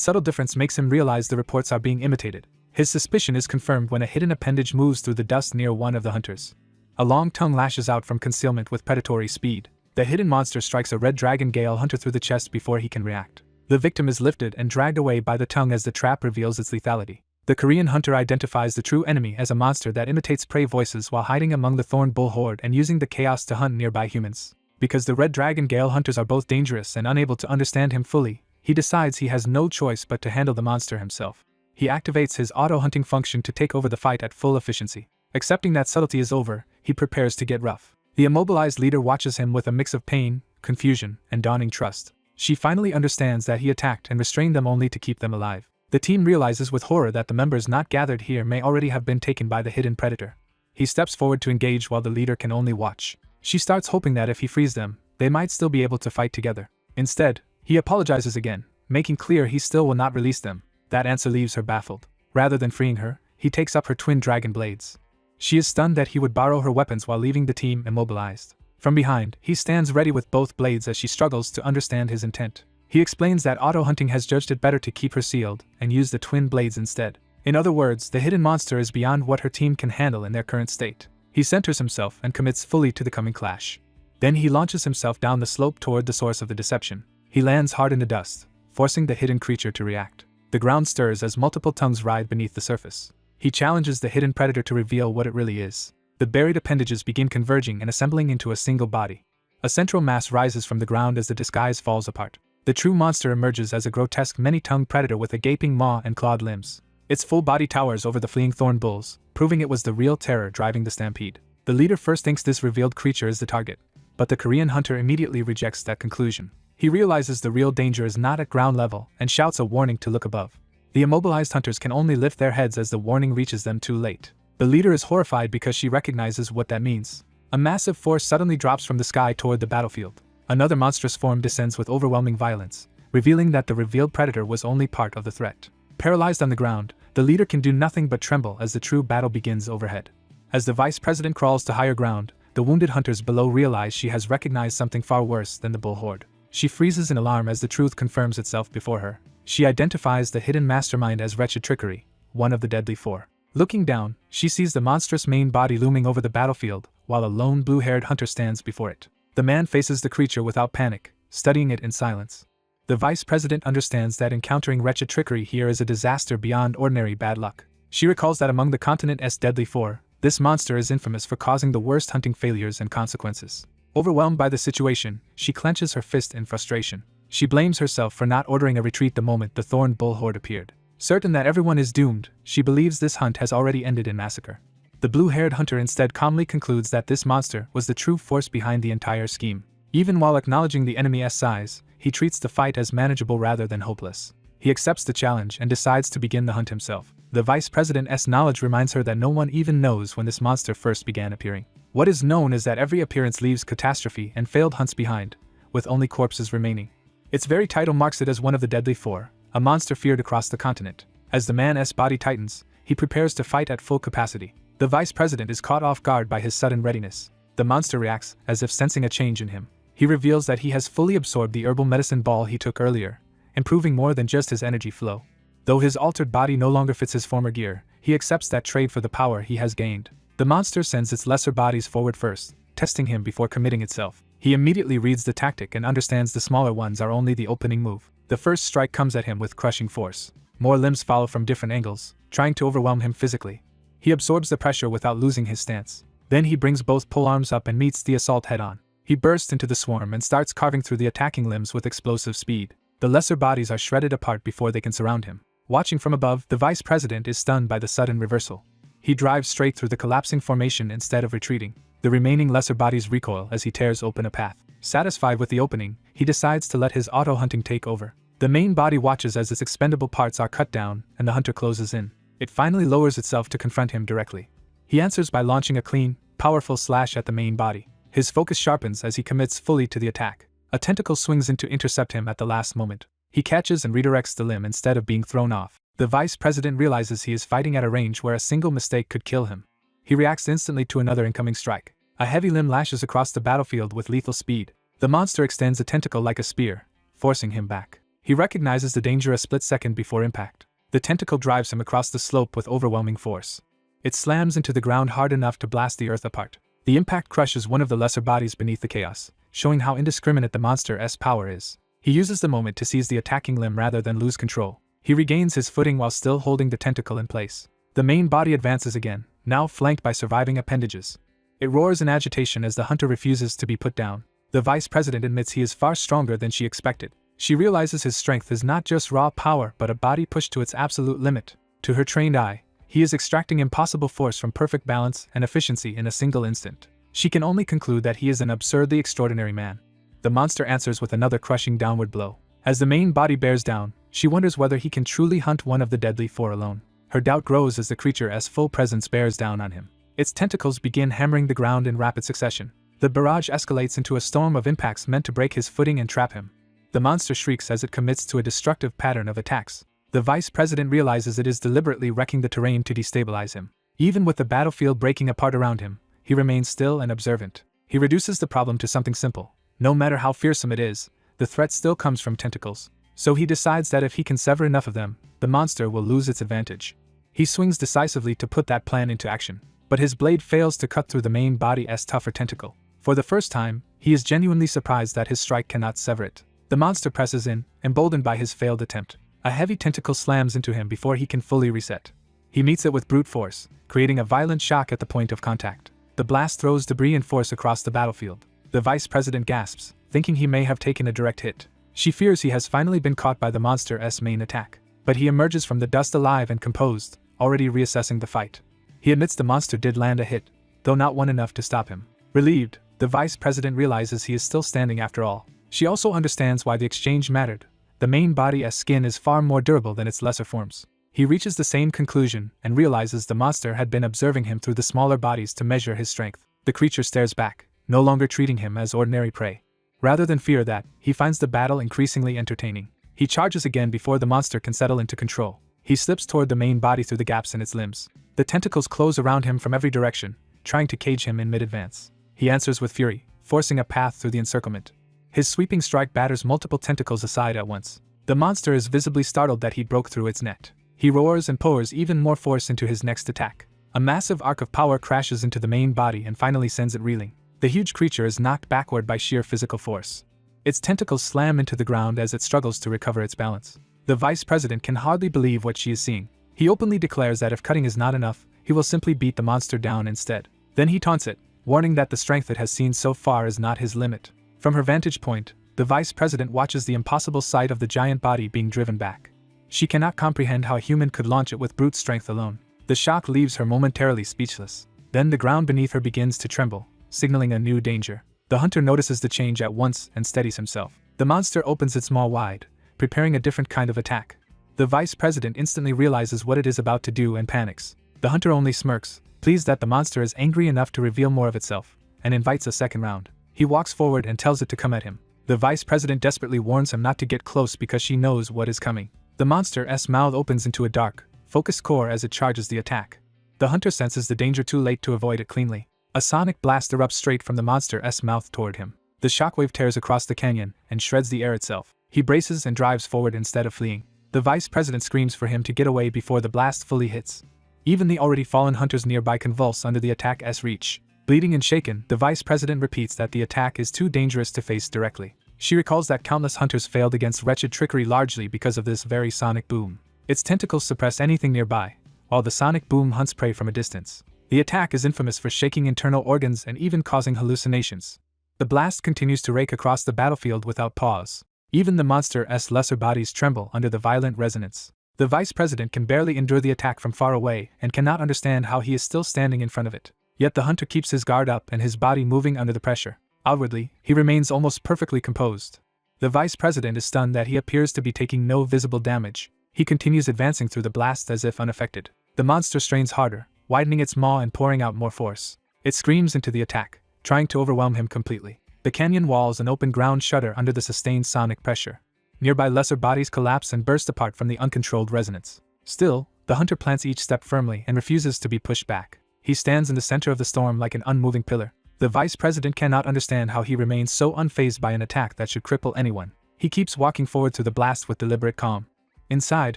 subtle difference makes him realize the reports are being imitated. His suspicion is confirmed when a hidden appendage moves through the dust near one of the hunters. A long tongue lashes out from concealment with predatory speed. The hidden monster strikes a Red Dragon Gale hunter through the chest before he can react. The victim is lifted and dragged away by the tongue as the trap reveals its lethality. The Korean hunter identifies the true enemy as a monster that imitates prey voices while hiding among the thorn bull horde and using the chaos to hunt nearby humans. Because the Red Dragon Gale hunters are both dangerous and unable to understand him fully, he decides he has no choice but to handle the monster himself. He activates his auto-hunting function to take over the fight at full efficiency. Accepting that subtlety is over, he prepares to get rough. The immobilized leader watches him with a mix of pain, confusion, and dawning trust. She finally understands that he attacked and restrained them only to keep them alive. The team realizes with horror that the members not gathered here may already have been taken by the hidden predator. He steps forward to engage while the leader can only watch. She starts hoping that if he frees them, they might still be able to fight together. Instead, he apologizes again, making clear he still will not release them. That answer leaves her baffled. Rather than freeing her, he takes up her twin dragon blades. She is stunned that he would borrow her weapons while leaving the team immobilized. From behind, he stands ready with both blades as she struggles to understand his intent. He explains that auto-hunting has judged it better to keep her sealed and use the twin blades instead. In other words, the hidden monster is beyond what her team can handle in their current state. He centers himself and commits fully to the coming clash. Then he launches himself down the slope toward the source of the deception. He lands hard in the dust, forcing the hidden creature to react. The ground stirs as multiple tongues ride beneath the surface. He challenges the hidden predator to reveal what it really is. The buried appendages begin converging and assembling into a single body. A central mass rises from the ground as the disguise falls apart. The true monster emerges as a grotesque many-tongued predator with a gaping maw and clawed limbs. Its full body towers over the fleeing thorn bulls, proving it was the real terror driving the stampede. The leader first thinks this revealed creature is the target, but the Korean hunter immediately rejects that conclusion. He realizes the real danger is not at ground level and shouts a warning to look above. The immobilized hunters can only lift their heads as the warning reaches them too late. The leader is horrified because she recognizes what that means. A massive force suddenly drops from the sky toward the battlefield. Another monstrous form descends with overwhelming violence, revealing that the revealed predator was only part of the threat. Paralyzed on the ground, the leader can do nothing but tremble as the true battle begins overhead. As the vice president crawls to higher ground, the wounded hunters below realize she has recognized something far worse than the bull horde. She freezes in alarm as the truth confirms itself before her. She identifies the hidden mastermind as Wretched Trickery, one of the deadly four. Looking down, she sees the monstrous main body looming over the battlefield, while a lone blue-haired hunter stands before it. The man faces the creature without panic, studying it in silence. The vice president understands that encountering Wretched Trickery here is a disaster beyond ordinary bad luck. She recalls that among the continent's deadly four, this monster is infamous for causing the worst hunting failures and consequences. Overwhelmed by the situation, she clenches her fist in frustration. She blames herself for not ordering a retreat the moment the thorn bull horde appeared. Certain that everyone is doomed, she believes this hunt has already ended in massacre. The blue-haired hunter instead calmly concludes that this monster was the true force behind the entire scheme. Even while acknowledging the enemy's size, he treats the fight as manageable rather than hopeless. He accepts the challenge and decides to begin the hunt himself. The vice president's knowledge reminds her that no one even knows when this monster first began appearing. What is known is that every appearance leaves catastrophe and failed hunts behind, with only corpses remaining. Its very title marks it as one of the deadly four, a monster feared across the continent. As the man's body tightens, he prepares to fight at full capacity. The vice president is caught off guard by his sudden readiness. The monster reacts, as if sensing a change in him. He reveals that he has fully absorbed the herbal medicine ball he took earlier, improving more than just his energy flow. Though his altered body no longer fits his former gear, he accepts that trade for the power he has gained. The monster sends its lesser bodies forward first, testing him before committing itself. He immediately reads the tactic and understands the smaller ones are only the opening move. The first strike comes at him with crushing force. More limbs follow from different angles, trying to overwhelm him physically. He absorbs the pressure without losing his stance. Then he brings both polearms up and meets the assault head-on. He bursts into the swarm and starts carving through the attacking limbs with explosive speed. The lesser bodies are shredded apart before they can surround him. Watching from above, the vice president is stunned by the sudden reversal. He drives straight through the collapsing formation instead of retreating. The remaining lesser bodies recoil as he tears open a path. Satisfied with the opening, he decides to let his auto-hunting take over. The main body watches as its expendable parts are cut down and the hunter closes in. It finally lowers itself to confront him directly. He answers by launching a clean, powerful slash at the main body. His focus sharpens as he commits fully to the attack. A tentacle swings in to intercept him at the last moment. He catches and redirects the limb instead of being thrown off. The vice president realizes he is fighting at a range where a single mistake could kill him. He reacts instantly to another incoming strike. A heavy limb lashes across the battlefield with lethal speed. The monster extends a tentacle like a spear, forcing him back. He recognizes the danger a split second before impact. The tentacle drives him across the slope with overwhelming force. It slams into the ground hard enough to blast the earth apart. The impact crushes one of the lesser bodies beneath the chaos, showing how indiscriminate the monster's power is. He uses the moment to seize the attacking limb rather than lose control. He regains his footing while still holding the tentacle in place. The main body advances again, now flanked by surviving appendages. It roars in agitation as the hunter refuses to be put down. The vice president admits he is far stronger than she expected. She realizes his strength is not just raw power but a body pushed to its absolute limit. To her trained eye, he is extracting impossible force from perfect balance and efficiency in a single instant. She can only conclude that he is an absurdly extraordinary man. The monster answers with another crushing downward blow. As the main body bears down, she wonders whether he can truly hunt one of the deadly four alone. Her doubt grows as the creature's full presence bears down on him. Its tentacles begin hammering the ground in rapid succession. The barrage escalates into a storm of impacts meant to break his footing and trap him. The monster shrieks as it commits to a destructive pattern of attacks. The vice president realizes it is deliberately wrecking the terrain to destabilize him. Even with the battlefield breaking apart around him, he remains still and observant. He reduces the problem to something simple. No matter how fearsome it is, the threat still comes from tentacles. So he decides that if he can sever enough of them, the monster will lose its advantage. He swings decisively to put that plan into action, but his blade fails to cut through the main body's tougher tentacle. For the first time, he is genuinely surprised that his strike cannot sever it. The monster presses in, emboldened by his failed attempt. A heavy tentacle slams into him before he can fully reset. He meets it with brute force, creating a violent shock at the point of contact. The blast throws debris and force across the battlefield. The vice president gasps, thinking he may have taken a direct hit. She fears he has finally been caught by the monster's main attack. But he emerges from the dust alive and composed, already reassessing the fight. He admits the monster did land a hit, though not one enough to stop him. Relieved, the vice president realizes he is still standing after all. She also understands why the exchange mattered. The main body's skin is far more durable than its lesser forms. He reaches the same conclusion and realizes the monster had been observing him through the smaller bodies to measure his strength. The creature stares back, no longer treating him as ordinary prey. Rather than fear that, he finds the battle increasingly entertaining. He charges again before the monster can settle into control. He slips toward the main body through the gaps in its limbs. The tentacles close around him from every direction, trying to cage him in mid-advance. He answers with fury, forcing a path through the encirclement. His sweeping strike batters multiple tentacles aside at once. The monster is visibly startled that he broke through its net. He roars and pours even more force into his next attack. A massive arc of power crashes into the main body and finally sends it reeling. The huge creature is knocked backward by sheer physical force. Its tentacles slam into the ground as it struggles to recover its balance. The vice president can hardly believe what she is seeing. He openly declares that if cutting is not enough, he will simply beat the monster down instead. Then he taunts it, warning that the strength it has seen so far is not his limit. From her vantage point, the vice president watches the impossible sight of the giant body being driven back. She cannot comprehend how a human could launch it with brute strength alone. The shock leaves her momentarily speechless. Then the ground beneath her begins to tremble, signaling a new danger. The hunter notices the change at once and steadies himself. The monster opens its maw wide, preparing a different kind of attack. The vice president instantly realizes what it is about to do and panics. The hunter only smirks, pleased that the monster is angry enough to reveal more of itself, and invites a second round. He walks forward and tells it to come at him. The vice president desperately warns him not to get close because she knows what is coming. The monster's mouth opens into a dark, focused core as it charges the attack. The hunter senses the danger too late to avoid it cleanly. A sonic blast erupts straight from the monster's mouth toward him. The shockwave tears across the canyon and shreds the air itself. He braces and drives forward instead of fleeing. The vice president screams for him to get away before the blast fully hits. Even the already fallen hunters nearby convulse under the attack's reach. Bleeding and shaken, the vice president repeats that the attack is too dangerous to face directly. She recalls that countless hunters failed against wretched trickery largely because of this very sonic boom. Its tentacles suppress anything nearby, while the sonic boom hunts prey from a distance. The attack is infamous for shaking internal organs and even causing hallucinations. The blast continues to rake across the battlefield without pause. Even the monster's lesser bodies tremble under the violent resonance. The vice president can barely endure the attack from far away and cannot understand how he is still standing in front of it. Yet the hunter keeps his guard up and his body moving under the pressure. Outwardly, he remains almost perfectly composed. The vice president is stunned that he appears to be taking no visible damage. He continues advancing through the blast as if unaffected. The monster strains harder, widening its maw and pouring out more force. It screams into the attack, trying to overwhelm him completely. The canyon walls and open ground shudder under the sustained sonic pressure. Nearby lesser bodies collapse and burst apart from the uncontrolled resonance. Still, the hunter plants each step firmly and refuses to be pushed back. He stands in the center of the storm like an unmoving pillar. The vice president cannot understand how he remains so unfazed by an attack that should cripple anyone. He keeps walking forward through the blast with deliberate calm. Inside,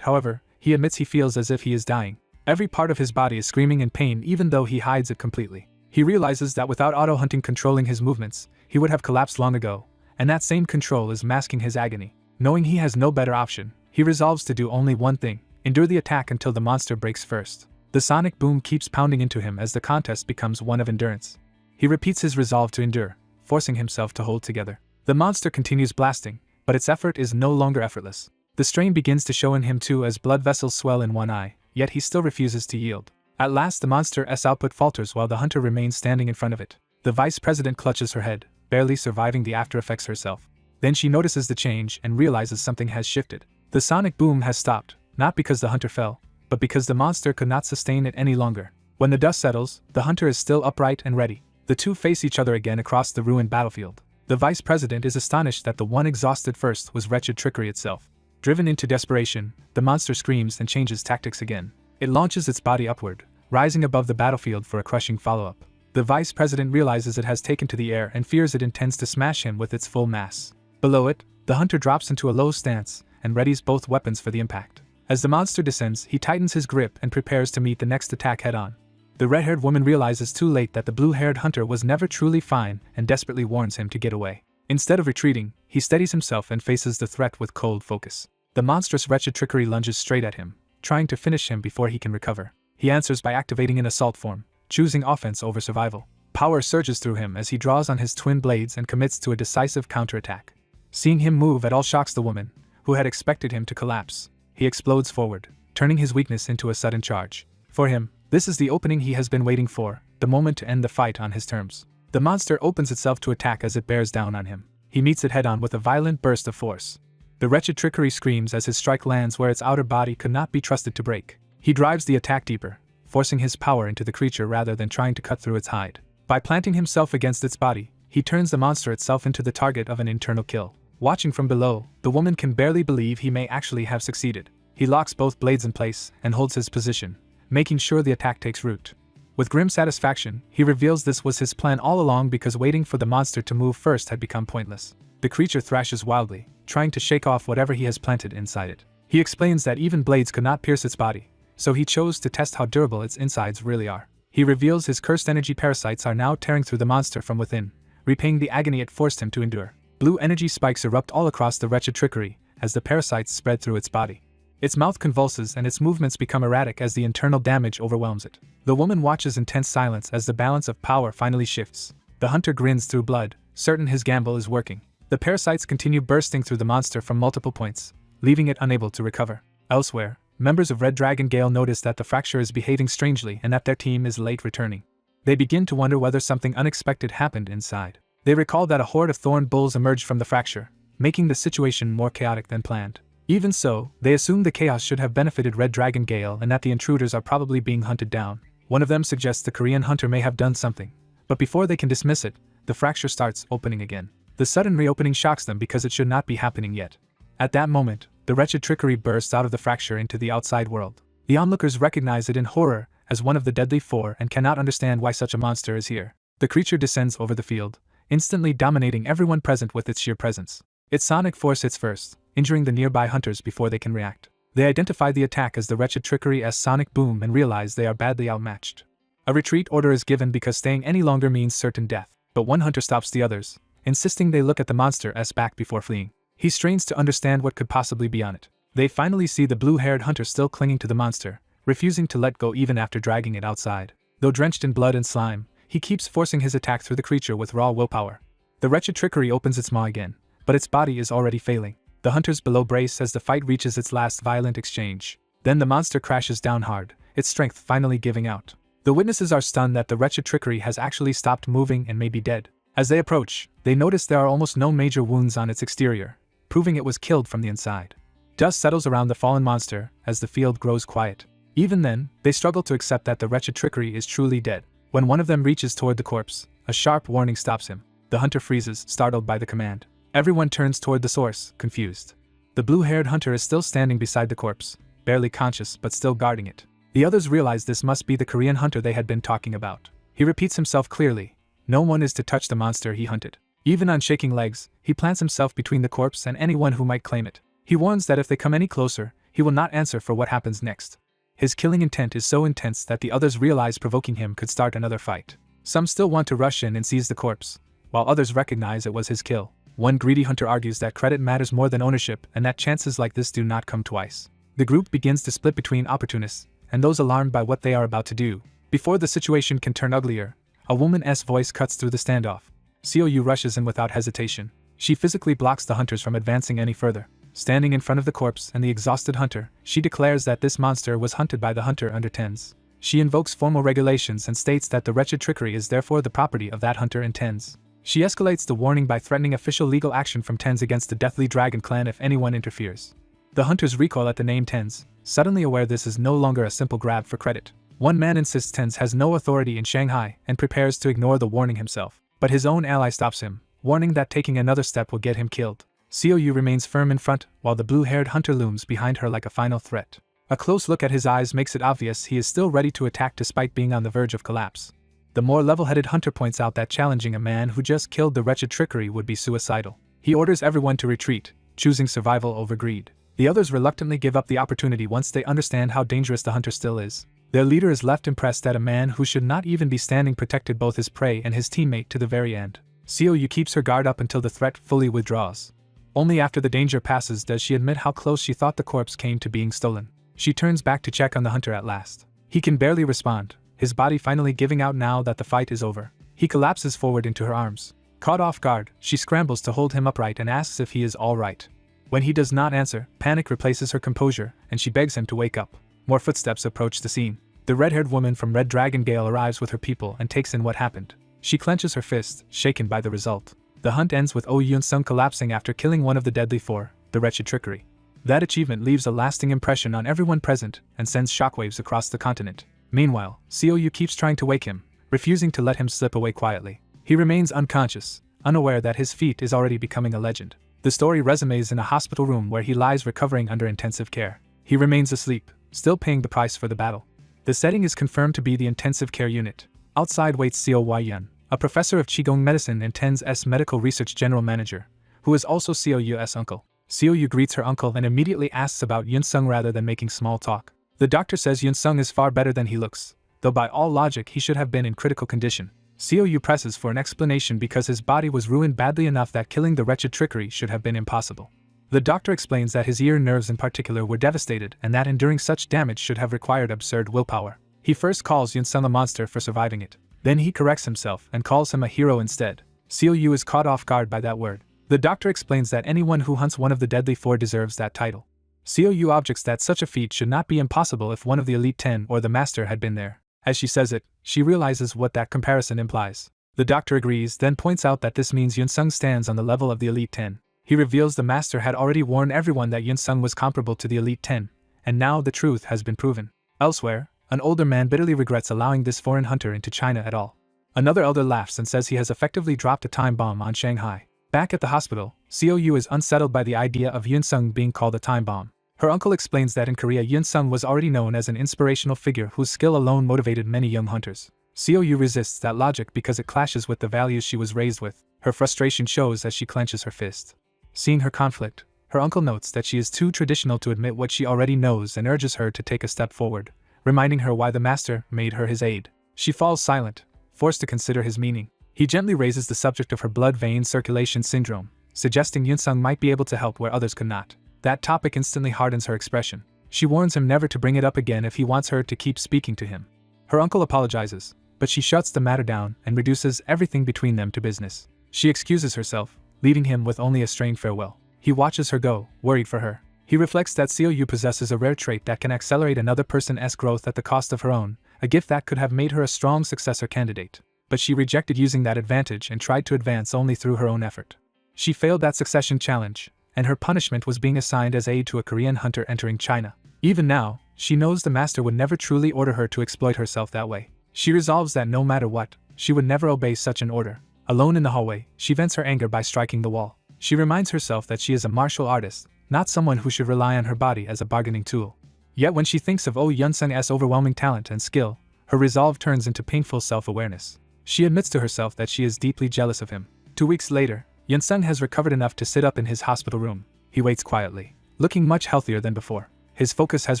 however, he admits he feels as if he is dying. Every part of his body is screaming in pain even though he hides it completely. He realizes that without auto-hunting controlling his movements, he would have collapsed long ago, and that same control is masking his agony. Knowing he has no better option, he resolves to do only one thing: endure the attack until the monster breaks first. The sonic boom keeps pounding into him as the contest becomes one of endurance. He repeats his resolve to endure, forcing himself to hold together. The monster continues blasting, but its effort is no longer effortless. The strain begins to show in him too as blood vessels swell in one eye, yet he still refuses to yield. At last the monster's output falters while the hunter remains standing in front of it. The vice president clutches her head, barely surviving the after effects herself. Then she notices the change and realizes something has shifted. The sonic boom has stopped, not because the hunter fell, but because the monster could not sustain it any longer. When the dust settles, the hunter is still upright and ready. The two face each other again across the ruined battlefield. The vice president is astonished that the one exhausted first was wretched trickery itself. Driven into desperation, the monster screams and changes tactics again. It launches its body upward, rising above the battlefield for a crushing follow-up. The vice president realizes it has taken to the air and fears it intends to smash him with its full mass. Below it, the hunter drops into a low stance and readies both weapons for the impact. As the monster descends, he tightens his grip and prepares to meet the next attack head-on. The red-haired woman realizes too late that the blue-haired hunter was never truly fine and desperately warns him to get away. Instead of retreating, he steadies himself and faces the threat with cold focus. The monstrous wretched trickery lunges straight at him, trying to finish him before he can recover. He answers by activating an assault form, choosing offense over survival. Power surges through him as he draws on his twin blades and commits to a decisive counterattack. Seeing him move at all shocks the woman, who had expected him to collapse. He explodes forward, turning his weakness into a sudden charge. For him, this is the opening he has been waiting for, the moment to end the fight on his terms. The monster opens itself to attack as it bears down on him. He meets it head-on with a violent burst of force. The wretched trickery screams as his strike lands where its outer body could not be trusted to break. He drives the attack deeper, forcing his power into the creature rather than trying to cut through its hide. By planting himself against its body, he turns the monster itself into the target of an internal kill. Watching from below, the woman can barely believe he may actually have succeeded. He locks both blades in place and holds his position, making sure the attack takes root. With grim satisfaction, he reveals this was his plan all along because waiting for the monster to move first had become pointless. The creature thrashes wildly, trying to shake off whatever he has planted inside it. He explains that even blades could not pierce its body, so he chose to test how durable its insides really are. He reveals his cursed energy parasites are now tearing through the monster from within, repaying the agony it forced him to endure. Blue energy spikes erupt all across the wretched trickery as the parasites spread through its body. Its mouth convulses and its movements become erratic as the internal damage overwhelms it. The woman watches in tense silence as the balance of power finally shifts. The hunter grins through blood, certain his gamble is working. The parasites continue bursting through the monster from multiple points, leaving it unable to recover. Elsewhere, members of Red Dragon Gale notice that the fracture is behaving strangely and that their team is late returning. They begin to wonder whether something unexpected happened inside. They recall that a horde of thorn bulls emerged from the fracture, making the situation more chaotic than planned. Even so, they assume the chaos should have benefited Red Dragon Gale and that the intruders are probably being hunted down. One of them suggests the Korean hunter may have done something, but before they can dismiss it, the fracture starts opening again. The sudden reopening shocks them because it should not be happening yet. At that moment, the wretched trickery bursts out of the fracture into the outside world. The onlookers recognize it in horror as one of the deadly four and cannot understand why such a monster is here. The creature descends over the field, instantly dominating everyone present with its sheer presence. Its sonic force hits first, injuring the nearby hunters before they can react. They identify the attack as the wretched trickery as sonic boom and realize they are badly outmatched. A retreat order is given because staying any longer means certain death, but one hunter stops the others, insisting they look at the monster's back before fleeing. He strains to understand what could possibly be on it. They finally see the blue-haired hunter still clinging to the monster, refusing to let go even after dragging it outside. Though drenched in blood and slime, he keeps forcing his attack through the creature with raw willpower. The wretched trickery opens its maw again, but its body is already failing. The hunters below brace as the fight reaches its last violent exchange. Then the monster crashes down hard, its strength finally giving out. The witnesses are stunned that the wretched trickery has actually stopped moving and may be dead. As they approach, they notice there are almost no major wounds on its exterior, proving it was killed from the inside. Dust settles around the fallen monster as the field grows quiet. Even then, they struggle to accept that the wretched trickery is truly dead. When one of them reaches toward the corpse, a sharp warning stops him. The hunter freezes, startled by the command. Everyone turns toward the source, confused. The blue-haired hunter is still standing beside the corpse, barely conscious but still guarding it. The others realize this must be the Korean hunter they had been talking about. He repeats himself clearly. No one is to touch the monster he hunted. Even on shaking legs, he plants himself between the corpse and anyone who might claim it. He warns that if they come any closer, he will not answer for what happens next. His killing intent is so intense that the others realize provoking him could start another fight. Some still want to rush in and seize the corpse, while others recognize it was his kill. One greedy hunter argues that credit matters more than ownership and that chances like this do not come twice. The group begins to split between opportunists and those alarmed by what they are about to do. Before the situation can turn uglier, a woman's voice cuts through the standoff. Xiaoyu rushes in without hesitation. She physically blocks the hunters from advancing any further. Standing in front of the corpse and the exhausted hunter, she declares that this monster was hunted by the hunter under tens. She invokes formal regulations and states that the wretched trickery is therefore the property of that hunter and tens. She escalates the warning by threatening official legal action from tens against the Deathly Dragon clan if anyone interferes. The hunters recoil at the name tens, suddenly aware this is no longer a simple grab for credit. One man insists tens has no authority in Shanghai and prepares to ignore the warning himself, but his own ally stops him, warning that taking another step will get him killed. Xiaoyu remains firm in front, while the blue-haired hunter looms behind her like a final threat. A close look at his eyes makes it obvious he is still ready to attack despite being on the verge of collapse. The more level-headed hunter points out that challenging a man who just killed the wretched trickery would be suicidal. He orders everyone to retreat, choosing survival over greed. The others reluctantly give up the opportunity once they understand how dangerous the hunter still is. Their leader is left impressed that a man who should not even be standing protected both his prey and his teammate to the very end. Xiaoyu keeps her guard up until the threat fully withdraws. Only after the danger passes does she admit how close she thought the corpse came to being stolen. She turns back to check on the hunter at last. He can barely respond, his body finally giving out now that the fight is over. He collapses forward into her arms. Caught off guard, she scrambles to hold him upright and asks if he is all right. When he does not answer, panic replaces her composure, and she begs him to wake up. More footsteps approach the scene. The red-haired woman from Red Dragon Gale arrives with her people and takes in what happened. She clenches her fist, shaken by the result. The hunt ends with Oh Yun-sung collapsing after killing one of the deadly four, the wretched trickery. That achievement leaves a lasting impression on everyone present and sends shockwaves across the continent. Meanwhile, Xiaoyu keeps trying to wake him, refusing to let him slip away quietly. He remains unconscious, unaware that his feat is already becoming a legend. The story resumes in a hospital room where he lies recovering under intensive care. He remains asleep, still paying the price for the battle. The setting is confirmed to be the intensive care unit. Outside waits Xiao Huayan, a professor of Qigong medicine and Ten's medical research general manager, who is also Xiaoyu's uncle. Xiaoyu greets her uncle and immediately asks about Yun-sung rather than making small talk. The doctor says Yun-sung is far better than he looks, though by all logic he should have been in critical condition. Xiaoyu presses for an explanation because his body was ruined badly enough that killing the wretched trickery should have been impossible. The doctor explains that his ear nerves in particular were devastated and that enduring such damage should have required absurd willpower. He first calls Yun-sung a monster for surviving it. Then he corrects himself and calls him a hero instead. Xiaoyu is caught off guard by that word. The doctor explains that anyone who hunts one of the deadly four deserves that title. Xiaoyu objects that such a feat should not be impossible if one of the Elite 10 or the Master had been there. As she says it, she realizes what that comparison implies. The doctor agrees, then points out that this means Yun-sung stands on the level of the Elite 10. He reveals the Master had already warned everyone that Yun-sung was comparable to the Elite 10, and now the truth has been proven. Elsewhere, an older man bitterly regrets allowing this foreign hunter into China at all. Another elder laughs and says he has effectively dropped a time bomb on Shanghai. Back at the hospital, Xiaoyu is unsettled by the idea of Yun-sung being called a time bomb. Her uncle explains that in Korea Yun-sung was already known as an inspirational figure whose skill alone motivated many young hunters. Xiaoyu resists that logic because it clashes with the values she was raised with. Her frustration shows as she clenches her fist. Seeing her conflict, her uncle notes that she is too traditional to admit what she already knows and urges her to take a step forward, reminding her why the Master made her his aide. She falls silent, forced to consider his meaning. He gently raises the subject of her blood vein circulation syndrome, suggesting Yun-sung might be able to help where others could not. That topic instantly hardens her expression. She warns him never to bring it up again if he wants her to keep speaking to him. Her uncle apologizes, but she shuts the matter down and reduces everything between them to business. She excuses herself, leaving him with only a strained farewell. He watches her go, worried for her. He reflects that Xiaoyu possesses a rare trait that can accelerate another person's growth at the cost of her own, a gift that could have made her a strong successor candidate. But she rejected using that advantage and tried to advance only through her own effort. She failed that succession challenge, and her punishment was being assigned as aid to a Korean hunter entering China. Even now, she knows the Master would never truly order her to exploit herself that way. She resolves that no matter what, she would never obey such an order. Alone in the hallway, she vents her anger by striking the wall. She reminds herself that she is a martial artist, not someone who should rely on her body as a bargaining tool. Yet when she thinks of Oh Yun-sung's overwhelming talent and skill, her resolve turns into painful self-awareness. She admits to herself that she is deeply jealous of him. 2 weeks later, Yun-sung has recovered enough to sit up in his hospital room. He waits quietly, looking much healthier than before. His focus has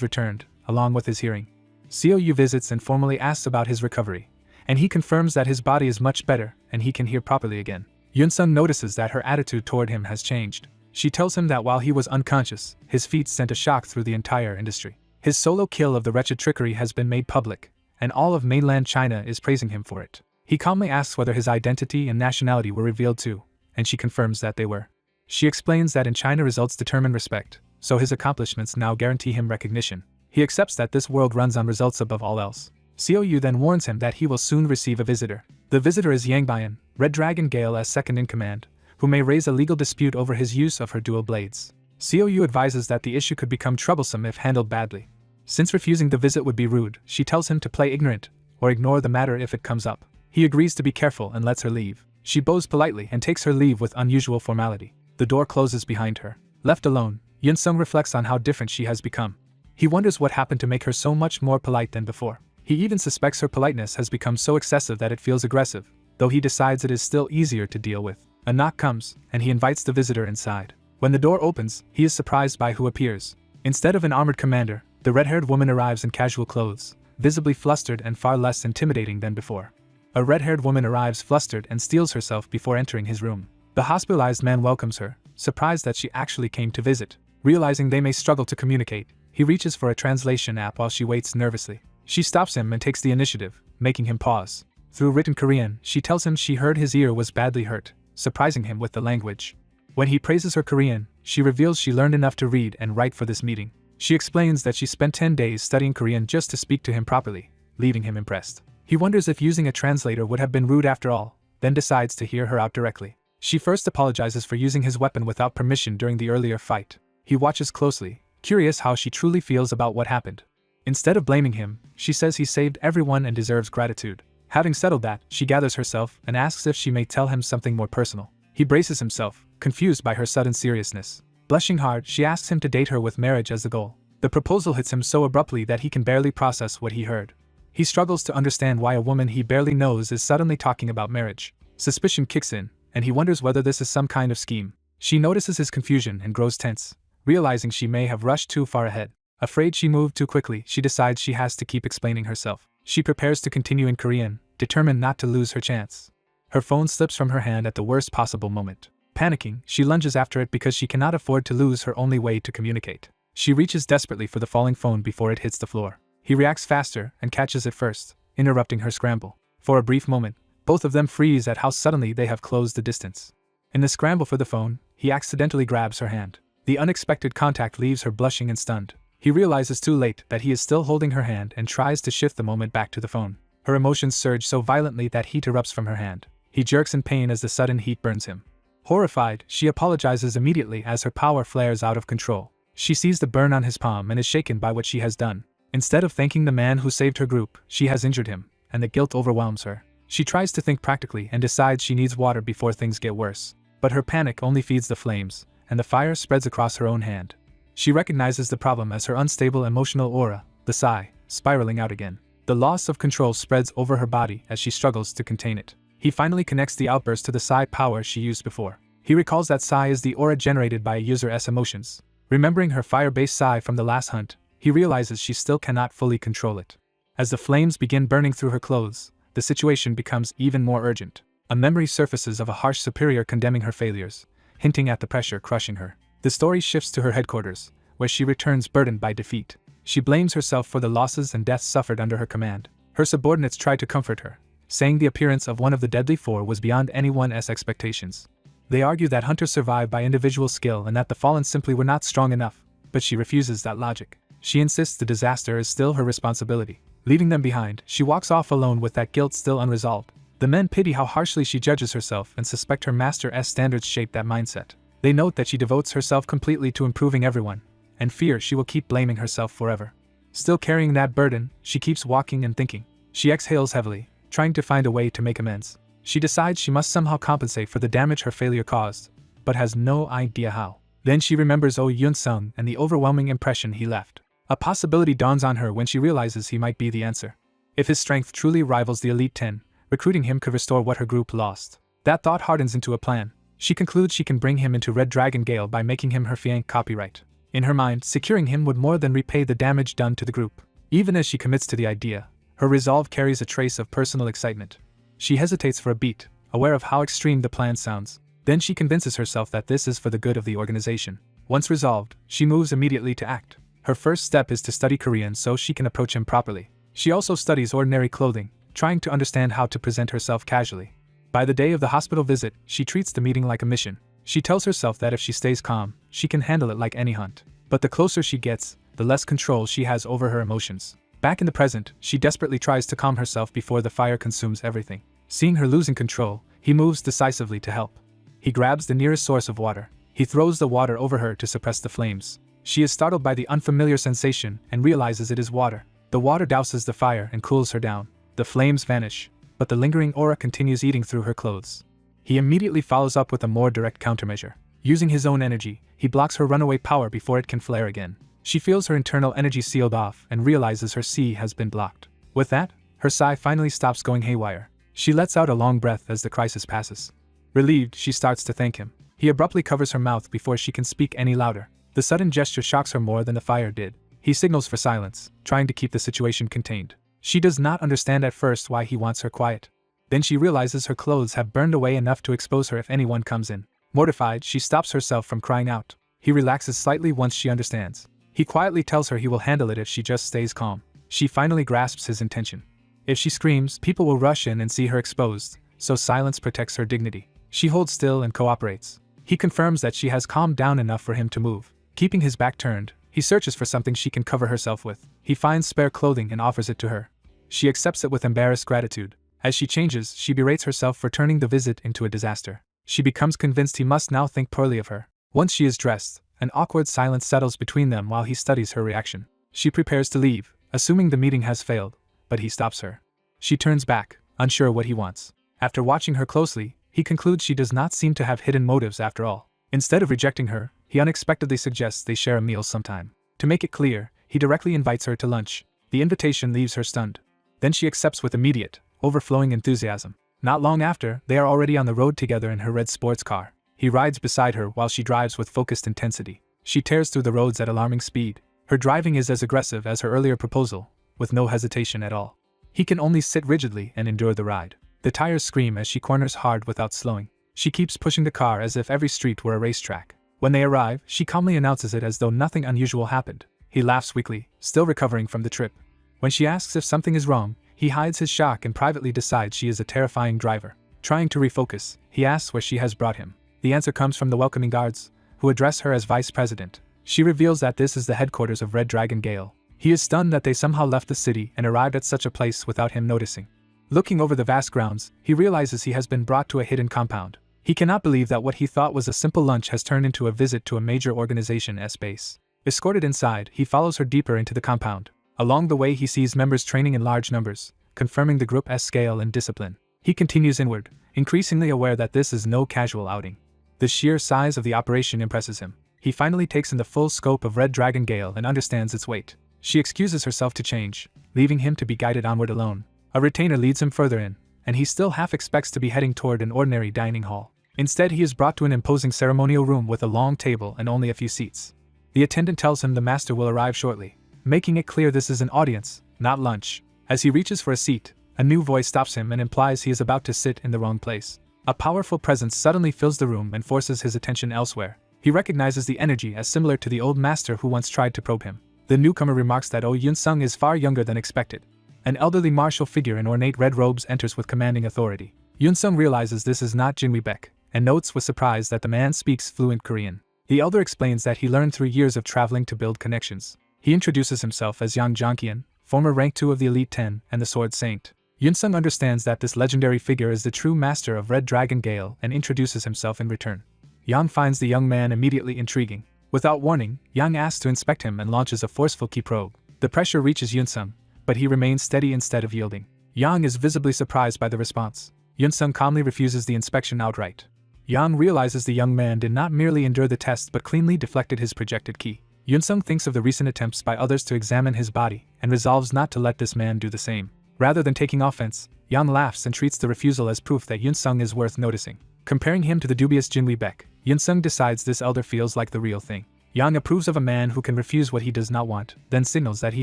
returned, along with his hearing. Xiaoyu visits and formally asks about his recovery, and he confirms that his body is much better and he can hear properly again. Yun-sung notices that her attitude toward him has changed. She tells him that while he was unconscious, his feat sent a shock through the entire industry. His solo kill of the wretched trickery has been made public, and all of mainland China is praising him for it. He calmly asks whether his identity and nationality were revealed too, and she confirms that they were. She explains that in China results determine respect, so his accomplishments now guarantee him recognition. He accepts that this world runs on results above all else. Xiaoyu then warns him that he will soon receive a visitor. The visitor is Yang Bian, Red Dragon Gale as second-in-command, who may raise a legal dispute over his use of her dual blades. Xiaoyu advises that the issue could become troublesome if handled badly. Since refusing the visit would be rude, she tells him to play ignorant, or ignore the matter if it comes up. He agrees to be careful and lets her leave. She bows politely and takes her leave with unusual formality. The door closes behind her. Left alone, Yun-sung reflects on how different she has become. He wonders what happened to make her so much more polite than before. He even suspects her politeness has become so excessive that it feels aggressive, though he decides it is still easier to deal with. A knock comes, and he invites the visitor inside. When the door opens, he is surprised by who appears. Instead of an armored commander, the red-haired woman arrives in casual clothes, visibly flustered and far less intimidating than before. A red-haired woman arrives flustered and steals herself before entering his room. The hospitalized man welcomes her, surprised that she actually came to visit. Realizing they may struggle to communicate, he reaches for a translation app while she waits nervously. She stops him and takes the initiative, making him pause. Through written Korean, she tells him she heard his ear was badly hurt, surprising him with the language. When he praises her Korean, she reveals she learned enough to read and write for this meeting. She explains that she spent 10 days studying Korean just to speak to him properly, leaving him impressed. He wonders if using a translator would have been rude after all, then decides to hear her out directly. She first apologizes for using his weapon without permission during the earlier fight. He watches closely, curious how she truly feels about what happened. Instead of blaming him, she says he saved everyone and deserves gratitude. Having settled that, she gathers herself and asks if she may tell him something more personal. He braces himself, confused by her sudden seriousness. Blushing hard, she asks him to date her with marriage as the goal. The proposal hits him so abruptly that he can barely process what he heard. He struggles to understand why a woman he barely knows is suddenly talking about marriage. Suspicion kicks in, and he wonders whether this is some kind of scheme. She notices his confusion and grows tense, realizing she may have rushed too far ahead. Afraid she moved too quickly, she decides she has to keep explaining herself. She prepares to continue in Korean, determined not to lose her chance. Her phone slips from her hand at the worst possible moment. Panicking, she lunges after it because she cannot afford to lose her only way to communicate. She reaches desperately for the falling phone before it hits the floor. He reacts faster and catches it first, interrupting her scramble. For a brief moment, both of them freeze at how suddenly they have closed the distance. In the scramble for the phone, he accidentally grabs her hand. The unexpected contact leaves her blushing and stunned. He realizes too late that he is still holding her hand and tries to shift the moment back to the phone. Her emotions surge so violently that heat erupts from her hand. He jerks in pain as the sudden heat burns him. Horrified, she apologizes immediately as her power flares out of control. She sees the burn on his palm and is shaken by what she has done. Instead of thanking the man who saved her group, she has injured him, and the guilt overwhelms her. She tries to think practically and decides she needs water before things get worse. But her panic only feeds the flames, and the fire spreads across her own hand. She recognizes the problem as her unstable emotional aura, the sigh, spiraling out again. The loss of control spreads over her body as she struggles to contain it. He finally connects the outburst to the sigh power she used before. He recalls that sigh is the aura generated by a user's emotions. Remembering her fire-based sigh from the last hunt, he realizes she still cannot fully control it. As the flames begin burning through her clothes, the situation becomes even more urgent. A memory surfaces of a harsh superior condemning her failures, hinting at the pressure crushing her. The story shifts to her headquarters, where she returns burdened by defeat. She blames herself for the losses and deaths suffered under her command. Her subordinates try to comfort her, saying the appearance of one of the deadly four was beyond anyone's expectations. They argue that hunters survive by individual skill and that the fallen simply were not strong enough, but she refuses that logic. She insists the disaster is still her responsibility. Leaving them behind, she walks off alone with that guilt still unresolved. The men pity how harshly she judges herself and suspect her master's standards shape that mindset. They note that she devotes herself completely to improving everyone, and fear she will keep blaming herself forever. Still carrying that burden, she keeps walking and thinking. She exhales heavily, trying to find a way to make amends. She decides she must somehow compensate for the damage her failure caused, but has no idea how. Then she remembers Oh Yun-sung and the overwhelming impression he left. A possibility dawns on her when she realizes he might be the answer. If his strength truly rivals the Elite 10, recruiting him could restore what her group lost. That thought hardens into a plan. She concludes she can bring him into Red Dragon Gale by making him her fiancé copyright. In her mind, securing him would more than repay the damage done to the group. Even as she commits to the idea, her resolve carries a trace of personal excitement. She hesitates for a beat, aware of how extreme the plan sounds. Then she convinces herself that this is for the good of the organization. Once resolved, she moves immediately to act. Her first step is to study Korean so she can approach him properly. She also studies ordinary clothing, trying to understand how to present herself casually. By the day of the hospital visit, she treats the meeting like a mission. She tells herself that if she stays calm, she can handle it like any hunt. But the closer she gets, the less control she has over her emotions. Back in the present, she desperately tries to calm herself before the fire consumes everything. Seeing her losing control, he moves decisively to help. He grabs the nearest source of water. He throws the water over her to suppress the flames. She is startled by the unfamiliar sensation and realizes it is water. The water douses the fire and cools her down. The flames vanish, but the lingering aura continues eating through her clothes. He immediately follows up with a more direct countermeasure. Using his own energy, he blocks her runaway power before it can flare again. She feels her internal energy sealed off and realizes her C has been blocked. With that, her sigh finally stops going haywire. She lets out a long breath as the crisis passes. Relieved, she starts to thank him. He abruptly covers her mouth before she can speak any louder. The sudden gesture shocks her more than the fire did. He signals for silence, trying to keep the situation contained. She does not understand at first why he wants her quiet. Then she realizes her clothes have burned away enough to expose her if anyone comes in. Mortified, she stops herself from crying out. He relaxes slightly once she understands. He quietly tells her he will handle it if she just stays calm. She finally grasps his intention. If she screams, people will rush in and see her exposed, so silence protects her dignity. She holds still and cooperates. He confirms that she has calmed down enough for him to move. Keeping his back turned, he searches for something she can cover herself with. He finds spare clothing and offers it to her. She accepts it with embarrassed gratitude. As she changes, she berates herself for turning the visit into a disaster. She becomes convinced he must now think poorly of her. Once she is dressed, an awkward silence settles between them while he studies her reaction. She prepares to leave, assuming the meeting has failed, but he stops her. She turns back, unsure what he wants. After watching her closely, he concludes she does not seem to have hidden motives after all. Instead of rejecting her, he unexpectedly suggests they share a meal sometime. To make it clear, he directly invites her to lunch. The invitation leaves her stunned. Then she accepts with immediate, overflowing enthusiasm. Not long after, they are already on the road together in her red sports car. He rides beside her while she drives with focused intensity. She tears through the roads at alarming speed. Her driving is as aggressive as her earlier proposal, with no hesitation at all. He can only sit rigidly and endure the ride. The tires scream as she corners hard without slowing. She keeps pushing the car as if every street were a racetrack. When they arrive, she calmly announces it as though nothing unusual happened. He laughs weakly, still recovering from the trip. When she asks if something is wrong, he hides his shock and privately decides she is a terrifying driver. Trying to refocus, he asks where she has brought him. The answer comes from the welcoming guards, who address her as vice president. She reveals that this is the headquarters of Red Dragon Gale. He is stunned that they somehow left the city and arrived at such a place without him noticing. Looking over the vast grounds, he realizes he has been brought to a hidden compound. He cannot believe that what he thought was a simple lunch has turned into a visit to a major organization's base. Escorted inside, he follows her deeper into the compound. Along the way he sees members training in large numbers, confirming the group's scale and discipline. He continues inward, increasingly aware that this is no casual outing. The sheer size of the operation impresses him. He finally takes in the full scope of Red Dragon Gale and understands its weight. She excuses herself to change, leaving him to be guided onward alone. A retainer leads him further in, and he still half expects to be heading toward an ordinary dining hall. Instead, he is brought to an imposing ceremonial room with a long table and only a few seats. The attendant tells him the master will arrive shortly, making it clear this is an audience, not lunch. As he reaches for a seat, a new voice stops him and implies he is about to sit in the wrong place. A powerful presence suddenly fills the room and forces his attention elsewhere. He recognizes the energy as similar to the old master who once tried to probe him. The newcomer remarks that Yun-sung is far younger than expected. An elderly martial figure in ornate red robes enters with commanding authority. Yun-sung realizes this is not Jin Wee-baek, and notes with surprise that the man speaks fluent Korean. The elder explains that he learned through years of traveling to build connections. He introduces himself as Yang Jongkian, former rank 2 of the Elite 10 and the Sword Saint. Yun-sung understands that this legendary figure is the true master of Red Dragon Gale and introduces himself in return. Yang finds the young man immediately intriguing. Without warning, Yang asks to inspect him and launches a forceful key probe. The pressure reaches Yun-sung, but he remains steady instead of yielding. Yang is visibly surprised by the response. Yun-sung calmly refuses the inspection outright. Yang realizes the young man did not merely endure the test but cleanly deflected his projected key. Yun-sung thinks of the recent attempts by others to examine his body and resolves not to let this man do the same. Rather than taking offense, Yang laughs and treats the refusal as proof that Yun-sung is worth noticing. Comparing him to the dubious Jin Wee-baek, Yun-sung decides this elder feels like the real thing. Yang approves of a man who can refuse what he does not want, then signals that he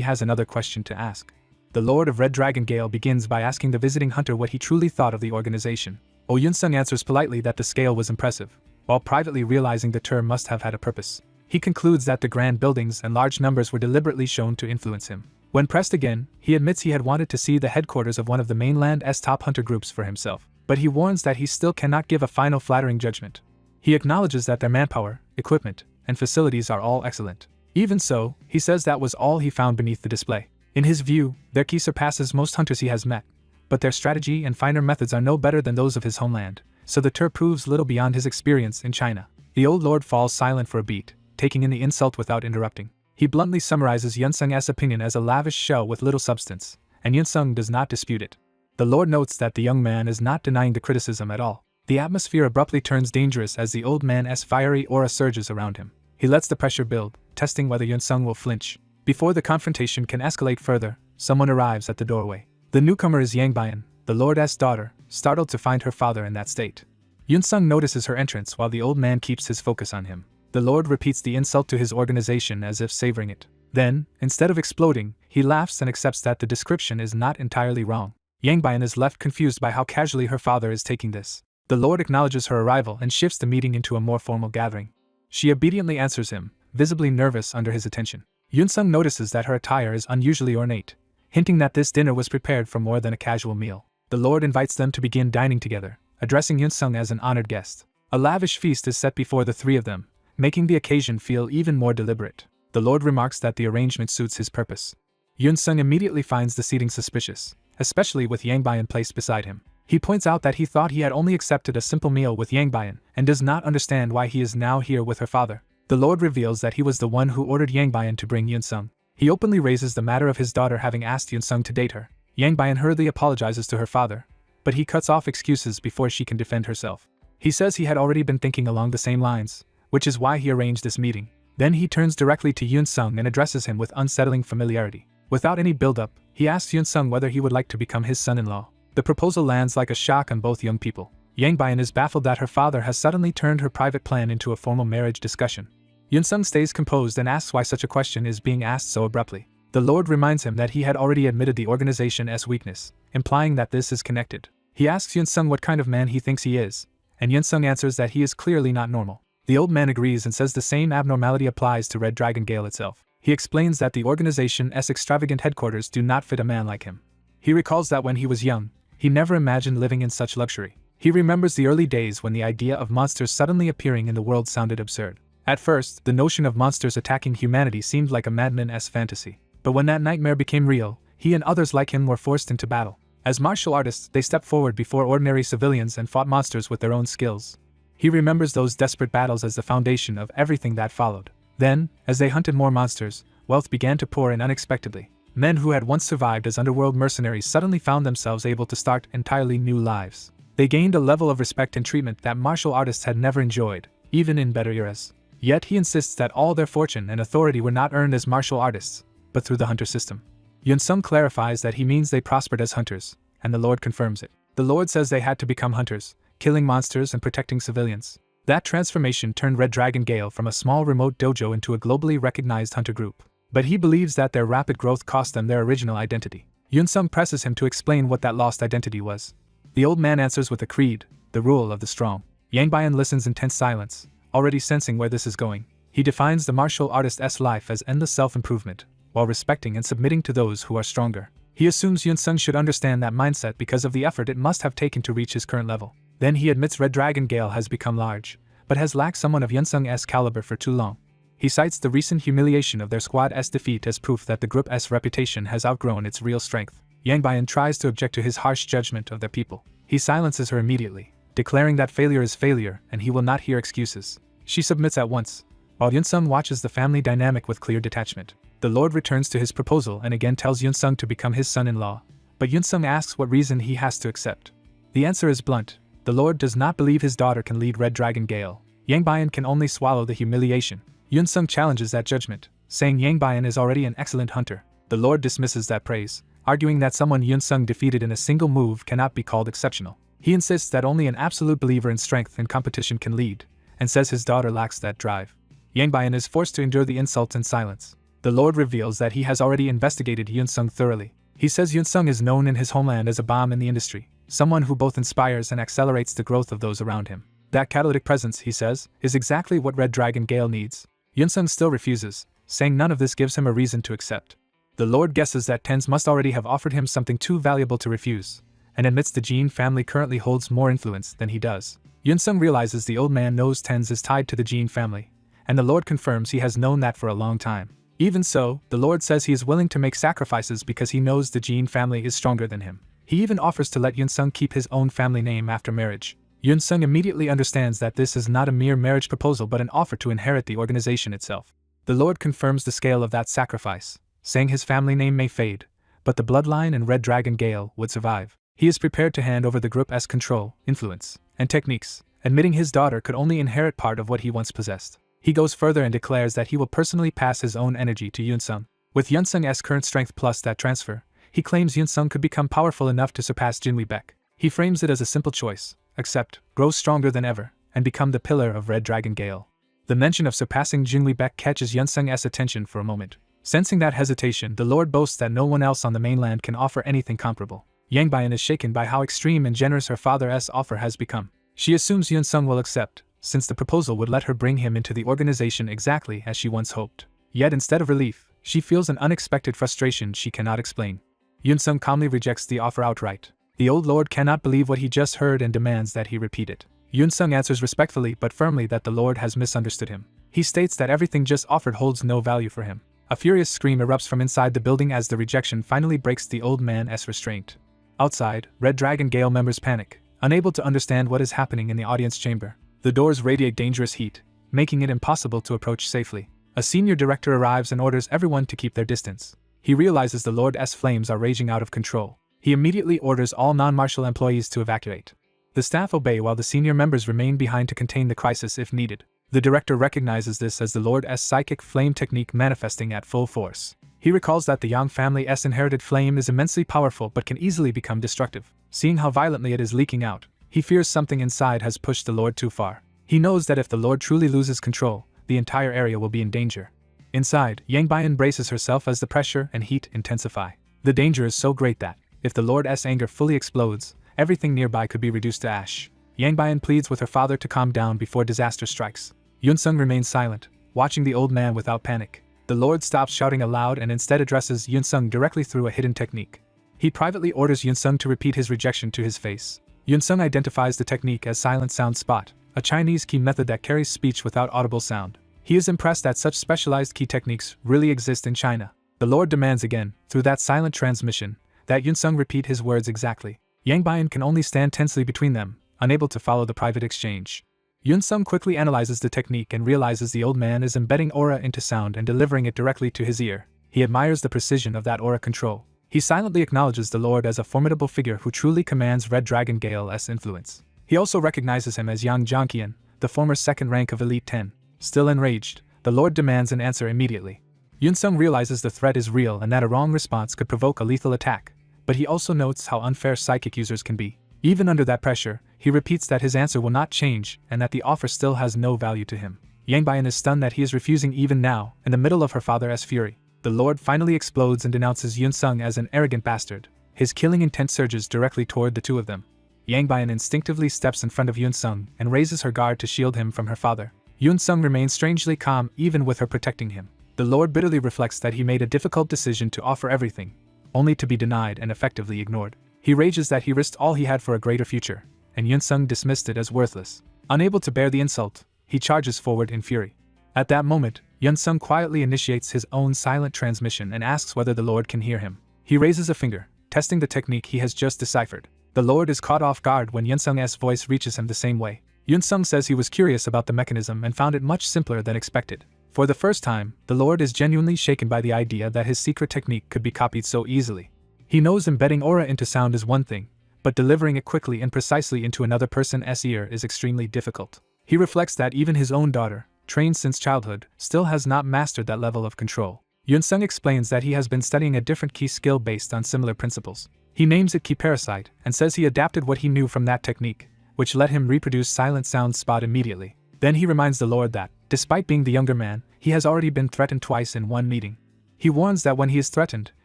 has another question to ask. The Lord of Red Dragon Gale begins by asking the visiting hunter what he truly thought of the organization. Yun-sung answers politely that the scale was impressive, while privately realizing the term must have had a purpose. He concludes that the grand buildings and large numbers were deliberately shown to influence him. When pressed again, he admits he had wanted to see the headquarters of one of the mainland's top hunter groups for himself, but he warns that he still cannot give a final flattering judgment. He acknowledges that their manpower, equipment, and facilities are all excellent. Even so, he says that was all he found beneath the display. In his view, their key surpasses most hunters he has met, but their strategy and finer methods are no better than those of his homeland, so the tour proves little beyond his experience in China. The old lord falls silent for a beat, taking in the insult without interrupting. He bluntly summarizes Yun-sung's opinion as a lavish shell with little substance, and Yun-sung does not dispute it. The lord notes that the young man is not denying the criticism at all. The atmosphere abruptly turns dangerous as the old man's fiery aura surges around him. He lets the pressure build, testing whether Yun-sung will flinch. Before the confrontation can escalate further, someone arrives at the doorway. The newcomer is Yang Bian, the lord's daughter, startled to find her father in that state. Yunsung notices her entrance while the old man keeps his focus on him. The Lord repeats the insult to his organization as if savoring it. Then, instead of exploding, he laughs and accepts that the description is not entirely wrong. Yangbian is left confused by how casually her father is taking this. The Lord acknowledges her arrival and shifts the meeting into a more formal gathering. She obediently answers him, visibly nervous under his attention. Yunsung notices that her attire is unusually ornate, hinting that this dinner was prepared for more than a casual meal. The Lord invites them to begin dining together, addressing Yunsung as an honored guest. A lavish feast is set before the three of them, making the occasion feel even more deliberate. The Lord remarks that the arrangement suits his purpose. Yunsung immediately finds the seating suspicious, especially with Yangbian placed beside him. He points out that he thought he had only accepted a simple meal with Yangbian and does not understand why he is now here with her father. The Lord reveals that he was the one who ordered Yangbian to bring Yunsung. He openly raises the matter of his daughter having asked Yunsung to date her. Yangbian hurriedly apologizes to her father, but he cuts off excuses before she can defend herself. He says he had already been thinking along the same lines, which is why he arranged this meeting. Then he turns directly to Yunsung and addresses him with unsettling familiarity. Without any build-up, he asks Yunsung whether he would like to become his son-in-law. The proposal lands like a shock on both young people. Yangbian is baffled that her father has suddenly turned her private plan into a formal marriage discussion. Yunsung stays composed and asks why such a question is being asked so abruptly. The Lord reminds him that he had already admitted the organization's weakness, implying that this is connected. He asks Yunsung what kind of man he thinks he is, and Yunsung answers that he is clearly not normal. The old man agrees and says the same abnormality applies to Red Dragon Gale itself. He explains that the organization's extravagant headquarters do not fit a man like him. He recalls that when he was young, he never imagined living in such luxury. He remembers the early days when the idea of monsters suddenly appearing in the world sounded absurd. At first, the notion of monsters attacking humanity seemed like a madman's fantasy. But when that nightmare became real, he and others like him were forced into battle. As martial artists, they stepped forward before ordinary civilians and fought monsters with their own skills. He remembers those desperate battles as the foundation of everything that followed. Then, as they hunted more monsters, wealth began to pour in unexpectedly. Men who had once survived as underworld mercenaries suddenly found themselves able to start entirely new lives. They gained a level of respect and treatment that martial artists had never enjoyed, even in better eras. Yet he insists that all their fortune and authority were not earned as martial artists, but through the hunter system. Yunsung clarifies that he means they prospered as hunters, and the Lord confirms it. The Lord says they had to become hunters, killing monsters and protecting civilians. That transformation turned Red Dragon Gale from a small remote dojo into a globally recognized hunter group. But he believes that their rapid growth cost them their original identity. Yunsung presses him to explain what that lost identity was. The old man answers with a creed, the rule of the strong. Yangbian listens in tense silence, already sensing where this is going. He defines the martial artist's life as endless self-improvement, while respecting and submitting to those who are stronger. He assumes Yunsung should understand that mindset because of the effort it must have taken to reach his current level. Then he admits Red Dragon Gale has become large, but has lacked someone of Yunsung's caliber for too long. He cites the recent humiliation of their squad's defeat as proof that the group's reputation has outgrown its real strength. Yangbian tries to object to his harsh judgment of their people. He silences her immediately, declaring that failure is failure and he will not hear excuses. She submits at once, while Yunsung watches the family dynamic with clear detachment. The Lord returns to his proposal and again tells Yunsung to become his son-in-law, but Yunsung asks what reason he has to accept. The answer is blunt. The Lord does not believe his daughter can lead Red Dragon Gale. Yangbian can only swallow the humiliation. Yunsung challenges that judgment, saying Yangbian is already an excellent hunter. The Lord dismisses that praise, arguing that someone Yunsung defeated in a single move cannot be called exceptional. He insists that only an absolute believer in strength and competition can lead, and says his daughter lacks that drive. Yangbian is forced to endure the insults in silence. The Lord reveals that he has already investigated Yunsung thoroughly. He says Yunsung is known in his homeland as a bomb in the industry, someone who both inspires and accelerates the growth of those around him. That catalytic presence, he says, is exactly what Red Dragon Gale needs. Yunsung still refuses, saying none of this gives him a reason to accept. The Lord guesses that Tens must already have offered him something too valuable to refuse, and admits the Jin family currently holds more influence than he does. Yunsung realizes the old man knows Tens is tied to the Jin family, and the Lord confirms he has known that for a long time. Even so, the Lord says he is willing to make sacrifices because he knows the Jin family is stronger than him. He even offers to let Yunsung keep his own family name after marriage. Yunsung immediately understands that this is not a mere marriage proposal but an offer to inherit the organization itself. The Lord confirms the scale of that sacrifice, saying his family name may fade, but the bloodline and Red Dragon Gale would survive. He is prepared to hand over the group's control, influence, and techniques, admitting his daughter could only inherit part of what he once possessed. He goes further and declares that he will personally pass his own energy to Yunsung. With Yunsung's current strength plus that transfer, he claims Yunsung could become powerful enough to surpass Jinwei Baek. He frames it as a simple choice, accept, grow stronger than ever, and become the pillar of Red Dragon Gale. The mention of surpassing Jingli Beck catches Yunsung's attention for a moment. Sensing that hesitation, the Lord boasts that no one else on the mainland can offer anything comparable. Yang Bian is shaken by how extreme and generous her father's offer has become. She assumes Yunsung will accept, since the proposal would let her bring him into the organization exactly as she once hoped. Yet instead of relief, she feels an unexpected frustration she cannot explain. Yunsung calmly rejects the offer outright. The old lord cannot believe what he just heard and demands that he repeat it. Yunsung answers respectfully but firmly that the lord has misunderstood him. He states that everything just offered holds no value for him. A furious scream erupts from inside the building as the rejection finally breaks the old man's restraint. Outside, Red Dragon Gale members panic, unable to understand what is happening in the audience chamber. The doors radiate dangerous heat, making it impossible to approach safely. A senior director arrives and orders everyone to keep their distance. He realizes the Lord's flames are raging out of control. He immediately orders all non-martial employees to evacuate. The staff obey while the senior members remain behind to contain the crisis if needed. The director recognizes this as the Lord's psychic flame technique manifesting at full force. He recalls that the Yang family's inherited flame is immensely powerful but can easily become destructive. Seeing how violently it is leaking out, he fears something inside has pushed the Lord too far. He knows that if the Lord truly loses control, the entire area will be in danger. Inside, Yang Bian braces herself as the pressure and heat intensify. The danger is so great that, if the Lord's anger fully explodes, everything nearby could be reduced to ash. Yang Bian pleads with her father to calm down before disaster strikes. Yunsung remains silent, watching the old man without panic. The Lord stops shouting aloud and instead addresses Yunsung directly through a hidden technique. He privately orders Yunsung to repeat his rejection to his face. Yunsung identifies the technique as Silent Sound Spot, a Chinese key method that carries speech without audible sound. He is impressed that such specialized key techniques really exist in China. The Lord demands again, through that silent transmission, that Yunsung repeat his words exactly. Yang Bian can only stand tensely between them, unable to follow the private exchange. Yunsung quickly analyzes the technique and realizes the old man is embedding aura into sound and delivering it directly to his ear. He admires the precision of that aura control. He silently acknowledges the Lord as a formidable figure who truly commands Red Dragon Gale's influence. He also recognizes him as Yang Jiangqian, the former second rank of Elite 10. Still enraged, the Lord demands an answer immediately. Yunsung realizes the threat is real and that a wrong response could provoke a lethal attack, but he also notes how unfair psychic users can be. Even under that pressure, he repeats that his answer will not change and that the offer still has no value to him. Yang Bian is stunned that he is refusing even now, in the middle of her father's fury. The Lord finally explodes and denounces Yunsung as an arrogant bastard. His killing intent surges directly toward the two of them. Yang Bian instinctively steps in front of Yunsung and raises her guard to shield him from her father. Yunsung remains strangely calm even with her protecting him. The Lord bitterly reflects that he made a difficult decision to offer everything, only to be denied and effectively ignored. He rages that he risked all he had for a greater future, and Yunsung dismissed it as worthless. Unable to bear the insult, he charges forward in fury. At that moment, Yunsung quietly initiates his own silent transmission and asks whether the Lord can hear him. He raises a finger, testing the technique he has just deciphered. The Lord is caught off guard when Yunsung's voice reaches him the same way. Yunsung says he was curious about the mechanism and found it much simpler than expected. For the first time, the Lord is genuinely shaken by the idea that his secret technique could be copied so easily. He knows embedding aura into sound is one thing, but delivering it quickly and precisely into another person's ear is extremely difficult. He reflects that even his own daughter, trained since childhood, still has not mastered that level of control. Yunsung explains that he has been studying a different key skill based on similar principles. He names it Key Parasite and says he adapted what he knew from that technique, which let him reproduce Silent Sound Spot immediately. Then he reminds the Lord that, despite being the younger man, he has already been threatened twice in one meeting. He warns that when he is threatened,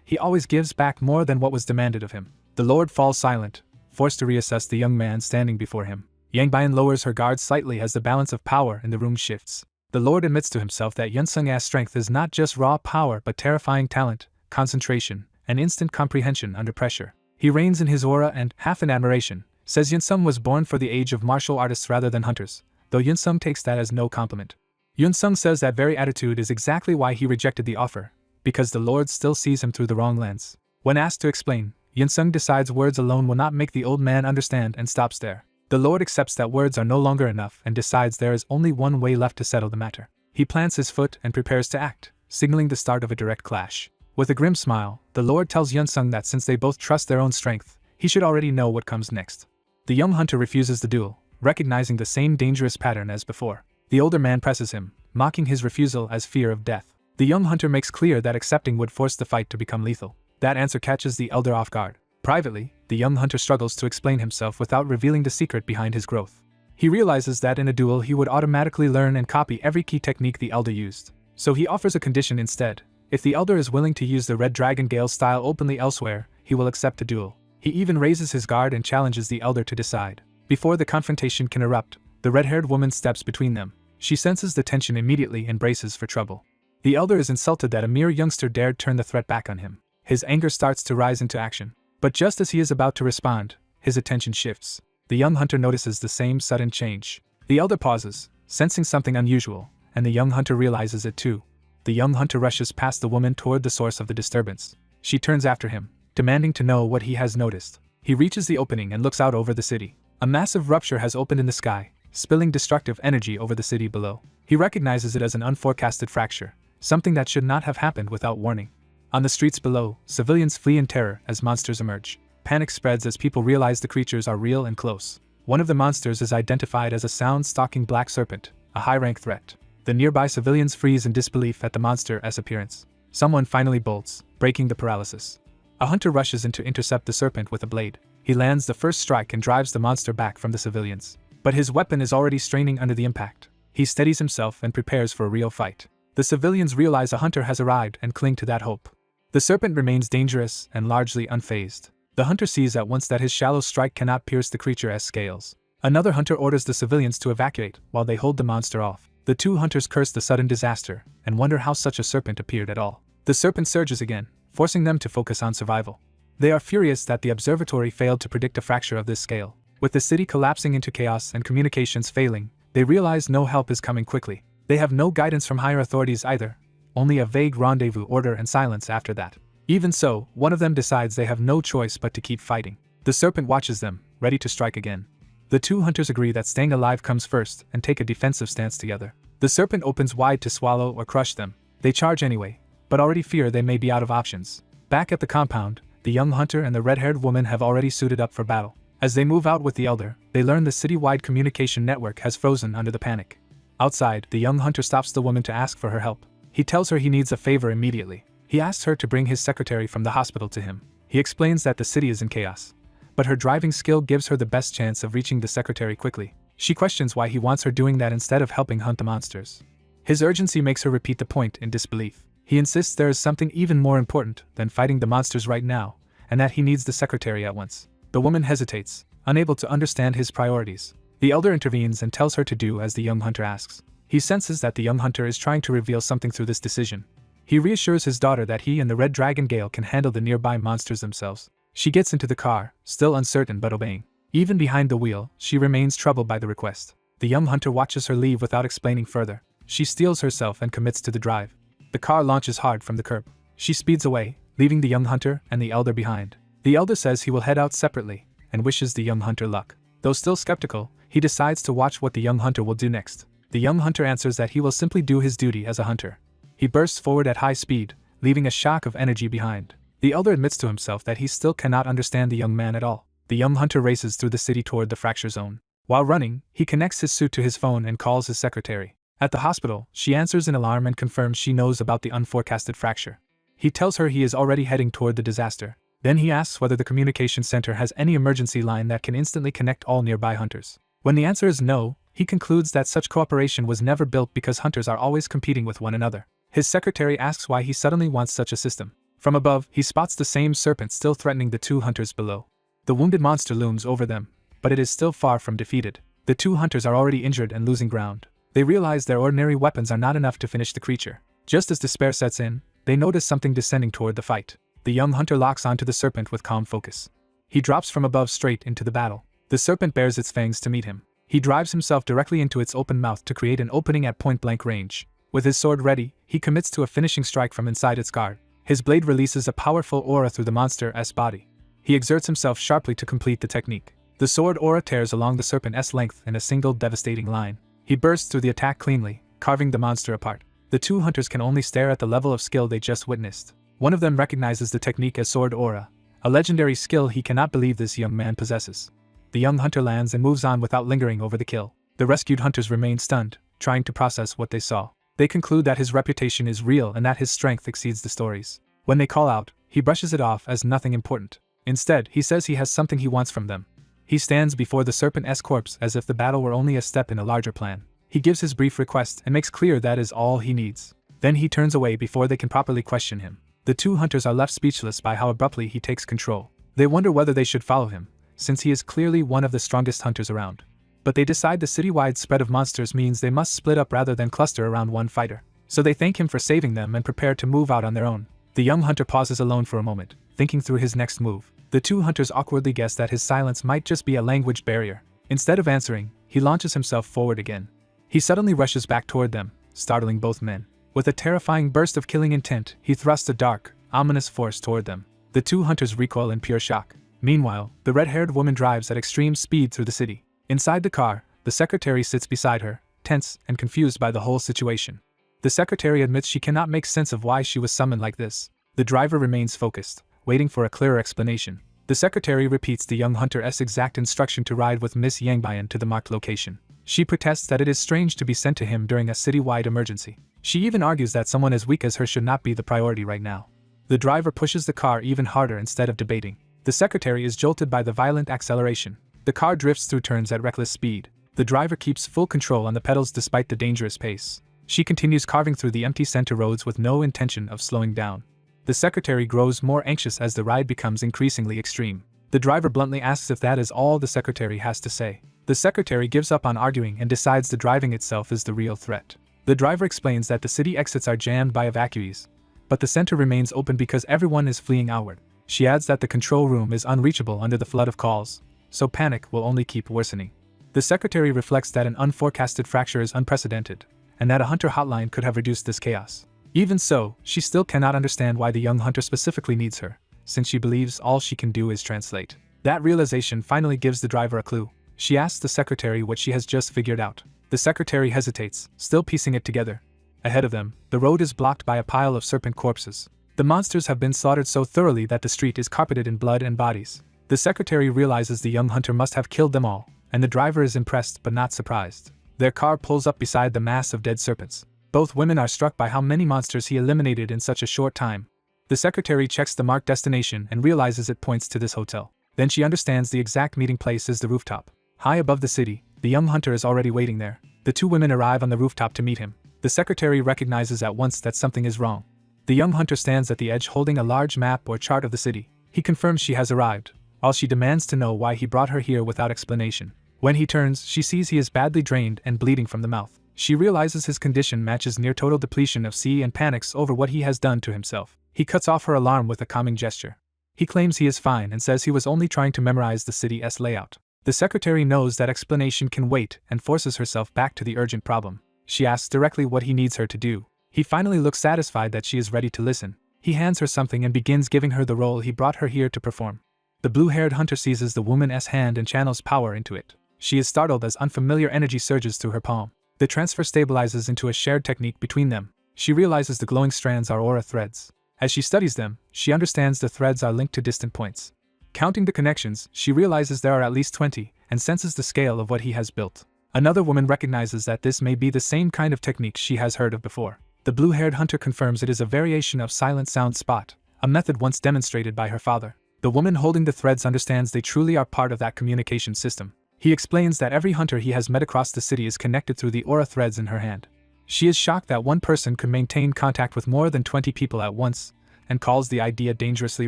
he always gives back more than what was demanded of him. The Lord falls silent, forced to reassess the young man standing before him. Yang Bian lowers her guard slightly as the balance of power in the room shifts. The Lord admits to himself that Yunsung's strength is not just raw power but terrifying talent, concentration, and instant comprehension under pressure. He reigns in his aura and, half in admiration, says Yunsung was born for the age of martial artists rather than hunters, though Yunsung takes that as no compliment. Yunsung says that very attitude is exactly why he rejected the offer, because the Lord still sees him through the wrong lens. When asked to explain, Yunsung decides words alone will not make the old man understand and stops there. The Lord accepts that words are no longer enough and decides there is only one way left to settle the matter. He plants his foot and prepares to act, signaling the start of a direct clash. With a grim smile, the Lord tells Yunsung that since they both trust their own strength, he should already know what comes next. The young hunter refuses the duel, recognizing the same dangerous pattern as before. The older man presses him, mocking his refusal as fear of death. The young hunter makes clear that accepting would force the fight to become lethal. That answer catches the elder off guard. Privately, the young hunter struggles to explain himself without revealing the secret behind his growth. He realizes that in a duel he would automatically learn and copy every key technique the elder used. So he offers a condition instead. If the elder is willing to use the Red Dragon Gale style openly elsewhere, he will accept a duel. He even raises his guard and challenges the elder to decide. Before the confrontation can erupt, the red-haired woman steps between them. She senses the tension immediately and braces for trouble. The elder is insulted that a mere youngster dared turn the threat back on him. His anger starts to rise into action. But just as he is about to respond, his attention shifts. The young hunter notices the same sudden change. The elder pauses, sensing something unusual, and the young hunter realizes it too. The young hunter rushes past the woman toward the source of the disturbance. She turns after him, demanding to know what he has noticed. He reaches the opening and looks out over the city. A massive rupture has opened in the sky, spilling destructive energy over the city below. He recognizes it as an unforecasted fracture, something that should not have happened without warning. On the streets below, civilians flee in terror as monsters emerge. Panic spreads as people realize the creatures are real and close. One of the monsters is identified as a sound-stalking black serpent, a high-rank threat. The nearby civilians freeze in disbelief at the monster's appearance. Someone finally bolts, breaking the paralysis. A hunter rushes in to intercept the serpent with a blade. He lands the first strike and drives the monster back from the civilians. But his weapon is already straining under the impact. He steadies himself and prepares for a real fight. The civilians realize a hunter has arrived and cling to that hope. The serpent remains dangerous and largely unfazed. The hunter sees at once that his shallow strike cannot pierce the creature's scales. Another hunter orders the civilians to evacuate while they hold the monster off. The two hunters curse the sudden disaster and wonder how such a serpent appeared at all. The serpent surges again, forcing them to focus on survival. They are furious that the observatory failed to predict a fracture of this scale. With the city collapsing into chaos and communications failing, they realize no help is coming quickly. They have no guidance from higher authorities either, only a vague rendezvous order and silence after that. Even so, one of them decides they have no choice but to keep fighting. The serpent watches them, ready to strike again. The two hunters agree that staying alive comes first and take a defensive stance together. The serpent opens wide to swallow or crush them. They charge anyway, but already fear they may be out of options. Back at the compound, the young hunter and the red-haired woman have already suited up for battle. As they move out with the elder, they learn the city-wide communication network has frozen under the panic. Outside, the young hunter stops the woman to ask for her help. He tells her he needs a favor immediately. He asks her to bring his secretary from the hospital to him. He explains that the city is in chaos, but her driving skill gives her the best chance of reaching the secretary quickly. She questions why he wants her doing that instead of helping hunt the monsters. His urgency makes her repeat the point in disbelief. He insists there is something even more important than fighting the monsters right now, and that he needs the secretary at once. The woman hesitates, unable to understand his priorities. The elder intervenes and tells her to do as the young hunter asks. He senses that the young hunter is trying to reveal something through this decision. He reassures his daughter that he and the Red Dragon Gale can handle the nearby monsters themselves. She gets into the car, still uncertain but obeying. Even behind the wheel, she remains troubled by the request. The young hunter watches her leave without explaining further. She steels herself and commits to the drive. The car launches hard from the curb. She speeds away, leaving the young hunter and the elder behind. The elder says he will head out separately, and wishes the young hunter luck. Though still skeptical, he decides to watch what the young hunter will do next. The young hunter answers that he will simply do his duty as a hunter. He bursts forward at high speed, leaving a shock of energy behind. The elder admits to himself that he still cannot understand the young man at all. The young hunter races through the city toward the fracture zone. While running, he connects his suit to his phone and calls his secretary. At the hospital, she answers in alarm and confirms she knows about the unforecasted fracture. He tells her he is already heading toward the disaster. Then he asks whether the communication center has any emergency line that can instantly connect all nearby hunters. When the answer is no, he concludes that such cooperation was never built because hunters are always competing with one another. His secretary asks why he suddenly wants such a system. From above, he spots the same serpent still threatening the two hunters below. The wounded monster looms over them, but it is still far from defeated. The two hunters are already injured and losing ground. They realize their ordinary weapons are not enough to finish the creature. Just as despair sets in, they notice something descending toward the fight. The young hunter locks onto the serpent with calm focus. He drops from above straight into the battle. The serpent bares its fangs to meet him. He drives himself directly into its open mouth to create an opening at point-blank range. With his sword ready, he commits to a finishing strike from inside its guard. His blade releases a powerful aura through the monster's body. He exerts himself sharply to complete the technique. The sword aura tears along the serpent's length in a single devastating line. He bursts through the attack cleanly, carving the monster apart. The two hunters can only stare at the level of skill they just witnessed. One of them recognizes the technique as sword aura, a legendary skill he cannot believe this young man possesses. The young hunter lands and moves on without lingering over the kill. The rescued hunters remain stunned, trying to process what they saw. They conclude that his reputation is real and that his strength exceeds the stories. When they call out, he brushes it off as nothing important. Instead, he says he has something he wants from them. He stands before the serpent's corpse as if the battle were only a step in a larger plan. He gives his brief request and makes clear that is all he needs. Then he turns away before they can properly question him. The two hunters are left speechless by how abruptly he takes control. They wonder whether they should follow him, since he is clearly one of the strongest hunters around. But they decide the citywide spread of monsters means they must split up rather than cluster around one fighter. So they thank him for saving them and prepare to move out on their own. The young hunter pauses alone for a moment, thinking through his next move. The two hunters awkwardly guess that his silence might just be a language barrier. Instead of answering, he launches himself forward again. He suddenly rushes back toward them, startling both men. With a terrifying burst of killing intent, he thrusts a dark, ominous force toward them. The two hunters recoil in pure shock. Meanwhile, the red-haired woman drives at extreme speed through the city. Inside the car, the secretary sits beside her, tense and confused by the whole situation. The secretary admits she cannot make sense of why she was summoned like this. The driver remains focused, waiting for a clearer explanation. The secretary repeats the young hunter's exact instruction to ride with Miss Yangbian to the marked location. She protests that it is strange to be sent to him during a citywide emergency. She even argues that someone as weak as her should not be the priority right now. The driver pushes the car even harder instead of debating. The secretary is jolted by the violent acceleration. The car drifts through turns at reckless speed. The driver keeps full control on the pedals despite the dangerous pace. She continues carving through the empty center roads with no intention of slowing down. The secretary grows more anxious as the ride becomes increasingly extreme. The driver bluntly asks if that is all the secretary has to say. The secretary gives up on arguing and decides the driving itself is the real threat. The driver explains that the city exits are jammed by evacuees, but the center remains open because everyone is fleeing outward. She adds that the control room is unreachable under the flood of calls, so panic will only keep worsening. The secretary reflects that an unforecasted fracture is unprecedented, and that a hunter hotline could have reduced this chaos. Even so, she still cannot understand why the young hunter specifically needs her, since she believes all she can do is translate. That realization finally gives the driver a clue. She asks the secretary what she has just figured out. The secretary hesitates, still piecing it together. Ahead of them, the road is blocked by a pile of serpent corpses. The monsters have been slaughtered so thoroughly that the street is carpeted in blood and bodies. The secretary realizes the young hunter must have killed them all, and the driver is impressed but not surprised. Their car pulls up beside the mass of dead serpents. Both women are struck by how many monsters he eliminated in such a short time. The secretary checks the marked destination and realizes it points to this hotel. Then she understands the exact meeting place is the rooftop. High above the city, the young hunter is already waiting there. The two women arrive on the rooftop to meet him. The secretary recognizes at once that something is wrong. The young hunter stands at the edge holding a large map or chart of the city. He confirms she has arrived, while she demands to know why he brought her here without explanation. When he turns, she sees he is badly drained and bleeding from the mouth. She realizes his condition matches near total depletion of C and panics over what he has done to himself. He cuts off her alarm with a calming gesture. He claims he is fine and says he was only trying to memorize the city's layout. The secretary knows that explanation can wait and forces herself back to the urgent problem. She asks directly what he needs her to do. He finally looks satisfied that she is ready to listen. He hands her something and begins giving her the role he brought her here to perform. The blue-haired hunter seizes the woman's hand and channels power into it. She is startled as unfamiliar energy surges through her palm. The transfer stabilizes into a shared technique between them. She realizes the glowing strands are aura threads. As she studies them, she understands the threads are linked to distant points. Counting the connections, she realizes there are at least 20, and senses the scale of what he has built. Another woman recognizes that this may be the same kind of technique she has heard of before. The blue-haired hunter confirms it is a variation of silent sound spot, a method once demonstrated by her father. The woman holding the threads understands they truly are part of that communication system. He explains that every hunter he has met across the city is connected through the aura threads in her hand. She is shocked that one person could maintain contact with more than 20 people at once, and calls the idea dangerously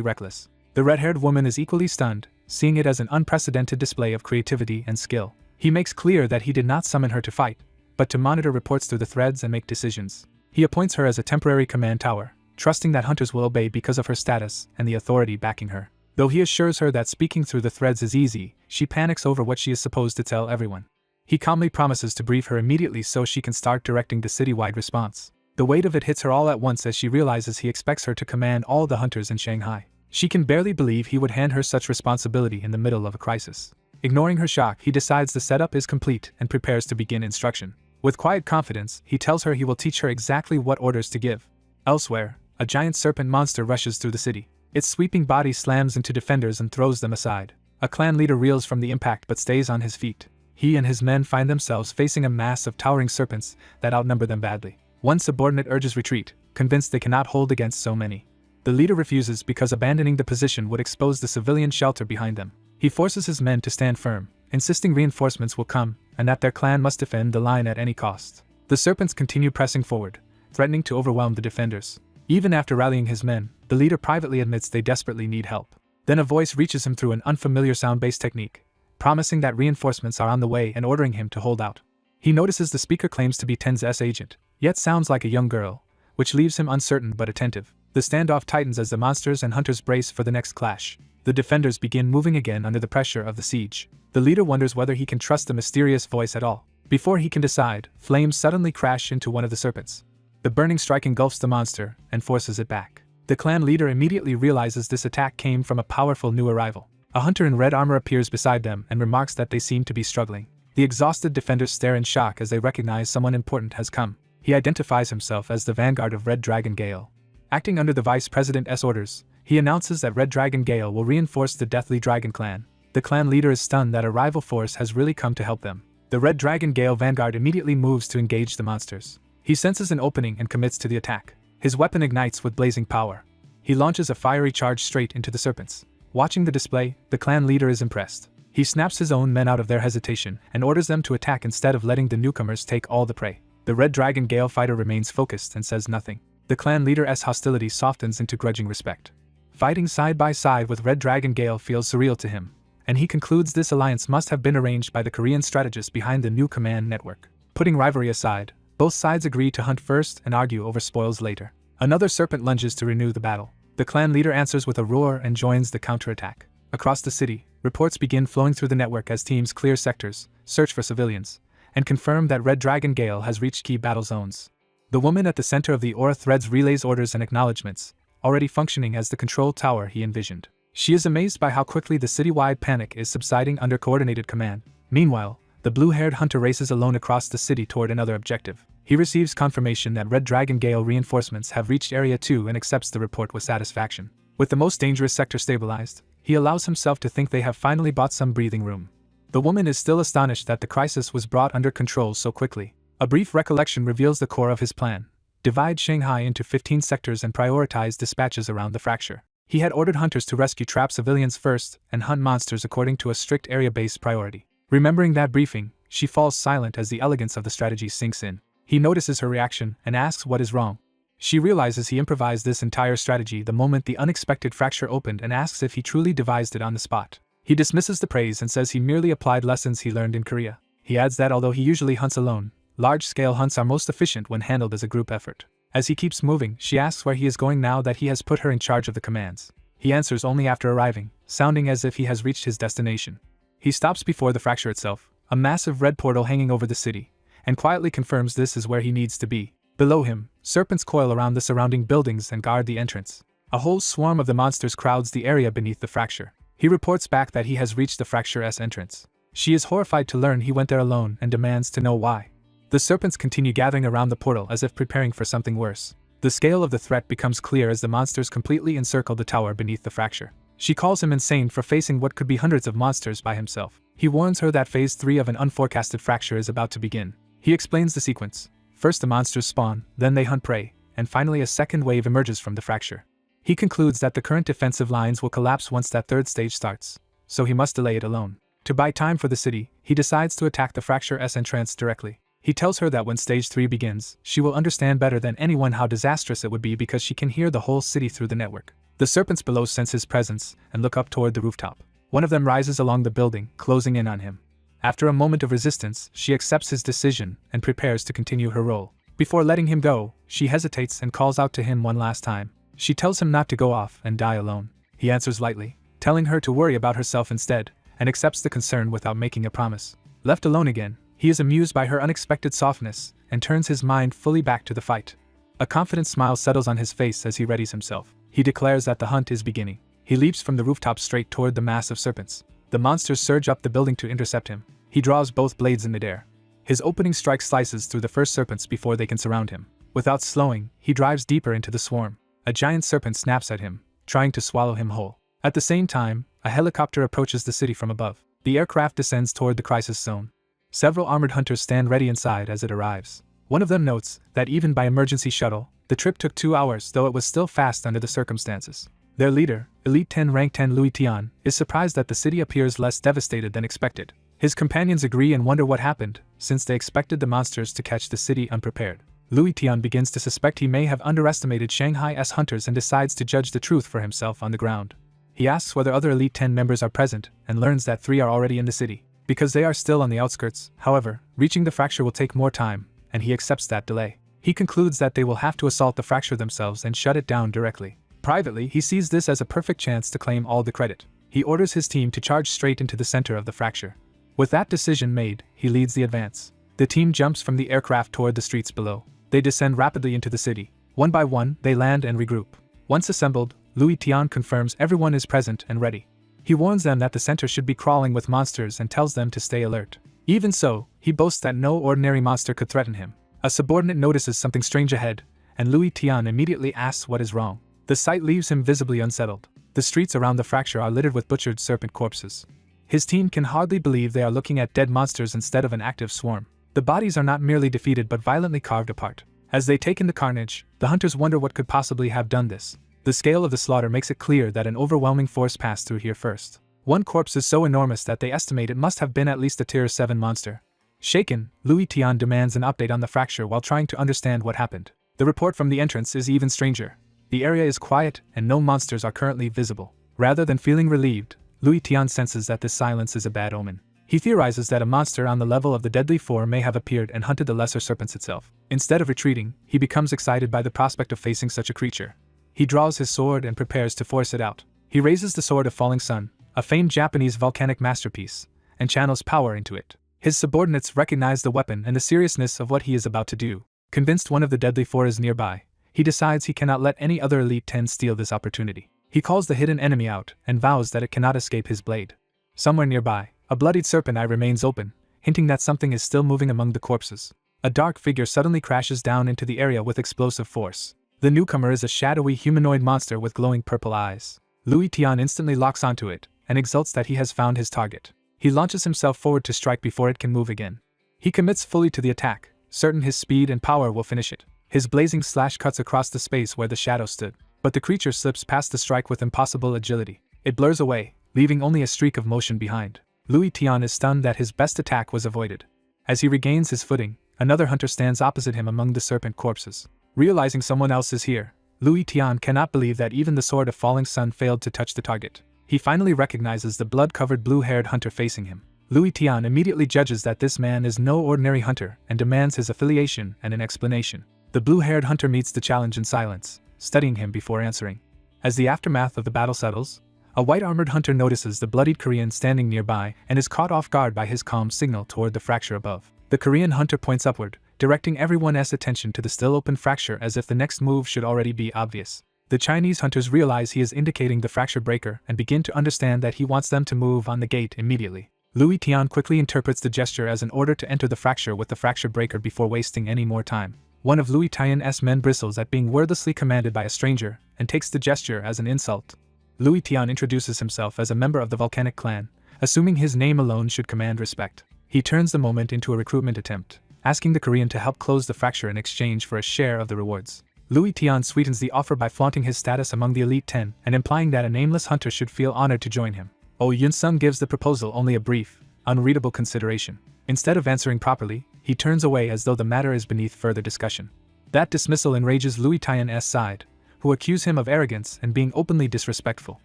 reckless. The red-haired woman is equally stunned, seeing it as an unprecedented display of creativity and skill. He makes clear that he did not summon her to fight, but to monitor reports through the threads and make decisions. He appoints her as a temporary command tower, trusting that hunters will obey because of her status and the authority backing her. Though he assures her that speaking through the threads is easy, she panics over what she is supposed to tell everyone. He calmly promises to brief her immediately so she can start directing the citywide response. The weight of it hits her all at once as she realizes he expects her to command all the hunters in Shanghai. She can barely believe he would hand her such responsibility in the middle of a crisis. Ignoring her shock, he decides the setup is complete and prepares to begin instruction. With quiet confidence, he tells her he will teach her exactly what orders to give. Elsewhere, a giant serpent monster rushes through the city. Its sweeping body slams into defenders and throws them aside. A clan leader reels from the impact but stays on his feet. He and his men find themselves facing a mass of towering serpents that outnumber them badly. One subordinate urges retreat, convinced they cannot hold against so many. The leader refuses because abandoning the position would expose the civilian shelter behind them. He forces his men to stand firm, insisting reinforcements will come, and that their clan must defend the line at any cost. The serpents continue pressing forward, threatening to overwhelm the defenders. Even after rallying his men, the leader privately admits they desperately need help. Then a voice reaches him through an unfamiliar sound-based technique, promising that reinforcements are on the way and ordering him to hold out. He notices the speaker claims to be Ten's agent, yet sounds like a young girl, which leaves him uncertain but attentive. The standoff tightens as the monsters and hunters brace for the next clash. The defenders begin moving again under the pressure of the siege. The leader wonders whether he can trust the mysterious voice at all. Before he can decide, flames suddenly crash into one of the serpents. The burning strike engulfs the monster and forces it back. The clan leader immediately realizes this attack came from a powerful new arrival. A hunter in red armor appears beside them and remarks that they seem to be struggling. The exhausted defenders stare in shock as they recognize someone important has come. He identifies himself as the vanguard of Red Dragon Gale. Acting under the Vice President's orders, he announces that Red Dragon Gale will reinforce the Deathly Dragon clan. The clan leader is stunned that a rival force has really come to help them. The Red Dragon Gale vanguard immediately moves to engage the monsters. He senses an opening and commits to the attack. His weapon ignites with blazing power. He launches a fiery charge straight into the serpents. Watching the display, the clan leader is impressed. He snaps his own men out of their hesitation and orders them to attack instead of letting the newcomers take all the prey. The Red Dragon Gale fighter remains focused and says nothing. The clan leader's hostility softens into grudging respect. Fighting side by side with Red Dragon Gale feels surreal to him, and he concludes this alliance must have been arranged by the Korean strategist behind the new command network. Putting rivalry aside, both sides agree to hunt first and argue over spoils later. Another serpent lunges to renew the battle. The clan leader answers with a roar and joins the counterattack. Across the city, reports begin flowing through the network as teams clear sectors, search for civilians, and confirm that Red Dragon Gale has reached key battle zones. The woman at the center of the aura threads relays orders and acknowledgements, already functioning as the control tower he envisioned. She is amazed by how quickly the citywide panic is subsiding under coordinated command. Meanwhile, the blue-haired hunter races alone across the city toward another objective. He receives confirmation that Red Dragon Gale reinforcements have reached Area 2 and accepts the report with satisfaction. With the most dangerous sector stabilized, he allows himself to think they have finally bought some breathing room. The woman is still astonished that the crisis was brought under control so quickly. A brief recollection reveals the core of his plan. Divide Shanghai into 15 sectors and prioritize dispatches around the fracture. He had ordered hunters to rescue trapped civilians first and hunt monsters according to a strict area-based priority. Remembering that briefing, she falls silent as the elegance of the strategy sinks in. He notices her reaction and asks what is wrong. She realizes he improvised this entire strategy the moment the unexpected fracture opened and asks if he truly devised it on the spot. He dismisses the praise and says he merely applied lessons he learned in Korea. He adds that although he usually hunts alone, large-scale hunts are most efficient when handled as a group effort. As he keeps moving, she asks where he is going now that he has put her in charge of the commands. He answers only after arriving, sounding as if he has reached his destination. He stops before the fracture itself, a massive red portal hanging over the city, and quietly confirms this is where he needs to be. Below him, serpents coil around the surrounding buildings and guard the entrance. A whole swarm of the monsters crowds the area beneath the fracture. He reports back that he has reached the fracture's entrance. She is horrified to learn he went there alone and demands to know why. The serpents continue gathering around the portal as if preparing for something worse. The scale of the threat becomes clear as the monsters completely encircle the tower beneath the fracture. She calls him insane for facing what could be hundreds of monsters by himself. He warns her that phase 3 of an unforecasted fracture is about to begin. He explains the sequence. First the monsters spawn, then they hunt prey, and finally a second wave emerges from the fracture. He concludes that the current defensive lines will collapse once that third stage starts, so he must delay it alone. To buy time for the city, he decides to attack the fracture's entrance directly. He tells her that when stage 3 begins, she will understand better than anyone how disastrous it would be because she can hear the whole city through the network. The serpents below sense his presence and look up toward the rooftop. One of them rises along the building, closing in on him. After a moment of resistance, she accepts his decision and prepares to continue her role. Before letting him go, she hesitates and calls out to him one last time. She tells him not to go off and die alone. He answers lightly, telling her to worry about herself instead, and accepts the concern without making a promise. Left alone again, he is amused by her unexpected softness and turns his mind fully back to the fight. A confident smile settles on his face as he readies himself. He declares that the hunt is beginning. He leaps from the rooftop straight toward the mass of serpents. The monsters surge up the building to intercept him. He draws both blades in midair. His opening strike slices through the first serpents before they can surround him. Without slowing, he drives deeper into the swarm. A giant serpent snaps at him, trying to swallow him whole. At the same time, a helicopter approaches the city from above. The aircraft descends toward the crisis zone. Several armored hunters stand ready inside as it arrives. One of them notes that even by emergency shuttle, the trip took 2 hours, though it was still fast under the circumstances. Their leader, Elite 10 Rank 10 Louis Tian, is surprised that the city appears less devastated than expected. His companions agree and wonder what happened, since they expected the monsters to catch the city unprepared. Louis Tian begins to suspect he may have underestimated Shanghai's hunters and decides to judge the truth for himself on the ground. He asks whether other Elite 10 members are present, and learns that 3 are already in the city. Because they are still on the outskirts, however, reaching the fracture will take more time, and he accepts that delay. He concludes that they will have to assault the fracture themselves and shut it down directly. Privately, he sees this as a perfect chance to claim all the credit. He orders his team to charge straight into the center of the fracture. With that decision made, he leads the advance. The team jumps from the aircraft toward the streets below. They descend rapidly into the city. One by one, they land and regroup. Once assembled, Louis Tian confirms everyone is present and ready. He warns them that the center should be crawling with monsters and tells them to stay alert. Even so, he boasts that no ordinary monster could threaten him. A subordinate notices something strange ahead, and Louis Tian immediately asks what is wrong. The sight leaves him visibly unsettled. The streets around the fracture are littered with butchered serpent corpses. His team can hardly believe they are looking at dead monsters instead of an active swarm. The bodies are not merely defeated but violently carved apart. As they take in the carnage, the hunters wonder what could possibly have done this. The scale of the slaughter makes it clear that an overwhelming force passed through here first. One corpse is so enormous that they estimate it must have been at least a tier 7 monster. Shaken, Louis Tian demands an update on the fracture while trying to understand what happened. The report from the entrance is even stranger. The area is quiet and no monsters are currently visible. Rather than feeling relieved, Louis Tian senses that this silence is a bad omen. He theorizes that a monster on the level of the deadly four may have appeared and hunted the lesser serpents itself. Instead of retreating, he becomes excited by the prospect of facing such a creature. He draws his sword and prepares to force it out. He raises the Sword of Falling Sun, a famed Japanese volcanic masterpiece, and channels power into it. His subordinates recognize the weapon and the seriousness of what he is about to do. Convinced one of the deadly four is nearby, he decides he cannot let any other Elite 10 steal this opportunity. He calls the hidden enemy out and vows that it cannot escape his blade. Somewhere nearby, a bloodied serpent eye remains open, hinting that something is still moving among the corpses. A dark figure suddenly crashes down into the area with explosive force. The newcomer is a shadowy humanoid monster with glowing purple eyes. Louis Tian instantly locks onto it, and exults that he has found his target. He launches himself forward to strike before it can move again. He commits fully to the attack, certain his speed and power will finish it. His blazing slash cuts across the space where the shadow stood, but the creature slips past the strike with impossible agility. It blurs away, leaving only a streak of motion behind. Louis Tian is stunned that his best attack was avoided. As he regains his footing, another hunter stands opposite him among the serpent corpses. Realizing someone else is here, Louis Tian cannot believe that even the Sword of Falling Sun failed to touch the target. He finally recognizes the blood-covered blue-haired hunter facing him. Louis Tian immediately judges that this man is no ordinary hunter and demands his affiliation and an explanation. The blue-haired hunter meets the challenge in silence, studying him before answering. As the aftermath of the battle settles, a white-armored hunter notices the bloodied Korean standing nearby and is caught off guard by his calm signal toward the fracture above. The Korean hunter points upward, directing everyone's attention to the still-open fracture as if the next move should already be obvious. The Chinese hunters realize he is indicating the fracture breaker and begin to understand that he wants them to move on the gate immediately. Louis Tian quickly interprets the gesture as an order to enter the fracture with the fracture breaker before wasting any more time. One of Louis Tian's men bristles at being wordlessly commanded by a stranger and takes the gesture as an insult. Louis Tian introduces himself as a member of the volcanic clan, assuming his name alone should command respect. He turns the moment into a recruitment attempt, asking the Korean to help close the fracture in exchange for a share of the rewards. Louis Tian sweetens the offer by flaunting his status among the Elite 10 and implying that a nameless hunter should feel honored to join him. Oh Yun-sung gives the proposal only a brief, unreadable consideration. Instead of answering properly, he turns away as though the matter is beneath further discussion. That dismissal enrages Louis Tian's side, who accuse him of arrogance and being openly disrespectful.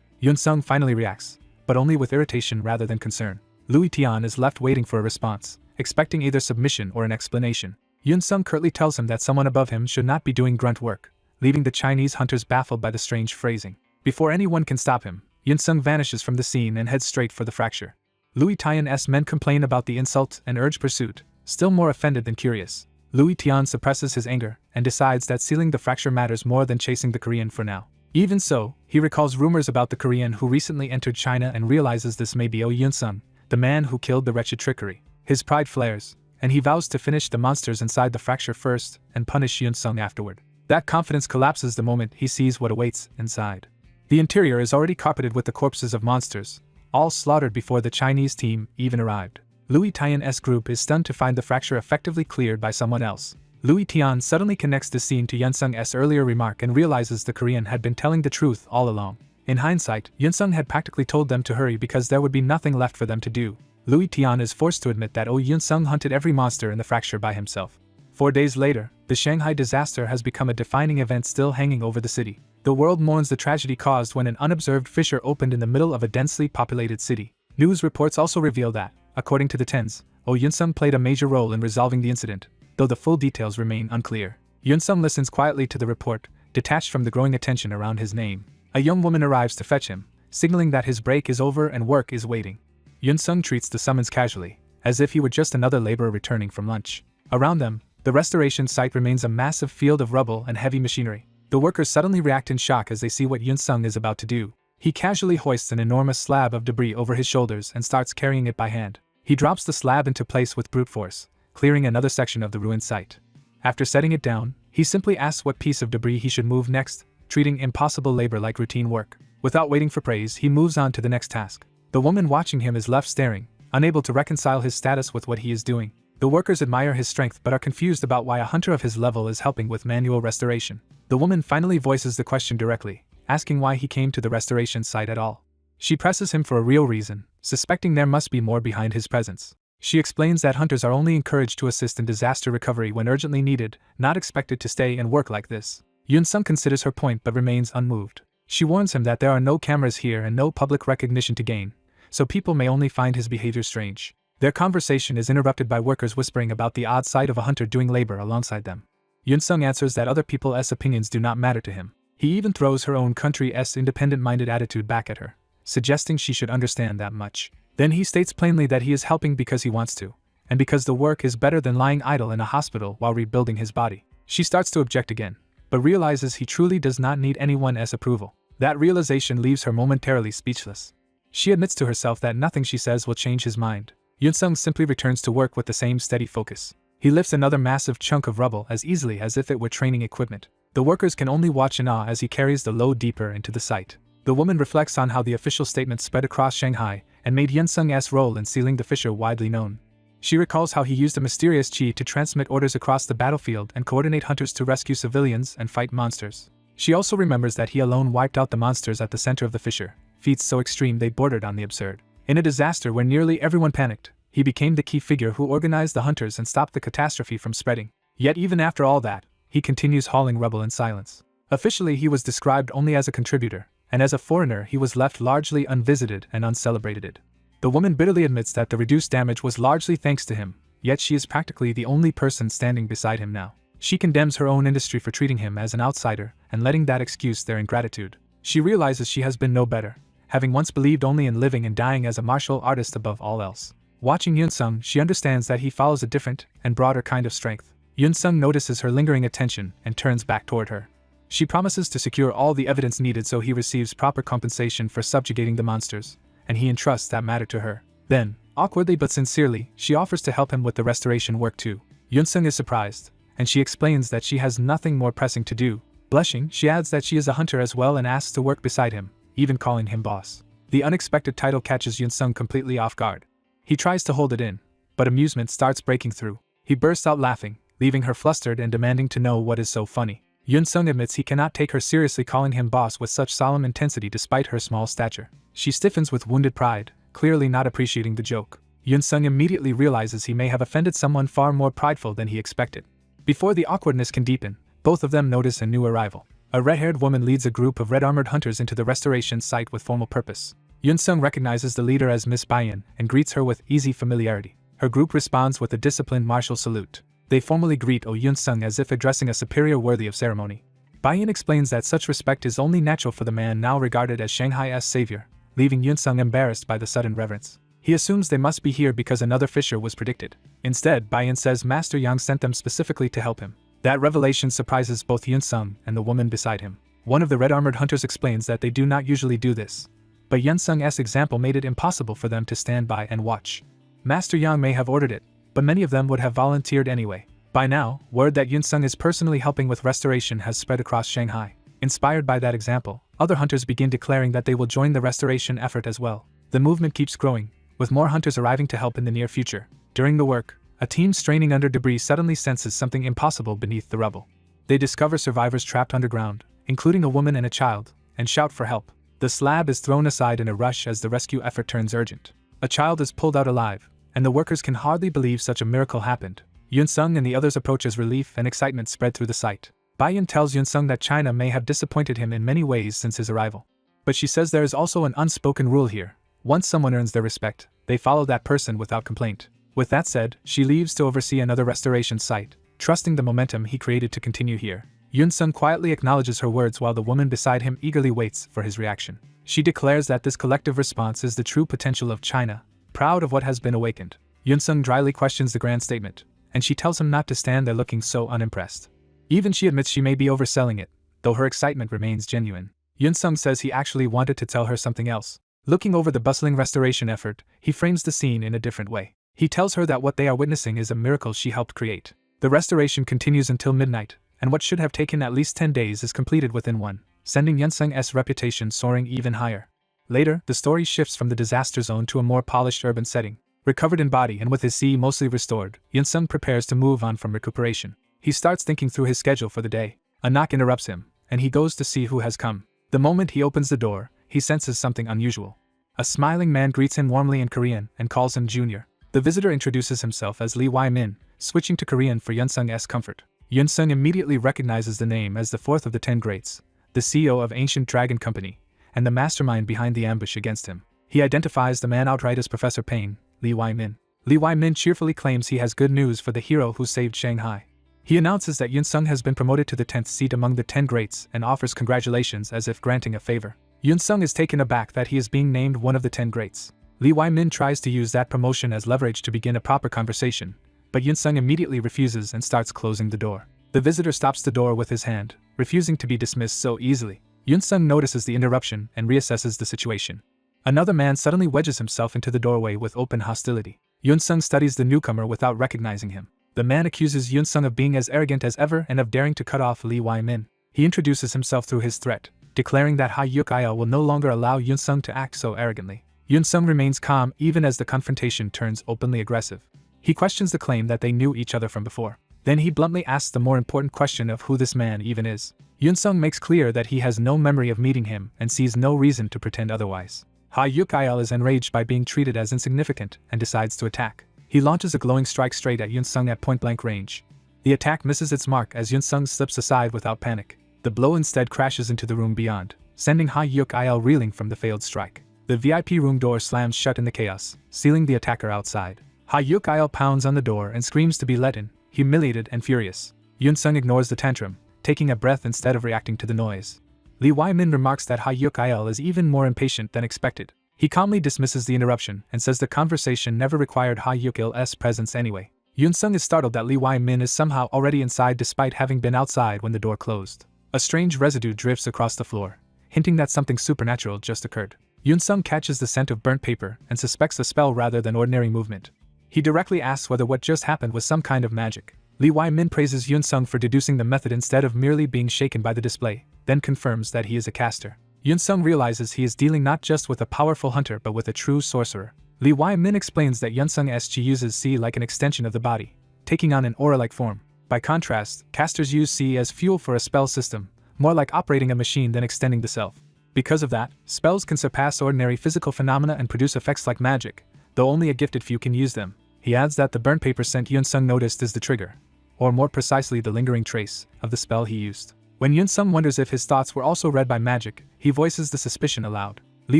Yun-sung finally reacts, but only with irritation rather than concern. Louis Tian is left waiting for a response, expecting either submission or an explanation. Yun-sung curtly tells him that someone above him should not be doing grunt work, leaving the Chinese hunters baffled by the strange phrasing. Before anyone can stop him, Yun-sung vanishes from the scene and heads straight for the fracture. Louis Tian's men complain about the insult and urge pursuit, still more offended than curious. Louis Tian suppresses his anger and decides that sealing the fracture matters more than chasing the Korean for now. Even so, he recalls rumors about the Korean who recently entered China and realizes this may be Yun-sung, the man who killed the wretched trickery. His pride flares, and he vows to finish the monsters inside the fracture first and punish Yun-sung afterward. That confidence collapses the moment he sees what awaits inside. The interior is already carpeted with the corpses of monsters, all slaughtered before the Chinese team even arrived. Louis Tian's group is stunned to find the fracture effectively cleared by someone else. Louis Tian suddenly connects this scene to Yunsung's earlier remark and realizes the Korean had been telling the truth all along. In hindsight, Yunsung had practically told them to hurry because there would be nothing left for them to do. Louis Tian is forced to admit that Yunsung hunted every monster in the fracture by himself. 4 days later, the Shanghai disaster has become a defining event still hanging over the city. The world mourns the tragedy caused when an unobserved fissure opened in the middle of a densely populated city. News reports also reveal that, according to the Tens, Yunsung played a major role in resolving the incident, though the full details remain unclear. Yunsung listens quietly to the report, detached from the growing attention around his name. A young woman arrives to fetch him, signaling that his break is over and work is waiting. Yunsung treats the summons casually, as if he were just another laborer returning from lunch. Around them, the restoration site remains a massive field of rubble and heavy machinery. The workers suddenly react in shock as they see what Yunsung is about to do. He casually hoists an enormous slab of debris over his shoulders and starts carrying it by hand. He drops the slab into place with brute force, clearing another section of the ruined site. After setting it down, he simply asks what piece of debris he should move next, treating impossible labor like routine work. Without waiting for praise, he moves on to the next task. The woman watching him is left staring, unable to reconcile his status with what he is doing. The workers admire his strength but are confused about why a hunter of his level is helping with manual restoration. The woman finally voices the question directly, asking why he came to the restoration site at all. She presses him for a real reason, suspecting there must be more behind his presence. She explains that hunters are only encouraged to assist in disaster recovery when urgently needed, not expected to stay and work like this. Yunsung considers her point but remains unmoved. She warns him that there are no cameras here and no public recognition to gain, so people may only find his behavior strange. Their conversation is interrupted by workers whispering about the odd sight of a hunter doing labor alongside them. Yunsung answers that other people's opinions do not matter to him. He even throws her own country's independent-minded attitude back at her, suggesting she should understand that much. Then he states plainly that he is helping because he wants to, and because the work is better than lying idle in a hospital while rebuilding his body. She starts to object again, but realizes he truly does not need anyone's approval. That realization leaves her momentarily speechless. She admits to herself that nothing she says will change his mind. Yunsung simply returns to work with the same steady focus. He lifts another massive chunk of rubble as easily as if it were training equipment. The workers can only watch in awe as he carries the load deeper into the site. The woman reflects on how the official statement spread across Shanghai and made Yunsung's role in sealing the fissure widely known. She recalls how he used a mysterious chi to transmit orders across the battlefield and coordinate hunters to rescue civilians and fight monsters. She also remembers that he alone wiped out the monsters at the center of the fissure, feats so extreme they bordered on the absurd. In a disaster where nearly everyone panicked, he became the key figure who organized the hunters and stopped the catastrophe from spreading. Yet even after all that, he continues hauling rubble in silence. Officially he was described only as a contributor, and as a foreigner he was left largely unvisited and uncelebrated. The woman bitterly admits that the reduced damage was largely thanks to him, yet she is practically the only person standing beside him now. She condemns her own industry for treating him as an outsider and letting that excuse their ingratitude. She realizes she has been no better, having once believed only in living and dying as a martial artist above all else. Watching Yunsung, she understands that he follows a different and broader kind of strength. Yunsung notices her lingering attention and turns back toward her. She promises to secure all the evidence needed so he receives proper compensation for subjugating the monsters, and he entrusts that matter to her. Then, awkwardly but sincerely, she offers to help him with the restoration work too. Yunsung is surprised, and she explains that she has nothing more pressing to do. Blushing, she adds that she is a hunter as well and asks to work beside him, even calling him boss. The unexpected title catches Yunsung completely off guard. He tries to hold it in, but amusement starts breaking through. He bursts out laughing, leaving her flustered and demanding to know what is so funny. Yunsung admits he cannot take her seriously, calling him boss with such solemn intensity despite her small stature. She stiffens with wounded pride, clearly not appreciating the joke. Yunsung immediately realizes he may have offended someone far more prideful than he expected. Before the awkwardness can deepen, both of them notice a new arrival. A red-haired woman leads a group of red-armored hunters into the restoration site with formal purpose. Yunsung recognizes the leader as Miss Bayan and greets her with easy familiarity. Her group responds with a disciplined martial salute. They formally greet Yunsung as if addressing a superior worthy of ceremony. Bayan explains that such respect is only natural for the man now regarded as Shanghai's savior, leaving Yunsung embarrassed by the sudden reverence. He assumes they must be here because another fissure was predicted. Instead, Bayan says Master Yang sent them specifically to help him. That revelation surprises both Yunsung and the woman beside him. One of the red-armored hunters explains that they do not usually do this, but Yunsung's example made it impossible for them to stand by and watch. Master Yang may have ordered it, but many of them would have volunteered anyway. By now, word that Yunsung is personally helping with restoration has spread across Shanghai. Inspired by that example, other hunters begin declaring that they will join the restoration effort as well. The movement keeps growing, with more hunters arriving to help in the near future. During the work, A team straining under debris suddenly senses something impossible beneath the rubble. They discover survivors trapped underground, including a woman and a child, and shout for help. The slab is thrown aside in a rush as the rescue effort turns urgent. A child is pulled out alive, and the workers can hardly believe such a miracle happened. Yunsung and the others approach as relief and excitement spread through the site. Baiyun tells Yunsung that China may have disappointed him in many ways since his arrival. But she says there is also an unspoken rule here. Once someone earns their respect, they follow that person without complaint. With that said, she leaves to oversee another restoration site, trusting the momentum he created to continue here. Yunsung quietly acknowledges her words while the woman beside him eagerly waits for his reaction. She declares that this collective response is the true potential of China, proud of what has been awakened. Yunsung dryly questions the grand statement, and she tells him not to stand there looking so unimpressed. Even she admits she may be overselling it, though her excitement remains genuine. Yunsung says he actually wanted to tell her something else. Looking over the bustling restoration effort, he frames the scene in a different way. He tells her that what they are witnessing is a miracle she helped create. The restoration continues until midnight, and what should have taken at least 10 days is completed within one, sending Yunsung's reputation soaring even higher. Later, the story shifts from the disaster zone to a more polished urban setting. Recovered in body and with his C mostly restored, Yunsung prepares to move on from recuperation. He starts thinking through his schedule for the day. A knock interrupts him, and he goes to see who has come. The moment he opens the door, he senses something unusual. A smiling man greets him warmly in Korean and calls him Junior. The visitor introduces himself as Lee Wai-min, switching to Korean for Yunsung's comfort. Yunsung immediately recognizes the name as the fourth of the 10 greats, the CEO of Ancient Dragon Company, and the mastermind behind the ambush against him. He identifies the man outright as Professor Payne, Lee Wai-min. Lee Wai-min cheerfully claims he has good news for the hero who saved Shanghai. He announces that Yunsung has been promoted to the 10th seat among the 10 greats and offers congratulations as if granting a favor. Yunsung is taken aback that he is being named one of the 10 greats. Lee Wai-min tries to use that promotion as leverage to begin a proper conversation, but Yunsung immediately refuses and starts closing the door. The visitor stops the door with his hand, refusing to be dismissed so easily. Yunsung notices the interruption and reassesses the situation. Another man suddenly wedges himself into the doorway with open hostility. Yunsung studies the newcomer without recognizing him. The man accuses Yunsung of being as arrogant as ever and of daring to cut off Lee Wai-min. He introduces himself through his threat, declaring that Ha-yuk-il will no longer allow Yunsung to act so arrogantly. Yunsung remains calm even as the confrontation turns openly aggressive. He questions the claim that they knew each other from before. Then he bluntly asks the more important question of who this man even is. Yunsung makes clear that he has no memory of meeting him and sees no reason to pretend otherwise. Ha-yuk-il is enraged by being treated as insignificant and decides to attack. He launches a glowing strike straight at Yunsung at point-blank range. The attack misses its mark as Yunsung slips aside without panic. The blow instead crashes into the room beyond, sending Ha-yuk-il reeling from the failed strike. The VIP room door slams shut in the chaos, sealing the attacker outside. Ha-yuk-il pounds on the door and screams to be let in, humiliated and furious. Yunsung ignores the tantrum, taking a breath instead of reacting to the noise. Lee Wai-min remarks that Ha-yuk-il is even more impatient than expected. He calmly dismisses the interruption and says the conversation never required Ha-yuk-il's presence anyway. Yunsung is startled that Lee Wai-min is somehow already inside despite having been outside when the door closed. A strange residue drifts across the floor, hinting that something supernatural just occurred. Yunsung catches the scent of burnt paper and suspects a spell rather than ordinary movement. He directly asks whether what just happened was some kind of magic. Lee Wai-min praises Yunsung for deducing the method instead of merely being shaken by the display, then confirms that he is a caster. Yunsung realizes he is dealing not just with a powerful hunter but with a true sorcerer. Lee Wai-min explains that Yunsung's chi uses C like an extension of the body, taking on an aura-like form. By contrast, casters use C as fuel for a spell system, more like operating a machine than extending the self. Because of that, spells can surpass ordinary physical phenomena and produce effects like magic, though only a gifted few can use them. He adds that the burnt paper scent Yunsung noticed is the trigger, or more precisely the lingering trace, of the spell he used. When Yunsung wonders if his thoughts were also read by magic, he voices the suspicion aloud. Lee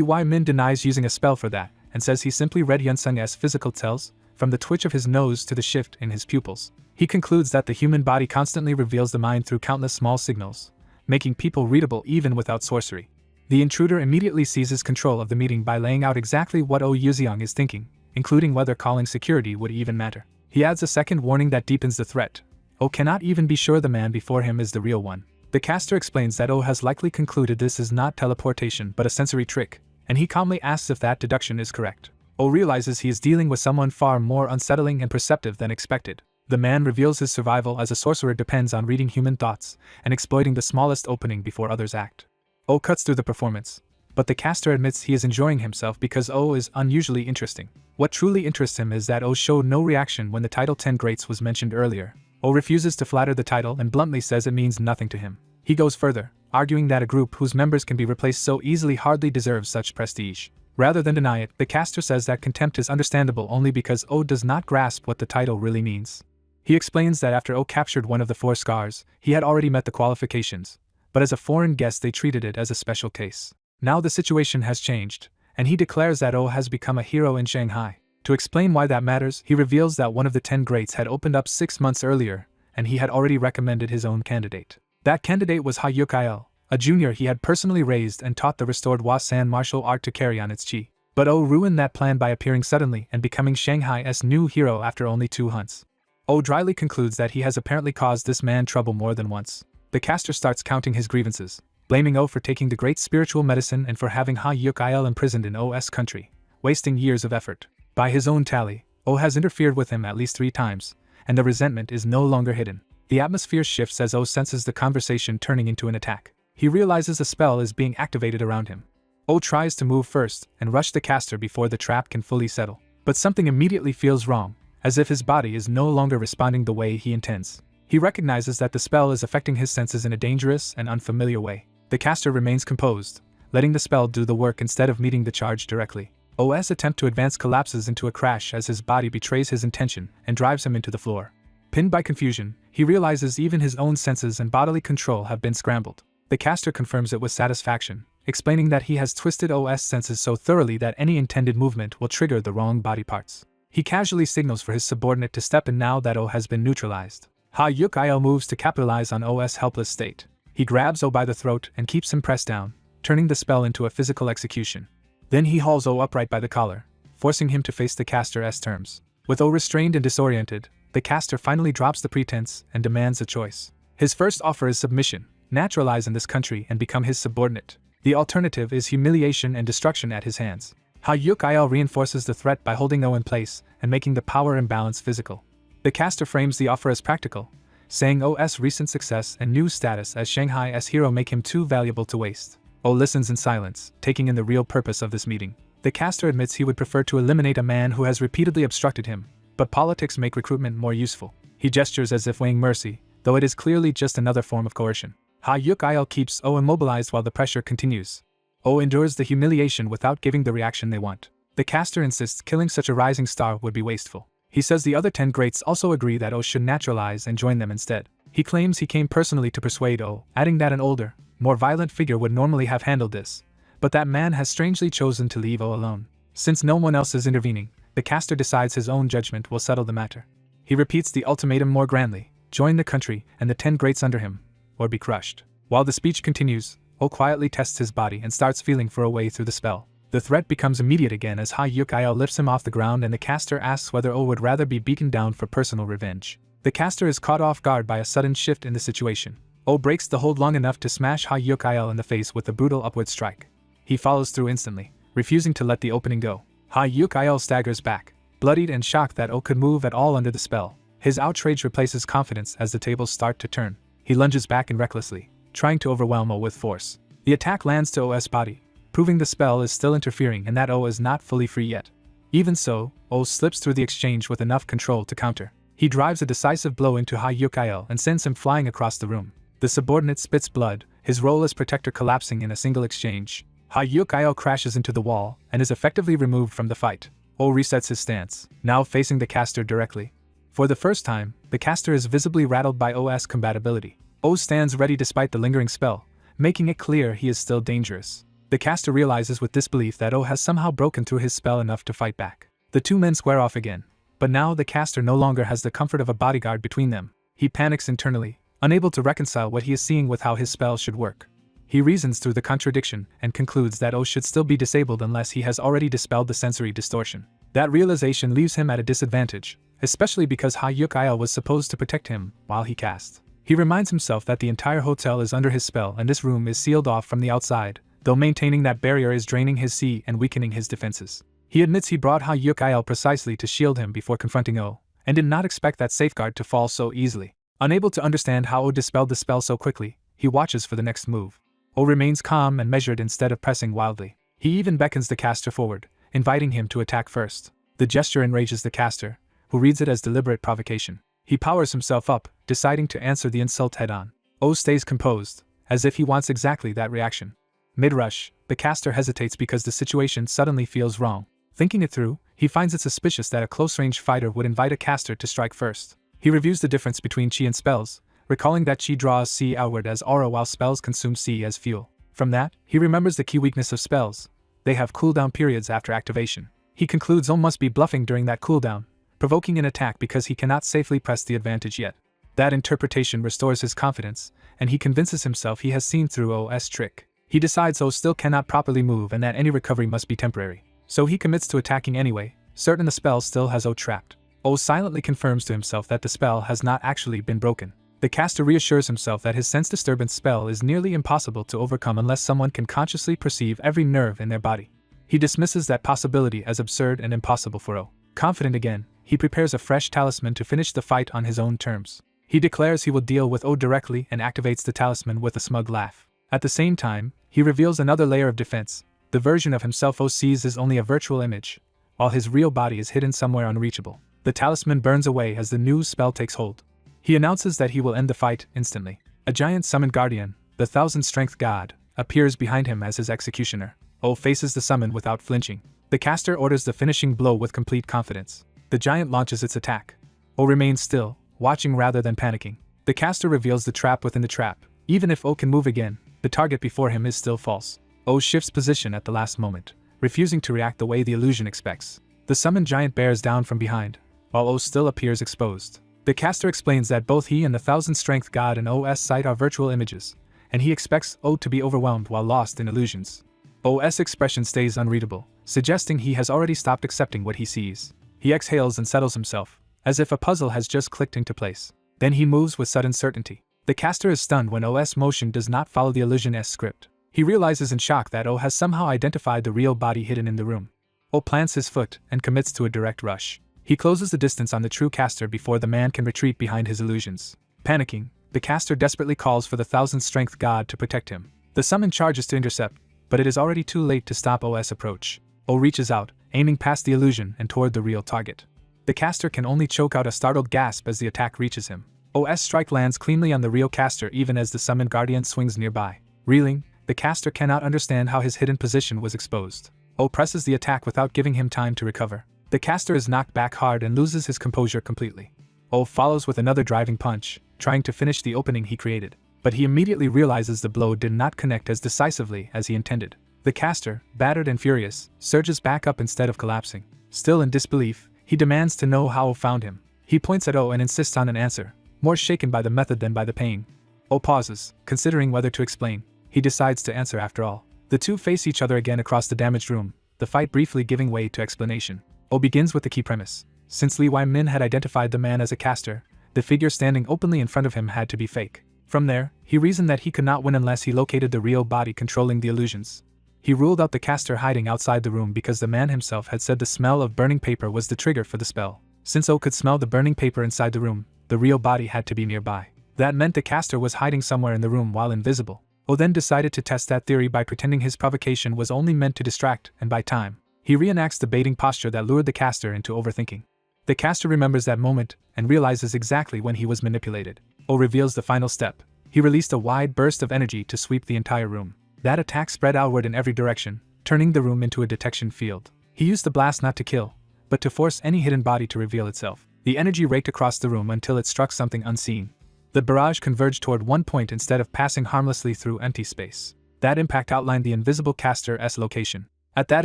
Wai-min denies using a spell for that, and says he simply read Yunsung's physical tells, from the twitch of his nose to the shift in his pupils. He concludes that the human body constantly reveals the mind through countless small signals, making people readable even without sorcery. The intruder immediately seizes control of the meeting by laying out exactly what Oh Yuziang is thinking, including whether calling security would even matter. He adds a second warning that deepens the threat. Oh cannot even be sure the man before him is the real one. The caster explains that Oh has likely concluded this is not teleportation but a sensory trick, and he calmly asks if that deduction is correct. Oh realizes he is dealing with someone far more unsettling and perceptive than expected. The man reveals his survival as a sorcerer depends on reading human thoughts and exploiting the smallest opening before others act. Oh cuts through the performance, but the caster admits he is enjoying himself because O is unusually interesting. What truly interests him is that O showed no reaction when the title 10 Greats was mentioned earlier. O refuses to flatter the title and bluntly says it means nothing to him. He goes further, arguing that a group whose members can be replaced so easily hardly deserves such prestige. Rather than deny it, the caster says that contempt is understandable only because O does not grasp what the title really means. He explains that after O captured one of the 4 scars, he had already met the qualifications, but as a foreign guest they treated it as a special case. Now the situation has changed, and he declares that O has become a hero in Shanghai. To explain why that matters, he reveals that one of the 10 Greats had opened up 6 months earlier, and he had already recommended his own candidate. That candidate was Yahello, a junior he had personally raised and taught the restored Wasan martial art to carry on its chi. But O ruined that plan by appearing suddenly and becoming Shanghai's new hero after only 2 hunts. O dryly concludes that he has apparently caused this man trouble more than once. The caster starts counting his grievances, blaming O for taking the great spiritual medicine and for having Yahello imprisoned in O's country, wasting years of effort. By his own tally, O has interfered with him at least 3 times, and the resentment is no longer hidden. The atmosphere shifts as O senses the conversation turning into an attack. He realizes a spell is being activated around him. O tries to move first and rush the caster before the trap can fully settle, but something immediately feels wrong, as if his body is no longer responding the way he intends. He recognizes that the spell is affecting his senses in a dangerous and unfamiliar way. The caster remains composed, letting the spell do the work instead of meeting the charge directly. O's attempt to advance collapses into a crash as his body betrays his intention and drives him into the floor. Pinned by confusion, he realizes even his own senses and bodily control have been scrambled. The caster confirms it with satisfaction, explaining that he has twisted O's senses so thoroughly that any intended movement will trigger the wrong body parts. He casually signals for his subordinate to step in now that O has been neutralized. Yahello moves to capitalize on O's helpless state. He grabs O by the throat and keeps him pressed down, turning the spell into a physical execution. Then he hauls O upright by the collar, forcing him to face the caster's terms. With O restrained and disoriented, the caster finally drops the pretense and demands a choice. His first offer is submission, naturalize in this country and become his subordinate. The alternative is humiliation and destruction at his hands. Yahello reinforces the threat by holding O in place and making the power imbalance physical. The caster frames the offer as practical, saying O's recent success and new status as Shanghai's hero make him too valuable to waste. O listens in silence, taking in the real purpose of this meeting. The caster admits he would prefer to eliminate a man who has repeatedly obstructed him, but politics make recruitment more useful. He gestures as if weighing mercy, though it is clearly just another form of coercion. Yahello keeps O immobilized while the pressure continues. O endures the humiliation without giving the reaction they want. The caster insists killing such a rising star would be wasteful. He says the other 10 Greats also agree that O should naturalize and join them instead. He claims he came personally to persuade O, adding that an older, more violent figure would normally have handled this, but that man has strangely chosen to leave O alone. Since no one else is intervening, the caster decides his own judgment will settle the matter. He repeats the ultimatum more grandly: join the country and the 10 Greats under him, or be crushed. While the speech continues, O quietly tests his body and starts feeling for a way through the spell. The threat becomes immediate again as Yahello lifts him off the ground and the caster asks whether O would rather be beaten down for personal revenge. The caster is caught off guard by a sudden shift in the situation. O breaks the hold long enough to smash Yahello in the face with a brutal upward strike. He follows through instantly, refusing to let the opening go. Yahello staggers back, bloodied and shocked that O could move at all under the spell. His outrage replaces confidence as the tables start to turn. He lunges back in recklessly, trying to overwhelm O with force. The attack lands to O's body, proving the spell is still interfering and that O is not fully free yet. Even so, O slips through the exchange with enough control to counter. He drives a decisive blow into Yahello and sends him flying across the room. The subordinate spits blood, his role as protector collapsing in a single exchange. Yahello crashes into the wall and is effectively removed from the fight. O resets his stance, now facing the caster directly. For the first time, the caster is visibly rattled by O's compatibility. O stands ready despite the lingering spell, making it clear he is still dangerous. The caster realizes with disbelief that O has somehow broken through his spell enough to fight back. The 2 men square off again, but now the caster no longer has the comfort of a bodyguard between them. He panics internally, unable to reconcile what he is seeing with how his spell should work. He reasons through the contradiction and concludes that O should still be disabled unless he has already dispelled the sensory distortion. That realization leaves him at a disadvantage, especially because Yahello was supposed to protect him while he cast. He reminds himself that the entire hotel is under his spell and this room is sealed off from the outside, though maintaining that barrier is draining his chi and weakening his defenses. He admits he brought Yahello precisely to shield him before confronting O, and did not expect that safeguard to fall so easily. Unable to understand how O dispelled the spell so quickly, he watches for the next move. O remains calm and measured instead of pressing wildly. He even beckons the caster forward, inviting him to attack first. The gesture enrages the caster, who reads it as deliberate provocation. He powers himself up, deciding to answer the insult head-on. O stays composed, as if he wants exactly that reaction. Mid-rush, the caster hesitates because the situation suddenly feels wrong. Thinking it through, he finds it suspicious that a close-range fighter would invite a caster to strike first. He reviews the difference between chi and spells, recalling that chi draws chi outward as aura while spells consume chi as fuel. From that, he remembers the key weakness of spells. They have cooldown periods after activation. He concludes O must be bluffing during that cooldown, provoking an attack because he cannot safely press the advantage yet. That interpretation restores his confidence, and he convinces himself he has seen through O's trick. He decides O still cannot properly move and that any recovery must be temporary. So he commits to attacking anyway, certain the spell still has O trapped. O silently confirms to himself that the spell has not actually been broken. The caster reassures himself that his sense disturbance spell is nearly impossible to overcome unless someone can consciously perceive every nerve in their body. He dismisses that possibility as absurd and impossible for O. Confident again, he prepares a fresh talisman to finish the fight on his own terms. He declares he will deal with O directly and activates the talisman with a smug laugh. At the same time, he reveals another layer of defense. The version of himself O sees is only a virtual image, while his real body is hidden somewhere unreachable. The talisman burns away as the new spell takes hold. He announces that he will end the fight instantly. A giant summoned guardian, the 1000-strength god, appears behind him as his executioner. O faces the summon without flinching. The caster orders the finishing blow with complete confidence. The giant launches its attack. O remains still, watching rather than panicking. The caster reveals the trap within the trap. Even if O can move again, the target before him is still false. O shifts position at the last moment, refusing to react the way the illusion expects. The summoned giant bears down from behind, while O still appears exposed. The caster explains that both he and the 1000-strength god in O's sight are virtual images, and he expects O to be overwhelmed while lost in illusions. O's expression stays unreadable, suggesting he has already stopped accepting what he sees. He exhales and settles himself, as if a puzzle has just clicked into place. Then he moves with sudden certainty. The caster is stunned when O's motion does not follow the illusion's script. He realizes in shock that O has somehow identified the real body hidden in the room. O plants his foot and commits to a direct rush. He closes the distance on the true caster before the man can retreat behind his illusions. Panicking, the caster desperately calls for the 1000-strength god to protect him. The summon charges to intercept, but it is already too late to stop O's approach. O reaches out, aiming past the illusion and toward the real target. The caster can only choke out a startled gasp as the attack reaches him. O's strike lands cleanly on the real caster even as the summoned guardian swings nearby. Reeling, the caster cannot understand how his hidden position was exposed. O presses the attack without giving him time to recover. The caster is knocked back hard and loses his composure completely. O follows with another driving punch, trying to finish the opening he created. But he immediately realizes the blow did not connect as decisively as he intended. The caster, battered and furious, surges back up instead of collapsing. Still in disbelief, he demands to know how O found him. He points at O and insists on an answer, more shaken by the method than by the pain. O pauses, considering whether to explain. He decides to answer after all. The two face each other again across the damaged room, the fight briefly giving way to explanation. O begins with the key premise. Since Li Wai Min had identified the man as a caster, the figure standing openly in front of him had to be fake. From there, he reasoned that he could not win unless he located the real body controlling the illusions. He ruled out the caster hiding outside the room because the man himself had said the smell of burning paper was the trigger for the spell. Since O could smell the burning paper inside the room, the real body had to be nearby. That meant the caster was hiding somewhere in the room while invisible. O then decided to test that theory by pretending his provocation was only meant to distract, and by time, he reenacts the baiting posture that lured the caster into overthinking. The caster remembers that moment, and realizes exactly when he was manipulated. O reveals the final step. He released a wide burst of energy to sweep the entire room. That attack spread outward in every direction, turning the room into a detection field. He used the blast not to kill, but to force any hidden body to reveal itself. The energy raked across the room until it struck something unseen. The barrage converged toward one point instead of passing harmlessly through empty space. That impact outlined the invisible caster's location. At that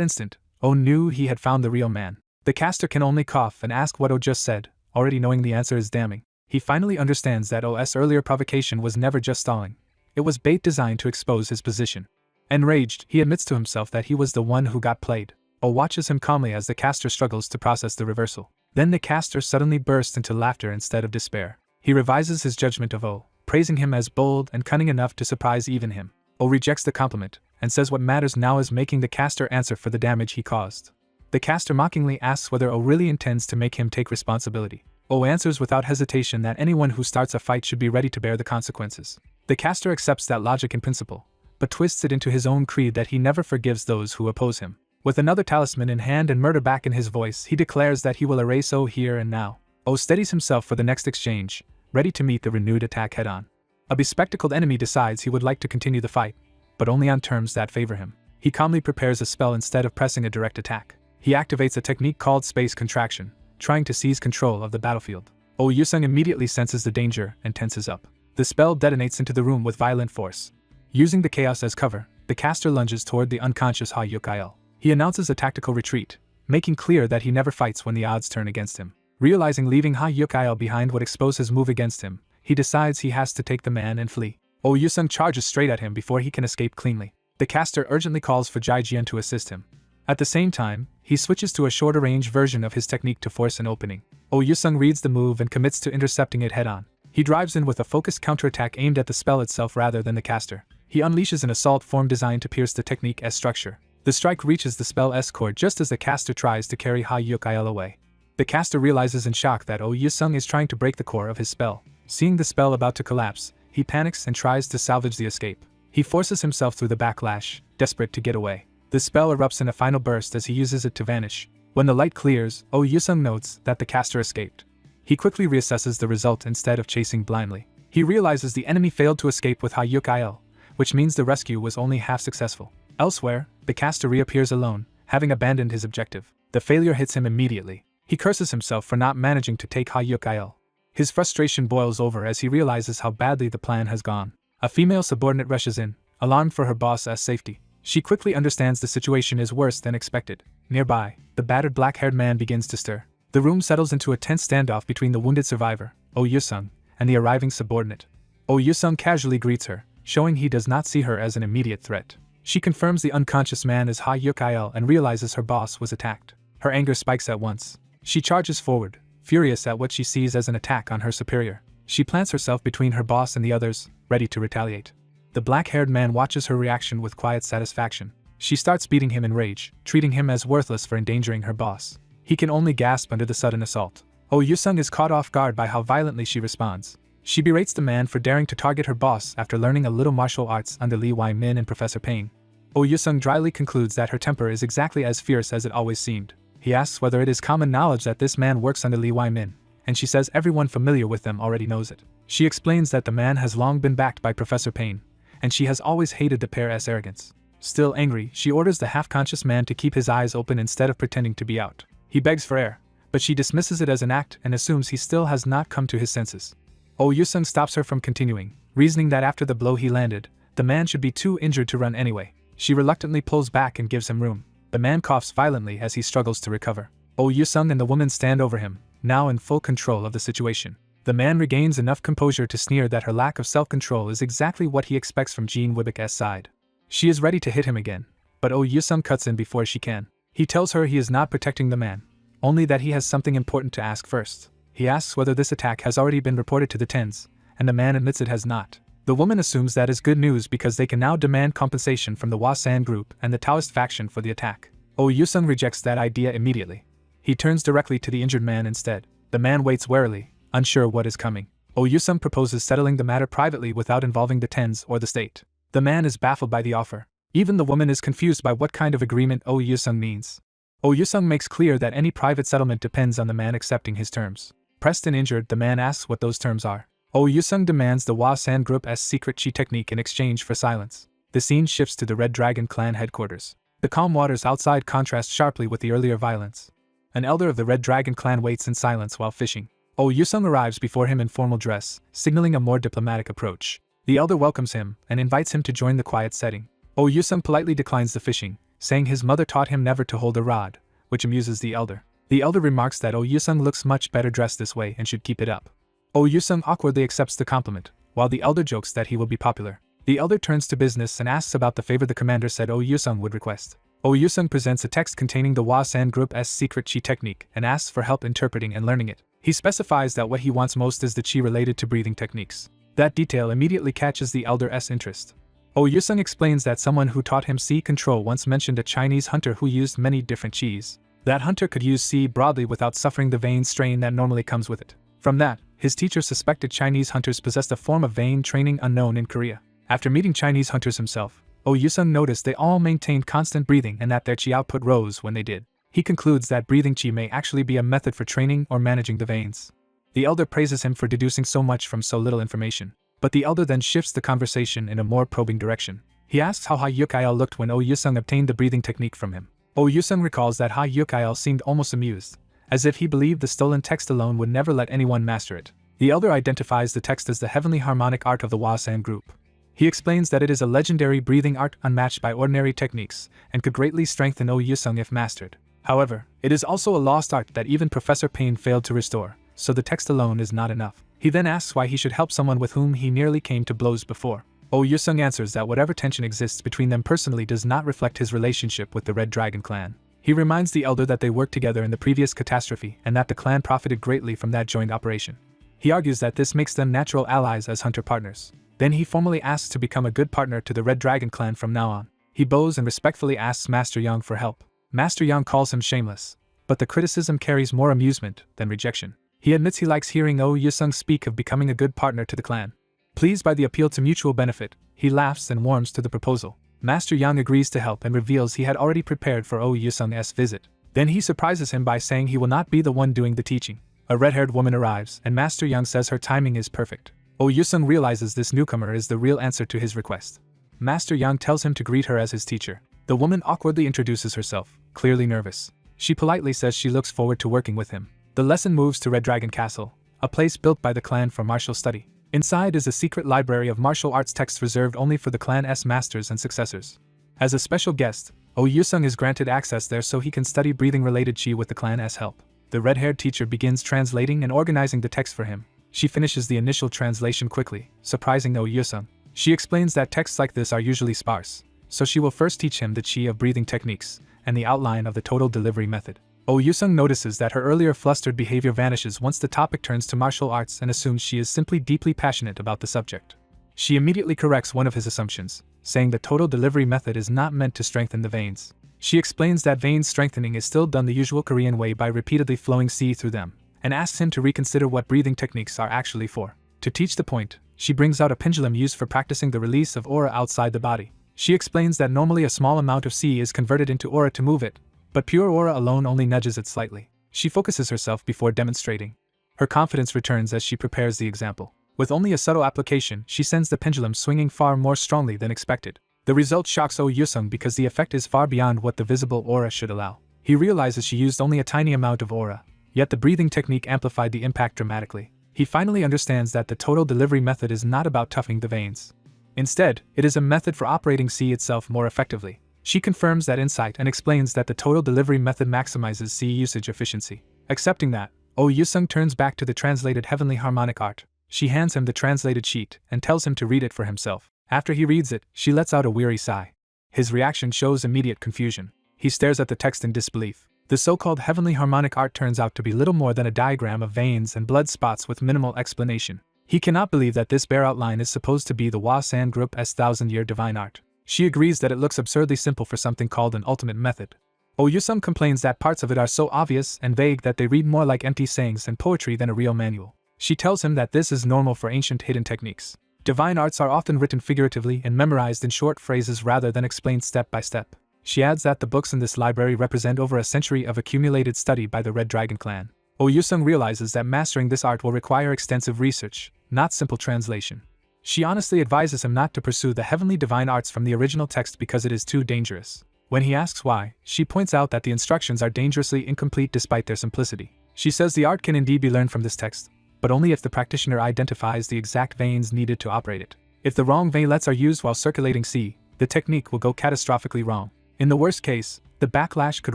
instant, O knew he had found the real man. The caster can only cough and ask what O just said, already knowing the answer is damning. He finally understands that O's earlier provocation was never just stalling. It was bait designed to expose his position. Enraged, he admits to himself that he was the one who got played. O watches him calmly as the caster struggles to process the reversal. Then the caster suddenly bursts into laughter instead of despair. He revises his judgment of O, praising him as bold and cunning enough to surprise even him. O rejects the compliment, and says what matters now is making the caster answer for the damage he caused. The caster mockingly asks whether O really intends to make him take responsibility. O answers without hesitation that anyone who starts a fight should be ready to bear the consequences. The caster accepts that logic in principle, but twists it into his own creed that he never forgives those who oppose him. With another talisman in hand and murder back in his voice, he declares that he will erase O here and now. O steadies himself for the next exchange, ready to meet the renewed attack head-on. A bespectacled enemy decides he would like to continue the fight, but only on terms that favor him. He calmly prepares a spell instead of pressing a direct attack. He activates a technique called Space Contraction, trying to seize control of the battlefield. Oh Yusung immediately senses the danger and tenses up. The spell detonates into the room with violent force. Using the chaos as cover, the caster lunges toward the unconscious Ha Yuk-il. He announces a tactical retreat, making clear that he never fights when the odds turn against him. Realizing leaving Ha Yuk-il behind would expose his move against him, he decides he has to take the man and flee. Oh Yusung charges straight at him before he can escape cleanly. The caster urgently calls for Jai Jian to assist him. At the same time, he switches to a shorter-range version of his technique to force an opening. Oh Yusung reads the move and commits to intercepting it head-on. He drives in with a focused counterattack aimed at the spell itself rather than the caster. He unleashes an assault form designed to pierce the technique's structure. The strike reaches the spell's core just as the caster tries to carry Ha Yuk-il away. The caster realizes in shock that Oh Yusung is trying to break the core of his spell. Seeing the spell about to collapse, he panics and tries to salvage the escape. He forces himself through the backlash, desperate to get away. The spell erupts in a final burst as he uses it to vanish. When the light clears, Oh Yusung notes that the caster escaped. He quickly reassesses the result instead of chasing blindly. He realizes the enemy failed to escape with Ha Yuk-il, which means the rescue was only half successful. Elsewhere, the caster reappears alone, having abandoned his objective. The failure hits him immediately. He curses himself for not managing to take Ha Yuk-il. His frustration boils over as he realizes how badly the plan has gone. A female subordinate rushes in, alarmed for her boss's safety. She quickly understands the situation is worse than expected. Nearby, the battered black-haired man begins to stir. The room settles into a tense standoff between the wounded survivor, Oh Yusung, and the arriving subordinate. Oh Yusung casually greets her, showing he does not see her as an immediate threat. She confirms the unconscious man is Ha Yuk-il and realizes her boss was attacked. Her anger spikes at once. She charges forward, furious at what she sees as an attack on her superior. She plants herself between her boss and the others, ready to retaliate. The black-haired man watches her reaction with quiet satisfaction. She starts beating him in rage, treating him as worthless for endangering her boss. He can only gasp under the sudden assault. Oh Yusung is caught off guard by how violently she responds. She berates the man for daring to target her boss after learning a little martial arts under Lee Wai-min and Professor Payne. Oh Yusung dryly concludes that her temper is exactly as fierce as it always seemed. He asks whether it is common knowledge that this man works under Lee Wai-min, and she says everyone familiar with them already knows it. She explains that the man has long been backed by Professor Payne, and she has always hated the pair's arrogance. Still angry, she orders the half-conscious man to keep his eyes open instead of pretending to be out. He begs for air, but she dismisses it as an act and assumes he still has not come to his senses. Oh Yusung stops her from continuing, reasoning that after the blow he landed, the man should be too injured to run anyway. She reluctantly pulls back and gives him room. The man coughs violently as he struggles to recover. Oh Yusung and the woman stand over him, now in full control of the situation. The man regains enough composure to sneer that her lack of self-control is exactly what he expects from Jean Wibbeck's side. She is ready to hit him again, but Oh Yusung cuts in before she can. He tells her he is not protecting the man, only that he has something important to ask first. He asks whether this attack has already been reported to the Tens, and the man admits it has not. The woman assumes that is good news because they can now demand compensation from the Wasan group and the Taoist faction for the attack. Oh Yusung rejects that idea immediately. He turns directly to the injured man instead. The man waits warily, unsure what is coming. Oh Yusung proposes settling the matter privately without involving the Tens or the state. The man is baffled by the offer. Even the woman is confused by what kind of agreement Oh Yusung means. Oh Yusung makes clear that any private settlement depends on the man accepting his terms. Pressed and injured, the man asks what those terms are. Oh Yusung demands the Wasan Group's secret chi technique in exchange for silence. The scene shifts to the Red Dragon clan headquarters. The calm waters outside contrast sharply with the earlier violence. An elder of the Red Dragon clan waits in silence while fishing. Oh Yusung arrives before him in formal dress, signaling a more diplomatic approach. The elder welcomes him and invites him to join the quiet setting. Oh Yusung politely declines the fishing, saying his mother taught him never to hold a rod, which amuses the elder. The elder remarks that Oh Yusung looks much better dressed this way and should keep it up. Oh Yusung awkwardly accepts the compliment, while the elder jokes that he will be popular. The elder turns to business and asks about the favor the commander said Oh Yusung would request. Oh Yusung presents a text containing the Wasan Group's secret chi technique and asks for help interpreting and learning it. He specifies that what he wants most is the chi related to breathing techniques. That detail immediately catches the elder's interest. Oh Yusung explains that someone who taught him Ci control once mentioned a Chinese hunter who used many different chis. That hunter could use Ci broadly without suffering the vein strain that normally comes with it. From that, his teacher suspected Chinese hunters possessed a form of vein training unknown in Korea. After meeting Chinese hunters himself, Oh Yusung noticed they all maintained constant breathing and that their chi output rose when they did. He concludes that breathing chi may actually be a method for training or managing the veins. The elder praises him for deducing so much from so little information, but the elder then shifts the conversation in a more probing direction. He asks how Ha Yukail looked when Oh Yusung obtained the breathing technique from him. Oh Yusung recalls that Ha Yukail seemed almost amused, as if he believed the stolen text alone would never let anyone master it. The elder identifies the text as the heavenly harmonic art of the Wasan group. He explains that it is a legendary breathing art unmatched by ordinary techniques and could greatly strengthen Oh Yusung if mastered. However, it is also a lost art that even Professor Payne failed to restore, so the text alone is not enough. He then asks why he should help someone with whom he nearly came to blows before. Oh Yusung answers that whatever tension exists between them personally does not reflect his relationship with the Red Dragon clan. He reminds the elder that they worked together in the previous catastrophe and that the clan profited greatly from that joint operation. He argues that this makes them natural allies as hunter partners. Then he formally asks to become a good partner to the Red Dragon clan from now on. He bows and respectfully asks Master Yang for help. Master Yang calls him shameless, but the criticism carries more amusement than rejection. He admits he likes hearing Oh Yusung speak of becoming a good partner to the clan. Pleased by the appeal to mutual benefit, he laughs and warms to the proposal. Master Yang agrees to help and reveals he had already prepared for Oh Yusung's visit. Then he surprises him by saying he will not be the one doing the teaching. A red-haired woman arrives, and Master Yang says her timing is perfect. Oh Yusung realizes this newcomer is the real answer to his request. Master Yang tells him to greet her as his teacher. The woman awkwardly introduces herself, clearly nervous. She politely says she looks forward to working with him. The lesson moves to Red Dragon Castle, a place built by the clan for martial study. Inside is a secret library of martial arts texts reserved only for the clan's masters and successors. As a special guest, Oh Yusung is granted access there so he can study breathing-related chi with the clan's help. The red-haired teacher begins translating and organizing the text for him. She finishes the initial translation quickly, surprising Oh Yusung. She explains that texts like this are usually sparse, so she will first teach him the chi of breathing techniques and the outline of the total delivery method. Oh Yusung notices that her earlier flustered behavior vanishes once the topic turns to martial arts and assumes she is simply deeply passionate about the subject. She immediately corrects one of his assumptions, saying the total delivery method is not meant to strengthen the veins. She explains that vein strengthening is still done the usual Korean way by repeatedly flowing qi through them, and asks him to reconsider what breathing techniques are actually for. To teach the point, she brings out a pendulum used for practicing the release of aura outside the body. She explains that normally a small amount of qi is converted into aura to move it, but pure aura alone only nudges it slightly. She focuses herself before demonstrating. Her confidence returns as she prepares the example. With only a subtle application, she sends the pendulum swinging far more strongly than expected. The result shocks Oh Yusung because the effect is far beyond what the visible aura should allow. He realizes she used only a tiny amount of aura, yet the breathing technique amplified the impact dramatically. He finally understands that the total delivery method is not about toughening the veins. Instead, it is a method for operating qi itself more effectively. She confirms that insight and explains that the total delivery method maximizes qi usage efficiency. Accepting that, Oh Yusung turns back to the translated heavenly harmonic art. She hands him the translated sheet and tells him to read it for himself. After he reads it, she lets out a weary sigh. His reaction shows immediate confusion. He stares at the text in disbelief. The so-called heavenly harmonic art turns out to be little more than a diagram of veins and blood spots with minimal explanation. He cannot believe that this bare outline is supposed to be the Wasan Group's thousand-year divine art. She agrees that it looks absurdly simple for something called an ultimate method. Oh Yusung complains that parts of it are so obvious and vague that they read more like empty sayings and poetry than a real manual. She tells him that this is normal for ancient hidden techniques. Divine arts are often written figuratively and memorized in short phrases rather than explained step by step. She adds that the books in this library represent over a century of accumulated study by the Red Dragon clan. Oh Yusung realizes that mastering this art will require extensive research, not simple translation. She honestly advises him not to pursue the heavenly divine arts from the original text because it is too dangerous. When he asks why, she points out that the instructions are dangerously incomplete despite their simplicity. She says the art can indeed be learned from this text, but only if the practitioner identifies the exact veins needed to operate it. If the wrong veinlets are used while circulating qi, the technique will go catastrophically wrong. In the worst case, the backlash could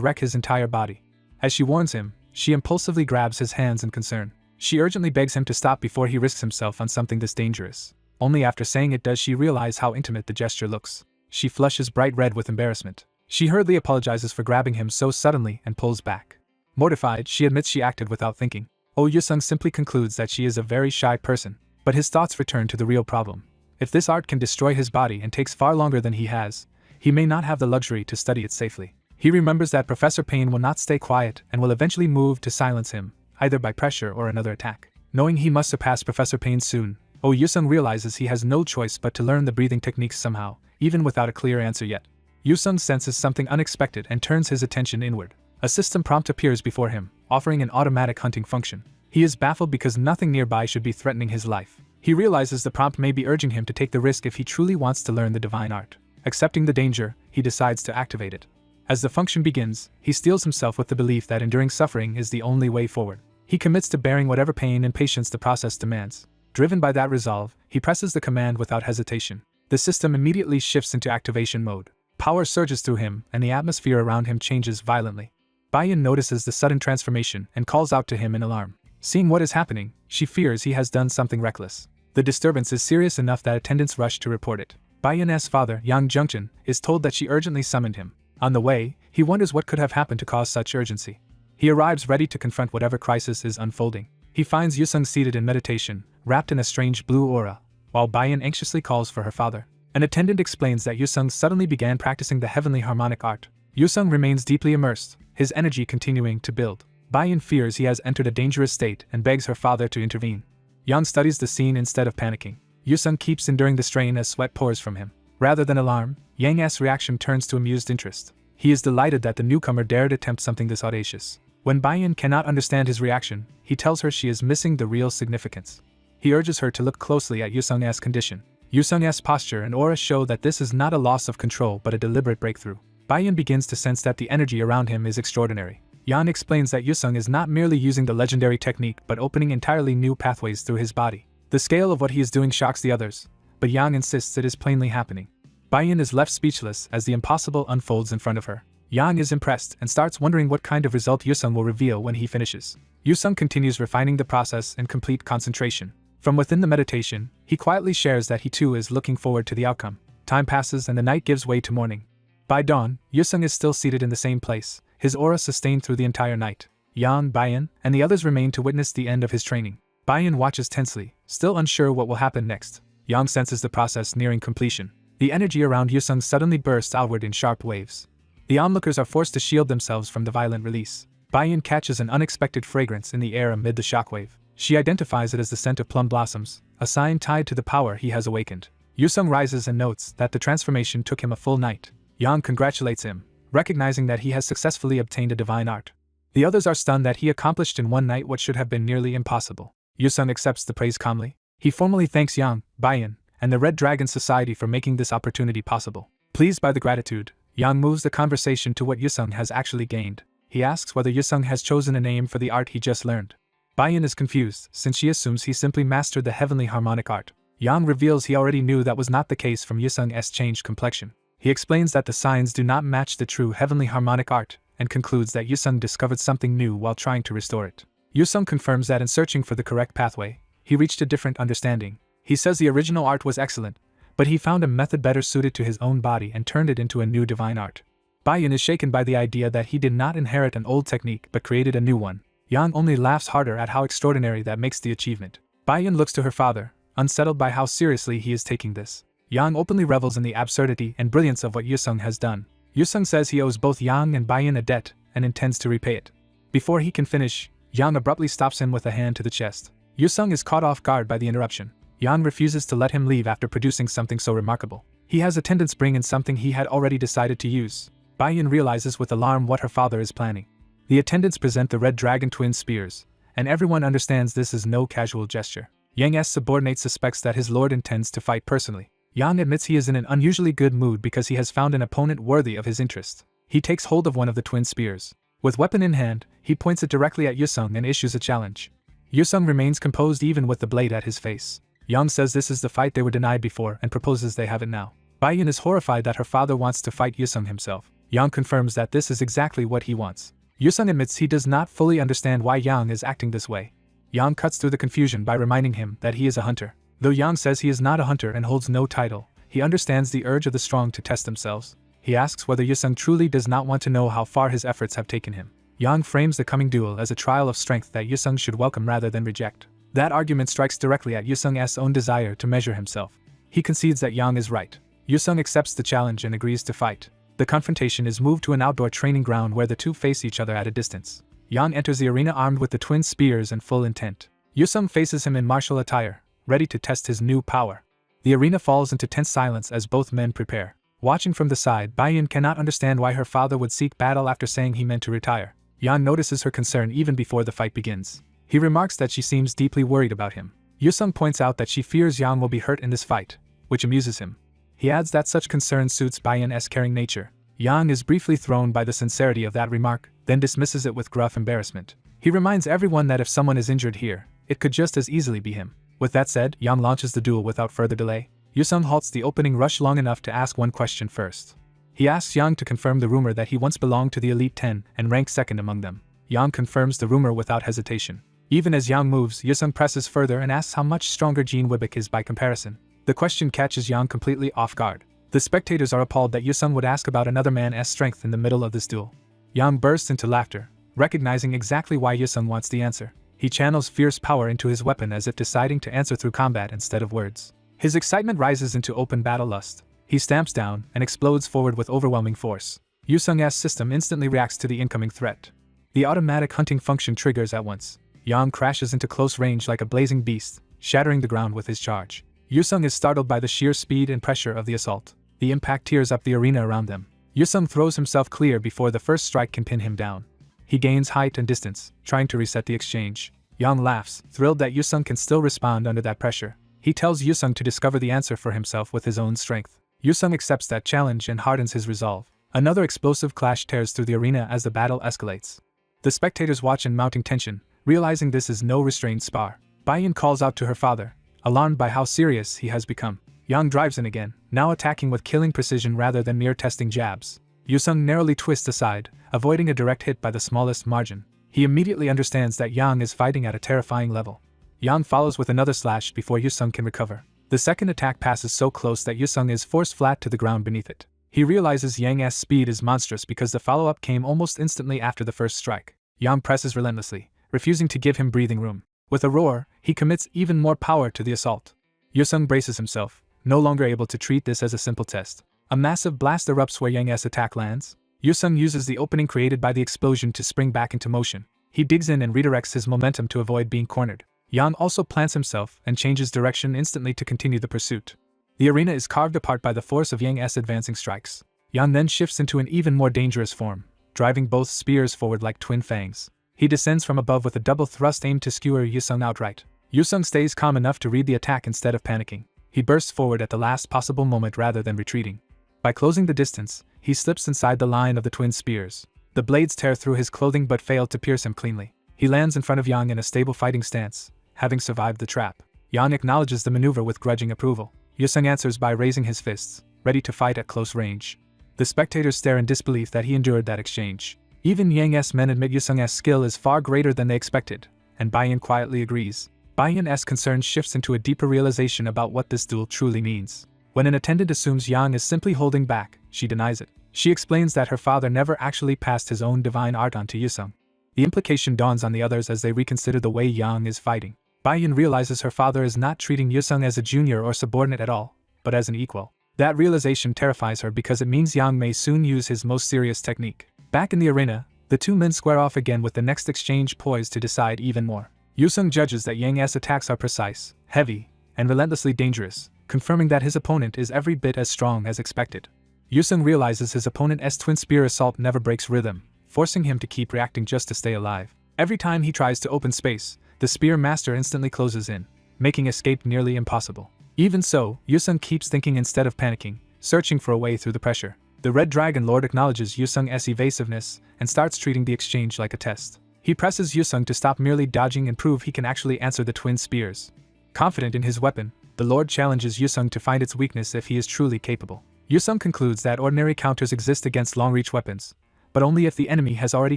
wreck his entire body. As she warns him, she impulsively grabs his hands in concern. She urgently begs him to stop before he risks himself on something this dangerous. Only after saying it does she realize how intimate the gesture looks. She flushes bright red with embarrassment. She hurriedly apologizes for grabbing him so suddenly and pulls back. Mortified, she admits she acted without thinking. Oh Yusung simply concludes that she is a very shy person, but his thoughts return to the real problem. If this art can destroy his body and takes far longer than he has, he may not have the luxury to study it safely. He remembers that Professor Payne will not stay quiet and will eventually move to silence him, either by pressure or another attack. Knowing he must surpass Professor Payne soon, Oh Yusung realizes he has no choice but to learn the breathing techniques somehow, even without a clear answer yet. Yusung senses something unexpected and turns his attention inward. A system prompt appears before him, offering an automatic hunting function. He is baffled because nothing nearby should be threatening his life. He realizes the prompt may be urging him to take the risk if he truly wants to learn the divine art. Accepting the danger, he decides to activate it. As the function begins, he steels himself with the belief that enduring suffering is the only way forward. He commits to bearing whatever pain and patience the process demands. Driven by that resolve, he presses the command without hesitation. The system immediately shifts into activation mode. Power surges through him, and the atmosphere around him changes violently. Bayan notices the sudden transformation and calls out to him in alarm. Seeing what is happening, she fears he has done something reckless. The disturbance is serious enough that attendants rush to report it. Bayan's father, Yang Jungchen, is told that she urgently summoned him. On the way, he wonders what could have happened to cause such urgency. He arrives ready to confront whatever crisis is unfolding. He finds Yusung seated in meditation, wrapped in a strange blue aura, while Bayan anxiously calls for her father. An attendant explains that Yusung suddenly began practicing the heavenly harmonic art. Yusung remains deeply immersed, his energy continuing to build. Bayan fears he has entered a dangerous state and begs her father to intervene. Yang studies the scene instead of panicking. Yusung keeps enduring the strain as sweat pours from him. Rather than alarm, Yang's reaction turns to amused interest. He is delighted that the newcomer dared attempt something this audacious. When Bayan cannot understand his reaction, he tells her she is missing the real significance. He urges her to look closely at Yusung's condition. Yusung's posture and aura show that this is not a loss of control but a deliberate breakthrough. Bayan begins to sense that the energy around him is extraordinary. Yan explains that Yusung is not merely using the legendary technique but opening entirely new pathways through his body. The scale of what he is doing shocks the others, but Yang insists it is plainly happening. Bayan is left speechless as the impossible unfolds in front of her. Yang is impressed and starts wondering what kind of result Yusung will reveal when he finishes. Yusung continues refining the process in complete concentration. From within the meditation, he quietly shares that he too is looking forward to the outcome. Time passes and the night gives way to morning. By dawn, Yusung is still seated in the same place, his aura sustained through the entire night. Yang, Bayan, and the others remain to witness the end of his training. Bayan watches tensely, still unsure what will happen next. Yang senses the process nearing completion. The energy around Yusung suddenly bursts outward in sharp waves. The onlookers are forced to shield themselves from the violent release. Bayan catches an unexpected fragrance in the air amid the shockwave. She identifies it as the scent of plum blossoms, a sign tied to the power he has awakened. Yusung rises and notes that the transformation took him a full night. Yang congratulates him, recognizing that he has successfully obtained a divine art. The others are stunned that he accomplished in one night what should have been nearly impossible. Yusung accepts the praise calmly. He formally thanks Yang, Bayan, and the Red Dragon Society for making this opportunity possible. Pleased by the gratitude, Yang moves the conversation to what Yusung has actually gained. He asks whether Yusung has chosen a name for the art he just learned. Bayan is confused, since she assumes he simply mastered the heavenly harmonic art. Yang reveals he already knew that was not the case from Yusung's changed complexion. He explains that the signs do not match the true heavenly harmonic art, and concludes that Yusung discovered something new while trying to restore it. Yusung confirms that in searching for the correct pathway, he reached a different understanding. He says the original art was excellent, but he found a method better suited to his own body and turned it into a new divine art. Bayan is shaken by the idea that he did not inherit an old technique but created a new one. Yang only laughs harder at how extraordinary that makes the achievement. Bayan looks to her father, unsettled by how seriously he is taking this. Yang openly revels in the absurdity and brilliance of what Yusung has done. Yusung says he owes both Yang and Bayan a debt and intends to repay it. Before he can finish, Yang abruptly stops him with a hand to the chest. Yusung is caught off guard by the interruption. Yang refuses to let him leave after producing something so remarkable. He has attendants bring in something he had already decided to use. Bayan realizes with alarm what her father is planning. The attendants present the Red Dragon twin spears, and everyone understands this is no casual gesture. Yang's subordinate suspects that his lord intends to fight personally. Yang admits he is in an unusually good mood because he has found an opponent worthy of his interest. He takes hold of one of the twin spears. With weapon in hand, he points it directly at Yusung and issues a challenge. Yusung remains composed even with the blade at his face. Yang says this is the fight they were denied before and proposes they have it now. Bayan is horrified that her father wants to fight Yusung himself. Yang confirms that this is exactly what he wants. Yusung admits he does not fully understand why Yang is acting this way. Yang cuts through the confusion by reminding him that he is a hunter. Though Yang says he is not a hunter and holds no title, he understands the urge of the strong to test themselves. He asks whether Yusung truly does not want to know how far his efforts have taken him. Yang frames the coming duel as a trial of strength that Yusung should welcome rather than reject. That argument strikes directly at Yusung's own desire to measure himself. He concedes that Yang is right. Yusung accepts the challenge and agrees to fight. The confrontation is moved to an outdoor training ground where the two face each other at a distance. Yang enters the arena armed with the twin spears and full intent. Yusung faces him in martial attire, ready to test his new power. The arena falls into tense silence as both men prepare. Watching from the side, Bayan cannot understand why her father would seek battle after saying he meant to retire. Yang notices her concern even before the fight begins. He remarks that she seems deeply worried about him. Yusung points out that she fears Yang will be hurt in this fight, which amuses him. He adds that such concern suits Bayan's caring nature. Yang is briefly thrown by the sincerity of that remark, then dismisses it with gruff embarrassment. He reminds everyone that if someone is injured here, it could just as easily be him. With that said, Yang launches the duel without further delay. Yusung halts the opening rush long enough to ask one question first. He asks Yang to confirm the rumor that he once belonged to the Elite 10 and ranked second among them. Yang confirms the rumor without hesitation. Even as Yang moves, Yusung presses further and asks how much stronger Jin Wibik is by comparison. The question catches Yang completely off guard. The spectators are appalled that Yusung would ask about another man's strength in the middle of this duel. Yang bursts into laughter, recognizing exactly why Yusung wants the answer. He channels fierce power into his weapon as if deciding to answer through combat instead of words. His excitement rises into open battle lust. He stamps down and explodes forward with overwhelming force. Yusung's system instantly reacts to the incoming threat. The automatic hunting function triggers at once. Yang crashes into close range like a blazing beast, shattering the ground with his charge. Yusung is startled by the sheer speed and pressure of the assault. The impact tears up the arena around them. Yusung throws himself clear before the first strike can pin him down. He gains height and distance, trying to reset the exchange. Yang laughs, thrilled that Yusung can still respond under that pressure. He tells Yusung to discover the answer for himself with his own strength. Yusung accepts that challenge and hardens his resolve. Another explosive clash tears through the arena as the battle escalates. The spectators watch in mounting tension, realizing this is no restrained spar. Bayan calls out to her father, alarmed by how serious he has become. Yang drives in again, now attacking with killing precision rather than mere testing jabs. Yusung narrowly twists aside, avoiding a direct hit by the smallest margin. He immediately understands that Yang is fighting at a terrifying level. Yang follows with another slash before Yusung can recover. The second attack passes so close that Yusung is forced flat to the ground beneath it. He realizes Yang's speed is monstrous because the follow-up came almost instantly after the first strike. Yang presses relentlessly, refusing to give him breathing room. With a roar, he commits even more power to the assault. Yusung braces himself, no longer able to treat this as a simple test. A massive blast erupts where Yang's attack lands. Yusung uses the opening created by the explosion to spring back into motion. He digs in and redirects his momentum to avoid being cornered. Yang also plants himself and changes direction instantly to continue the pursuit. The arena is carved apart by the force of Yang's advancing strikes. Yang then shifts into an even more dangerous form, driving both spears forward like twin fangs. He descends from above with a double thrust aimed to skewer Yusung outright. Yusung stays calm enough to read the attack instead of panicking. He bursts forward at the last possible moment rather than retreating. By closing the distance, he slips inside the line of the twin spears. The blades tear through his clothing but fail to pierce him cleanly. He lands in front of Yang in a stable fighting stance, having survived the trap. Yang acknowledges the maneuver with grudging approval. Yusung answers by raising his fists, ready to fight at close range. The spectators stare in disbelief that he endured that exchange. Even Yang's men admit Yusung's skill is far greater than they expected, and Bayan quietly agrees. Bayan's concern shifts into a deeper realization about what this duel truly means. When an attendant assumes Yang is simply holding back, she denies it. She explains that her father never actually passed his own divine art on to Yusung. The implication dawns on the others as they reconsider the way Yang is fighting. Bayan realizes her father is not treating Yusung as a junior or subordinate at all, but as an equal. That realization terrifies her because it means Yang may soon use his most serious technique. Back in the arena, the two men square off again with the next exchange poised to decide even more. Yusung judges that Yang's attacks are precise, heavy, and relentlessly dangerous, confirming that his opponent is every bit as strong as expected. Yusung realizes his opponent's twin spear assault never breaks rhythm, forcing him to keep reacting just to stay alive. Every time he tries to open space, the spear master instantly closes in, making escape nearly impossible. Even so, Yusung keeps thinking instead of panicking, searching for a way through the pressure. The Red Dragon Lord acknowledges Yusung's evasiveness and starts treating the exchange like a test. He presses Yusung to stop merely dodging and prove he can actually answer the twin spears. Confident in his weapon, the Lord challenges Yusung to find its weakness if he is truly capable. Yusung concludes that ordinary counters exist against long-reach weapons, but only if the enemy has already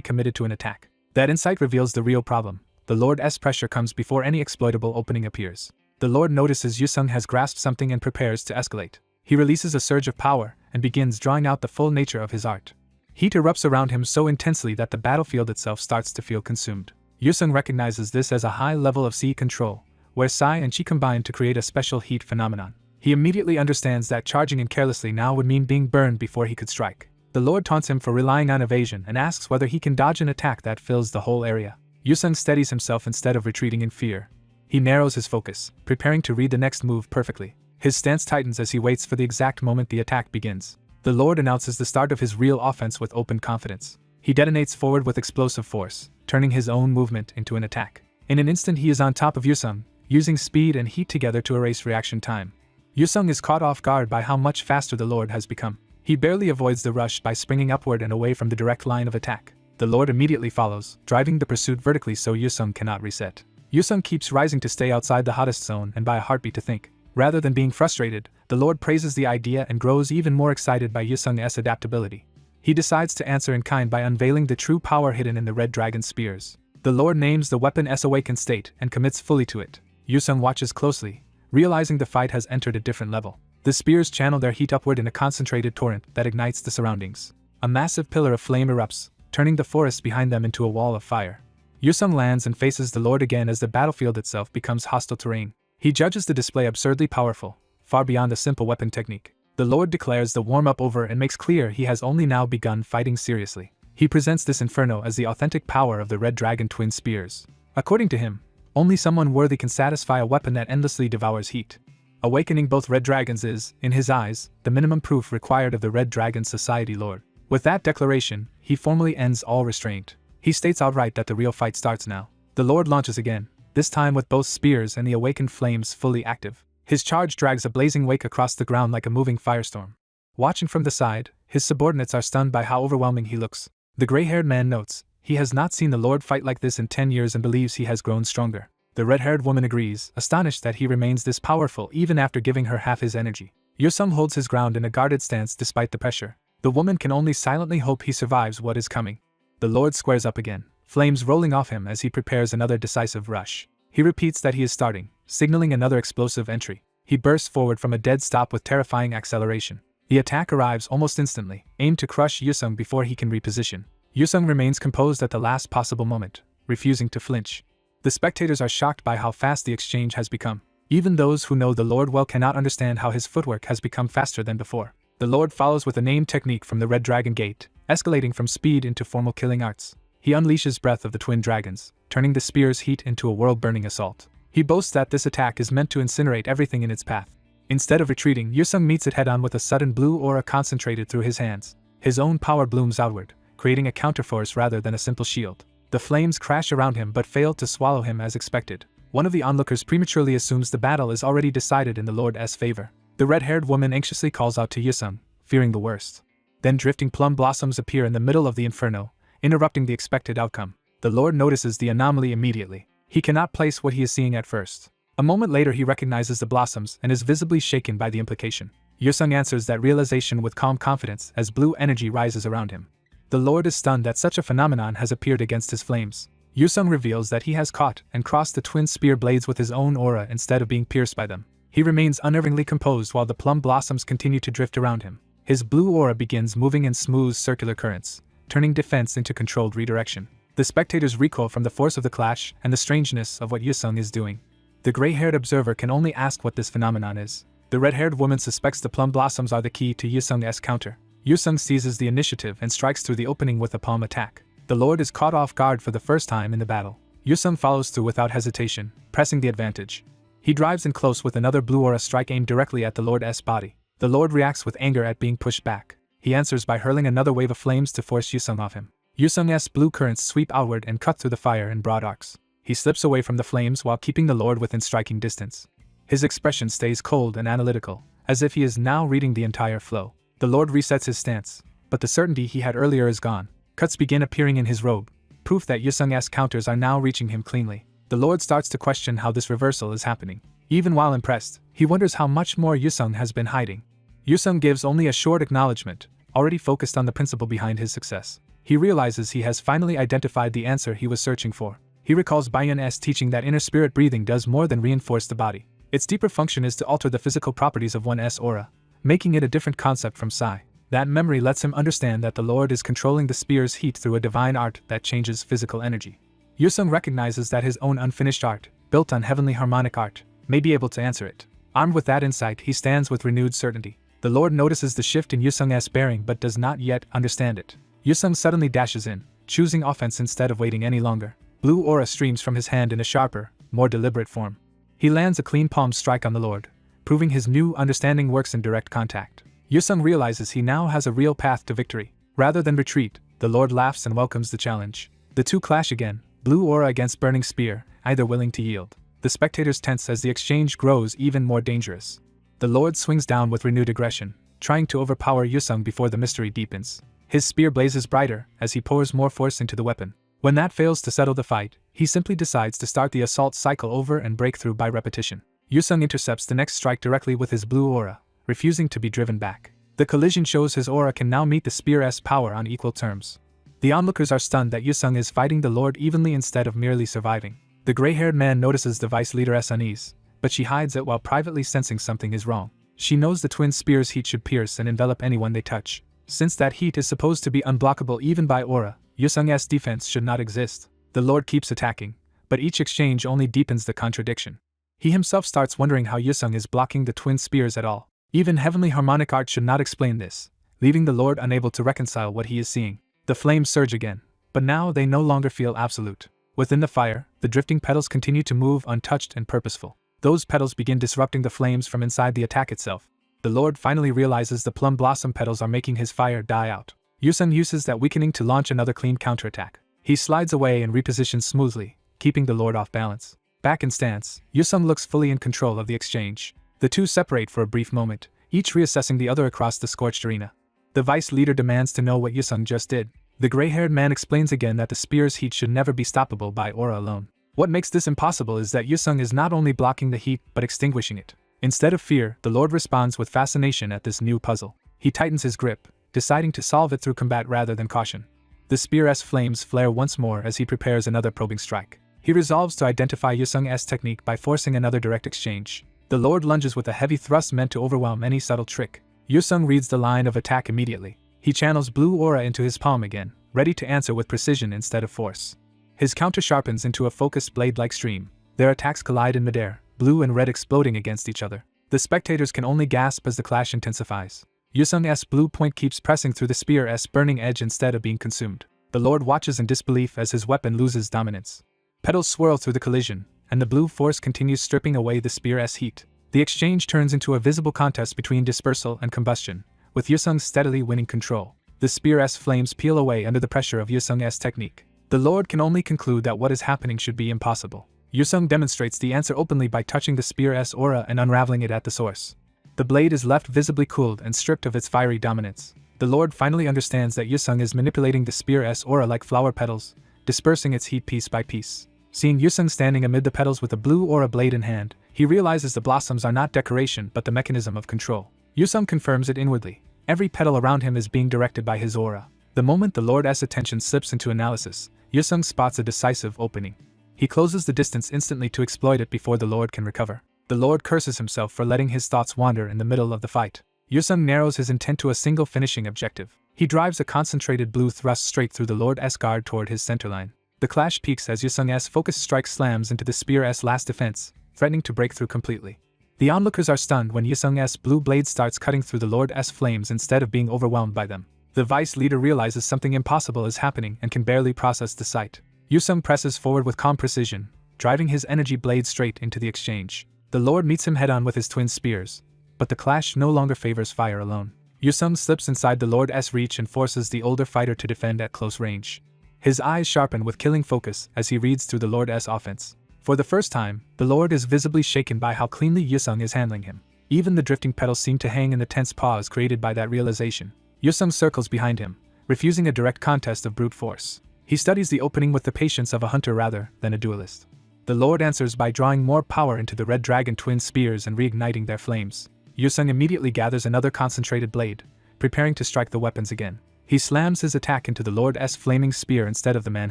committed to an attack. That insight reveals the real problem. The Lord's pressure comes before any exploitable opening appears. The Lord notices Yusung has grasped something and prepares to escalate. He releases a surge of power and begins drawing out the full nature of his art. Heat erupts around him so intensely that the battlefield itself starts to feel consumed. Yusung recognizes this as a high level of Qi control, where Psi and Qi combine to create a special heat phenomenon. He immediately understands that charging in carelessly now would mean being burned before he could strike. The Lord taunts him for relying on evasion and asks whether he can dodge an attack that fills the whole area. Yusung steadies himself instead of retreating in fear. He narrows his focus, preparing to read the next move perfectly. His stance tightens as he waits for the exact moment the attack begins. The Lord announces the start of his real offense with open confidence. He detonates forward with explosive force, turning his own movement into an attack. In an instant he is on top of Yusung, using speed and heat together to erase reaction time. Yusung is caught off guard by how much faster the Lord has become. He barely avoids the rush by springing upward and away from the direct line of attack. The Lord immediately follows, driving the pursuit vertically so Yusung cannot reset. Yusung keeps rising to stay outside the hottest zone and by a heartbeat to think. Rather than being frustrated, the Lord praises the idea and grows even more excited by Yusung's adaptability. He decides to answer in kind by unveiling the true power hidden in the red dragon spears. The Lord names the weapon's awakened state and commits fully to it. Yusung watches closely, realizing the fight has entered a different level. The spears channel their heat upward in a concentrated torrent that ignites the surroundings. A massive pillar of flame erupts, turning the forest behind them into a wall of fire. Yusung lands and faces the Lord again as the battlefield itself becomes hostile terrain. He judges the display absurdly powerful, far beyond a simple weapon technique. The Lord declares the warm-up over and makes clear he has only now begun fighting seriously. He presents this inferno as the authentic power of the Red Dragon twin spears. According to him, only someone worthy can satisfy a weapon that endlessly devours heat. Awakening both Red Dragons is, in his eyes, the minimum proof required of the Red Dragon Society Lord. With that declaration, he formally ends all restraint. He states outright that the real fight starts now. The Lord launches again, this time with both spears and the awakened flames fully active. His charge drags a blazing wake across the ground like a moving firestorm. Watching from the side, his subordinates are stunned by how overwhelming he looks. The gray-haired man notes, he has not seen the Lord fight like this in 10 years and believes he has grown stronger. The red-haired woman agrees, astonished that he remains this powerful even after giving her half his energy. Yusung holds his ground in a guarded stance despite the pressure. The woman can only silently hope he survives what is coming. The Lord squares up again, flames rolling off him as he prepares another decisive rush. He repeats that he is starting, signaling another explosive entry. He bursts forward from a dead stop with terrifying acceleration. The attack arrives almost instantly, aimed to crush Yusung before he can reposition. Yusung remains composed at the last possible moment, refusing to flinch. The spectators are shocked by how fast the exchange has become. Even those who know the Lord well cannot understand how his footwork has become faster than before. The Lord follows with a named technique from the Red Dragon Gate, escalating from speed into formal killing arts. He unleashes breath of the twin dragons, turning the spear's heat into a world-burning assault. He boasts that this attack is meant to incinerate everything in its path. Instead of retreating, Yusung meets it head-on with a sudden blue aura concentrated through his hands. His own power blooms outward, creating a counterforce rather than a simple shield. The flames crash around him but fail to swallow him as expected. One of the onlookers prematurely assumes the battle is already decided in the Lord's favor. The red-haired woman anxiously calls out to Yusung, fearing the worst. Then drifting plum blossoms appear in the middle of the inferno, interrupting the expected outcome. The Lord notices the anomaly immediately. He cannot place what he is seeing at first. A moment later he recognizes the blossoms and is visibly shaken by the implication. Yusung answers that realization with calm confidence as blue energy rises around him. The Lord is stunned that such a phenomenon has appeared against his flames. Yusung reveals that he has caught and crossed the twin spear blades with his own aura instead of being pierced by them. He remains unnervingly composed while the plum blossoms continue to drift around him. His blue aura begins moving in smooth circular currents, turning defense into controlled redirection. The spectators recoil from the force of the clash and the strangeness of what Yusung is doing. The gray-haired observer can only ask what this phenomenon is. The red-haired woman suspects the plum blossoms are the key to Yusung's counter. Yusung seizes the initiative and strikes through the opening with a palm attack. The Lord is caught off guard for the first time in the battle. Yusung follows through without hesitation, pressing the advantage. He drives in close with another blue aura strike aimed directly at the Lord's body. The Lord reacts with anger at being pushed back. He answers by hurling another wave of flames to force Yusung off him. Yusung's blue currents sweep outward and cut through the fire in broad arcs. He slips away from the flames while keeping the Lord within striking distance. His expression stays cold and analytical, as if he is now reading the entire flow. The Lord resets his stance, but the certainty he had earlier is gone. Cuts begin appearing in his robe, proof that Yusung's counters are now reaching him cleanly. The Lord starts to question how this reversal is happening. Even while impressed, he wonders how much more Yusung has been hiding. Yusung gives only a short acknowledgement, already focused on the principle behind his success. He realizes he has finally identified the answer he was searching for. He recalls Baiyun's teaching that inner spirit breathing does more than reinforce the body. Its deeper function is to alter the physical properties of one's aura, making it a different concept from Psi. That memory lets him understand that the Lord is controlling the spear's heat through a divine art that changes physical energy. Yusung recognizes that his own unfinished art, built on heavenly harmonic art, may be able to answer it. Armed with that insight, he stands with renewed certainty. The Lord notices the shift in Yusung's bearing but does not yet understand it. Yusung suddenly dashes in, choosing offense instead of waiting any longer. Blue aura streams from his hand in a sharper, more deliberate form. He lands a clean palm strike on the Lord, proving his new understanding works in direct contact. Yusung realizes he now has a real path to victory. Rather than retreat, the Lord laughs and welcomes the challenge. The two clash again, blue aura against burning spear, either willing to yield. The spectators tense as the exchange grows even more dangerous. The Lord swings down with renewed aggression, trying to overpower Yusung before the mystery deepens. His spear blazes brighter as he pours more force into the weapon. When that fails to settle the fight, he simply decides to start the assault cycle over and break through by repetition. Yusung intercepts the next strike directly with his blue aura, refusing to be driven back. The collision shows his aura can now meet the spear's power on equal terms. The onlookers are stunned that Yusung is fighting the Lord evenly instead of merely surviving. The gray-haired man notices the vice leader's unease, but she hides it while privately sensing something is wrong. She knows the twin spear's heat should pierce and envelop anyone they touch. Since that heat is supposed to be unblockable even by aura, Yusung's defense should not exist. The Lord keeps attacking, but each exchange only deepens the contradiction. He himself starts wondering how Yusung is blocking the twin spears at all. Even heavenly harmonic art should not explain this, leaving the Lord unable to reconcile what he is seeing. The flames surge again, but now they no longer feel absolute. Within the fire, the drifting petals continue to move untouched and purposeful. Those petals begin disrupting the flames from inside the attack itself. The Lord finally realizes the plum blossom petals are making his fire die out. Yusung uses that weakening to launch another clean counterattack. He slides away and repositions smoothly, keeping the Lord off balance. Back in stance, Yusung looks fully in control of the exchange. The two separate for a brief moment, each reassessing the other across the scorched arena. The vice leader demands to know what Yusung just did. The gray-haired man explains again that the spear's heat should never be stoppable by aura alone. What makes this impossible is that Yusung is not only blocking the heat but extinguishing it. Instead of fear, the Lord responds with fascination at this new puzzle. He tightens his grip, deciding to solve it through combat rather than caution. The spear's flames flare once more as he prepares another probing strike. He resolves to identify Yusung's technique by forcing another direct exchange. The Lord lunges with a heavy thrust meant to overwhelm any subtle trick. Yusung reads the line of attack immediately. He channels blue aura into his palm again, ready to answer with precision instead of force. His counter sharpens into a focused blade-like stream. Their attacks collide in midair, blue and red exploding against each other. The spectators can only gasp as the clash intensifies. Yusung's blue point keeps pressing through the spear's burning edge instead of being consumed. The Lord watches in disbelief as his weapon loses dominance. Petals swirl through the collision, and the blue force continues stripping away the spear's heat. The exchange turns into a visible contest between dispersal and combustion, with Yusung steadily winning control. The spear's flames peel away under the pressure of Yusung's technique. The Lord can only conclude that what is happening should be impossible. Yusung demonstrates the answer openly by touching the spear's aura and unraveling it at the source. The blade is left visibly cooled and stripped of its fiery dominance. The Lord finally understands that Yusung is manipulating the spear's aura like flower petals, dispersing its heat piece by piece. Seeing Yusung standing amid the petals with a blue aura blade in hand, he realizes the blossoms are not decoration but the mechanism of control. Yusung confirms it inwardly. Every petal around him is being directed by his aura. The moment the Lord's attention slips into analysis, Yusung spots a decisive opening. He closes the distance instantly to exploit it before the Lord can recover. The Lord curses himself for letting his thoughts wander in the middle of the fight. Yusung narrows his intent to a single finishing objective. He drives a concentrated blue thrust straight through the Lord's guard toward his centerline. The clash peaks as Yusung's focused strike slams into the spear's last defense, threatening to break through completely. The onlookers are stunned when Yusung's blue blade starts cutting through the Lord's flames instead of being overwhelmed by them. The vice leader realizes something impossible is happening and can barely process the sight. Yusung presses forward with calm precision, driving his energy blade straight into the exchange. The Lord meets him head-on with his twin spears, but the clash no longer favors fire alone. Yusung slips inside the Lord's reach and forces the older fighter to defend at close range. His eyes sharpen with killing focus as he reads through the Lord's offense. For the first time, the Lord is visibly shaken by how cleanly Yusung is handling him. Even the drifting petals seem to hang in the tense pause created by that realization. Yusung circles behind him, refusing a direct contest of brute force. He studies the opening with the patience of a hunter rather than a duelist. The Lord answers by drawing more power into the red dragon twin spears and reigniting their flames. Yusung immediately gathers another concentrated blade, preparing to strike the weapons again. He slams his attack into the Lord's flaming spear instead of the man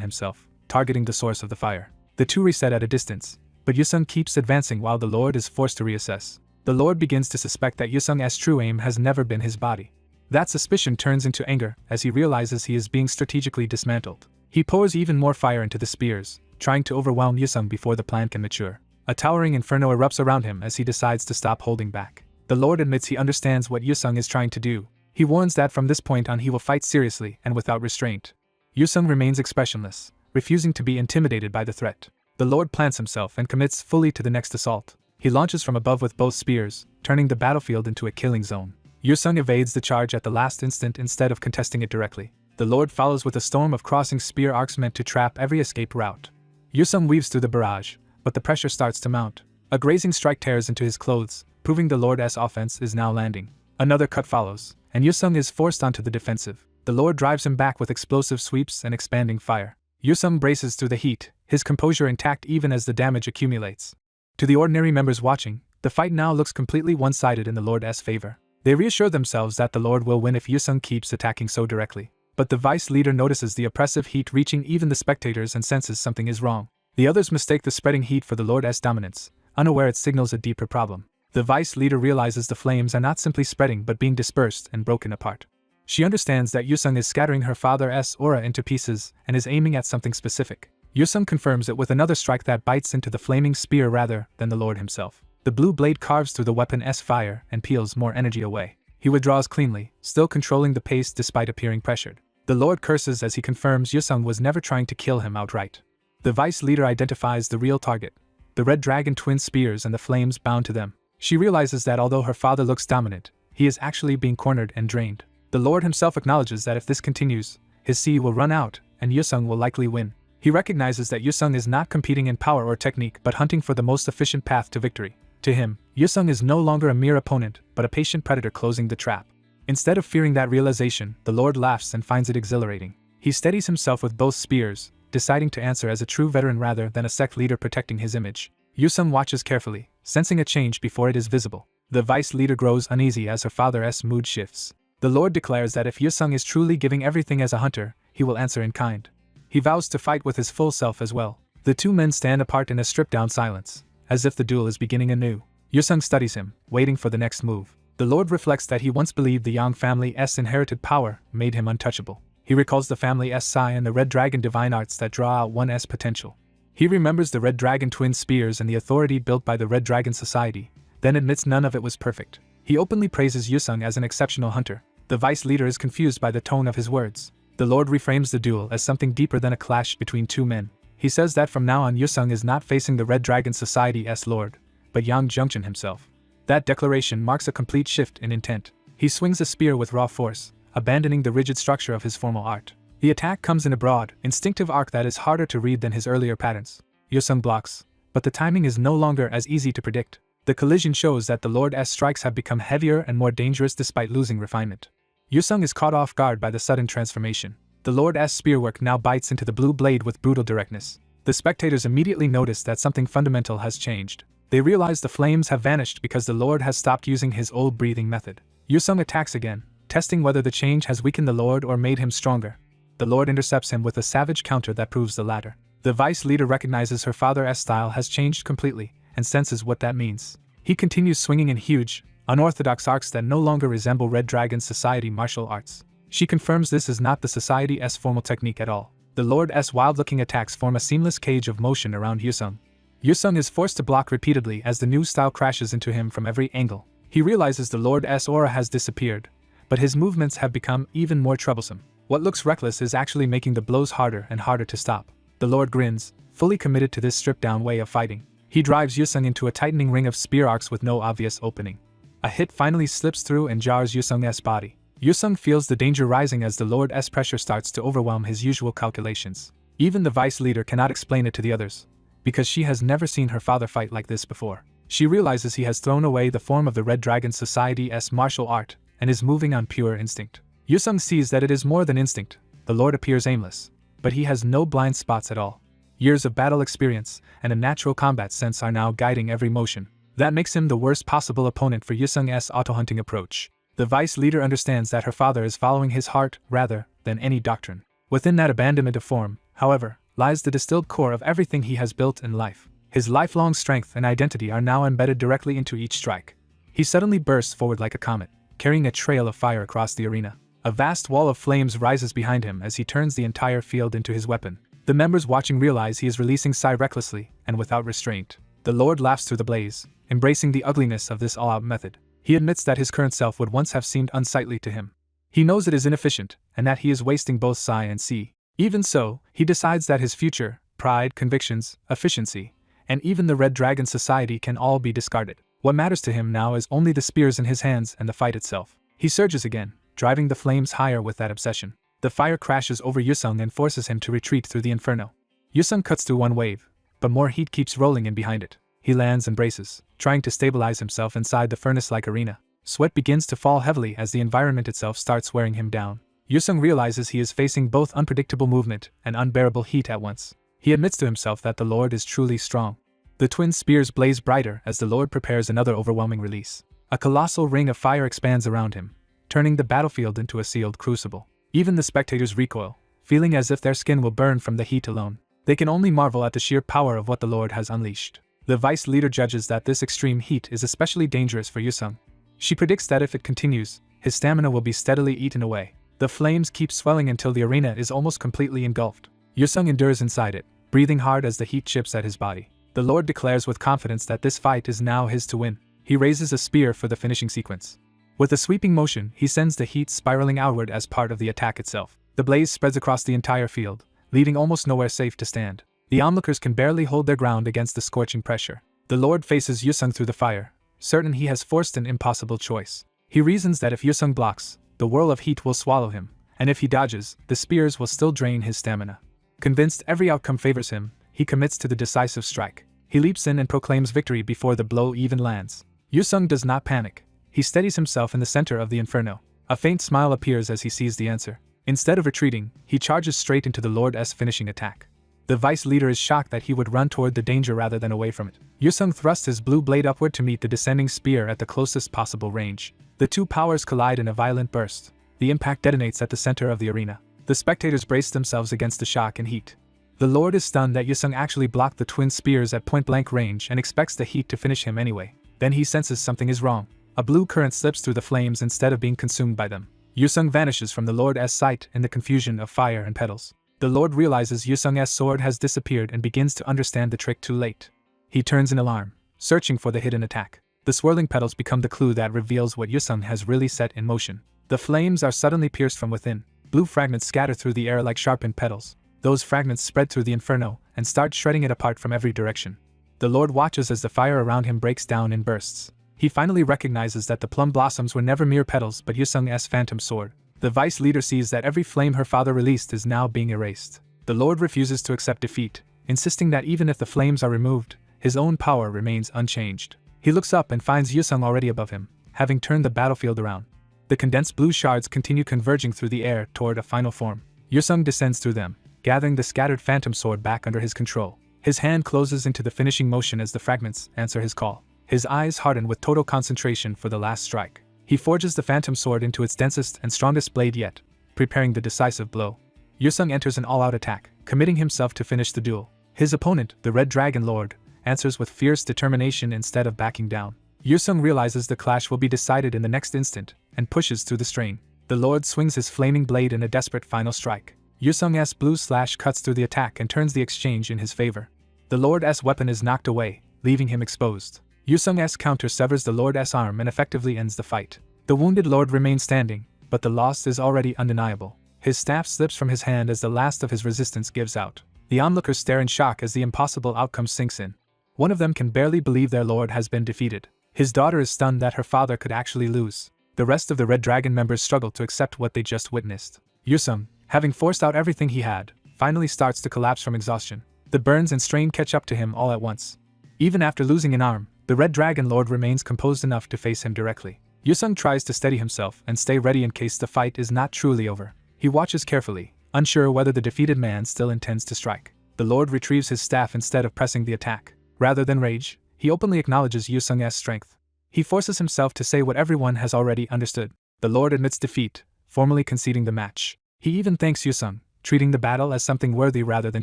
himself, targeting the source of the fire. The two reset at a distance, but Yusung keeps advancing while the Lord is forced to reassess. The Lord begins to suspect that Yusung's true aim has never been his body. That suspicion turns into anger as he realizes he is being strategically dismantled. He pours even more fire into the spears, trying to overwhelm Yusung before the plan can mature. A towering inferno erupts around him as he decides to stop holding back. The Lord admits he understands what Yusung is trying to do. He warns that from this point on he will fight seriously and without restraint. Yusung remains expressionless, refusing to be intimidated by the threat. The Lord plants himself and commits fully to the next assault. He launches from above with both spears, turning the battlefield into a killing zone. Yusung evades the charge at the last instant instead of contesting it directly. The Lord follows with a storm of crossing spear arcs meant to trap every escape route. Yusung weaves through the barrage, but the pressure starts to mount. A grazing strike tears into his clothes, proving the Lord's offense is now landing. Another cut follows, and Yusung is forced onto the defensive. The Lord drives him back with explosive sweeps and expanding fire. Yusung braces through the heat, his composure intact even as the damage accumulates. To the ordinary members watching, the fight now looks completely one-sided in the Lord's favor. They reassure themselves that the Lord will win if Yusung keeps attacking so directly. But the vice leader notices the oppressive heat reaching even the spectators and senses something is wrong. The others mistake the spreading heat for the Lord's dominance, unaware it signals a deeper problem. The vice leader realizes the flames are not simply spreading but being dispersed and broken apart. She understands that Yusung is scattering her father's aura into pieces and is aiming at something specific. Yusung confirms it with another strike that bites into the flaming spear rather than the Lord himself. The blue blade carves through the weapon's fire and peels more energy away. He withdraws cleanly, still controlling the pace despite appearing pressured. The Lord curses as he confirms Yusung was never trying to kill him outright. The vice leader identifies the real target, the red dragon twin spears and the flames bound to them. She realizes that although her father looks dominant, he is actually being cornered and drained. The Lord himself acknowledges that if this continues, his sea will run out and Yusung will likely win. He recognizes that Yusung is not competing in power or technique but hunting for the most efficient path to victory. To him, Yusung is no longer a mere opponent but a patient predator closing the trap. Instead of fearing that realization, the Lord laughs and finds it exhilarating. He steadies himself with both spears, deciding to answer as a true veteran rather than a sect leader protecting his image. Yusung watches carefully, sensing a change before it is visible. The vice leader grows uneasy as her father's mood shifts. The Lord declares that if Yusung is truly giving everything as a hunter, he will answer in kind. He vows to fight with his full self as well. The two men stand apart in a stripped-down silence, as if the duel is beginning anew. Yusung studies him, waiting for the next move. The Lord reflects that he once believed the Yang family's inherited power made him untouchable. He recalls the family's Sai and the Red Dragon divine arts that draw out one's potential. He remembers the Red Dragon twin spears and the authority built by the Red Dragon Society, then admits none of it was perfect. He openly praises Yusung as an exceptional hunter. The vice leader is confused by the tone of his words. The Lord reframes the duel as something deeper than a clash between two men. He says that from now on Yusung is not facing the Red Dragon Society's Lord, but Yang Jungjin himself. That declaration marks a complete shift in intent. He swings a spear with raw force, abandoning the rigid structure of his formal art. The attack comes in a broad, instinctive arc that is harder to read than his earlier patterns. Yusung blocks, but the timing is no longer as easy to predict. The collision shows that the Lord's strikes have become heavier and more dangerous despite losing refinement. Yusung is caught off guard by the sudden transformation. The Lord's spearwork now bites into the blue blade with brutal directness. The spectators immediately notice that something fundamental has changed. They realize the flames have vanished because the Lord has stopped using his old breathing method. Yusung attacks again, testing whether the change has weakened the Lord or made him stronger. The Lord intercepts him with a savage counter that proves the latter. The vice leader recognizes her father's style has changed completely, and senses what that means. He continues swinging in huge, unorthodox arcs that no longer resemble Red Dragon Society martial arts. She confirms this is not the Society's formal technique at all. The Lord's wild-looking attacks form a seamless cage of motion around Yusung. Yusung is forced to block repeatedly as the new style crashes into him from every angle. He realizes the Lord's aura has disappeared, but his movements have become even more troublesome. What looks reckless is actually making the blows harder and harder to stop. The Lord grins, fully committed to this stripped-down way of fighting. He drives Yusung into a tightening ring of spear arcs with no obvious opening. A hit finally slips through and jars Yusung's body. Yusung feels the danger rising as the Lord's pressure starts to overwhelm his usual calculations. Even the vice leader cannot explain it to the others, because she has never seen her father fight like this before. She realizes he has thrown away the form of the Red Dragon Society's martial art and is moving on pure instinct. Yusung sees that it is more than instinct. The Lord appears aimless, but he has no blind spots at all. Years of battle experience and a natural combat sense are now guiding every motion. That makes him the worst possible opponent for Yusung's auto-hunting approach. The vice leader understands that her father is following his heart rather than any doctrine. Within that abandonment of form, however, lies the distilled core of everything he has built in life. His lifelong strength and identity are now embedded directly into each strike. He suddenly bursts forward like a comet, carrying a trail of fire across the arena. A vast wall of flames rises behind him as he turns the entire field into his weapon. The members watching realize he is releasing Sai recklessly and without restraint. The Lord laughs through the blaze, embracing the ugliness of this all-out method. He admits that his current self would once have seemed unsightly to him. He knows it is inefficient, and that he is wasting both Sai and Si. Even so, he decides that his future, pride, convictions, efficiency, and even the Red Dragon Society can all be discarded. What matters to him now is only the spears in his hands and the fight itself. He surges again, driving the flames higher with that obsession. The fire crashes over Yusung and forces him to retreat through the inferno. Yusung cuts through one wave, but more heat keeps rolling in behind it. He lands and braces, trying to stabilize himself inside the furnace-like arena. Sweat begins to fall heavily as the environment itself starts wearing him down. Yusung realizes he is facing both unpredictable movement and unbearable heat at once. He admits to himself that the Lord is truly strong. The twin spears blaze brighter as the Lord prepares another overwhelming release. A colossal ring of fire expands around him, turning the battlefield into a sealed crucible. Even the spectators recoil, feeling as if their skin will burn from the heat alone. They can only marvel at the sheer power of what the Lord has unleashed. The vice leader judges that this extreme heat is especially dangerous for Yusung. She predicts that if it continues, his stamina will be steadily eaten away. The flames keep swelling until the arena is almost completely engulfed. Yusung endures inside it, breathing hard as the heat chips at his body. The Lord declares with confidence that this fight is now his to win. He raises a spear for the finishing sequence. With a sweeping motion, he sends the heat spiraling outward as part of the attack itself. The blaze spreads across the entire field, leaving almost nowhere safe to stand. The onlookers can barely hold their ground against the scorching pressure. The Lord faces Yusung through the fire, certain he has forced an impossible choice. He reasons that if Yusung blocks, the whirl of heat will swallow him, and if he dodges, the spears will still drain his stamina. Convinced every outcome favors him, he commits to the decisive strike. He leaps in and proclaims victory before the blow even lands. Yusung does not panic. He steadies himself in the center of the inferno. A faint smile appears as he sees the answer. Instead of retreating, he charges straight into the Lord's finishing attack. The vice leader is shocked that he would run toward the danger rather than away from it. Yusung thrusts his blue blade upward to meet the descending spear at the closest possible range. The two powers collide in a violent burst. The impact detonates at the center of the arena. The spectators brace themselves against the shock and heat. The Lord is stunned that Yusung actually blocked the twin spears at point-blank range and expects the heat to finish him anyway. Then he senses something is wrong. A blue current slips through the flames instead of being consumed by them. Yusung vanishes from the Lord's sight in the confusion of fire and petals. The Lord realizes Yusung's sword has disappeared and begins to understand the trick too late. He turns in alarm, searching for the hidden attack. The swirling petals become the clue that reveals what Yusung has really set in motion. The flames are suddenly pierced from within. Blue fragments scatter through the air like sharpened petals. Those fragments spread through the inferno and start shredding it apart from every direction. The Lord watches as the fire around him breaks down in bursts. He finally recognizes that the plum blossoms were never mere petals but Yusung's phantom sword. The vice leader sees that every flame her father released is now being erased. The Lord refuses to accept defeat, insisting that even if the flames are removed, his own power remains unchanged. He looks up and finds Yusung already above him, having turned the battlefield around. The condensed blue shards continue converging through the air toward a final form. Yusung descends through them, gathering the scattered phantom sword back under his control. His hand closes into the finishing motion as the fragments answer his call. His eyes harden with total concentration for the last strike. He forges the phantom sword into its densest and strongest blade yet, preparing the decisive blow. Yusung enters an all-out attack, committing himself to finish the duel. His opponent, the Red Dragon Lord, answers with fierce determination instead of backing down. Yusung realizes the clash will be decided in the next instant, and pushes through the strain. The Lord swings his flaming blade in a desperate final strike. Yusung's blue slash cuts through the attack and turns the exchange in his favor. The Lord's weapon is knocked away, leaving him exposed. Yusung's counter severs the Lord's arm and effectively ends the fight. The wounded Lord remains standing, but the loss is already undeniable. His staff slips from his hand as the last of his resistance gives out. The onlookers stare in shock as the impossible outcome sinks in. One of them can barely believe their Lord has been defeated. His daughter is stunned that her father could actually lose. The rest of the Red Dragon members struggle to accept what they just witnessed. Yusung, having forced out everything he had, finally starts to collapse from exhaustion. The burns and strain catch up to him all at once. Even after losing an arm, the Red Dragon Lord remains composed enough to face him directly. Yusung tries to steady himself and stay ready in case the fight is not truly over. He watches carefully, unsure whether the defeated man still intends to strike. The Lord retrieves his staff instead of pressing the attack. Rather than rage, he openly acknowledges Yusung's strength. He forces himself to say what everyone has already understood. The Lord admits defeat, formally conceding the match. He even thanks Yusung, treating the battle as something worthy rather than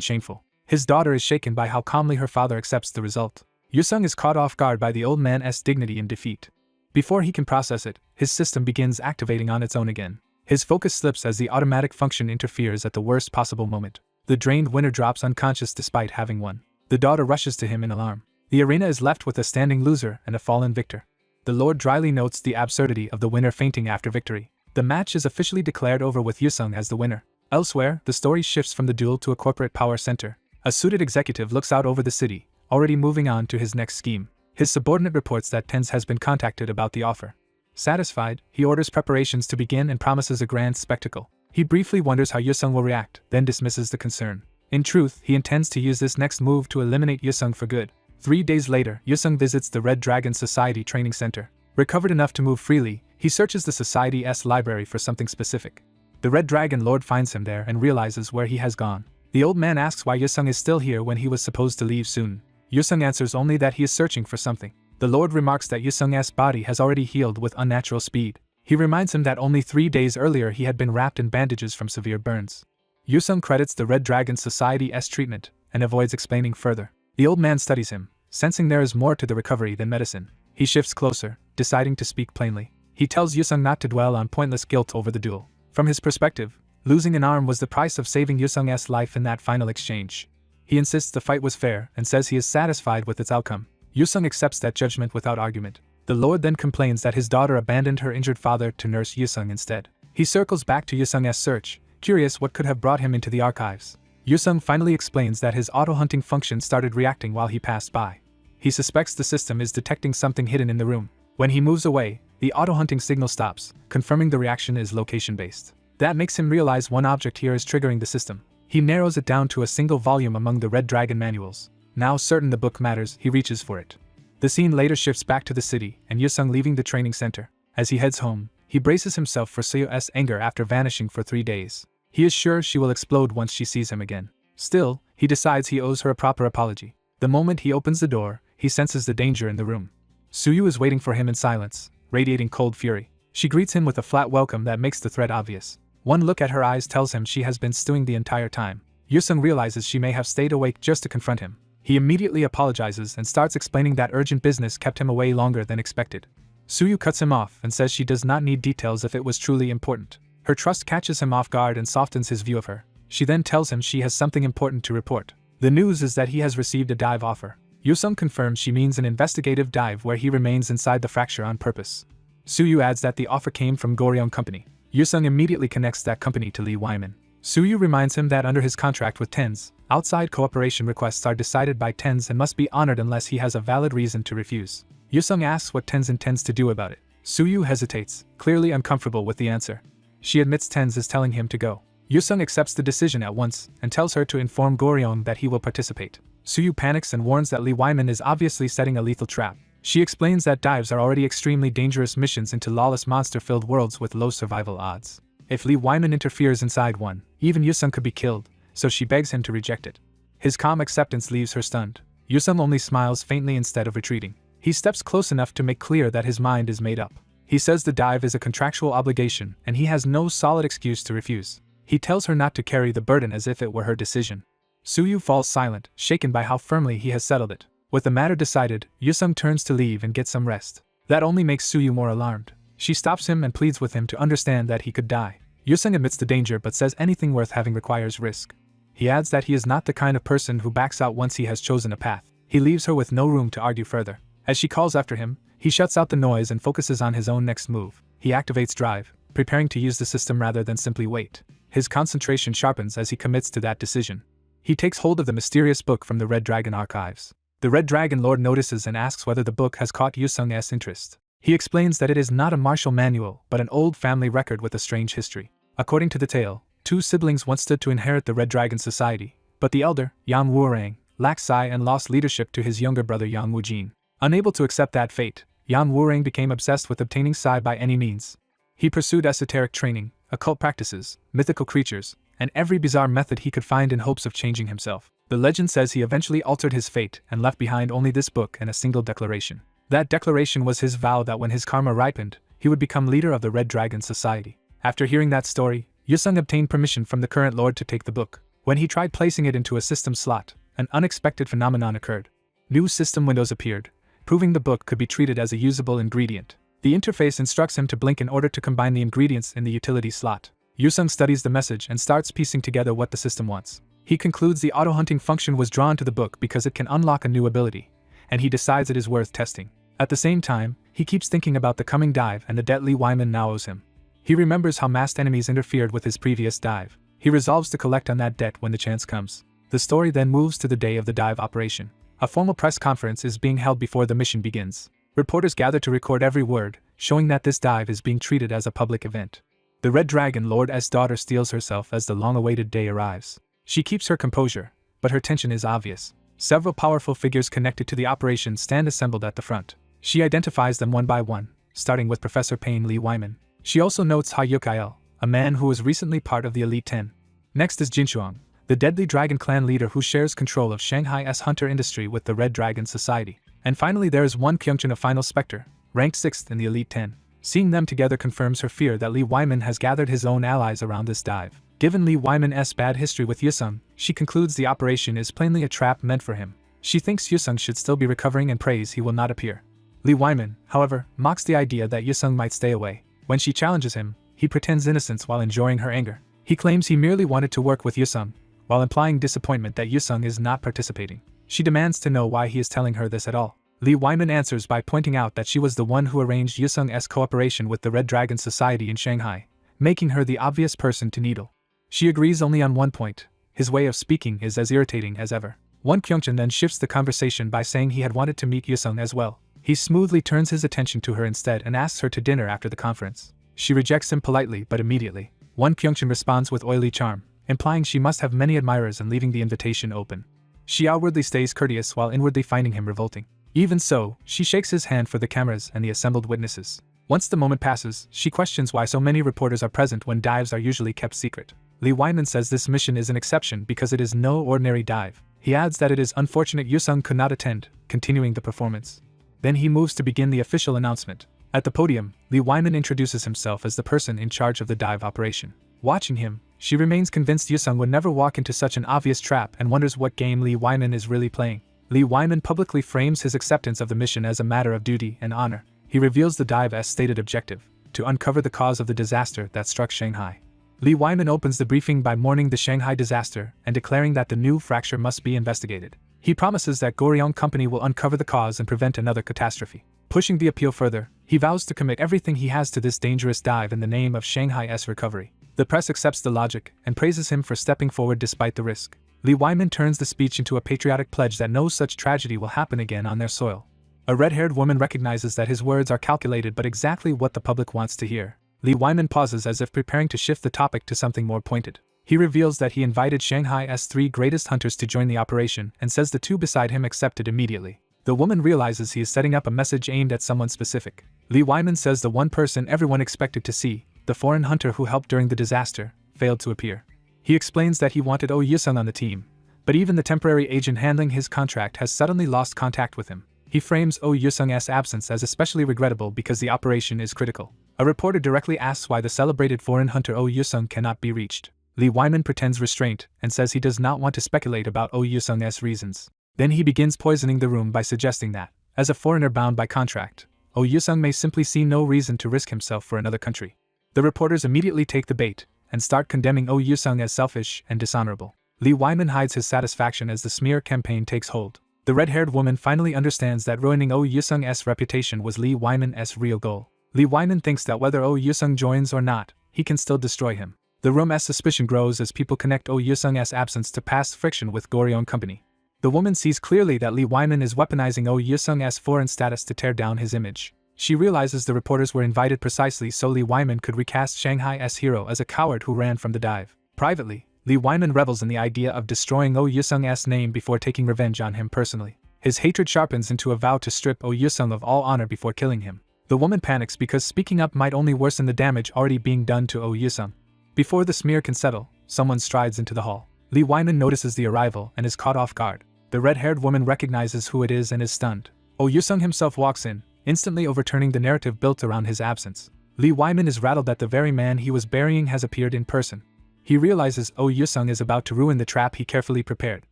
shameful. His daughter is shaken by how calmly her father accepts the result. Yusung is caught off guard by the old man's dignity in defeat. Before he can process it, his system begins activating on its own again. His focus slips as the automatic function interferes at the worst possible moment. The drained winner drops unconscious despite having won. The daughter rushes to him in alarm. The arena is left with a standing loser and a fallen victor. The Lord dryly notes the absurdity of the winner fainting after victory. The match is officially declared over with Yusung as the winner. Elsewhere, the story shifts from the duel to a corporate power center. A suited executive looks out over the city, already moving on to his next scheme. His subordinate reports that Tens has been contacted about the offer. Satisfied, he orders preparations to begin and promises a grand spectacle. He briefly wonders how Yusung will react, then dismisses the concern. In truth, he intends to use this next move to eliminate Yusung for good. 3 days later, Yusung visits the Red Dragon Society Training Center. Recovered enough to move freely, he searches the Society's library for something specific. The Red Dragon Lord finds him there and realizes where he has gone. The old man asks why Yusung is still here when he was supposed to leave soon. Yusung answers only that he is searching for something. The Lord remarks that Yusung's body has already healed with unnatural speed. He reminds him that only 3 days earlier he had been wrapped in bandages from severe burns. Yusung credits the Red Dragon Society's treatment and avoids explaining further. The old man studies him, sensing there is more to the recovery than medicine. He shifts closer, deciding to speak plainly. He tells Yusung not to dwell on pointless guilt over the duel. From his perspective, losing an arm was the price of saving Yusung's life in that final exchange. He insists the fight was fair and says he is satisfied with its outcome. Yusung accepts that judgment without argument. The Lord then complains that his daughter abandoned her injured father to nurse Yusung instead. He circles back to Yusung's search, curious what could have brought him into the archives. Yusung finally explains that his auto-hunting function started reacting while he passed by. He suspects the system is detecting something hidden in the room. When he moves away, the auto-hunting signal stops, confirming the reaction is location-based. That makes him realize one object here is triggering the system. He narrows it down to a single volume among the Red Dragon manuals. Now certain the book matters, he reaches for it. The scene later shifts back to the city, and Yusung leaving the training center. As he heads home, he braces himself for Suyu's anger after vanishing for 3 days. He is sure she will explode once she sees him again. Still, he decides he owes her a proper apology. The moment he opens the door, he senses the danger in the room. Suyu is waiting for him in silence, radiating cold fury. She greets him with a flat welcome that makes the threat obvious. One look at her eyes tells him she has been stewing the entire time. Yusung realizes she may have stayed awake just to confront him. He immediately apologizes and starts explaining that urgent business kept him away longer than expected. Suyu cuts him off and says she does not need details if it was truly important. Her trust catches him off guard and softens his view of her. She then tells him she has something important to report. The news is that he has received a dive offer. Yusung confirms she means an investigative dive where he remains inside the fracture on purpose. Suyu adds that the offer came from Goryeo Company. Yusung immediately connects that company to Lee Wyman. Suyu reminds him that under his contract with Tens, outside cooperation requests are decided by Tens and must be honored unless he has a valid reason to refuse. Yusung asks what Tens intends to do about it. Suyu hesitates, clearly uncomfortable with the answer. She admits Tens is telling him to go. Yusung accepts the decision at once and tells her to inform Goryeo that he will participate. Suyu panics and warns that Lee Wyman is obviously setting a lethal trap. She explains that dives are already extremely dangerous missions into lawless monster-filled worlds with low survival odds. If Lee Wyman interferes inside one, even Yusung could be killed, so she begs him to reject it. His calm acceptance leaves her stunned. Yusung only smiles faintly instead of retreating. He steps close enough to make clear that his mind is made up. He says the dive is a contractual obligation and he has no solid excuse to refuse. He tells her not to carry the burden as if it were her decision. Suyu falls silent, shaken by how firmly he has settled it. With the matter decided, Yusung turns to leave and get some rest. That only makes Suyu more alarmed. She stops him and pleads with him to understand that he could die. Yusung admits the danger but says anything worth having requires risk. He adds that he is not the kind of person who backs out once he has chosen a path. He leaves her with no room to argue further. As she calls after him, he shuts out the noise and focuses on his own next move. He activates drive, preparing to use the system rather than simply wait. His concentration sharpens as he commits to that decision. He takes hold of the mysterious book from the Red Dragon archives. The Red Dragon Lord notices and asks whether the book has caught Yusung's interest. He explains that it is not a martial manual but an old family record with a strange history. According to the tale, 2 siblings once stood to inherit the Red Dragon Society, but the elder, Yang Wurang, lacked sai and lost leadership to his younger brother Yang Wujin. Unable to accept that fate, Yang Wurang became obsessed with obtaining sai by any means. He pursued esoteric training, occult practices, mythical creatures, and every bizarre method he could find in hopes of changing himself. The legend says he eventually altered his fate and left behind only this book and a single declaration. That declaration was his vow that when his karma ripened, he would become leader of the Red Dragon Society. After hearing that story, Yusung obtained permission from the current lord to take the book. When he tried placing it into a system slot, an unexpected phenomenon occurred. New system windows appeared, proving the book could be treated as a usable ingredient. The interface instructs him to blink in order to combine the ingredients in the utility slot. Yusung studies the message and starts piecing together what the system wants. He concludes the auto-hunting function was drawn to the book because it can unlock a new ability, and he decides it is worth testing. At the same time, he keeps thinking about the coming dive and the debt Lee Wyman now owes him. He remembers how masked enemies interfered with his previous dive. He resolves to collect on that debt when the chance comes. The story then moves to the day of the dive operation. A formal press conference is being held before the mission begins. Reporters gather to record every word, showing that this dive is being treated as a public event. The Red Dragon Lord's daughter steels herself as the long-awaited day arrives. She keeps her composure, but her tension is obvious. Several powerful figures connected to the operation stand assembled at the front. She identifies them one by one, starting with Professor Payne Lee Wyman. She also notes Ha Yukael, a man who was recently part of the Elite 10. Next is Jinshuang, the deadly dragon clan leader who shares control of Shanghai's hunter industry with the Red Dragon Society. And finally there is one Kyungchun, a final specter, ranked 6th in the Elite 10. Seeing them together confirms her fear that Lee Wyman has gathered his own allies around this dive. Given Lee Wyman's bad history with Yusung, she concludes the operation is plainly a trap meant for him. She thinks Yusung should still be recovering and prays he will not appear. Lee Wyman, however, mocks the idea that Yusung might stay away. When she challenges him, he pretends innocence while enjoying her anger. He claims he merely wanted to work with Yusung, while implying disappointment that Yusung is not participating. She demands to know why he is telling her this at all. Lee Wyman answers by pointing out that she was the one who arranged Yusung's cooperation with the Red Dragon Society in Shanghai, making her the obvious person to needle. She agrees only on one point: his way of speaking is as irritating as ever. One Kyungchun then shifts the conversation by saying he had wanted to meet Yusung as well. He smoothly turns his attention to her instead and asks her to dinner after the conference. She rejects him politely but immediately. One Kyungchun responds with oily charm, implying she must have many admirers and leaving the invitation open. She outwardly stays courteous while inwardly finding him revolting. Even so, she shakes his hand for the cameras and the assembled witnesses. Once the moment passes, she questions why so many reporters are present when dives are usually kept secret. Lee Wyman says this mission is an exception because it is no ordinary dive. He adds that it is unfortunate Yusung could not attend, continuing the performance. Then he moves to begin the official announcement. At the podium, Lee Wyman introduces himself as the person in charge of the dive operation. Watching him, she remains convinced Yusung would never walk into such an obvious trap and wonders what game Lee Wyman is really playing. Lee Wyman publicly frames his acceptance of the mission as a matter of duty and honor. He reveals the dive's stated objective: to uncover the cause of the disaster that struck Shanghai. Lee Wyman opens the briefing by mourning the Shanghai disaster and declaring that the new fracture must be investigated. He promises that Goryeo Company will uncover the cause and prevent another catastrophe. Pushing the appeal further, he vows to commit everything he has to this dangerous dive in the name of Shanghai's recovery. The press accepts the logic and praises him for stepping forward despite the risk. Lee Wyman turns the speech into a patriotic pledge that no such tragedy will happen again on their soil. A red-haired woman recognizes that his words are calculated but exactly what the public wants to hear. Lee Wyman pauses as if preparing to shift the topic to something more pointed. He reveals that he invited Shanghai's 3 greatest hunters to join the operation and says the 2 beside him accepted immediately. The woman realizes he is setting up a message aimed at someone specific. Lee Wyman says the one person everyone expected to see, the foreign hunter who helped during the disaster, failed to appear. He explains that he wanted Oh Yusung on the team, but even the temporary agent handling his contract has suddenly lost contact with him. He frames Oh Yusung's absence as especially regrettable because the operation is critical. A reporter directly asks why the celebrated foreign hunter Oh Yusung cannot be reached. Lee Wyman pretends restraint and says he does not want to speculate about Oh Yusung's reasons. Then he begins poisoning the room by suggesting that, as a foreigner bound by contract, Oh Yusung may simply see no reason to risk himself for another country. The reporters immediately take the bait and start condemning Oh Yusung as selfish and dishonorable. Lee Wyman hides his satisfaction as the smear campaign takes hold. The red-haired woman finally understands that ruining Oh Yusung's reputation was Lee Wyman's real goal. Lee Wyman thinks that whether Oh Yusung joins or not, he can still destroy him. The room's suspicion grows as people connect Oh Yusung's absence to past friction with Goryeo Company. The woman sees clearly that Lee Wyman is weaponizing Oh Yusung's foreign status to tear down his image. She realizes the reporters were invited precisely so Lee Wyman could recast Shanghai's hero as a coward who ran from the dive. Privately, Lee Wyman revels in the idea of destroying Oh Yusung's name before taking revenge on him personally. His hatred sharpens into a vow to strip Oh Yusung of all honor before killing him. The woman panics because speaking up might only worsen the damage already being done to Oh Yusung. Before the smear can settle, someone strides into the hall. Lee Wyman notices the arrival and is caught off guard. The red-haired woman recognizes who it is and is stunned. Oh Yusung himself walks in, instantly overturning the narrative built around his absence. Lee Wyman is rattled that the very man he was burying has appeared in person. He realizes Oh Yusung is about to ruin the trap he carefully prepared.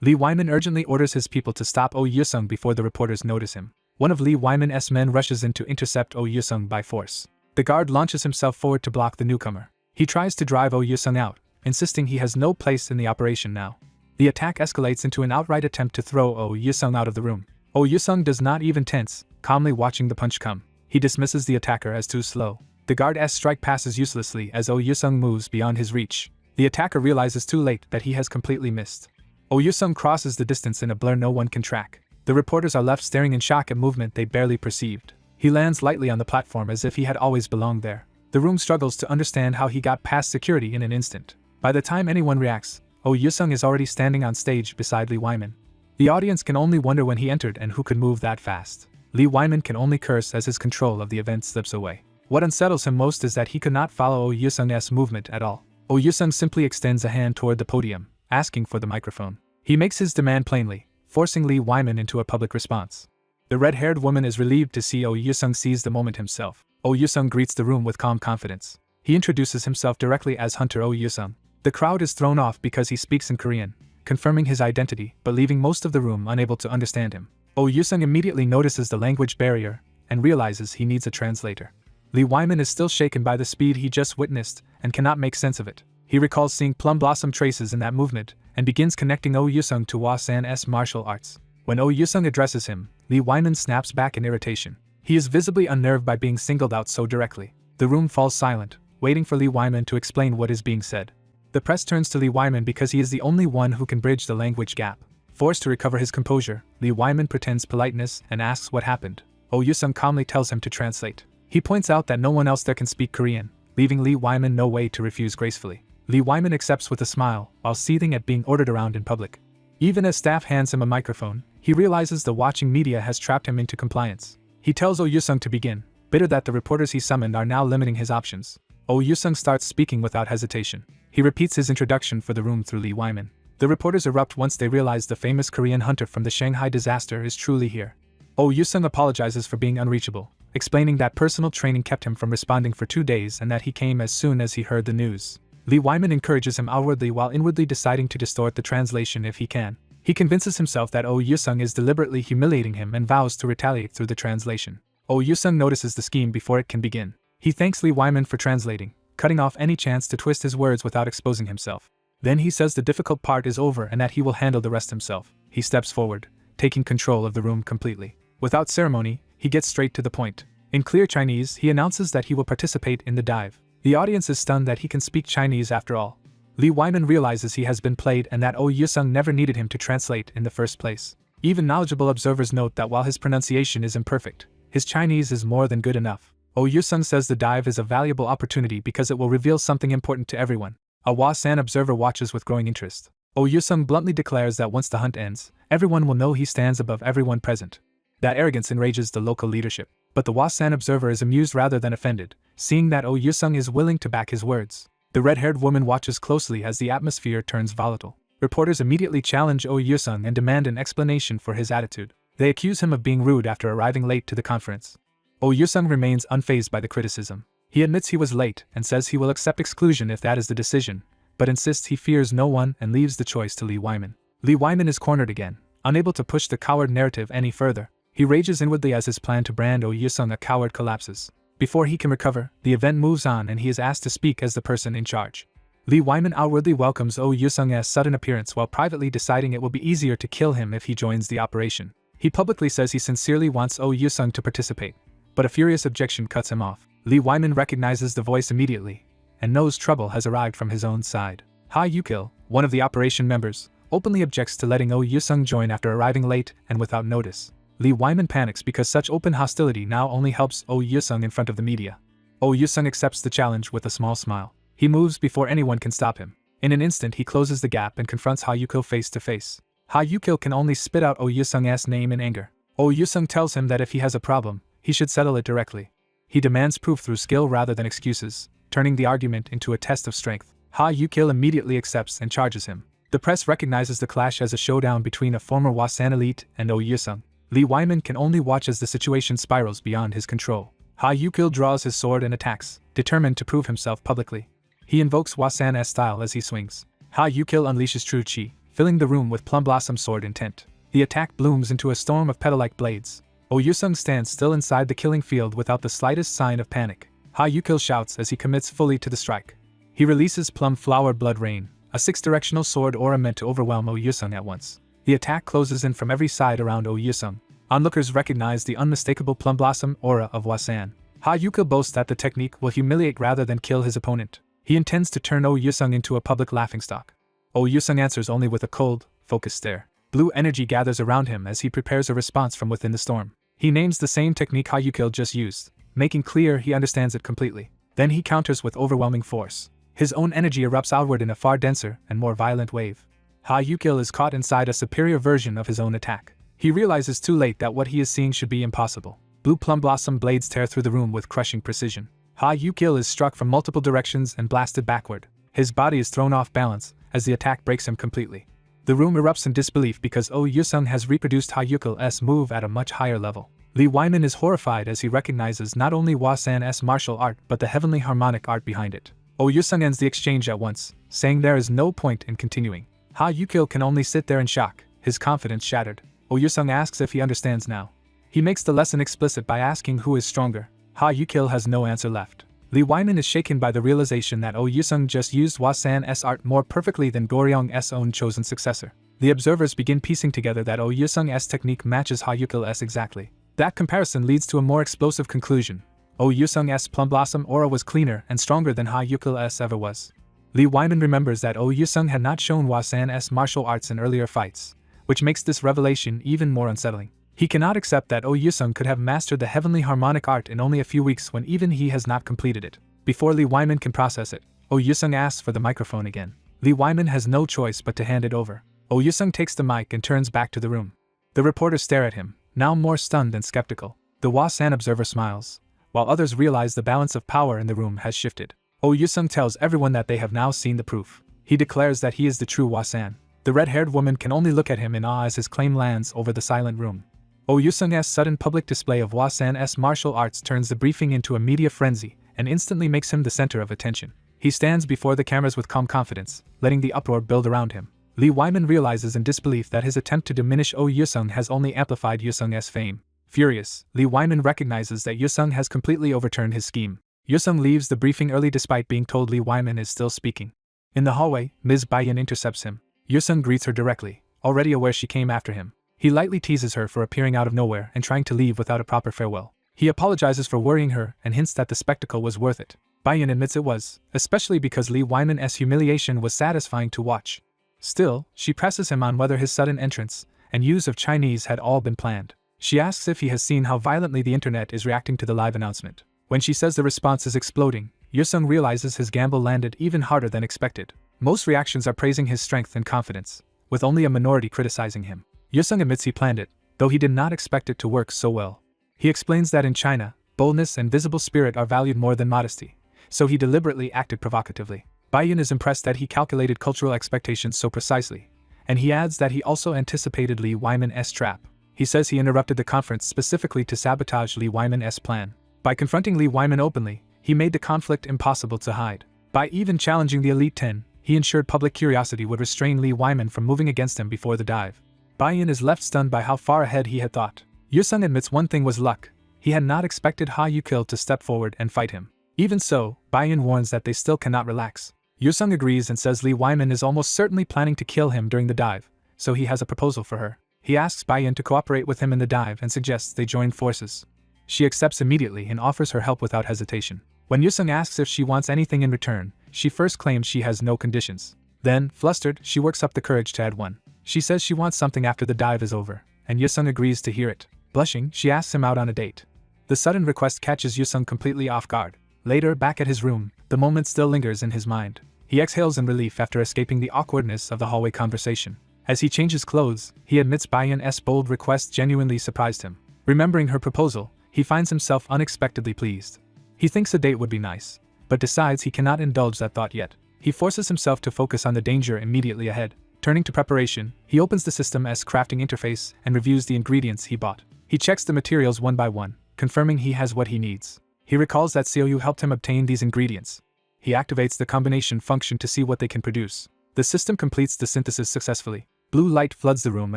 Lee Wyman urgently orders his people to stop Oh Yusung before the reporters notice him. One of Lee Wyman's men rushes in to intercept Oh Yusung by force. The guard launches himself forward to block the newcomer. He tries to drive Oh Yusung out, insisting he has no place in the operation now. The attack escalates into an outright attempt to throw Oh Yusung out of the room. Oh Yusung does not even tense, calmly watching the punch come. He dismisses the attacker as too slow. The guard's strike passes uselessly as Oh Yusung moves beyond his reach. The attacker realizes too late that he has completely missed. Oh Yusung crosses the distance in a blur no one can track. The reporters are left staring in shock at movement they barely perceived. He lands lightly on the platform as if he had always belonged there. The room struggles to understand how he got past security in an instant. By the time anyone reacts, Oh Yusung is already standing on stage beside Lee Wyman. The audience can only wonder when he entered and who could move that fast. Lee Wyman can only curse as his control of the event slips away. What unsettles him most is that he could not follow Oh Yusung's movement at all. Oh Yusung simply extends a hand toward the podium, asking for the microphone. He makes his demand plainly, forcing Lee Wyman into a public response. The red-haired woman is relieved to see Oh Yusung seize the moment himself. Oh Yusung greets the room with calm confidence. He introduces himself directly as Hunter Oh Yusung. The crowd is thrown off because he speaks in Korean, confirming his identity but leaving most of the room unable to understand him. Oh Yusung immediately notices the language barrier and realizes he needs a translator. Lee Wyman is still shaken by the speed he just witnessed and cannot make sense of it. He recalls seeing plum blossom traces in that movement and begins connecting Oh Yusung to Hwa-san's martial arts. When Oh Yusung addresses him, Lee Wyman snaps back in irritation. He is visibly unnerved by being singled out so directly. The room falls silent, waiting for Lee Wyman to explain what is being said. The press turns to Lee Wyman because he is the only one who can bridge the language gap. Forced to recover his composure, Lee Wyman pretends politeness and asks what happened. Oh Yusung calmly tells him to translate. He points out that no one else there can speak Korean, leaving Lee Wyman no way to refuse gracefully. Lee Wyman accepts with a smile, while seething at being ordered around in public. Even as staff hands him a microphone, he realizes the watching media has trapped him into compliance. He tells Oh Yusung to begin, bitter that the reporters he summoned are now limiting his options. Oh Yusung starts speaking without hesitation. He repeats his introduction for the room through Lee Wyman. The reporters erupt once they realize the famous Korean hunter from the Shanghai disaster is truly here. Oh Yusung apologizes for being unreachable, explaining that personal training kept him from responding for 2 days and that he came as soon as he heard the news. Lee Wyman encourages him outwardly while inwardly deciding to distort the translation if he can. He convinces himself that Oh Yusung is deliberately humiliating him and vows to retaliate through the translation. Oh Yusung notices the scheme before it can begin. He thanks Lee Wyman for translating, cutting off any chance to twist his words without exposing himself. Then he says the difficult part is over and that he will handle the rest himself. He steps forward, taking control of the room completely. Without ceremony, he gets straight to the point. In clear Chinese, he announces that he will participate in the dive. The audience is stunned that he can speak Chinese after all. Lee Wyman realizes he has been played and that Oh Yusung never needed him to translate in the first place. Even knowledgeable observers note that while his pronunciation is imperfect, his Chinese is more than good enough. Oh Yusung says the dive is a valuable opportunity because it will reveal something important to everyone. A Hwa-san observer watches with growing interest. Oh Yusung bluntly declares that once the hunt ends, everyone will know he stands above everyone present. That arrogance enrages the local leadership. But the Hwa-san observer is amused rather than offended, seeing that Oh Yusung is willing to back his words. The red-haired woman watches closely as the atmosphere turns volatile. Reporters immediately challenge Oh Yusung and demand an explanation for his attitude. They accuse him of being rude after arriving late to the conference. Oh Yusung remains unfazed by the criticism. He admits he was late and says he will accept exclusion if that is the decision, but insists he fears no one and leaves the choice to Lee Wyman. Lee Wyman is cornered again, unable to push the coward narrative any further. He rages inwardly as his plan to brand Oh Yusung a coward collapses. Before he can recover, the event moves on and he is asked to speak as the person in charge. Lee Wyman outwardly welcomes Oh Yusung's sudden appearance while privately deciding it will be easier to kill him if he joins the operation. He publicly says he sincerely wants Oh Yusung to participate, but a furious objection cuts him off. Lee Wyman recognizes the voice immediately, and knows trouble has arrived from his own side. Ha Yukil, one of the operation members, openly objects to letting Oh Yusung join after arriving late and without notice. Lee Wyman panics because such open hostility now only helps Oh Yusung in front of the media. Oh Yusung accepts the challenge with a small smile. He moves before anyone can stop him. In an instant he closes the gap and confronts Ha Yukil face to face. Ha Yukil can only spit out Oh Yusung's name in anger. Oh Yusung tells him that if he has a problem, he should settle it directly. He demands proof through skill rather than excuses, turning the argument into a test of strength. Ha Yukil immediately accepts and charges him. The press recognizes the clash as a showdown between a former Hwa-san elite and Oh Yusung. Lee Wyman can only watch as the situation spirals beyond his control. Ha Yukil draws his sword and attacks, determined to prove himself publicly. He invokes Hwa-san's style as he swings. Ha Yukil unleashes true chi, filling the room with plum blossom sword intent. The attack blooms into a storm of petal-like blades. Oh Yusung stands still inside the killing field without the slightest sign of panic. Ha Yukil shouts as he commits fully to the strike. He releases plum flower blood rain, a 6-directional sword aura meant to overwhelm Oh Yusung at once. The attack closes in from every side around Oh Yusung. Onlookers recognize the unmistakable plum blossom aura of Hwa-san. Ha Yukil boasts that the technique will humiliate rather than kill his opponent. He intends to turn Oh Yusung into a public laughingstock. Oh Yusung answers only with a cold, focused stare. Blue energy gathers around him as he prepares a response from within the storm. He names the same technique Hayukil just used, making clear he understands it completely. Then he counters with overwhelming force. His own energy erupts outward in a far denser and more violent wave. Hayukil is caught inside a superior version of his own attack. He realizes too late that what he is seeing should be impossible. Blue plum blossom blades tear through the room with crushing precision. Hayukil is struck from multiple directions and blasted backward. His body is thrown off balance as the attack breaks him completely. The room erupts in disbelief because Oh Yusung has reproduced Hayukil's move at a much higher level. Lee Wyman is horrified as he recognizes not only Hwa-san's martial art but the heavenly harmonic art behind it. Oh Yusung ends the exchange at once, saying there is no point in continuing. Hayukil can only sit there in shock, his confidence shattered. Oh Yusung asks if he understands now. He makes the lesson explicit by asking who is stronger. Hayukil has no answer left. Lee Wyman is shaken by the realization that Oh Yusung just used Hwa-san's art more perfectly than Goryong's own chosen successor. The observers begin piecing together that Oh Yusung's technique matches Hayukil's exactly. That comparison leads to a more explosive conclusion. Oh Yusung's plum blossom aura was cleaner and stronger than Hayukil's ever was. Lee Wyman remembers that Oh Yusung had not shown Hwa-san's martial arts in earlier fights, which makes this revelation even more unsettling. He cannot accept that Oh Yusung could have mastered the heavenly harmonic art in only a few weeks when even he has not completed it. Before Lee Wyman can process it, Oh Yusung asks for the microphone again. Lee Wyman has no choice but to hand it over. Oh Yusung takes the mic and turns back to the room. The reporters stare at him, now more stunned than skeptical. The Hwa-san observer smiles, while others realize the balance of power in the room has shifted. Oh Yusung tells everyone that they have now seen the proof. He declares that he is the true Hwa-san. The red-haired woman can only look at him in awe as his claim lands over the silent room. Oh Yusung's sudden public display of Hwa-san's martial arts turns the briefing into a media frenzy and instantly makes him the center of attention. He stands before the cameras with calm confidence, letting the uproar build around him. Lee Wyman realizes in disbelief that his attempt to diminish Oh Yusung has only amplified Yusung's fame. Furious, Lee Wyman recognizes that Yusung has completely overturned his scheme. Yusung leaves the briefing early despite being told Lee Wyman is still speaking. In the hallway, Ms. Bayan intercepts him. Yusung greets her directly, already aware she came after him. He lightly teases her for appearing out of nowhere and trying to leave without a proper farewell. He apologizes for worrying her and hints that the spectacle was worth it. Bayan admits it was, especially because Lee Wyman's humiliation was satisfying to watch. Still, she presses him on whether his sudden entrance and use of Chinese had all been planned. She asks if he has seen how violently the internet is reacting to the live announcement. When she says the response is exploding, Yusung realizes his gamble landed even harder than expected. Most reactions are praising his strength and confidence, with only a minority criticizing him. Yusung admits he planned it, though he did not expect it to work so well. He explains that in China, boldness and visible spirit are valued more than modesty, so he deliberately acted provocatively. Bayan is impressed that he calculated cultural expectations so precisely, and he adds that he also anticipated Lee Wyman's trap. He says he interrupted the conference specifically to sabotage Lee Wyman's plan. By confronting Lee Wyman openly, he made the conflict impossible to hide. By even challenging the Elite 10, he ensured public curiosity would restrain Lee Wyman from moving against him before the dive. Bayan is left stunned by how far ahead he had thought. Yusung admits one thing was luck. He had not expected Hayukil to step forward and fight him. Even so, Bayan warns that they still cannot relax. Yusung agrees and says Lee Wyman is almost certainly planning to kill him during the dive, so he has a proposal for her. He asks Bayan to cooperate with him in the dive and suggests they join forces. She accepts immediately and offers her help without hesitation. When Yusung asks if she wants anything in return, she first claims she has no conditions. Then, flustered, she works up the courage to add one. She says she wants something after the dive is over, and Yusung agrees to hear it. Blushing, she asks him out on a date. The sudden request catches Yusung completely off guard. Later, back at his room, the moment still lingers in his mind. He exhales in relief after escaping the awkwardness of the hallway conversation. As he changes clothes, he admits Bayan's bold request genuinely surprised him. Remembering her proposal, he finds himself unexpectedly pleased. He thinks a date would be nice, but decides he cannot indulge that thought yet. He forces himself to focus on the danger immediately ahead. Turning to preparation, he opens the system's crafting interface and reviews the ingredients he bought. He checks the materials one by one, confirming he has what he needs. He recalls that Xiaoyu helped him obtain these ingredients. He activates the combination function to see what they can produce. The system completes the synthesis successfully. Blue light floods the room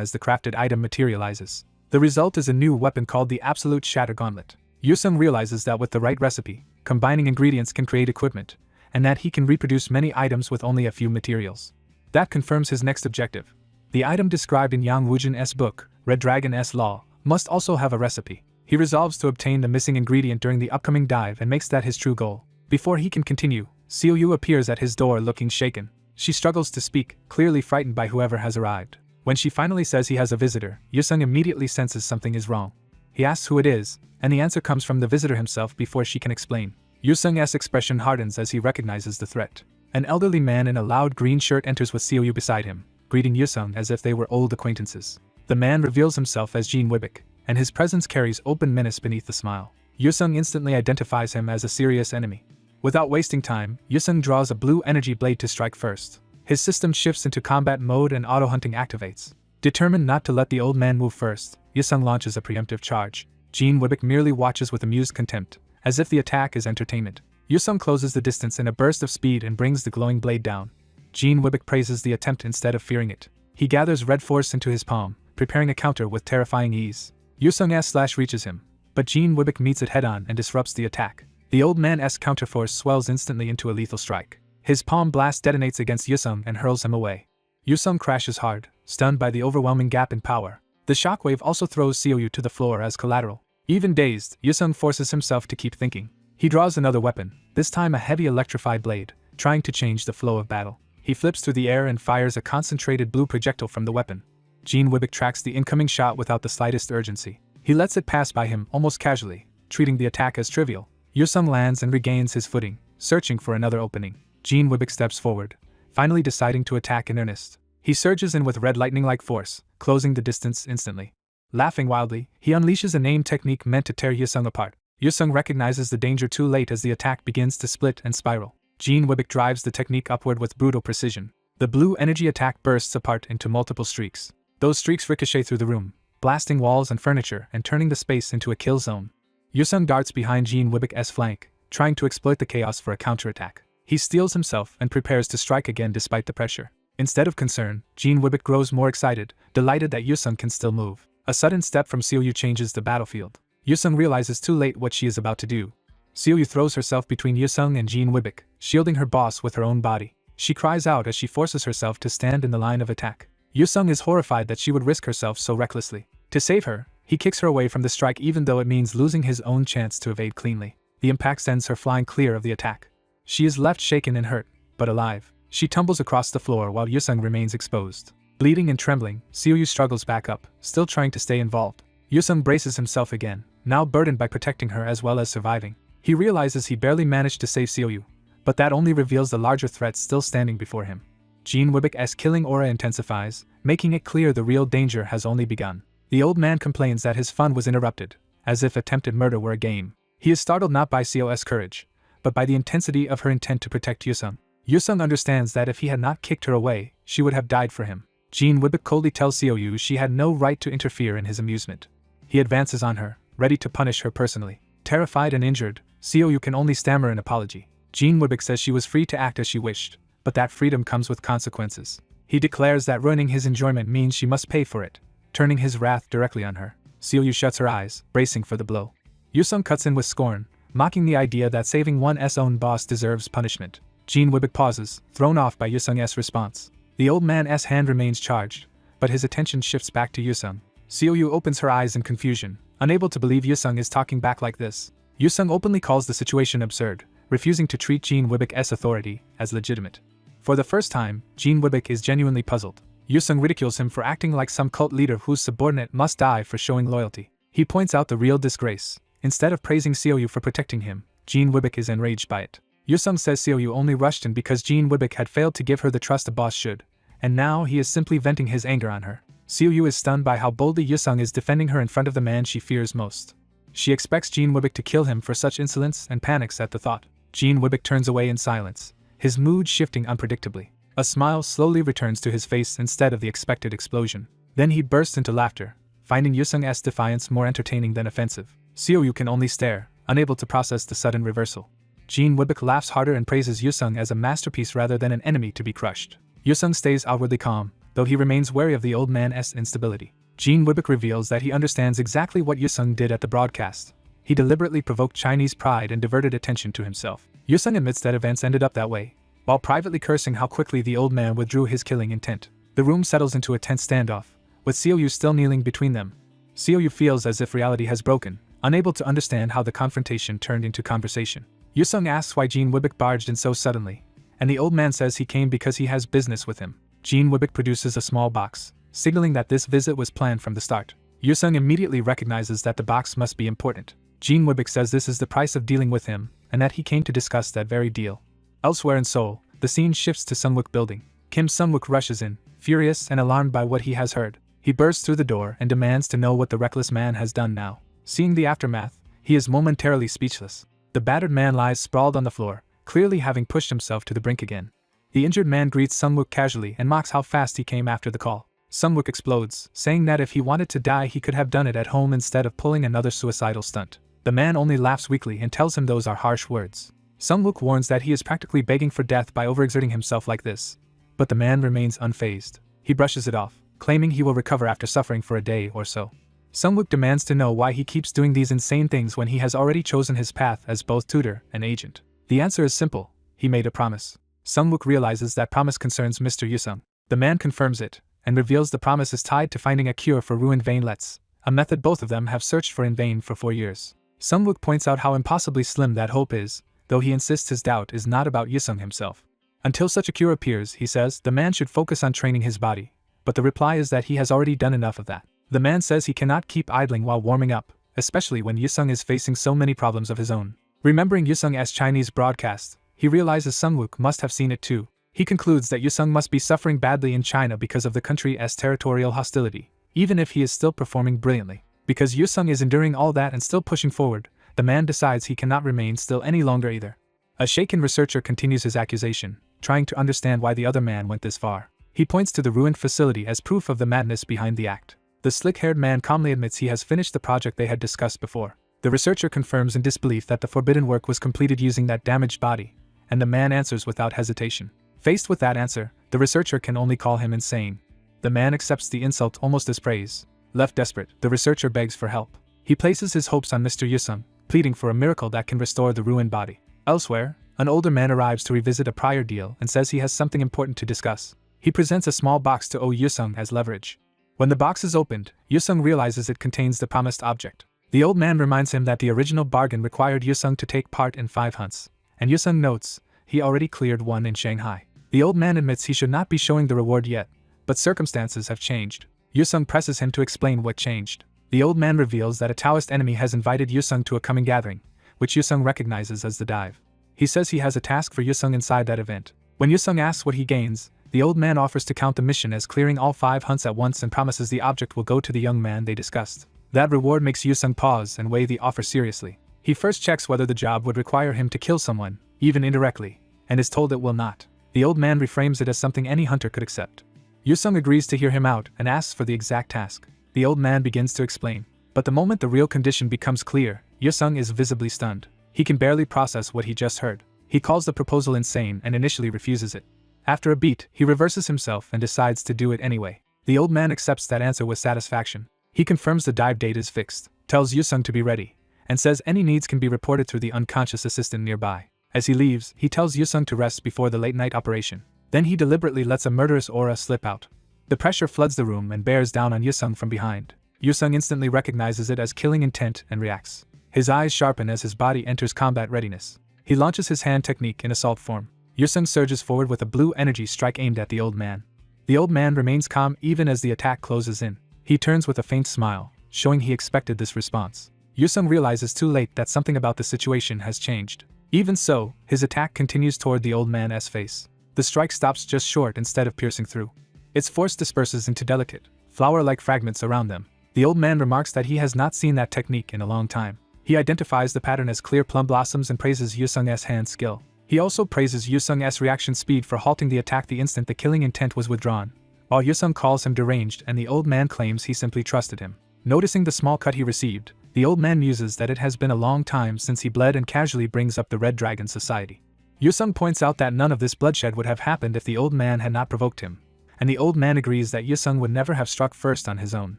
as the crafted item materializes. The result is a new weapon called the Absolute Shatter Gauntlet. Yusung realizes that with the right recipe, combining ingredients can create equipment, and that he can reproduce many items with only a few materials. That confirms his next objective. The item described in Yang Wujin's book, Red Dragon's Law, must also have a recipe. He resolves to obtain the missing ingredient during the upcoming dive and makes that his true goal. Before he can continue, Xiaoyu appears at his door looking shaken. She struggles to speak, clearly frightened by whoever has arrived. When she finally says he has a visitor, Yusung immediately senses something is wrong. He asks who it is, and the answer comes from the visitor himself before she can explain. Yusung's expression hardens as he recognizes the threat. An elderly man in a loud green shirt enters with Seoyu beside him, greeting Yusung as if they were old acquaintances. The man reveals himself as Jean Wibik, and his presence carries open menace beneath the smile. Yusung instantly identifies him as a serious enemy. Without wasting time, Yusung draws a blue energy blade to strike first. His system shifts into combat mode and auto-hunting activates. Determined not to let the old man move first, Yusung launches a preemptive charge. Jean Wibik merely watches with amused contempt, as if the attack is entertainment. Yusung closes the distance in a burst of speed and brings the glowing blade down. Jean Wibik praises the attempt instead of fearing it. He gathers red force into his palm, preparing a counter with terrifying ease. Yusung's slash reaches him, but Jean Wibik meets it head-on and disrupts the attack. The old man's counterforce swells instantly into a lethal strike. His palm blast detonates against Yusung and hurls him away. Yusung crashes hard, stunned by the overwhelming gap in power. The shockwave also throws Seoyu to the floor as collateral. Even dazed, Yusung forces himself to keep thinking. He draws another weapon, this time a heavy electrified blade, trying to change the flow of battle. He flips through the air and fires a concentrated blue projectile from the weapon. Jean Wibik tracks the incoming shot without the slightest urgency. He lets it pass by him almost casually, treating the attack as trivial. Yusung lands and regains his footing, searching for another opening. Jean Wibik steps forward, finally deciding to attack in earnest. He surges in with red lightning-like force, closing the distance instantly. Laughing wildly, he unleashes a name technique meant to tear Yusung apart. Yusung recognizes the danger too late as the attack begins to split and spiral. Jean Wibik drives the technique upward with brutal precision. The blue energy attack bursts apart into multiple streaks. Those streaks ricochet through the room, blasting walls and furniture and turning the space into a kill zone. Yusung darts behind Jean Wibik's flank, trying to exploit the chaos for a counterattack. He steels himself and prepares to strike again despite the pressure. Instead of concern, Jean Wibik grows more excited, delighted that Yusung can still move. A sudden step from Seoyu changes the battlefield. Yusung realizes too late what she is about to do. Seoyu throws herself between Yusung and Jean Wibik, shielding her boss with her own body. She cries out as she forces herself to stand in the line of attack. Yusung is horrified that she would risk herself so recklessly. To save her, he kicks her away from the strike even though it means losing his own chance to evade cleanly. The impact sends her flying clear of the attack. She is left shaken and hurt, but alive. She tumbles across the floor while Yusung remains exposed. Bleeding and trembling, Seoyu struggles back up, still trying to stay involved. Yusung braces himself again, now burdened by protecting her as well as surviving. He realizes he barely managed to save Seoyu, but that only reveals the larger threat still standing before him. Jean Wibik's killing aura intensifies, making it clear the real danger has only begun. The old man complains that his fun was interrupted, as if attempted murder were a game. He is startled not by Seo's courage, but by the intensity of her intent to protect Yusung. Yusung understands that if he had not kicked her away, she would have died for him. Jean Wibik coldly tells Seoyu she had no right to interfere in his amusement. He advances on her, ready to punish her personally. Terrified and injured, Seoyu can only stammer an apology. Jean Wibik says she was free to act as she wished, but that freedom comes with consequences. He declares that ruining his enjoyment means she must pay for it, turning his wrath directly on her. Seoyu shuts her eyes, bracing for the blow. Yusung cuts in with scorn, mocking the idea that saving one's own boss deserves punishment. Jean Wibik pauses, thrown off by Yusung's response. The old man's hand remains charged, but his attention shifts back to Yusung. Seoyu opens her eyes in confusion, unable to believe Yusung is talking back like this. Yusung openly calls the situation absurd, refusing to treat Jean Wibik's authority as legitimate. For the first time, Jean Wibik is genuinely puzzled. Yusung ridicules him for acting like some cult leader whose subordinate must die for showing loyalty. He points out the real disgrace. Instead of praising Seoyu for protecting him, Jean Wibik is enraged by it. Yusung says Seoyu only rushed in because Jean Wibik had failed to give her the trust a boss should, and now he is simply venting his anger on her. Seoyu is stunned by how boldly Yusung is defending her in front of the man she fears most. She expects Jean Wibik to kill him for such insolence and panics at the thought. Jean Wibik turns away in silence, his mood shifting unpredictably. A smile slowly returns to his face instead of the expected explosion. Then he bursts into laughter, finding Yusung's defiance more entertaining than offensive. Seoyu can only stare, unable to process the sudden reversal. Jean Wibik laughs harder and praises Yusung as a masterpiece rather than an enemy to be crushed. Yusung stays outwardly calm, though he remains wary of the old man's instability. Jean Wibik reveals that he understands exactly what Yusung did at the broadcast. He deliberately provoked Chinese pride and diverted attention to himself. Yusung admits that events ended up that way, while privately cursing how quickly the old man withdrew his killing intent. The room settles into a tense standoff, with Seoyu still kneeling between them. Seoyu feels as if reality has broken, unable to understand how the confrontation turned into conversation. Yusung asks why Jean Wibik barged in so suddenly, and the old man says he came because he has business with him. Jean Wibik produces a small box, signaling that this visit was planned from the start. Yusung immediately recognizes that the box must be important. Jin Wibik says this is the price of dealing with him, and that he came to discuss that very deal. Elsewhere in Seoul, the scene shifts to Sungwook building. Kim Sungwook rushes in, furious and alarmed by what he has heard. He bursts through the door and demands to know what the reckless man has done now. Seeing the aftermath, he is momentarily speechless. The battered man lies sprawled on the floor, clearly having pushed himself to the brink again. The injured man greets Sungwook casually and mocks how fast he came after the call. Sungwook explodes, saying that if he wanted to die he could have done it at home instead of pulling another suicidal stunt. The man only laughs weakly and tells him those are harsh words. Sungwook warns that he is practically begging for death by overexerting himself like this. But the man remains unfazed. He brushes it off, claiming he will recover after suffering for a day or so. Sungwook demands to know why he keeps doing these insane things when he has already chosen his path as both tutor and agent. The answer is simple: he made a promise. Sungwook realizes that promise concerns Mr. Yusung. The man confirms it, and reveals the promise is tied to finding a cure for ruined veinlets, a method both of them have searched for in vain for 4 years. Sungwook points out how impossibly slim that hope is, though he insists his doubt is not about Yusung himself. Until such a cure appears, he says, the man should focus on training his body, but the reply is that he has already done enough of that. The man says he cannot keep idling while warming up, especially when Yusung is facing so many problems of his own. Remembering Yusung's Chinese broadcast, he realizes Sungwook must have seen it too. He concludes that Yusung must be suffering badly in China because of the country's territorial hostility, even if he is still performing brilliantly. Because Yusung is enduring all that and still pushing forward, the man decides he cannot remain still any longer either. A shaken researcher continues his accusation, trying to understand why the other man went this far. He points to the ruined facility as proof of the madness behind the act. The slick-haired man calmly admits he has finished the project they had discussed before. The researcher confirms in disbelief that the forbidden work was completed using that damaged body, and the man answers without hesitation. Faced with that answer, the researcher can only call him insane. The man accepts the insult almost as praise. Left desperate, the researcher begs for help. He places his hopes on Mr. Yusung, pleading for a miracle that can restore the ruined body. Elsewhere, an older man arrives to revisit a prior deal and says he has something important to discuss. He presents a small box to Yusung as leverage. When the box is opened, Yusung realizes it contains the promised object. The old man reminds him that the original bargain required Yusung to take part in 5 hunts, and Yusung notes he already cleared 1 in Shanghai. The old man admits he should not be showing the reward yet, but circumstances have changed. Yusung presses him to explain what changed. The old man reveals that a Taoist enemy has invited Yusung to a coming gathering, which Yusung recognizes as the dive. He says he has a task for Yusung inside that event. When Yusung asks what he gains, the old man offers to count the mission as clearing all 5 hunts at once and promises the object will go to the young man they discussed. That reward makes Yusung pause and weigh the offer seriously. He first checks whether the job would require him to kill someone, even indirectly, and is told it will not. The old man reframes it as something any hunter could accept. Yusung agrees to hear him out and asks for the exact task. The old man begins to explain, but the moment the real condition becomes clear, Yusung is visibly stunned. He can barely process what he just heard. He calls the proposal insane and initially refuses it. After a beat, he reverses himself and decides to do it anyway. The old man accepts that answer with satisfaction. He confirms the dive date is fixed, tells Yusung to be ready, and says any needs can be reported through the unconscious assistant nearby. As he leaves, he tells Yusung to rest before the late-night operation. Then he deliberately lets a murderous aura slip out. The pressure floods the room and bears down on Yusung from behind. Yusung instantly recognizes it as killing intent and reacts. His eyes sharpen as his body enters combat readiness. He launches his hand technique in assault form. Yusung surges forward with a blue energy strike aimed at the old man. The old man remains calm even as the attack closes in. He turns with a faint smile, showing he expected this response. Yusung realizes too late that something about the situation has changed. Even so, his attack continues toward the old man's face. The strike stops just short instead of piercing through. Its force disperses into delicate, flower-like fragments around them. The old man remarks that he has not seen that technique in a long time. He identifies the pattern as clear plum blossoms and praises Yusung's hand skill. He also praises Yusung's reaction speed for halting the attack the instant the killing intent was withdrawn, while Yusung calls him deranged and the old man claims he simply trusted him. Noticing the small cut he received, the old man muses that it has been a long time since he bled and casually brings up the Red Dragon Society. Yusung points out that none of this bloodshed would have happened if the old man had not provoked him, and the old man agrees that Yusung would never have struck first on his own.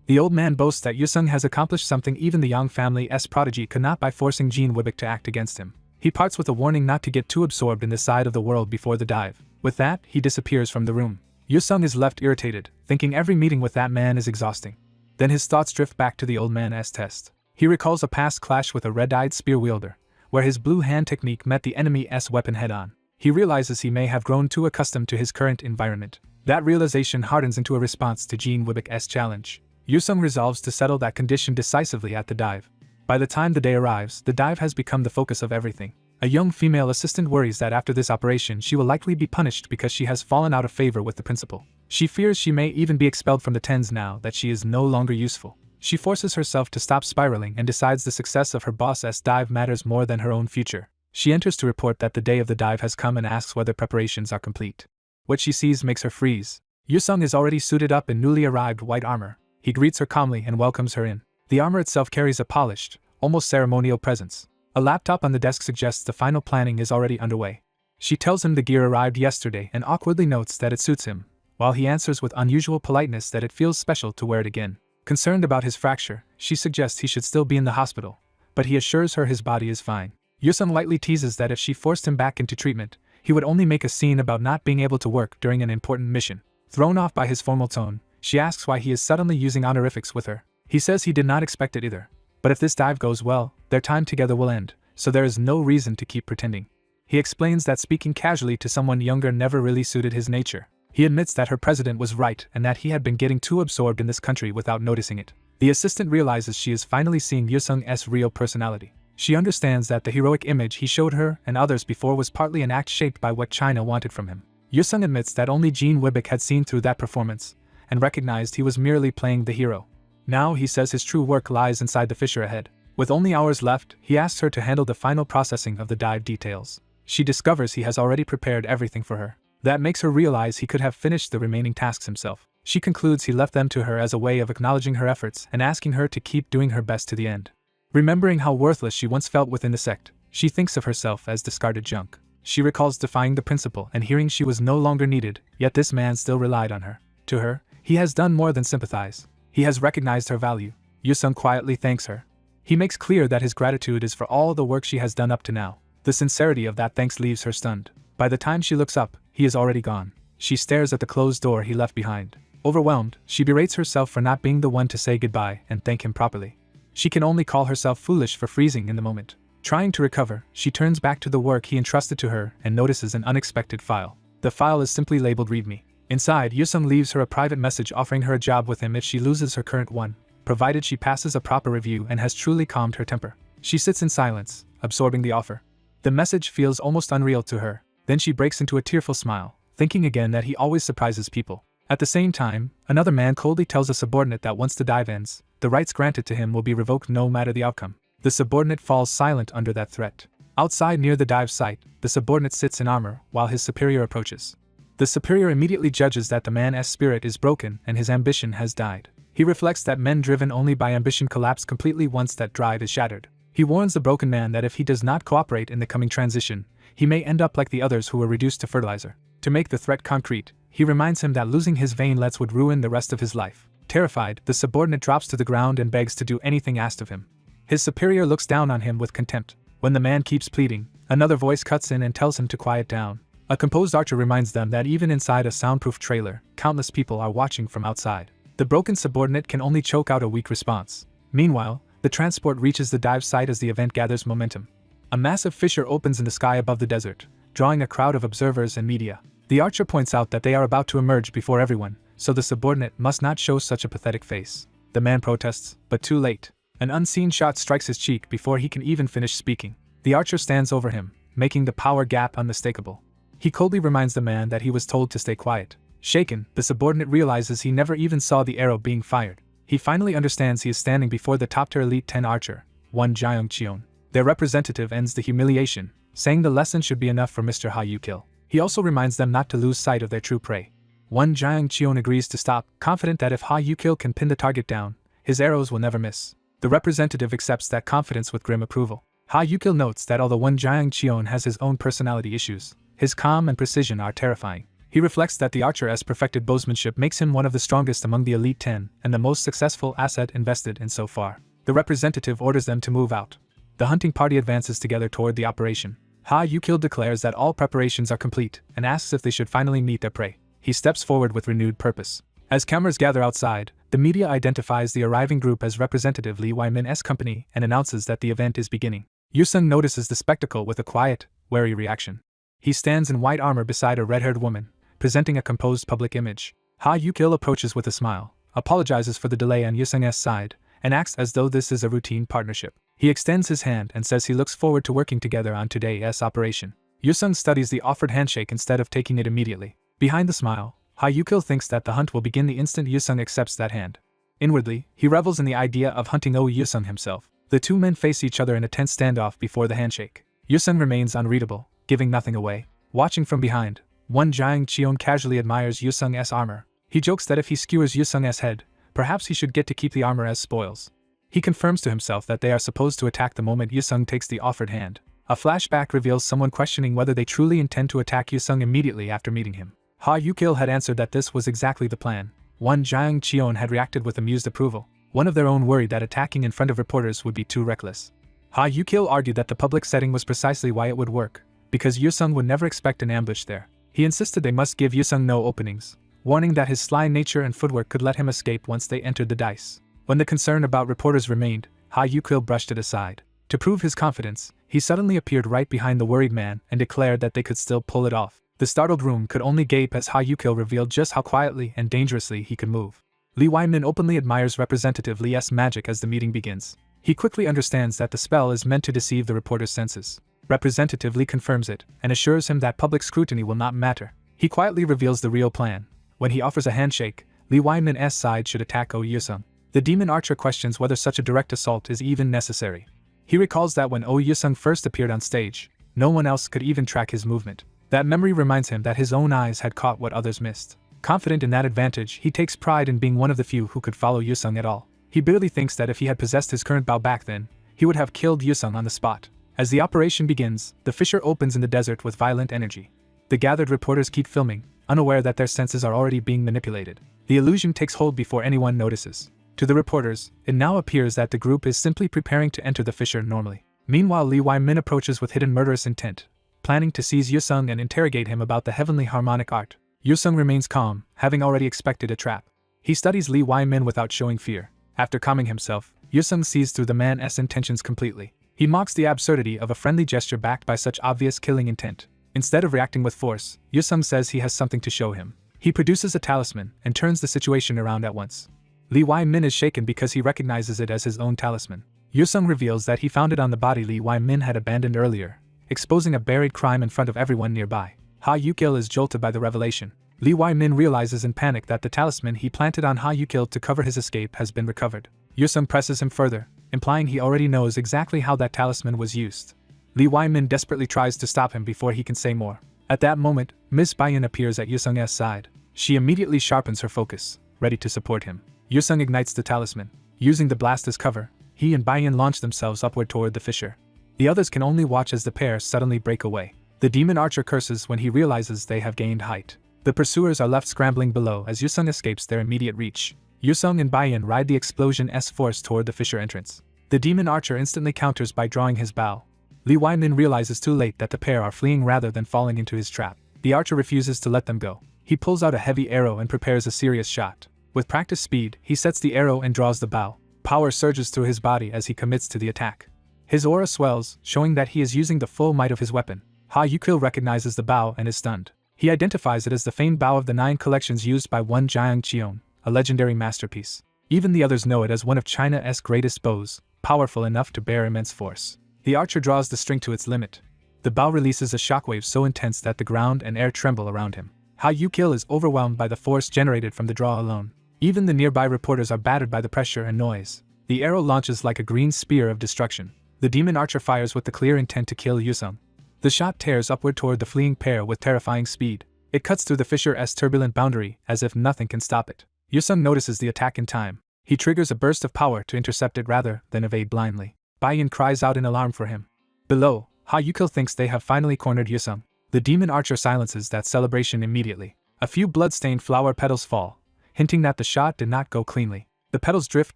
The old man boasts that Yusung has accomplished something even the Yang family's prodigy could not by forcing Jin Wibik to act against him. He parts with a warning not to get too absorbed in this side of the world before the dive. With that, he disappears from the room. Yusung is left irritated, thinking every meeting with that man is exhausting. Then his thoughts drift back to the old man's test. He recalls a past clash with a red-eyed spear wielder, where his blue hand technique met the enemy's weapon head-on. He realizes he may have grown too accustomed to his current environment. That realization hardens into a response to Jean Wibbeck's challenge. Yusung resolves to settle that condition decisively at the dive. By the time the day arrives, the dive has become the focus of everything. A young female assistant worries that after this operation she will likely be punished because she has fallen out of favor with the principal. She fears she may even be expelled from the tens now that she is no longer useful. She forces herself to stop spiraling and decides the success of her boss's dive matters more than her own future. She enters to report that the day of the dive has come and asks whether preparations are complete. What she sees makes her freeze. Yusung is already suited up in newly arrived white armor. He greets her calmly and welcomes her in. The armor itself carries a polished, almost ceremonial presence. A laptop on the desk suggests the final planning is already underway. She tells him the gear arrived yesterday and awkwardly notes that it suits him, while he answers with unusual politeness that it feels special to wear it again. Concerned about his fracture, she suggests he should still be in the hospital, but he assures her his body is fine. Yusung lightly teases that if she forced him back into treatment, he would only make a scene about not being able to work during an important mission. Thrown off by his formal tone, she asks why he is suddenly using honorifics with her. He says he did not expect it either. But if this dive goes well, their time together will end, so there is no reason to keep pretending. He explains that speaking casually to someone younger never really suited his nature. He admits that her president was right and that he had been getting too absorbed in this country without noticing it. The assistant realizes she is finally seeing Yusung's real personality. She understands that the heroic image he showed her and others before was partly an act shaped by what China wanted from him. Yusung admits that only Jean Wibbeck had seen through that performance, and recognized he was merely playing the hero. Now he says his true work lies inside the fissure ahead. With only hours left, he asks her to handle the final processing of the dive details. She discovers he has already prepared everything for her. That makes her realize he could have finished the remaining tasks himself. She concludes he left them to her as a way of acknowledging her efforts and asking her to keep doing her best to the end. Remembering how worthless she once felt within the sect, she thinks of herself as discarded junk. She recalls defying the principal and hearing she was no longer needed, yet this man still relied on her. To her, he has done more than sympathize. He has recognized her value. Yusung quietly thanks her. He makes clear that his gratitude is for all the work she has done up to now. The sincerity of that thanks leaves her stunned. By the time she looks up, he is already gone. She stares at the closed door he left behind. Overwhelmed, she berates herself for not being the one to say goodbye and thank him properly. She can only call herself foolish for freezing in the moment. Trying to recover, she turns back to the work he entrusted to her and notices an unexpected file. The file is simply labeled README. Inside, Yusung leaves her a private message offering her a job with him if she loses her current one, provided she passes a proper review and has truly calmed her temper. She sits in silence, absorbing the offer. The message feels almost unreal to her. Then she breaks into a tearful smile, thinking again that he always surprises people. At the same time, another man coldly tells a subordinate that once the dive ends, the rights granted to him will be revoked no matter the outcome. The subordinate falls silent under that threat. Outside near the dive site, the subordinate sits in armor while his superior approaches. The superior immediately judges that the man's spirit is broken and his ambition has died. He reflects that men driven only by ambition collapse completely once that drive is shattered. He warns the broken man that if he does not cooperate in the coming transition, he may end up like the others who were reduced to fertilizer. To make the threat concrete, he reminds him that losing his vainlets would ruin the rest of his life. Terrified, the subordinate drops to the ground and begs to do anything asked of him. His superior looks down on him with contempt. When the man keeps pleading, another voice cuts in and tells him to quiet down. A composed archer reminds them that even inside a soundproof trailer, countless people are watching from outside. The broken subordinate can only choke out a weak response. Meanwhile, the transport reaches the dive site as the event gathers momentum. A massive fissure opens in the sky above the desert, drawing a crowd of observers and media. The archer points out that they are about to emerge before everyone, so the subordinate must not show such a pathetic face. The man protests, but too late. An unseen shot strikes his cheek before he can even finish speaking. The archer stands over him, making the power gap unmistakable. He coldly reminds the man that he was told to stay quiet. Shaken, the subordinate realizes he never even saw the arrow being fired. He finally understands he is standing before the top-tier Elite 10 archer, one Jiang Cheon. Their representative ends the humiliation, saying the lesson should be enough for Mr. Ha Yukil. He also reminds them not to lose sight of their true prey. One Jiang Cheon agrees to stop, confident that if Ha Yukil can pin the target down, his arrows will never miss. The representative accepts that confidence with grim approval. Ha Yukil notes that although one Jiang Cheon has his own personality issues, his calm and precision are terrifying. He reflects that the archer's perfected bowsmanship makes him one of the strongest among the Elite 10 and the most successful asset invested in so far. The representative orders them to move out. The hunting party advances together toward the operation. Ha Yukil declares that all preparations are complete and asks if they should finally meet their prey. He steps forward with renewed purpose. As cameras gather outside, the media identifies the arriving group as Representative Lee Wai-min's company and announces that the event is beginning. Yusung notices the spectacle with a quiet, wary reaction. He stands in white armor beside a red-haired woman, presenting a composed public image. Ha Yukil approaches with a smile, apologizes for the delay on Yusung's side, and acts as though this is a routine partnership. He extends his hand and says he looks forward to working together on today's operation. Yusung studies the offered handshake instead of taking it immediately. Behind the smile, Ha Yukil thinks that the hunt will begin the instant Yusung accepts that hand. Inwardly, he revels in the idea of hunting Yusung himself. The two men face each other in a tense standoff before the handshake. Yusung remains unreadable, giving nothing away. Watching from behind, one Jiang Cheon casually admires Yusung's armor. He jokes that if he skewers Yusung's head, perhaps he should get to keep the armor as spoils. He confirms to himself that they are supposed to attack the moment Yusung takes the offered hand. A flashback reveals someone questioning whether they truly intend to attack Yusung immediately after meeting him. Ha Yukil had answered that this was exactly the plan. One Jiang Cheon had reacted with amused approval. One of their own worried that attacking in front of reporters would be too reckless. Ha Yukil argued that the public setting was precisely why it would work, because Yusung would never expect an ambush there. He insisted they must give Yusung no openings, warning that his sly nature and footwork could let him escape once they entered the dice. When the concern about reporters remained, Ha Yukil brushed it aside. To prove his confidence, he suddenly appeared right behind the worried man and declared that they could still pull it off. The startled room could only gape as Ha Yukil revealed just how quietly and dangerously he could move. Li Weimin openly admires Representative Li's magic as the meeting begins. He quickly understands that the spell is meant to deceive the reporter's senses. Representative Li confirms it and assures him that public scrutiny will not matter. He quietly reveals the real plan. When he offers a handshake, Li Weimin's side should attack Yusung. The demon archer questions whether such a direct assault is even necessary. He recalls that when Yusung first appeared on stage, no one else could even track his movement. That memory reminds him that his own eyes had caught what others missed. Confident in that advantage, he takes pride in being one of the few who could follow Yusung at all. He bitterly thinks that if he had possessed his current bow back then, he would have killed Yusung on the spot. As the operation begins, the fissure opens in the desert with violent energy. The gathered reporters keep filming, unaware that their senses are already being manipulated. The illusion takes hold before anyone notices. To the reporters, it now appears that the group is simply preparing to enter the fissure normally. Meanwhile, Li Weimin approaches with hidden murderous intent, planning to seize Yusung and interrogate him about the heavenly harmonic art. Yusung remains calm, having already expected a trap. He studies Li Weimin without showing fear. After calming himself, Yusung sees through the man's intentions completely. He mocks the absurdity of a friendly gesture backed by such obvious killing intent. Instead of reacting with force, Yusung says he has something to show him. He produces a talisman and turns the situation around at once. Li Weimin is shaken because he recognizes it as his own talisman. Yusung reveals that he found it on the body Li Weimin had abandoned earlier, exposing a buried crime in front of everyone nearby. Ha Yukil is jolted by the revelation. Li Weimin realizes in panic that the talisman he planted on Ha Yukil to cover his escape has been recovered. Yusung presses him further, implying he already knows exactly how that talisman was used. Li Weimin desperately tries to stop him before he can say more. At that moment, Miss Bayan appears at Yusung's side. She immediately sharpens her focus, ready to support him. Yusung ignites the talisman. Using the blast as cover, he and Bayan launch themselves upward toward the fissure. The others can only watch as the pair suddenly break away. The demon archer curses when he realizes they have gained height. The pursuers are left scrambling below as Yusung escapes their immediate reach. Yusung and Bayan ride the explosion's force toward the fissure entrance. The demon archer instantly counters by drawing his bow. Li Weimin realizes too late that the pair are fleeing rather than falling into his trap. The archer refuses to let them go. He pulls out a heavy arrow and prepares a serious shot. With practiced speed, he sets the arrow and draws the bow. Power surges through his body as he commits to the attack. His aura swells, showing that he is using the full might of his weapon. Ha Yukil recognizes the bow and is stunned. He identifies it as the famed bow of the 9 collections used by one Jiang Cheon, a legendary masterpiece. Even the others know it as one of China's greatest bows, powerful enough to bear immense force. The archer draws the string to its limit. The bow releases a shockwave so intense that the ground and air tremble around him. Ha Yukil is overwhelmed by the force generated from the draw alone. Even the nearby reporters are battered by the pressure and noise. The arrow launches like a green spear of destruction. The demon archer fires with the clear intent to kill Yusung. The shot tears upward toward the fleeing pair with terrifying speed. It cuts through the fissure's turbulent boundary as if nothing can stop it. Yusung notices the attack in time. He triggers a burst of power to intercept it rather than evade blindly. Bayan cries out in alarm for him. Below, Ha Yukil thinks they have finally cornered Yusung. The demon archer silences that celebration immediately. A few blood-stained flower petals fall, hinting that the shot did not go cleanly. The petals drift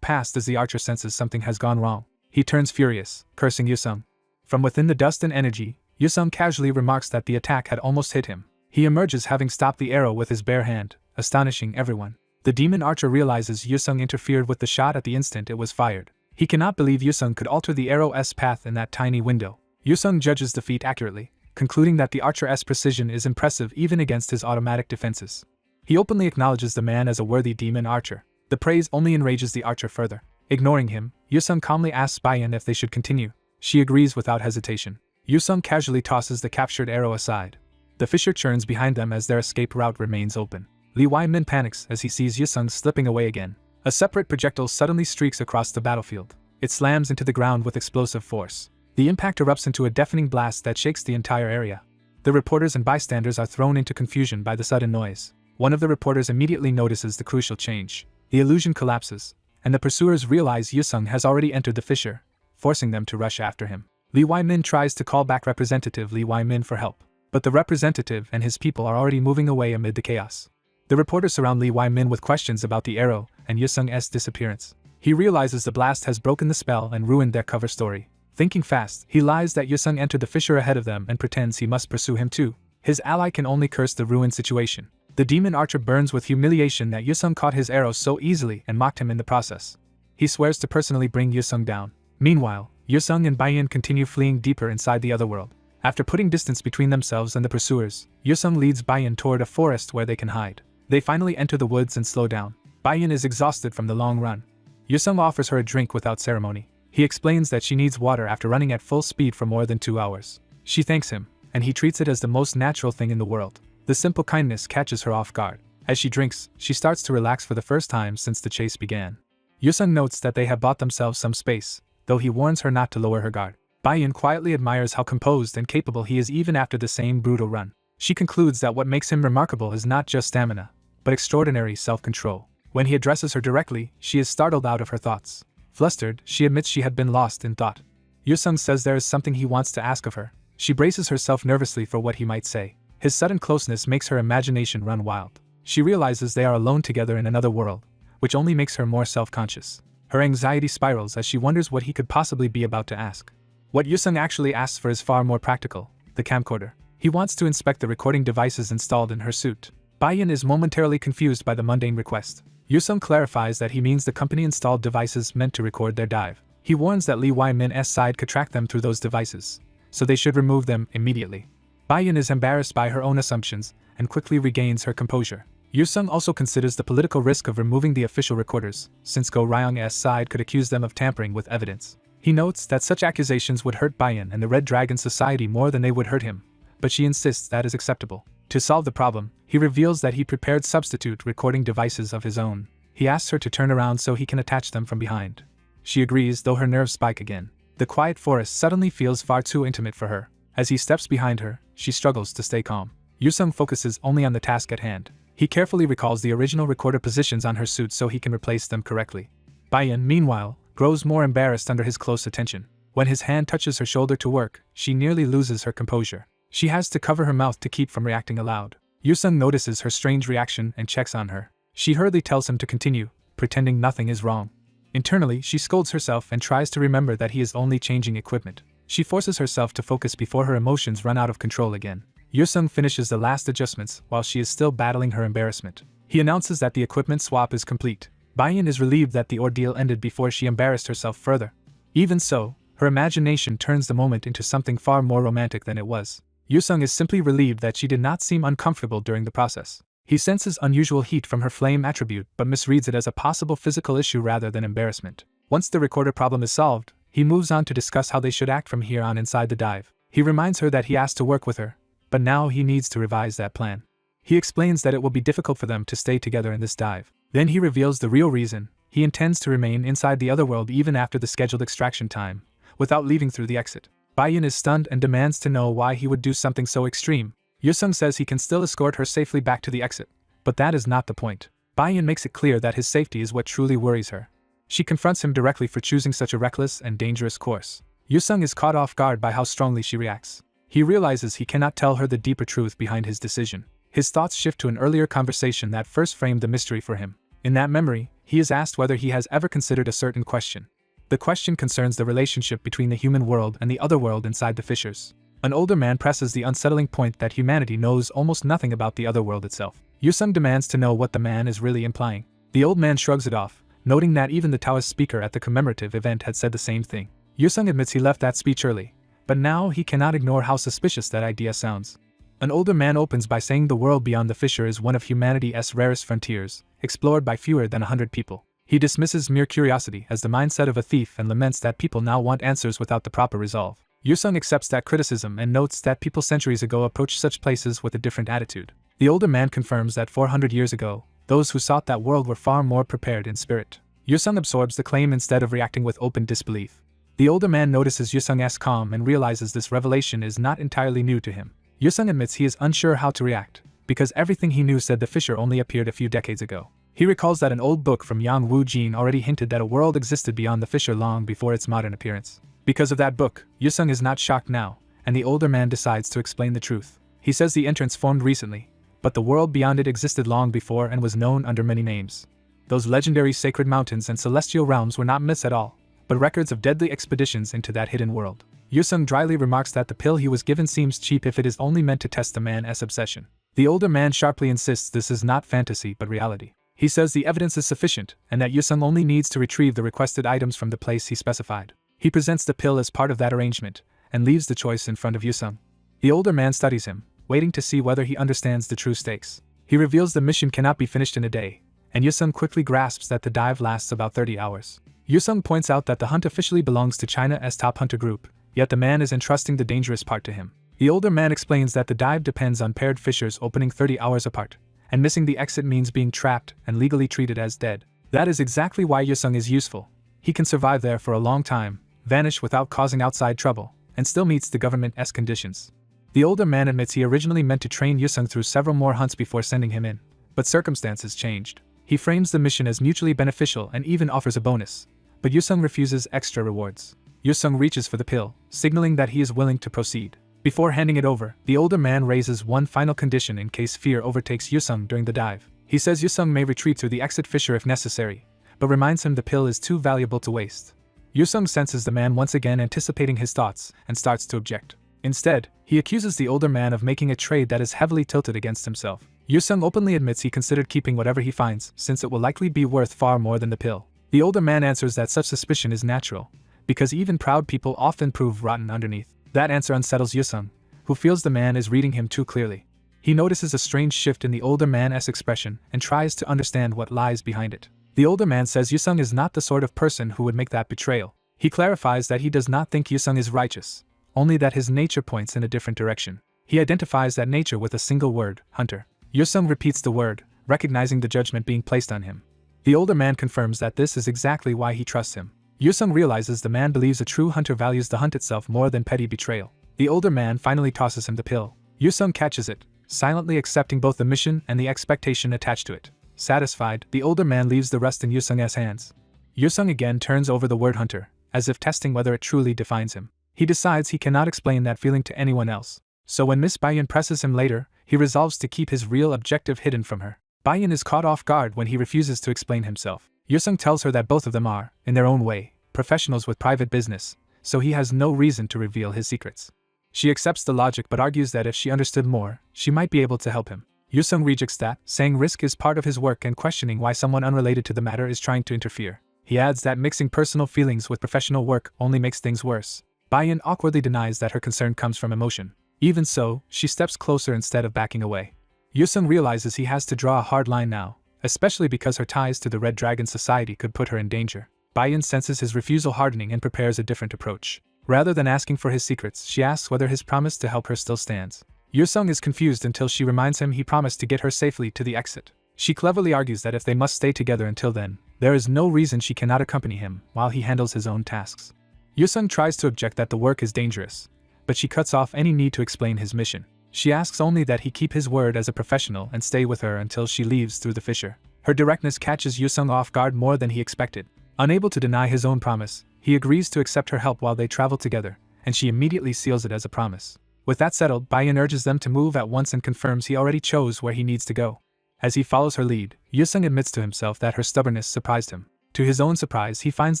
past as the archer senses something has gone wrong. He turns furious, cursing Yusung. From within the dust and energy, Yusung casually remarks that the attack had almost hit him. He emerges having stopped the arrow with his bare hand, astonishing everyone. The demon archer realizes Yusung interfered with the shot at the instant it was fired. He cannot believe Yusung could alter the arrow's path in that tiny window. Yusung judges the feat accurately, concluding that the archer's precision is impressive even against his automatic defenses. He openly acknowledges the man as a worthy demon archer. The praise only enrages the archer further. Ignoring him, Yusung calmly asks Bayan if they should continue. She agrees without hesitation. Yusung casually tosses the captured arrow aside. The fissure churns behind them as their escape route remains open. Li Wai-min panics as he sees Yusung slipping away again. A separate projectile suddenly streaks across the battlefield. It slams into the ground with explosive force. The impact erupts into a deafening blast that shakes the entire area. The reporters and bystanders are thrown into confusion by the sudden noise. One of the reporters immediately notices the crucial change. The illusion collapses, and the pursuers realize Yusung has already entered the fissure, forcing them to rush after him. Li Wai-min tries to call back Representative Li Wai-min for help, but the representative and his people are already moving away amid the chaos. The reporters surround Li Wai-min with questions about the arrow and Yusung's disappearance. He realizes the blast has broken the spell and ruined their cover story. Thinking fast, he lies that Yusung entered the fissure ahead of them and pretends he must pursue him too. His ally can only curse the ruined situation. The demon archer burns with humiliation that Yusung caught his arrow so easily and mocked him in the process. He swears to personally bring Yusung down. Meanwhile, Yusung and Bayan continue fleeing deeper inside the other world. After putting distance between themselves and the pursuers, Yusung leads Bayan toward a forest where they can hide. They finally enter the woods and slow down. Bayan is exhausted from the long run. Yusung offers her a drink without ceremony. He explains that she needs water after running at full speed for more than 2 hours. She thanks him, and he treats it as the most natural thing in the world. The simple kindness catches her off guard. As she drinks, she starts to relax for the first time since the chase began. Yusung notes that they have bought themselves some space, though he warns her not to lower her guard. Bayan quietly admires how composed and capable he is even after the same brutal run. She concludes that what makes him remarkable is not just stamina, but extraordinary self-control. When he addresses her directly, she is startled out of her thoughts. Flustered, she admits she had been lost in thought. Yusung says there is something he wants to ask of her. She braces herself nervously for what he might say. His sudden closeness makes her imagination run wild. She realizes they are alone together in another world, which only makes her more self-conscious. Her anxiety spirals as she wonders what he could possibly be about to ask. What Yusung actually asks for is far more practical: the camcorder. He wants to inspect the recording devices installed in her suit. Bayan is momentarily confused by the mundane request. Yusung clarifies that he means the company-installed devices meant to record their dive. He warns that Li Wai-min's side could track them through those devices, so they should remove them immediately. Bayan is embarrassed by her own assumptions and quickly regains her composure. Yusung also considers the political risk of removing the official recorders, since Go Ryong's side could accuse them of tampering with evidence. He notes that such accusations would hurt Bayan and the Red Dragon Society more than they would hurt him, but she insists that is acceptable. To solve the problem, he reveals that he prepared substitute recording devices of his own. He asks her to turn around so he can attach them from behind. She agrees, though her nerves spike again. The quiet forest suddenly feels far too intimate for her. As he steps behind her, she struggles to stay calm. Yusung focuses only on the task at hand. He carefully recalls the original recorder positions on her suit so he can replace them correctly. Bayan, meanwhile, grows more embarrassed under his close attention. When his hand touches her shoulder to work, she nearly loses her composure. She has to cover her mouth to keep from reacting aloud. Yusung notices her strange reaction and checks on her. She hurriedly tells him to continue, pretending nothing is wrong. Internally, she scolds herself and tries to remember that he is only changing equipment. She forces herself to focus before her emotions run out of control again. Yusung finishes the last adjustments while she is still battling her embarrassment. He announces that the equipment swap is complete. Bayan is relieved that the ordeal ended before she embarrassed herself further. Even so, her imagination turns the moment into something far more romantic than it was. Yusung is simply relieved that she did not seem uncomfortable during the process. He senses unusual heat from her flame attribute but misreads it as a possible physical issue rather than embarrassment. Once the recorder problem is solved, he moves on to discuss how they should act from here on inside the dive. He reminds her that he asked to work with her, but now he needs to revise that plan. He explains that it will be difficult for them to stay together in this dive. Then he reveals the real reason: he intends to remain inside the other world even after the scheduled extraction time, without leaving through the exit. Bayan is stunned and demands to know why he would do something so extreme. Yusung says he can still escort her safely back to the exit, but that is not the point. Bayan makes it clear that his safety is what truly worries her. She confronts him directly for choosing such a reckless and dangerous course. Yusung is caught off guard by how strongly she reacts. He realizes he cannot tell her the deeper truth behind his decision. His thoughts shift to an earlier conversation that first framed the mystery for him. In that memory, he is asked whether he has ever considered a certain question. The question concerns the relationship between the human world and the other world inside the fissures. An older man presses the unsettling point that humanity knows almost nothing about the other world itself. Yusung demands to know what the man is really implying. The old man shrugs it off, noting that even the Taoist speaker at the commemorative event had said the same thing. Yusung admits he left that speech early, but now he cannot ignore how suspicious that idea sounds. An older man opens by saying the world beyond the fissure is one of humanity's rarest frontiers, explored by fewer than 100 people. He dismisses mere curiosity as the mindset of a thief and laments that people now want answers without the proper resolve. Yusung accepts that criticism and notes that people centuries ago approached such places with a different attitude. The older man confirms that 400 years ago, those who sought that world were far more prepared in spirit. Yusung absorbs the claim instead of reacting with open disbelief. The older man notices Yusung's calm and realizes this revelation is not entirely new to him. Yusung admits he is unsure how to react, because everything he knew said the fissure only appeared a few decades ago. He recalls that an old book from Yang Wu Jin already hinted that a world existed beyond the fissure long before its modern appearance. Because of that book, Yusung is not shocked now, and the older man decides to explain the truth. He says the entrance formed recently, but the world beyond it existed long before and was known under many names. Those legendary sacred mountains and celestial realms were not myths at all, but records of deadly expeditions into that hidden world. Yusung dryly remarks that the pill he was given seems cheap if it is only meant to test the man's obsession. The older man sharply insists this is not fantasy but reality. He says the evidence is sufficient, and that Yusung only needs to retrieve the requested items from the place he specified. He presents the pill as part of that arrangement, and leaves the choice in front of Yusung. The older man studies him, waiting to see whether he understands the true stakes. He reveals the mission cannot be finished in a day, and Yusung quickly grasps that the dive lasts about 30 hours. Yusung points out that the hunt officially belongs to China's top hunter group, yet the man is entrusting the dangerous part to him. The older man explains that the dive depends on paired fissures opening 30 hours apart, and missing the exit means being trapped and legally treated as dead. That is exactly why Yusung is useful. He can survive there for a long time, vanish without causing outside trouble, and still meets the government's conditions. The older man admits he originally meant to train Yusung through several more hunts before sending him in, but circumstances changed. He frames the mission as mutually beneficial and even offers a bonus, but Yusung refuses extra rewards. Yusung reaches for the pill, signaling that he is willing to proceed. Before handing it over, the older man raises one final condition in case fear overtakes Yusung during the dive. He says Yusung may retreat through the exit fissure if necessary, but reminds him the pill is too valuable to waste. Yusung senses the man once again anticipating his thoughts and starts to object. Instead, he accuses the older man of making a trade that is heavily tilted against himself. Yusung openly admits he considered keeping whatever he finds, since it will likely be worth far more than the pill. The older man answers that such suspicion is natural, because even proud people often prove rotten underneath. That answer unsettles Yusung, who feels the man is reading him too clearly. He notices a strange shift in the older man's expression and tries to understand what lies behind it. The older man says Yusung is not the sort of person who would make that betrayal. He clarifies that he does not think Yusung is righteous, only that his nature points in a different direction. He identifies that nature with a single word, hunter. Yusung repeats the word, recognizing the judgment being placed on him. The older man confirms that this is exactly why he trusts him. Yusung realizes the man believes a true hunter values the hunt itself more than petty betrayal. The older man finally tosses him the pill. Yusung catches it, silently accepting both the mission and the expectation attached to it. Satisfied, the older man leaves the rest in Yusung's hands. Yusung again turns over the word hunter, as if testing whether it truly defines him. He decides he cannot explain that feeling to anyone else. So when Miss Baiyan presses him later, he resolves to keep his real objective hidden from her. Baiyan is caught off guard when he refuses to explain himself. Yusung tells her that both of them are, in their own way, professionals with private business, so he has no reason to reveal his secrets. She accepts the logic but argues that if she understood more, she might be able to help him. Yusung rejects that, saying risk is part of his work and questioning why someone unrelated to the matter is trying to interfere. He adds that mixing personal feelings with professional work only makes things worse. Baiyan awkwardly denies that her concern comes from emotion. Even so, she steps closer instead of backing away. Yusung realizes he has to draw a hard line now, especially because her ties to the Red Dragon Society could put her in danger. Baiyan senses his refusal hardening and prepares a different approach. Rather than asking for his secrets, she asks whether his promise to help her still stands. Yusung is confused until she reminds him he promised to get her safely to the exit. She cleverly argues that if they must stay together until then, there is no reason she cannot accompany him while he handles his own tasks. Yusung tries to object that the work is dangerous, but she cuts off any need to explain his mission. She asks only that he keep his word as a professional and stay with her until she leaves through the fissure. Her directness catches Yusung off guard more than he expected. Unable to deny his own promise, he agrees to accept her help while they travel together, and she immediately seals it as a promise. With that settled, Baiyan urges them to move at once and confirms he already chose where he needs to go. As he follows her lead, Yusung admits to himself that her stubbornness surprised him. To his own surprise, he finds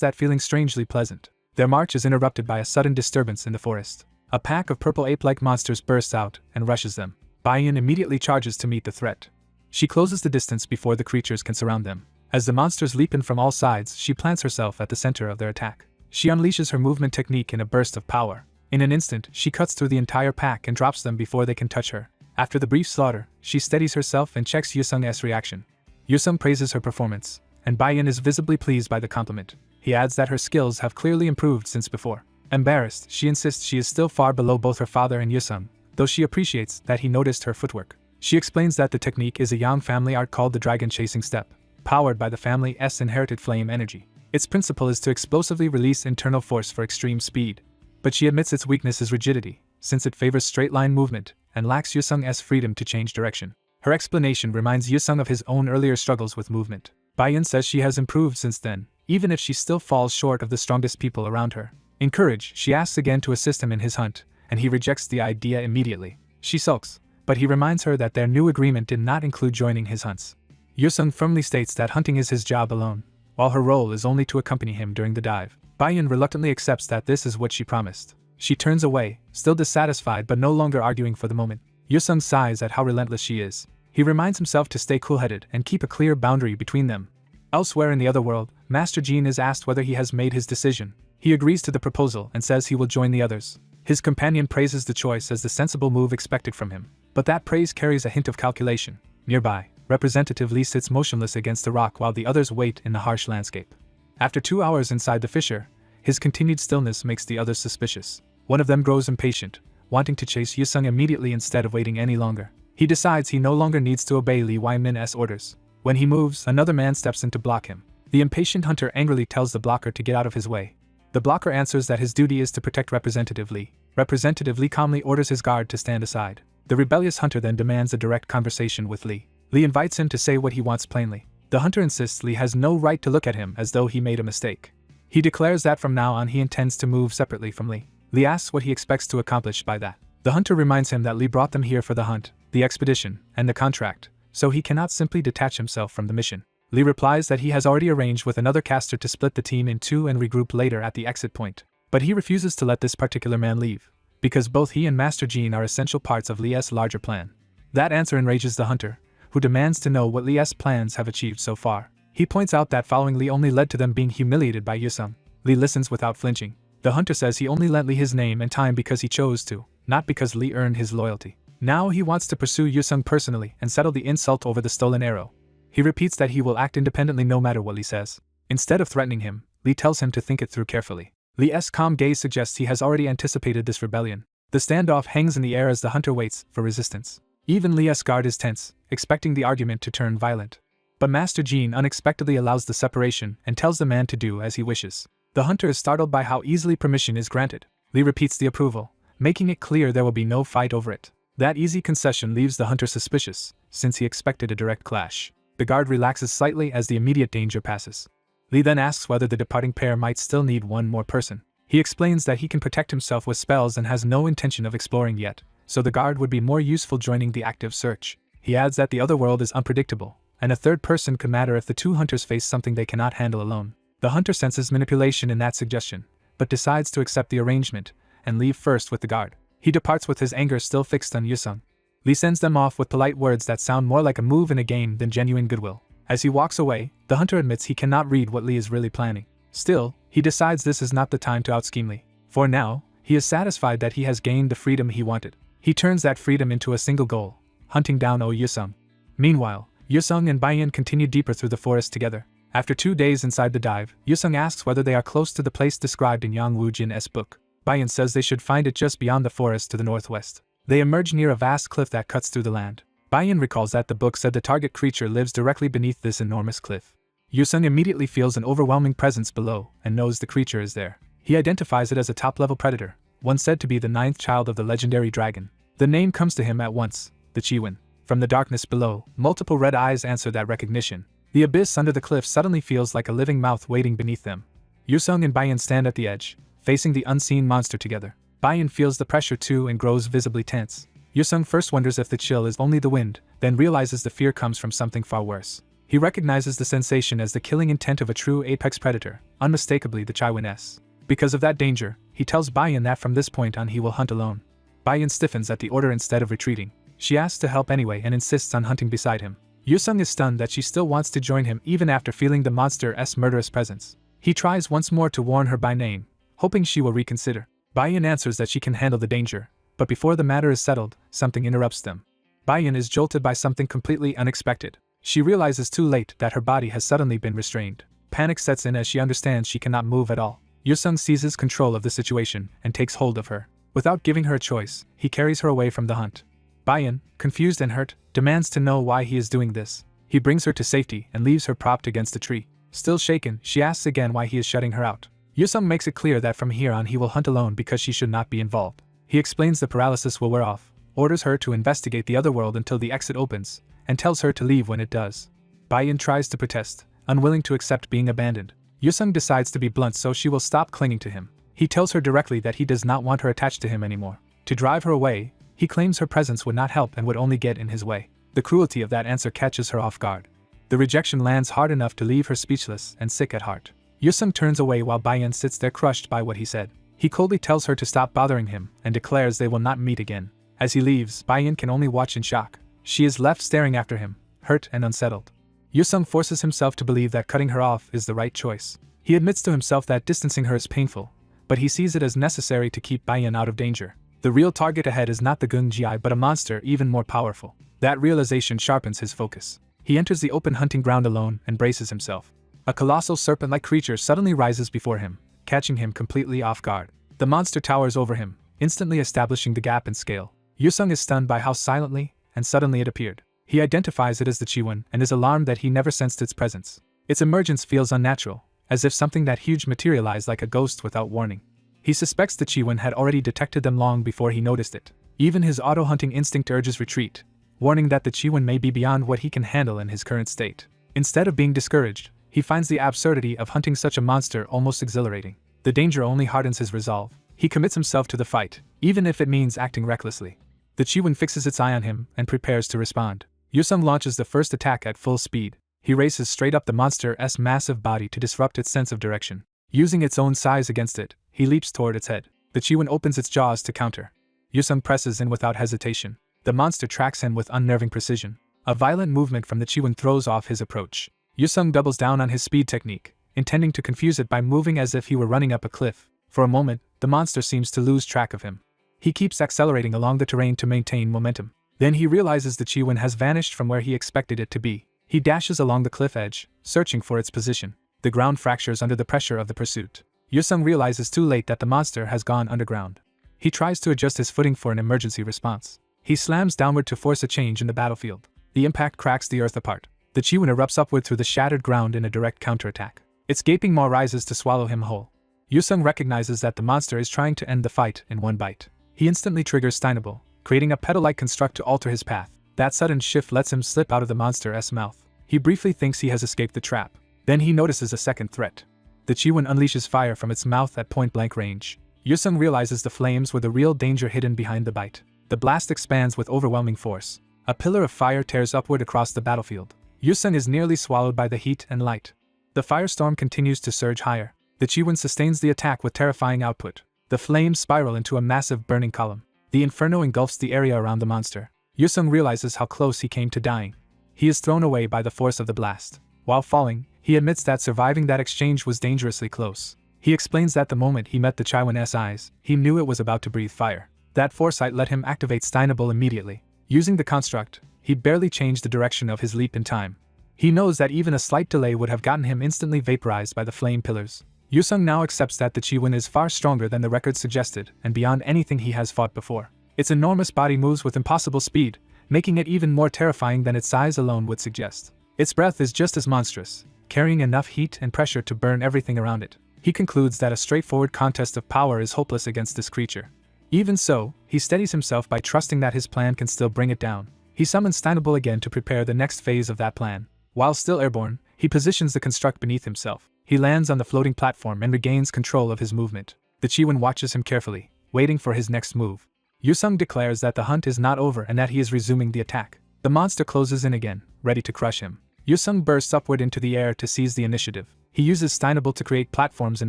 that feeling strangely pleasant. Their march is interrupted by a sudden disturbance in the forest. A pack of purple ape-like monsters bursts out and rushes them. Baiyan immediately charges to meet the threat. She closes the distance before the creatures can surround them. As the monsters leap in from all sides, she plants herself at the center of their attack. She unleashes her movement technique in a burst of power. In an instant, she cuts through the entire pack and drops them before they can touch her. After the brief slaughter, she steadies herself and checks Yusung's reaction. Yusung praises her performance, and Bayan is visibly pleased by the compliment. He adds that her skills have clearly improved since before. Embarrassed, she insists she is still far below both her father and Yusung, though she appreciates that he noticed her footwork. She explains that the technique is a Yang family art called the dragon chasing step, powered by the family's inherited flame energy. Its principle is to explosively release internal force for extreme speed. But she admits its weakness is rigidity, since it favors straight-line movement and lacks Yusung's freedom to change direction. Her explanation reminds Yusung of his own earlier struggles with movement. Bayan says she has improved since then, even if she still falls short of the strongest people around her. Encouraged, she asks again to assist him in his hunt, and he rejects the idea immediately. She sulks, but he reminds her that their new agreement did not include joining his hunts. Yusung firmly states that hunting is his job alone, while her role is only to accompany him during the dive. Bayan reluctantly accepts that this is what she promised. She turns away, still dissatisfied but no longer arguing for the moment. Yusung sighs at how relentless she is. He reminds himself to stay cool-headed and keep a clear boundary between them. Elsewhere in the other world, Master Jean is asked whether he has made his decision. He agrees to the proposal and says he will join the others. His companion praises the choice as the sensible move expected from him, but that praise carries a hint of calculation. Nearby, Representative Li sits motionless against a rock while the others wait in the harsh landscape. After 2 hours inside the fissure, his continued stillness makes the others suspicious. One of them grows impatient, wanting to chase Yusung immediately instead of waiting any longer. He decides he no longer needs to obey Li Weimin's orders. When he moves, another man steps in to block him. The impatient hunter angrily tells the blocker to get out of his way. The blocker answers that his duty is to protect Representative Li. Representative Li calmly orders his guard to stand aside. The rebellious hunter then demands a direct conversation with Li. Li invites him to say what he wants plainly. The hunter insists Li has no right to look at him as though he made a mistake. He declares that from now on he intends to move separately from Li. Li asks what he expects to accomplish by that. The hunter reminds him that Li brought them here for the hunt, the expedition, and the contract, so he cannot simply detach himself from the mission. Li replies that he has already arranged with another caster to split the team in two and regroup later at the exit point, but he refuses to let this particular man leave, because both he and Master Jean are essential parts of Li's larger plan. That answer enrages the hunter, who demands to know what Li's plans have achieved so far. He points out that following Li only led to them being humiliated by Yusung. Li listens without flinching. The hunter says he only lent Li his name and time because he chose to, not because Li earned his loyalty. Now he wants to pursue Yusung personally and settle the insult over the stolen arrow. He repeats that he will act independently no matter what Li says. Instead of threatening him, Li tells him to think it through carefully. Li's calm gaze suggests he has already anticipated this rebellion. The standoff hangs in the air as the hunter waits for resistance. Even Li's guard is tense, expecting the argument to turn violent. But Master Jean unexpectedly allows the separation and tells the man to do as he wishes. The hunter is startled by how easily permission is granted. Li repeats the approval, making it clear there will be no fight over it. That easy concession leaves the hunter suspicious, since he expected a direct clash. The guard relaxes slightly as the immediate danger passes. Li then asks whether the departing pair might still need one more person. He explains that he can protect himself with spells and has no intention of exploring yet, so the guard would be more useful joining the active search. He adds that the other world is unpredictable, and a third person could matter if the two hunters face something they cannot handle alone. The hunter senses manipulation in that suggestion, but decides to accept the arrangement and leave first with the guard. He departs with his anger still fixed on Yusung. Li sends them off with polite words that sound more like a move in a game than genuine goodwill. As he walks away, the hunter admits he cannot read what Li is really planning. Still, he decides this is not the time to outscheme Li. For now, he is satisfied that he has gained the freedom he wanted. He turns that freedom into a single goal: hunting down Yusung. Meanwhile, Yusung and Bayan continue deeper through the forest together. After 2 days inside the dive, Yusung asks whether they are close to the place described in Yang Wu-jin's book. Bayan says they should find it just beyond the forest to the northwest. They emerge near a vast cliff that cuts through the land. Bayan recalls that the book said the target creature lives directly beneath this enormous cliff. Yusung immediately feels an overwhelming presence below and knows the creature is there. He identifies it as a top-level predator, one said to be the 9th child of the legendary dragon. The name comes to him at once: the Chiwen. From the darkness below, multiple red eyes answer that recognition. The abyss under the cliff suddenly feels like a living mouth waiting beneath them. Yusung and Bayan stand at the edge, facing the unseen monster together. Bayan feels the pressure too and grows visibly tense. Yusung first wonders if the chill is only the wind, then realizes the fear comes from something far worse. He recognizes the sensation as the killing intent of a true apex predator, unmistakably the Chiwen's. Because of that danger, he tells Bayan that from this point on he will hunt alone. Bayan stiffens at the order instead of retreating. She asks to help anyway and insists on hunting beside him. Yusung is stunned that she still wants to join him even after feeling the monster's murderous presence. He tries once more to warn her by name, hoping she will reconsider. Baiyan answers that she can handle the danger, but before the matter is settled, something interrupts them. Baiyan is jolted by something completely unexpected. She realizes too late that her body has suddenly been restrained. Panic sets in as she understands she cannot move at all. Yusung seizes control of the situation and takes hold of her. Without giving her a choice, he carries her away from the hunt. Baiyan, confused and hurt, demands to know why he is doing this. He brings her to safety and leaves her propped against a tree. Still shaken, she asks again why he is shutting her out. Yusung makes it clear that from here on he will hunt alone because she should not be involved. He explains the paralysis will wear off, orders her to investigate the other world until the exit opens, and tells her to leave when it does. Baiyan tries to protest, unwilling to accept being abandoned. Yusung decides to be blunt so she will stop clinging to him. He tells her directly that he does not want her attached to him anymore. To drive her away, he claims her presence would not help and would only get in his way. The cruelty of that answer catches her off guard. The rejection lands hard enough to leave her speechless and sick at heart. Yusung turns away while Baiyan sits there crushed by what he said. He coldly tells her to stop bothering him and declares they will not meet again. As he leaves, Baiyan can only watch in shock. She is left staring after him, hurt and unsettled. Yusung forces himself to believe that cutting her off is the right choice. He admits to himself that distancing her is painful, but he sees it as necessary to keep Baiyan out of danger. The real target ahead is not the Gungjai but a monster even more powerful. That realization sharpens his focus. He enters the open hunting ground alone and braces himself. A colossal serpent-like creature suddenly rises before him, catching him completely off guard. The monster towers over him, instantly establishing the gap in scale. Yusung is stunned by how silently and suddenly it appeared. He identifies it as the Chiwon and is alarmed that he never sensed its presence. Its emergence feels unnatural, as if something that huge materialized like a ghost without warning. He suspects the Chiwon had already detected them long before he noticed it. Even his auto-hunting instinct urges retreat, warning that the Chiwon may be beyond what he can handle in his current state. Instead of being discouraged, he finds the absurdity of hunting such a monster almost exhilarating. The danger only hardens his resolve. He commits himself to the fight, even if it means acting recklessly. The Chiwon fixes its eye on him and prepares to respond. Yusung launches the first attack at full speed. He races straight up the monster's massive body to disrupt its sense of direction. Using its own size against it, he leaps toward its head. The Chiwon opens its jaws to counter. Yusung presses in without hesitation. The monster tracks him with unnerving precision. A violent movement from the Chiwon throws off his approach. Yusung doubles down on his speed technique, intending to confuse it by moving as if he were running up a cliff. For a moment, the monster seems to lose track of him. He keeps accelerating along the terrain to maintain momentum. Then he realizes the Chiwon has vanished from where he expected it to be. He dashes along the cliff edge, searching for its position. The ground fractures under the pressure of the pursuit. Yusung realizes too late that the monster has gone underground. He tries to adjust his footing for an emergency response. He slams downward to force a change in the battlefield. The impact cracks the earth apart. The Chiwon erupts upward through the shattered ground in a direct counterattack. Its gaping maw rises to swallow him whole. Yusung recognizes that the monster is trying to end the fight in one bite. He instantly triggers Steinable, creating a pedal-like construct to alter his path. That sudden shift lets him slip out of the monster's mouth. He briefly thinks he has escaped the trap. Then he notices a second threat. The Chiwon unleashes fire from its mouth at point-blank range. Yusung realizes the flames were the real danger hidden behind the bite. The blast expands with overwhelming force. A pillar of fire tears upward across the battlefield. Yusung is nearly swallowed by the heat and light. The firestorm continues to surge higher. The Chiwon sustains the attack with terrifying output. The flames spiral into a massive burning column. The inferno engulfs the area around the monster. Yusung realizes how close he came to dying. He is thrown away by the force of the blast. While falling, he admits that surviving that exchange was dangerously close. He explains that the moment he met the Chiwon's eyes, he knew it was about to breathe fire. That foresight let him activate Steinable immediately. Using the construct, he barely changed the direction of his leap in time. He knows that even a slight delay would have gotten him instantly vaporized by the flame pillars. Yusung now accepts that the Chiwon is far stronger than the record suggested and beyond anything he has fought before. Its enormous body moves with impossible speed, making it even more terrifying than its size alone would suggest. Its breath is just as monstrous, carrying enough heat and pressure to burn everything around it. He concludes that a straightforward contest of power is hopeless against this creature. Even so, he steadies himself by trusting that his plan can still bring it down. He summons Steinable again to prepare the next phase of that plan. While still airborne, he positions the construct beneath himself. He lands on the floating platform and regains control of his movement. The Chiwon watches him carefully, waiting for his next move. Yusung declares that the hunt is not over and that he is resuming the attack. The monster closes in again, ready to crush him. Yusung bursts upward into the air to seize the initiative. He uses Steinable to create platforms in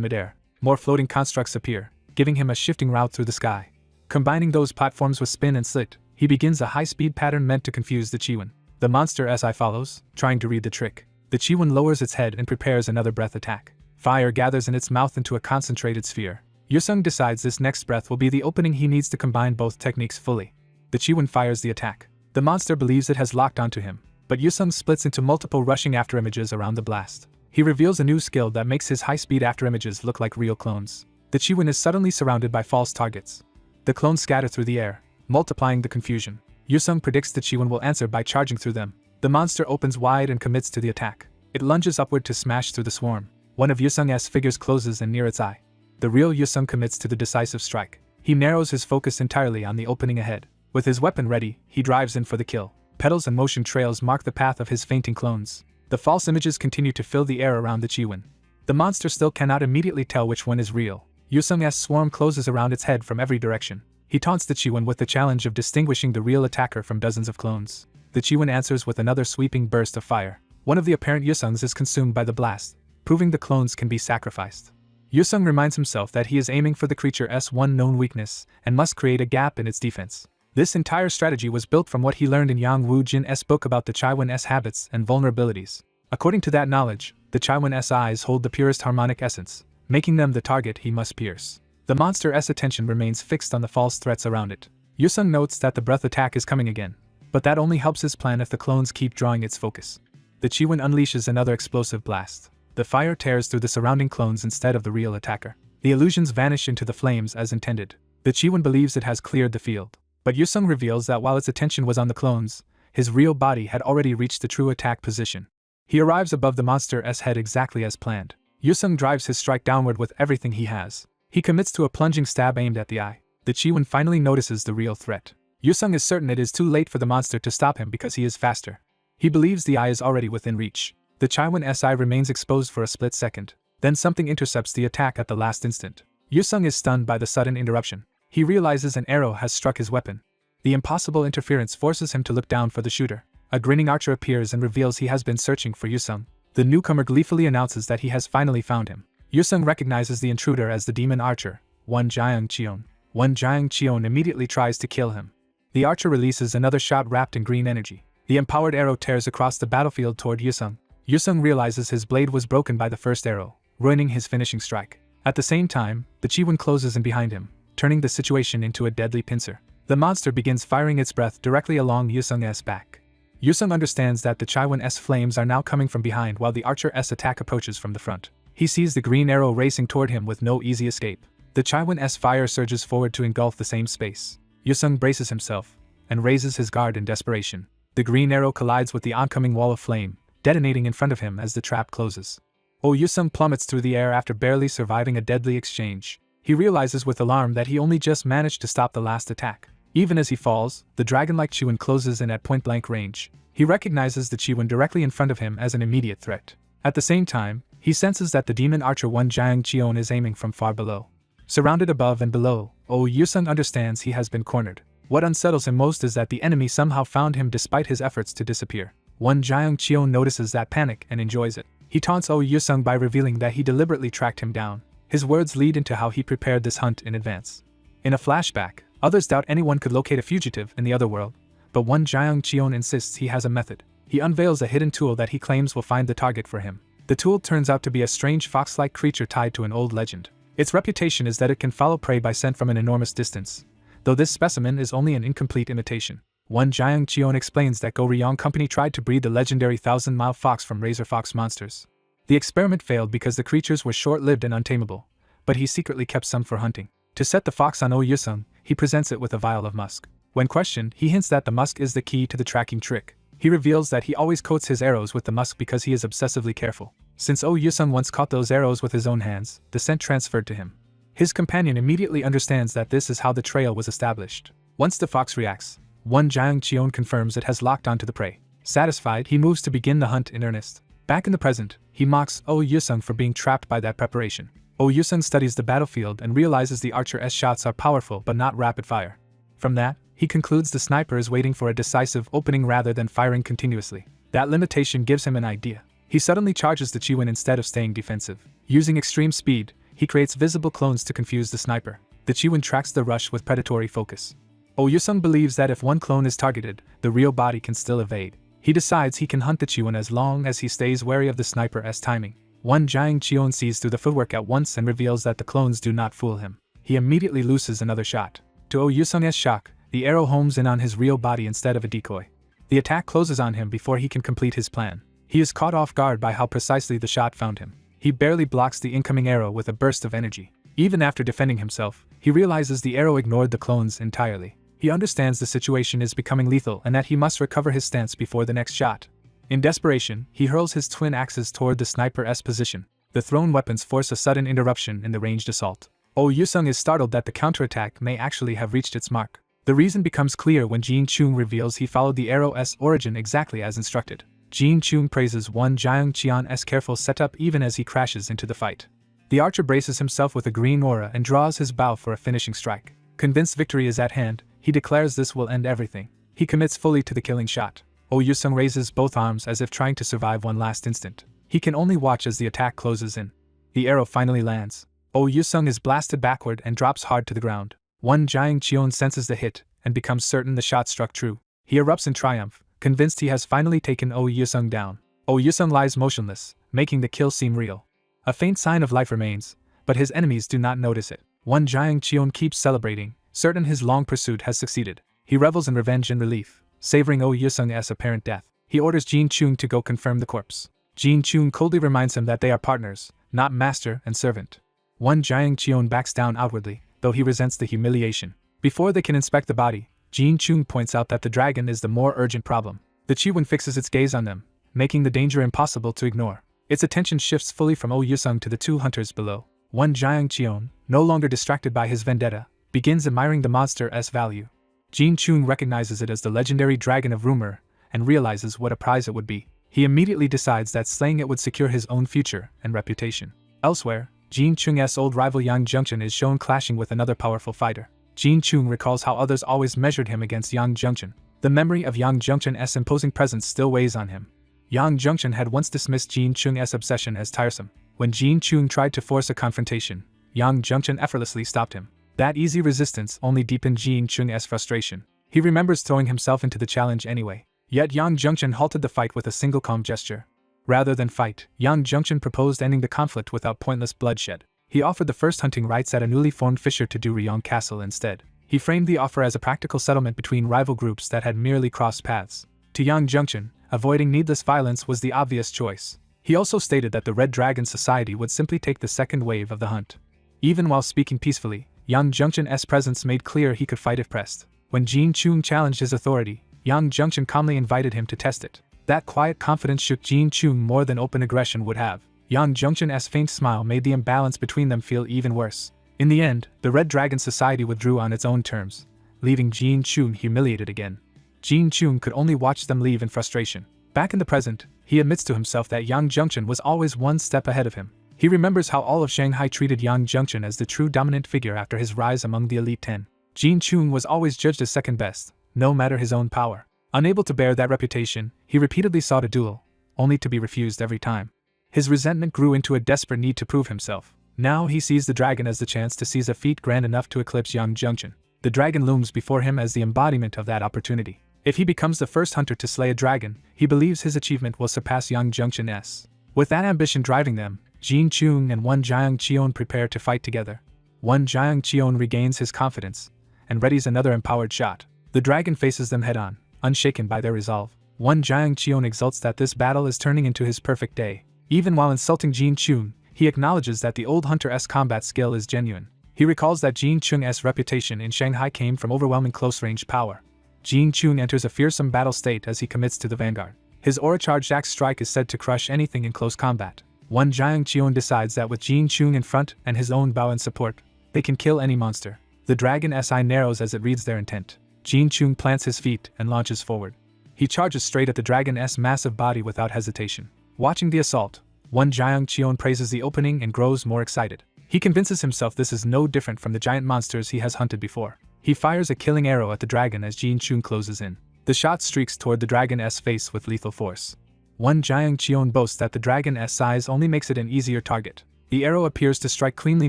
midair. More floating constructs appear, giving him a shifting route through the sky. Combining those platforms with spin and slit, he begins a high-speed pattern meant to confuse the Chiwon. The monster's eye follows, trying to read the trick. The Chiwon lowers its head and prepares another breath attack. Fire gathers in its mouth into a concentrated sphere. Yusung decides this next breath will be the opening he needs to combine both techniques fully. The Chiwon fires the attack. The monster believes it has locked onto him, but Yusung splits into multiple rushing after images around the blast. He reveals a new skill that makes his high-speed after images look like real clones. The Chiwon is suddenly surrounded by false targets. The clones scatter through the air, multiplying the confusion. Yusung predicts the Chiwon will answer by charging through them. The monster opens wide and commits to the attack. It lunges upward to smash through the swarm. One of Yusung's figures closes in near its eye. The real Yusung commits to the decisive strike. He narrows his focus entirely on the opening ahead. With his weapon ready, he drives in for the kill. Petals and motion trails mark the path of his fainting clones. The false images continue to fill the air around the Chiwon. The monster still cannot immediately tell which one is real. Yusung's swarm closes around its head from every direction. He taunts the Chiwon with the challenge of distinguishing the real attacker from dozens of clones. The Chiwon answers with another sweeping burst of fire. One of the apparent Yusungs is consumed by the blast, proving the clones can be sacrificed. Yusung reminds himself that he is aiming for the creature's one known weakness and must create a gap in its defense. This entire strategy was built from what he learned in Yang Wu-jin's book about the Chiwon's habits and vulnerabilities. According to that knowledge, the Chiwon's eyes hold the purest harmonic essence, making them the target he must pierce. The monster's attention remains fixed on the false threats around it. Yusung notes that the breath attack is coming again, but that only helps his plan if the clones keep drawing its focus. The Chiwon unleashes another explosive blast. The fire tears through the surrounding clones instead of the real attacker. The illusions vanish into the flames as intended. The Chiwon believes it has cleared the field. But Yusung reveals that while its attention was on the clones, his real body had already reached the true attack position. He arrives above the monster's head exactly as planned. Yusung drives his strike downward with everything he has. He commits to a plunging stab aimed at the eye. The Chiwon finally notices the real threat. Yusung is certain it is too late for the monster to stop him because he is faster. He believes the eye is already within reach. The Chiwon's eye remains exposed for a split second. Then something intercepts the attack at the last instant. Yusung is stunned by the sudden interruption. He realizes an arrow has struck his weapon. The impossible interference forces him to look down for the shooter. A grinning archer appears and reveals he has been searching for Yusung. The newcomer gleefully announces that he has finally found him. Yusung recognizes the intruder as the demon archer, Won Jiang-cheon. Won Jiang-cheon immediately tries to kill him. The archer releases another shot wrapped in green energy. The empowered arrow tears across the battlefield toward Yusung. Yusung realizes his blade was broken by the first arrow, ruining his finishing strike. At the same time, the Chiwon closes in behind him, turning the situation into a deadly pincer. The monster begins firing its breath directly along Yusung's back. Yusung understands that the Chiwon's flames are now coming from behind while the archer's attack approaches from the front. He sees the green arrow racing toward him with no easy escape. The Chiwon's fire surges forward to engulf the same space. Yusung braces himself and raises his guard in desperation. The green arrow collides with the oncoming wall of flame, detonating in front of him as the trap closes. Yusung plummets through the air after barely surviving a deadly exchange. He realizes with alarm that he only just managed to stop the last attack. Even as he falls, the dragon-like Chiwon closes in at point-blank range. He recognizes the Chiwon directly in front of him as an immediate threat. At the same time, he senses that the demon archer Won Jiang-cheon is aiming from far below. Surrounded above and below, Yusung understands he has been cornered. What unsettles him most is that the enemy somehow found him despite his efforts to disappear. Won Jiang-cheon notices that panic and enjoys it. He taunts Yusung by revealing that he deliberately tracked him down. His words lead into how he prepared this hunt in advance. In a flashback, others doubt anyone could locate a fugitive in the other world, but Won Jiang-cheon insists he has a method. He unveils a hidden tool that he claims will find the target for him. The tool turns out to be a strange fox-like creature tied to an old legend. Its reputation is that it can follow prey by scent from an enormous distance, though this specimen is only an incomplete imitation. Won Jiang-cheon explains that Go-ryong Company tried to breed the legendary thousand-mile fox from razor fox monsters. The experiment failed because the creatures were short-lived and untamable, but he secretly kept some for hunting. To set the fox on Yusung, he presents it with a vial of musk. When questioned, he hints that the musk is the key to the tracking trick. He reveals that he always coats his arrows with the musk because he is obsessively careful. Since Yusung once caught those arrows with his own hands, the scent transferred to him. His companion immediately understands that this is how the trail was established. Once the fox reacts, Won Jiang-cheon confirms it has locked onto the prey. Satisfied, he moves to begin the hunt in earnest. Back in the present, he mocks Yusung for being trapped by that preparation. Yusung studies the battlefield and realizes the archer's shots are powerful but not rapid fire. From that, he concludes the sniper is waiting for a decisive opening rather than firing continuously. That limitation gives him an idea. He suddenly charges the Chiwon instead of staying defensive. Using extreme speed, he creates visible clones to confuse the sniper. The Chiwon tracks the rush with predatory focus. Yusung believes that if one clone is targeted, the real body can still evade. He decides he can hunt the Chiwon as long as he stays wary of the sniper's timing. Won Jiang-cheon sees through the footwork at once and reveals that the clones do not fool him. he immediately looses another shot. To Oh Yusung's shock, the arrow homes in on his real body instead of a decoy. The attack closes on him before he can complete his plan. He is caught off guard by how precisely the shot found him. He barely blocks the incoming arrow with a burst of energy. Even after defending himself, he realizes the arrow ignored the clones entirely. He understands the situation is becoming lethal and that he must recover his stance before the next shot. In desperation, he hurls his twin axes toward the sniper's position. The thrown weapons force a sudden interruption in the ranged assault. Oh Yusung is startled that the counterattack may actually have reached its mark. The reason becomes clear when Jin Chung reveals he followed the arrow's origin exactly as instructed. Jin Chung praises Wan Jiang Qian's careful setup even as he crashes into the fight. The archer braces himself with a green aura and draws his bow for a finishing strike. Convinced victory is at hand, he declares this will end everything. He commits fully to the killing shot. Oh Yusung raises both arms as if trying to survive one last instant. He can only watch as the attack closes in. The arrow finally lands. Oh Yusung is blasted backward and drops hard to the ground. Wan Jiang Qian senses the hit and becomes certain the shot struck true. He erupts in triumph, convinced he has finally taken Oh Yusung down. Oh Yusung lies motionless, making the kill seem real. A faint sign of life remains, but his enemies do not notice it. Wan Jiang Qian keeps celebrating, certain his long pursuit has succeeded. He revels in revenge and relief, savoring Oh Yusung's apparent death. He orders Jin Chung to go confirm the corpse. Jin Chung coldly reminds him that they are partners, not master and servant. Wan Jiang Qian backs down outwardly, though he resents the humiliation. Before they can inspect the body, Jin Chung points out that the dragon is the more urgent problem. The Chiwen fixes its gaze on them, making the danger impossible to ignore. Its attention shifts fully from Oh Yusung to the two hunters below. Wan Jiang Qian, no longer distracted by his vendetta, begins admiring the monster's value. Jin Chung recognizes it as the legendary dragon of rumor, and realizes what a prize it would be. He immediately decides that slaying it would secure his own future and reputation. Elsewhere, Jin Chung's old rival Yang Junction is shown clashing with another powerful fighter. Jin Chung recalls how others always measured him against Yang Junction. The memory of Yang Junction's imposing presence still weighs on him. Yang Junction had once dismissed Jin Chung's obsession as tiresome. When Jin Chung tried to force a confrontation, Yang Junction effortlessly stopped him. That easy resistance only deepened Jin Chung's frustration. He remembers throwing himself into the challenge anyway. Yet Yang Junction halted the fight with a single calm gesture. Rather than fight, Yang Junction proposed ending the conflict without pointless bloodshed. He offered the first hunting rights at a newly formed fisher to Du Ryong Castle instead. He framed the offer as a practical settlement between rival groups that had merely crossed paths. To Yang Junction, avoiding needless violence was the obvious choice. He also stated that the Red Dragon Society would simply take the second wave of the hunt. Even while speaking peacefully, Yang Junction's presence made clear he could fight if pressed. When Jin Chung challenged his authority, Yang Junction calmly invited him to test it. That quiet confidence shook Jin Chung more than open aggression would have. Yang Junction's faint smile made the imbalance between them feel even worse. In the end, the Red Dragon Society withdrew on its own terms, leaving Jin Chung humiliated again. Jin Chung could only watch them leave in frustration. Back in the present, he admits to himself that Yang Junction was always one step ahead of him. He remembers how all of Shanghai treated Yang Junction as the true dominant figure after his rise among the Elite 10. Jin Chung was always judged as second best, no matter his own power. Unable to bear that reputation, he repeatedly sought a duel, only to be refused every time. His resentment grew into a desperate need to prove himself. Now he sees the dragon as the chance to seize a feat grand enough to eclipse Yang Junction. The dragon looms before him as the embodiment of that opportunity. If he becomes the first hunter to slay a dragon, he believes his achievement will surpass Yang Junction's. With that ambition driving them, Jin Chung and Wan Jiang Qian prepare to fight together. Wan Jiang Qian regains his confidence and readies another empowered shot. The dragon faces them head-on, unshaken by their resolve. Wan Jiang Qian exults that this battle is turning into his perfect day. Even while insulting Jin Chung, he acknowledges that the old hunter's combat skill is genuine. He recalls that Jin Chung's reputation in Shanghai came from overwhelming close-range power. Jin Chung enters a fearsome battle state as he commits to the vanguard. His aura-charged axe strike is said to crush anything in close combat. Wan Jiang Qian decides that with Jin Chung in front and his own bow in support, they can kill any monster. The dragon's eye narrows as it reads their intent. Jin Chung plants his feet and launches forward. He charges straight at the dragon's massive body without hesitation. Watching the assault, Wan Jiang Qian praises the opening and grows more excited. He convinces himself this is no different from the giant monsters he has hunted before. He fires a killing arrow at the dragon as Jin Chung closes in. The shot streaks toward the dragon's face with lethal force. Wan Jiang Qian boasts that the dragon's size only makes it an easier target. The arrow appears to strike cleanly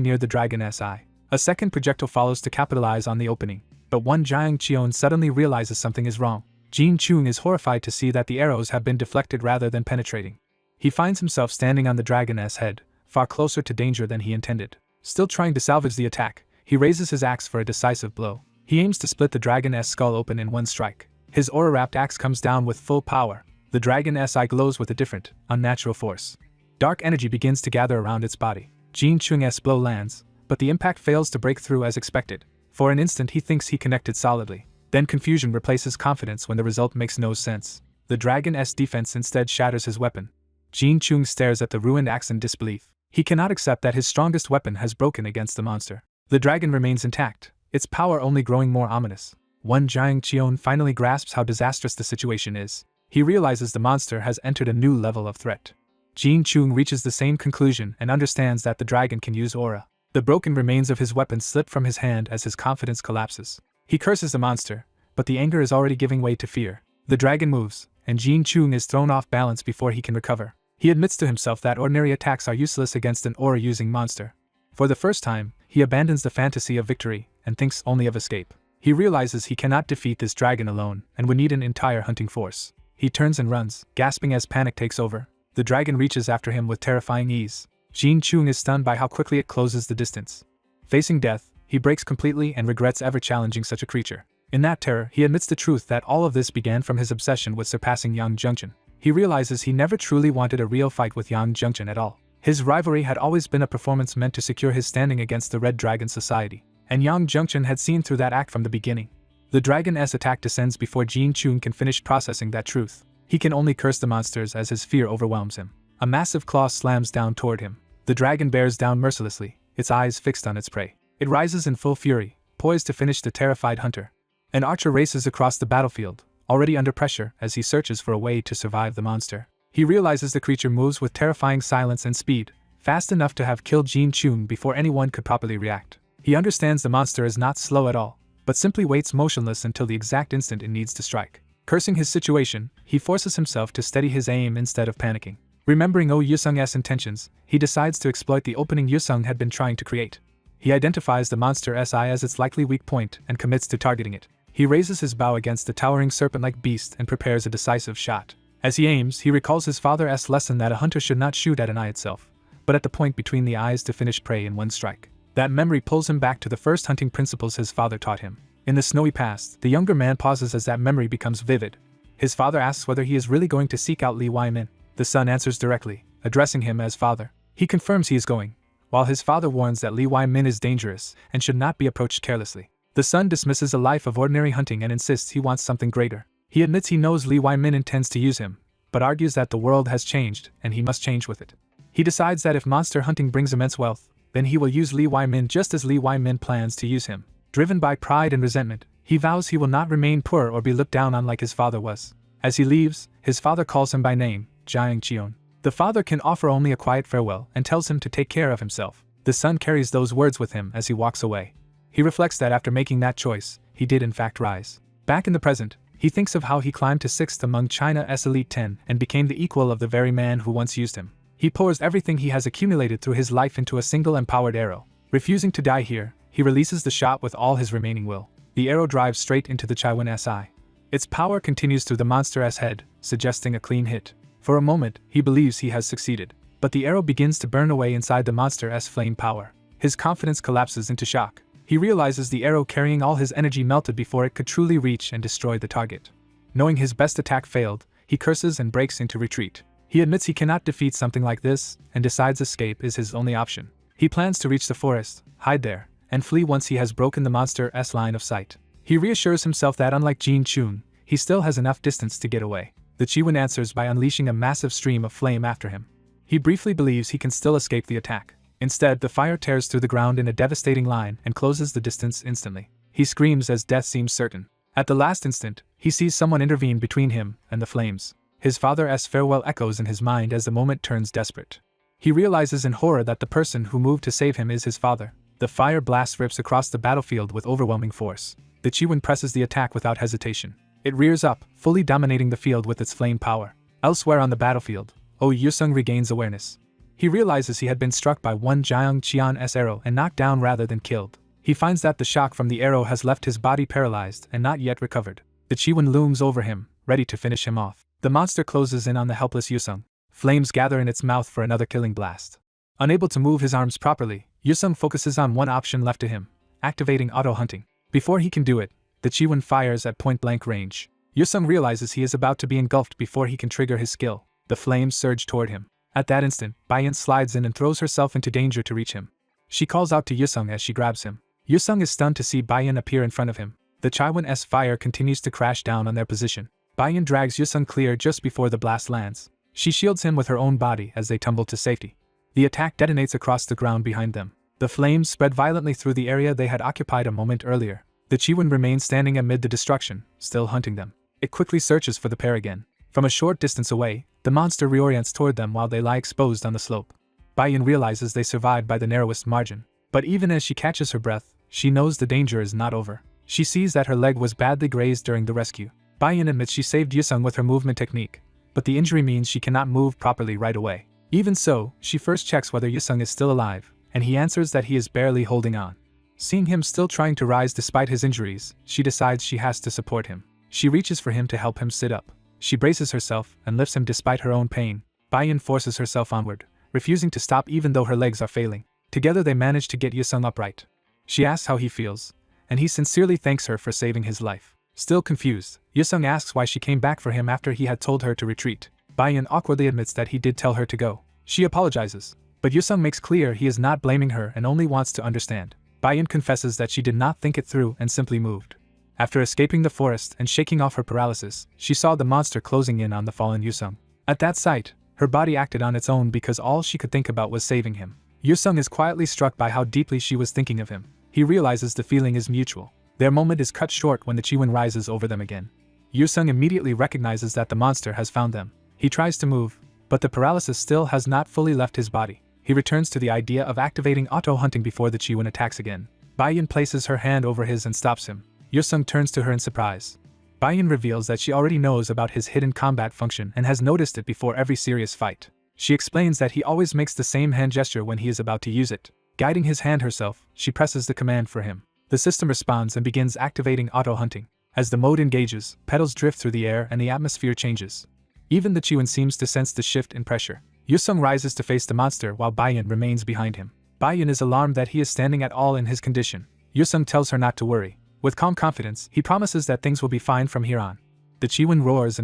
near the dragon's eye. A second projectile follows to capitalize on the opening, but Wan Jiang Qian suddenly realizes something is wrong. Jin Chung is horrified to see that the arrows have been deflected rather than penetrating. He finds himself standing on the dragon's head, far closer to danger than he intended. Still trying to salvage the attack, he raises his axe for a decisive blow. He aims to split the dragon's skull open in one strike. His aura-wrapped axe comes down with full power. The dragon's eye glows with a different, unnatural force. Dark energy begins to gather around its body. Jin Chung's blow lands, but the impact fails to break through as expected. For an instant he thinks he connected solidly. Then confusion replaces confidence when the result makes no sense. The dragon's defense instead shatters his weapon. Jin Chung stares at the ruined axe in disbelief. He cannot accept that his strongest weapon has broken against the monster. The dragon remains intact, its power only growing more ominous. One Jiang Qion finally grasps how disastrous the situation is. He realizes the monster has entered a new level of threat. Jin Chung reaches the same conclusion and understands that the dragon can use aura. The broken remains of his weapon slip from his hand as his confidence collapses. He curses the monster, but the anger is already giving way to fear. The dragon moves, and Jin Chung is thrown off balance before he can recover. He admits to himself that ordinary attacks are useless against an aura-using monster. For the first time, he abandons the fantasy of victory and thinks only of escape. He realizes he cannot defeat this dragon alone and would need an entire hunting force. He turns and runs, gasping as panic takes over. The dragon reaches after him with terrifying ease. Jin Chung is stunned by how quickly it closes the distance. Facing death, he breaks completely and regrets ever challenging such a creature. In that terror, he admits the truth that all of this began from his obsession with surpassing Yang Junction. He realizes he never truly wanted a real fight with Yang Junction at all. His rivalry had always been a performance meant to secure his standing against the Red Dragon Society, and Yang Junction had seen through that act from the beginning. The dragon's attack descends before Jin Chung can finish processing that truth. He can only curse the monsters as his fear overwhelms him. A massive claw slams down toward him. The dragon bears down mercilessly, its eyes fixed on its prey. It rises in full fury, poised to finish the terrified hunter. An archer races across the battlefield, already under pressure as he searches for a way to survive the monster. He realizes the creature moves with terrifying silence and speed, fast enough to have killed Jin Chung before anyone could properly react. He understands the monster is not slow at all, but simply waits motionless until the exact instant it needs to strike. Cursing his situation, he forces himself to steady his aim instead of panicking. Remembering Yusung's intentions, he decides to exploit the opening Yusung had been trying to create. He identifies the monster's eye as its likely weak point and commits to targeting it. He raises his bow against the towering serpent-like beast and prepares a decisive shot. As he aims, he recalls his father's lesson that a hunter should not shoot at an eye itself, but at the point between the eyes to finish prey in one strike. That memory pulls him back to the first hunting principles his father taught him. In the snowy past, the younger man pauses as that memory becomes vivid. His father asks whether he is really going to seek out Li Waimin. The son answers directly, addressing him as father. He confirms he is going, while his father warns that Li Waimin is dangerous and should not be approached carelessly. The son dismisses a life of ordinary hunting and insists he wants something greater. He admits he knows Li Waimin intends to use him, but argues that the world has changed and he must change with it. He decides that if monster hunting brings immense wealth, then he will use Li Waimin just as Li Waimin plans to use him. Driven by pride and resentment, he vows he will not remain poor or be looked down on like his father was. As he leaves, his father calls him by name, Jiang Qion. The father can offer only a quiet farewell and tells him to take care of himself. The son carries those words with him as he walks away. He reflects that after making that choice, he did in fact rise. Back in the present, he thinks of how he climbed to 6th among China's Elite 10 and became the equal of the very man who once used him. He pours everything he has accumulated through his life into a single empowered arrow. Refusing to die here, he releases the shot with all his remaining will. The arrow drives straight into the Chaiwan's eye. Its power continues through the monster's head, suggesting a clean hit. For a moment, he believes he has succeeded, but the arrow begins to burn away inside the monster's flame power. His confidence collapses into shock. He realizes the arrow carrying all his energy melted before it could truly reach and destroy the target. Knowing his best attack failed, he curses and breaks into retreat. He admits he cannot defeat something like this, and decides escape is his only option. He plans to reach the forest, hide there, and flee once he has broken the monster's line of sight. He reassures himself that unlike Jin Chung, he still has enough distance to get away. The Chiwen answers by unleashing a massive stream of flame after him. He briefly believes he can still escape the attack. Instead, the fire tears through the ground in a devastating line and closes the distance instantly. He screams as death seems certain. At the last instant, he sees someone intervene between him and the flames. His father's farewell echoes in his mind as the moment turns desperate. He realizes in horror that the person who moved to save him is his father. The fire blast rips across the battlefield with overwhelming force. The Chiwen presses the attack without hesitation. It rears up, fully dominating the field with its flame power. Elsewhere on the battlefield, Yusung regains awareness. He realizes he had been struck by one Jiang Qian's arrow and knocked down rather than killed. He finds that the shock from the arrow has left his body paralyzed and not yet recovered. The Chiwen looms over him, ready to finish him off. The monster closes in on the helpless Yusung. Flames gather in its mouth for another killing blast. Unable to move his arms properly, Yusung focuses on one option left to him: activating auto-hunting. Before he can do it, the Chiwon fires at point-blank range. Yusung realizes he is about to be engulfed before he can trigger his skill. The flames surge toward him. At that instant, Bayan slides in and throws herself into danger to reach him. She calls out to Yusung as she grabs him. Yusung is stunned to see Bayan appear in front of him. The Chiwon's fire continues to crash down on their position. Bayan drags Yusung clear just before the blast lands. She shields him with her own body as they tumble to safety. The attack detonates across the ground behind them. The flames spread violently through the area they had occupied a moment earlier. The Chiwon remains standing amid the destruction, still hunting them. It quickly searches for the pair again. From a short distance away, the monster reorients toward them while they lie exposed on the slope. Bayan realizes they survived by the narrowest margin. But even as she catches her breath, she knows the danger is not over. She sees that her leg was badly grazed during the rescue. Bayan admits she saved Yusung with her movement technique, but the injury means she cannot move properly right away. Even so, she first checks whether Yusung is still alive, and he answers that he is barely holding on. Seeing him still trying to rise despite his injuries, she decides she has to support him. She reaches for him to help him sit up. She braces herself and lifts him despite her own pain. Bayan forces herself onward, refusing to stop even though her legs are failing. Together they manage to get Yusung upright. She asks how he feels, and he sincerely thanks her for saving his life. Still confused, Yusung asks why she came back for him after he had told her to retreat. Bayan awkwardly admits that he did tell her to go. She apologizes, but Yusung makes clear he is not blaming her and only wants to understand. Bayan confesses that she did not think it through and simply moved. After escaping the forest and shaking off her paralysis, she saw the monster closing in on the fallen Yusung. At that sight, her body acted on its own because all she could think about was saving him. Yusung is quietly struck by how deeply she was thinking of him. He realizes the feeling is mutual. Their moment is cut short when the Chiwon rises over them again. Yusung immediately recognizes that the monster has found them. He tries to move, but the paralysis still has not fully left his body. He returns to the idea of activating auto-hunting before the Chiwon attacks again. Bayan places her hand over his and stops him. Yusung turns to her in surprise. Bayan reveals that she already knows about his hidden combat function and has noticed it before every serious fight. She explains that he always makes the same hand gesture when he is about to use it. Guiding his hand herself, she presses the command for him. The system responds and begins activating auto-hunting. As the mode engages, petals drift through the air and the atmosphere changes. Even the Chiwon seems to sense the shift in pressure. Yusung rises to face the monster while Bayan remains behind him. Bayan is alarmed that he is standing at all in his condition. Yusung tells her not to worry. With calm confidence, he promises that things will be fine from here on. The Chiwon roars and